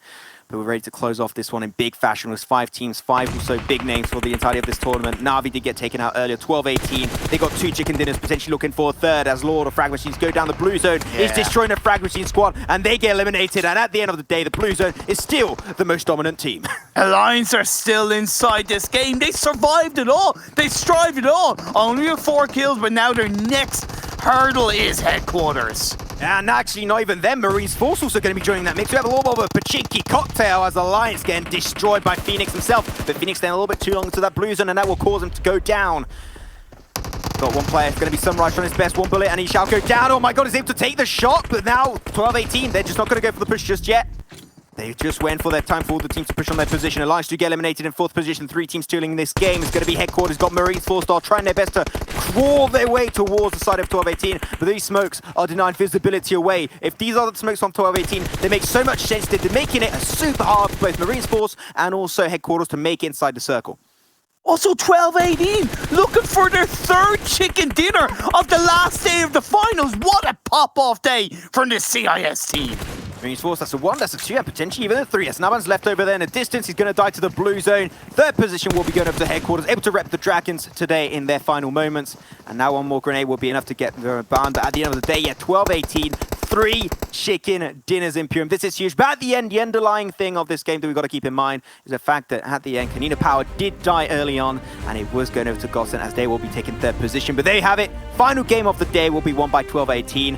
But we're ready to close off this one in big fashion with 5 teams, 5 also big names for the entirety of this tournament. Na'Vi did get taken out earlier, 12-18. They got 2 chicken dinners, potentially looking for a 3rd as Lord of FRAG Machines go down the Blue Zone. He's destroying the FRAG Machine squad, and they get eliminated. And at the end of the day, the Blue Zone is still the most dominant team. Alliance are still inside this game. They survived it all. They strived it all. Only with 4 kills, but now their next hurdle is Headquarters. And actually, not even them. Marines Force also going to be joining that mix. We have a little bit of a Pachinki cocktail as Alliance getting destroyed by Phoenix himself. But Phoenix staying a little bit too long into that Blue Zone, and that will cause him to go down. Got one player, it's going to be Sunrise on his best, 1 bullet, and he shall go down. Oh my god, he's able to take the shot, but now 12-18, they're just not going to go for the push just yet. They just went for their time for all the teams to push on their position. Alliance do get eliminated in 4th position. 3 teams stealing this game. It's going to be Headquarters. Got Marines 4-star trying their best to crawl their way towards the side of 12-18. But these smokes are denying visibility away. If these are the smokes from 12-18, they make so much sense. They're making it super hard for both Marines Force and also Headquarters to make it inside the circle. Also 12-18, looking for their third chicken dinner of the last day of the finals. What a pop-off day from the CIS team. Esports, that's a 1, that's a 2, and potentially even a 3. As Naban's left over there in the distance, he's going to die to the blue zone. Third position will be going over to headquarters, able to rep the Dragons today in their final moments. And now one more grenade will be enough to get the ban. But at the end of the day, yeah, 12-18, 3 chicken dinners in Imperium. This is huge. But at the end, the underlying thing of this game that we've got to keep in mind is the fact that at the end, KoninaPower did die early on, and it was going over to GODSENT as they will be taking third position. But there you have it. Final game of the day will be won by 12-18.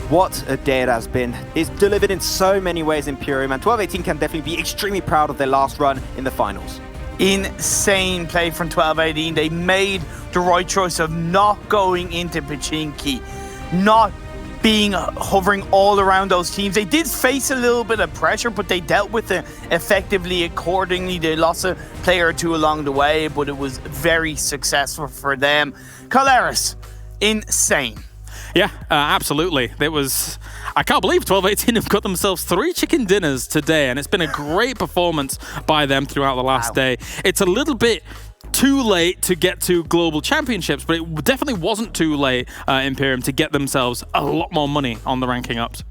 What a day it has been. It's delivered in so many ways, Imperium, and 12-18 can definitely be extremely proud of their last run in the finals. Insane play from 12-18. They made the right choice of not going into Pachinki, not being hovering all around those teams. They did face a little bit of pressure, but they dealt with it effectively accordingly. They lost a player or two along the way, but it was very successful for them. Klas, insane. Yeah, absolutely. It was... I can't believe 12-18 have got themselves 3 chicken dinners today, and it's been a great performance by them throughout the last day. It's a little bit too late to get to global championships, but it definitely wasn't too late, Imperium, to get themselves a lot more money on the ranking ups.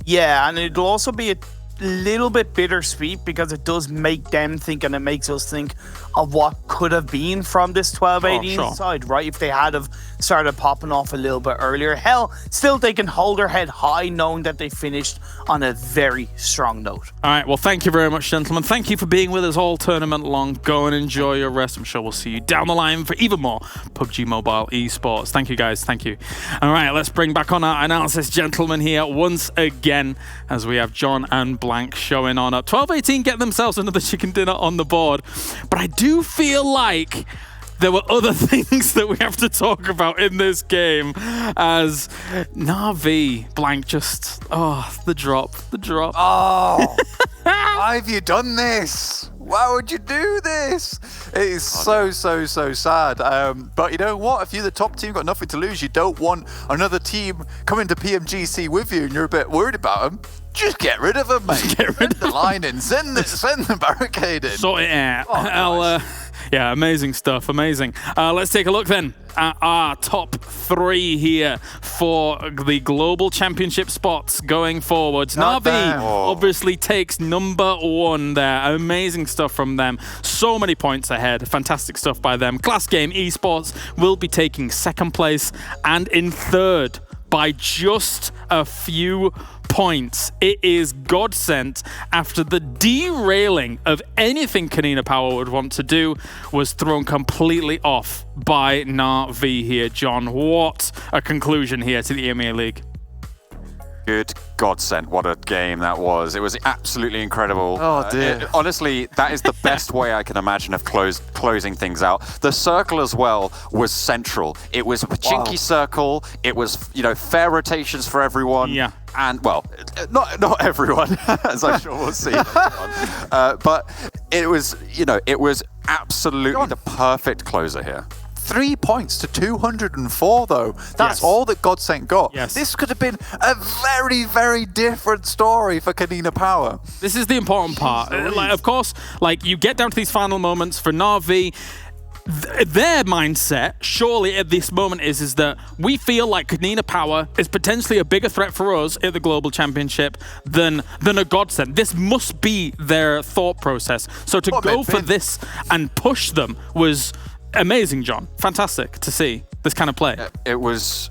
Yeah, and it'll also be a little bit bittersweet because it does make them think, and it makes us think of what could have been from this 12-18 side, right? If they had have started popping off a little bit earlier. Hell, still they can hold their head high knowing that they finished on a very strong note. All right, well, thank you very much, gentlemen. Thank you for being with us all tournament long. Go and enjoy your rest. I'm sure we'll see you down the line for even more PUBG Mobile esports. Thank you, guys. Thank you. All right, let's bring back on our analysis gentlemen here once again as we have John and Blank showing on up. 12-18 get themselves another chicken dinner on the board, but I do feel like there were other things that we have to talk about in this game as Na'Vi, Blank just, the drop. Oh, why have you done this? Why would you do this? It is so sad. But you know what? If you're the top team, got nothing to lose, you don't want another team coming to PMGC with you and you're a bit worried about them. Just get rid of them, mate. Just get rid of the line in. Send the barricade in. Sort it out. Nice. Yeah, amazing stuff. Amazing. Let's take a look then at our top 3 here for the global championship spots going forwards. Na'Vi obviously takes number 1 there. Amazing stuff from them. So many points ahead. Fantastic stuff by them. Klas Game Esports will be taking 2nd place, and in 3rd by just a few points, it is GODSENT, after the derailing of anything KoninaPower would want to do, was thrown completely off by Na'Vi here. John, what a conclusion here to the EMEA League. Good GODSENT, what a game that was. It was absolutely incredible. Oh dear. Honestly, that is the best way I can imagine of closing things out. The circle as well was central. It was a Pachinki circle. It was, you know, fair rotations for everyone. Yeah. And, well, not everyone, as I'm sure we'll see later on. But it was, you know, it was absolutely the perfect closer here. 3 points to 204, though. That's all that GODSENT got. Yes. This could have been a very, very different story for KoninaPower. This is the important part. Like, of course, like, you get down to these final moments for Na'Vi. Their mindset, surely at this moment, is that we feel like KoninaPower is potentially a bigger threat for us at the Global Championship than a GODSENT. This must be their thought process. So to go for this and push them was amazing, John. Fantastic to see this kind of play. It was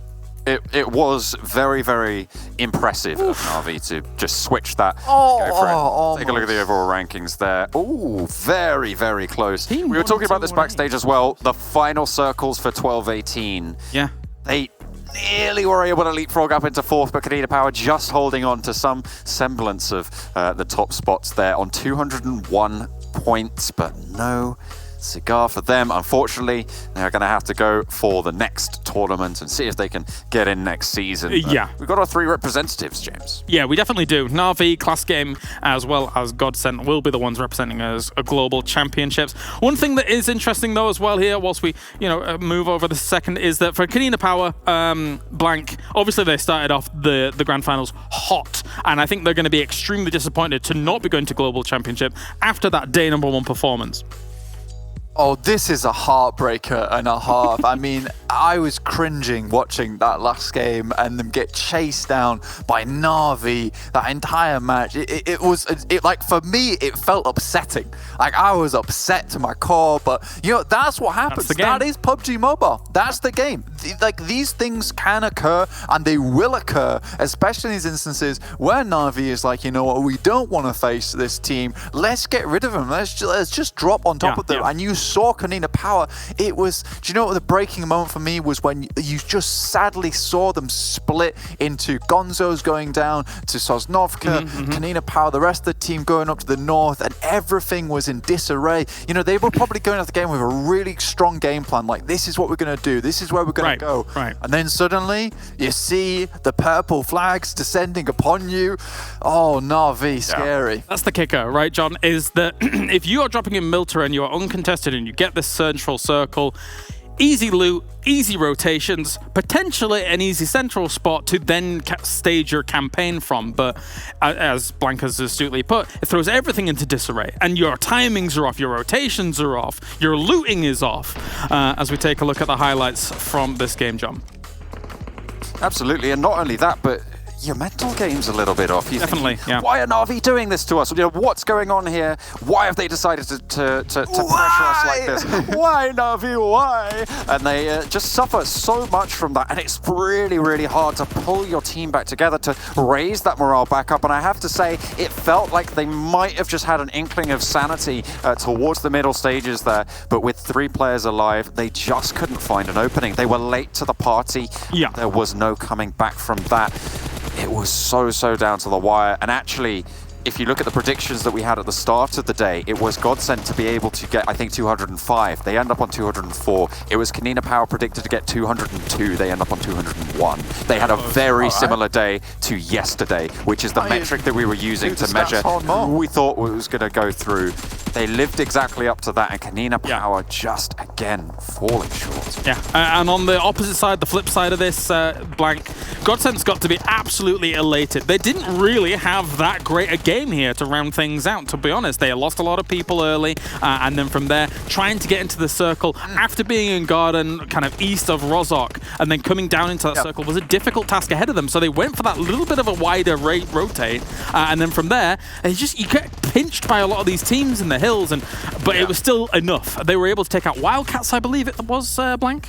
very, very impressive of Na'Vi to just switch that. Take a look at the overall rankings there. Oh, very, very close. We were talking about this backstage as well. The final circles for 12-18. Yeah. They nearly were able to leapfrog up into 4th, but KoninaPower just holding on to some semblance of the top spots there on 201 points, but no cigar for them. Unfortunately, they're going to have to go for the next tournament and see if they can get in next season. Yeah. We've got our 3 representatives, James. Yeah, we definitely do. Na'Vi, Klas Game, as well as GODSENT will be the ones representing us at global championships. One thing that is interesting, though, as well here, whilst we, move over the second, is that for KoninaPower, Blank, obviously they started off the grand finals hot, and I think they're going to be extremely disappointed to not be going to global championship after that day #1 performance. Oh, this is a heartbreaker and a half. I mean, I was cringing watching that last game and them get chased down by Na'Vi that entire match. It was like, for me, it felt upsetting. Like, I was upset to my core, but you know, that's what happens. That is PUBG Mobile. That's the game. Like, these things can occur and they will occur, especially in these instances where Na'Vi is like, you know what, we don't want to face this team. Let's get rid of them. Let's just drop on top of them. And you saw KoninaPower. It was, do you know what the breaking moment for me was? When you just sadly saw them split into Gonzo's going down to Sosnovka, KoninaPower, the rest of the team going up to the north, and everything was in disarray. You know, they were probably going off the game with a really strong game plan, like, this is what we're going to do, this is where we're going to go. And then suddenly you see the purple flags descending upon you. Oh, Na'Vi, scary. That's the kicker, right, John, is that if you are dropping in Milter and you are uncontested and you get this central circle, easy loot, easy rotations, potentially an easy central spot to then stage your campaign from. But as Blank has astutely put, it throws everything into disarray, and your timings are off, your rotations are off, your looting is off, as we take a look at the highlights from this game, John. Absolutely, and not only that, but your mental game's a little bit off. Definitely, yeah. Why are Na'Vi doing this to us? You know, what's going on here? Why have they decided to pressure us like this? Why, Na'Vi, why? And they just suffer so much from that, and it's really, really hard to pull your team back together, to raise that morale back up. And I have to say, it felt like they might have just had an inkling of sanity towards the middle stages there, but with 3 players alive, they just couldn't find an opening. They were late to the party. Yeah. There was no coming back from that. It was so down to the wire. And actually, if you look at the predictions that we had at the start of the day, it was GODSENT to be able to get, I think, 205. They end up on 204. It was KoninaPower predicted to get 202. They end up on 201. They had a very similar day to yesterday, which is the metric that we were using to measure who we thought was going to go through. They lived exactly up to that, and KoninaPower just, again, falling short. Yeah, and on the opposite side, the flip side of this, Blank, GODSENT's got to be absolutely elated. They didn't really have that great a game here to round things out, to be honest. They lost a lot of people early, and then from there, trying to get into the circle after being in garden kind of east of Rozhok, and then coming down into that circle was a difficult task ahead of them. So they went for that little bit of a wider rotate, and then from there, you get pinched by a lot of these teams in the hills, but it was still enough. They were able to take out Wildcats, I believe it was, Blank.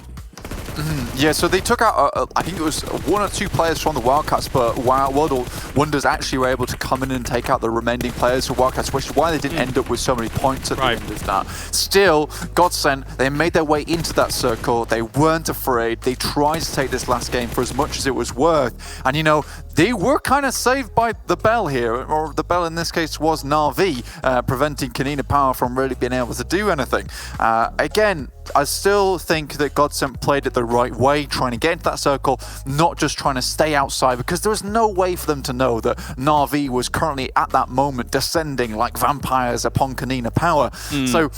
Yeah, so they took out, I think it was 1 or 2 players from the Wildcats, but World Wonders actually were able to come in and take out the remaining players for Wildcats, which is why they didn't end up with so many points at the end of that. Still, GODSENT, they made their way into that circle. They weren't afraid. They tried to take this last game for as much as it was worth. And, you know, they were kind of saved by the bell here, or the bell in this case was Na'Vi, preventing KoninaPower from really being able to do anything. Again, I still think that GODSENT played it the right way, trying to get into that circle, not just trying to stay outside, because there was no way for them to know that Na'Vi was currently at that moment descending like vampires upon KoninaPower. So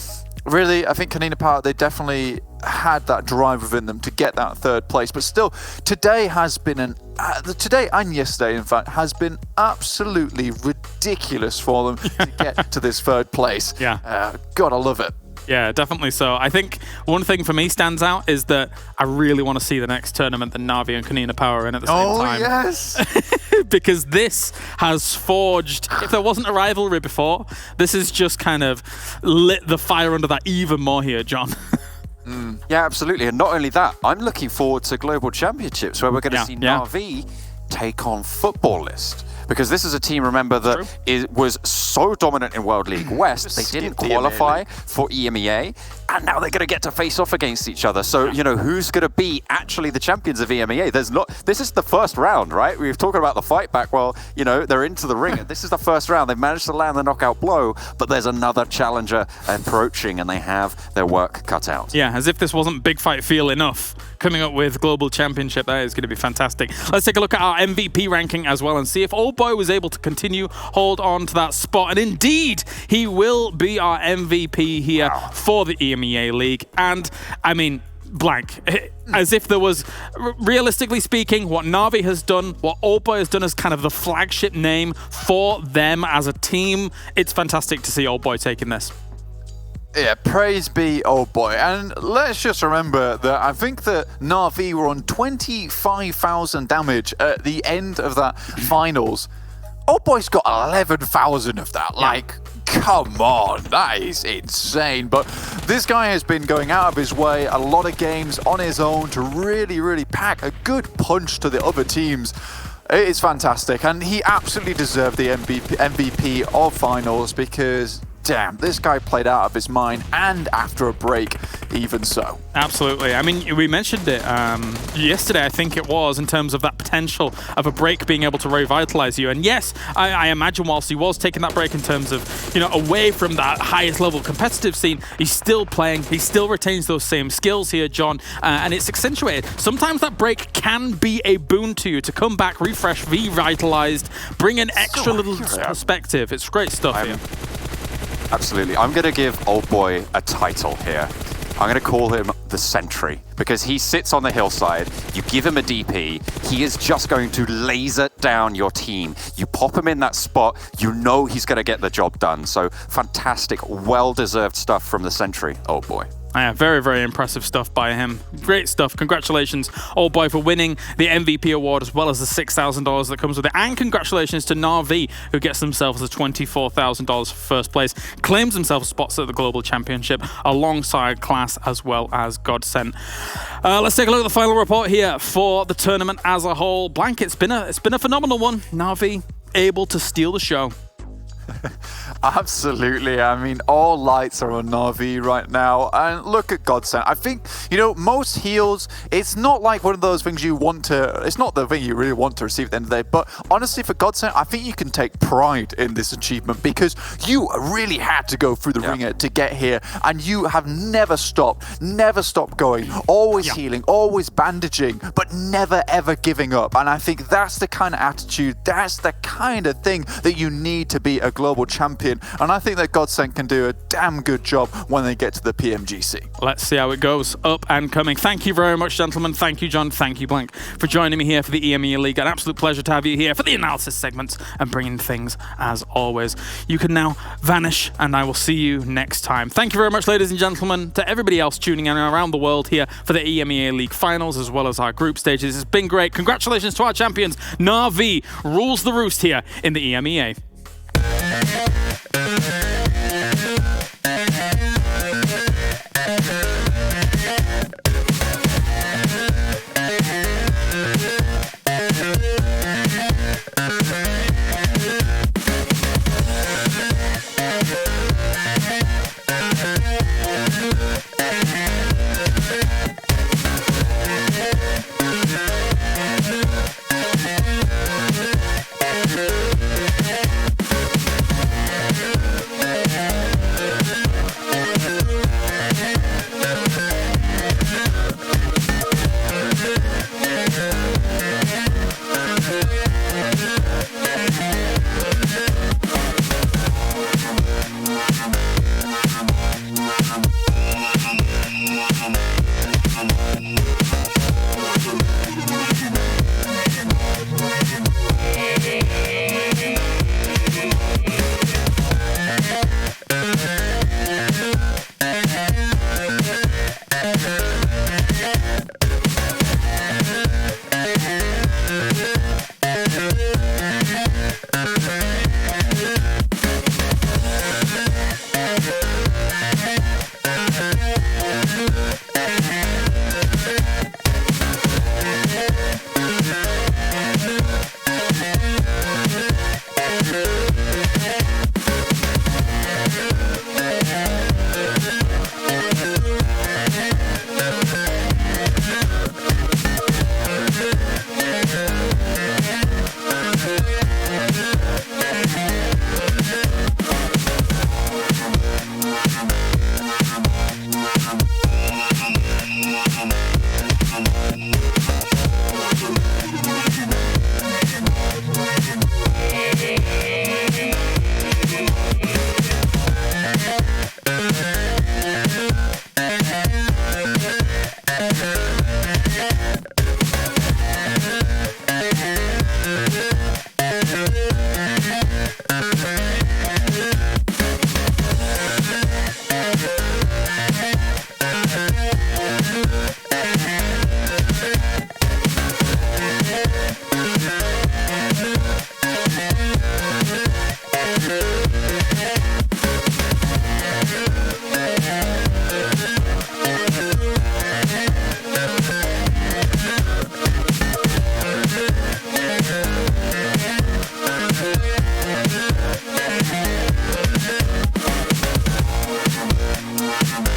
really, I think KoninaPower, they definitely had that drive within them to get that 3rd place. But still, today has been today and yesterday, in fact, has been absolutely ridiculous for them to get to this 3rd place. God, I love it. Yeah, definitely so. I think one thing for me stands out is that I really want to see the next tournament that Na'Vi and KoninaPower are in at the same time. Oh, yes! Because this has forged, if there wasn't a rivalry before, this has just kind of lit the fire under that even more here, John. Yeah, absolutely. And not only that, I'm looking forward to Global Championships, where we're going to see Na'Vi take on Football List. Because this is a team, remember, that was so dominant in World League West, they didn't qualify for EMEA, and now they're going to get to face off against each other. So, you know, who's going to be actually the champions of EMEA? This is the first round, right? We've talked about the fight back. Well, you know, they're into the ring. This is the first round. They've managed to land the knockout blow, but there's another challenger approaching, and they have their work cut out. Yeah, as if this wasn't big fight feel enough. Coming up with Global Championship, that is going to be fantastic. Let's take a look at our MVP ranking as well and see if Old Boy was able to continue hold on to that spot. And indeed, he will be our MVP here for the EMEA League. And, I mean, Blank, as if there was, realistically speaking, what Na'Vi has done, what Old Boy has done as kind of the flagship name for them as a team, it's fantastic to see Old Boy taking this. Yeah, praise be, oh boy. And let's just remember that I think that Na'Vi were on 25,000 damage at the end of that finals. Oh boy's got 11,000 of that. Like, come on, that is insane. But this guy has been going out of his way a lot of games on his own to really pack a good punch to the other teams. It is fantastic, and he absolutely deserved the MVP of finals because, damn, this guy played out of his mind, and after a break, even so. Absolutely. I mean, we mentioned it yesterday, I think it was, in terms of that potential of a break being able to revitalize you. And yes, I imagine whilst he was taking that break in terms of, you know, away from that highest level competitive scene, he's still playing, he still retains those same skills here, John, and it's accentuated. Sometimes that break can be a boon to you to come back, refresh, revitalized, bring an extra little perspective. It's great stuff here. Absolutely. I'm going to give old boy a title here. I'm going to call him the Sentry because he sits on the hillside. You give him a DP, he is just going to laser down your team. You pop him in that spot, you know he's going to get the job done. So fantastic, well-deserved stuff from the Sentry, old boy. Yeah, very impressive stuff by him. Great stuff. Congratulations, old boy, for winning the MVP award as well as the $6,000 that comes with it. And congratulations to Na'Vi, who gets themselves the $24,000 for first place, claims themselves spots at the Global Championship alongside Klas as well as GODSENT. Let's take a look at the final report here for the tournament as a whole. Blank, it's been a phenomenal one. Na'Vi able to steal the show. Absolutely. I mean, all lights are on Na'Vi right now. And look at GODSENT. I think, you know, most heals, it's not like one of those things you want to, it's not the thing you really want to receive at the end of the day. But honestly, for GODSENT, I think you can take pride in this achievement because you really had to go through the ringer to get here. And you have never stopped going, always healing, always bandaging, but never ever giving up. And I think that's the kind of attitude, that's the kind of thing that you need to be a global champion. And I think that GODSENT can do a damn good job when they get to the PMGC. Let's see how it goes. Up and coming. Thank you very much, gentlemen. Thank you, John. Thank you, Blank, for joining me here for the EMEA League. An absolute pleasure to have you here for the analysis segments and bringing things as always. You can now vanish, and I will see you next time. Thank you very much, ladies and gentlemen, to everybody else tuning in around the world here for the EMEA League finals as well as our group stages. It's been great. Congratulations to our champions. Na'Vi rules the roost here in the EMEA. Bye.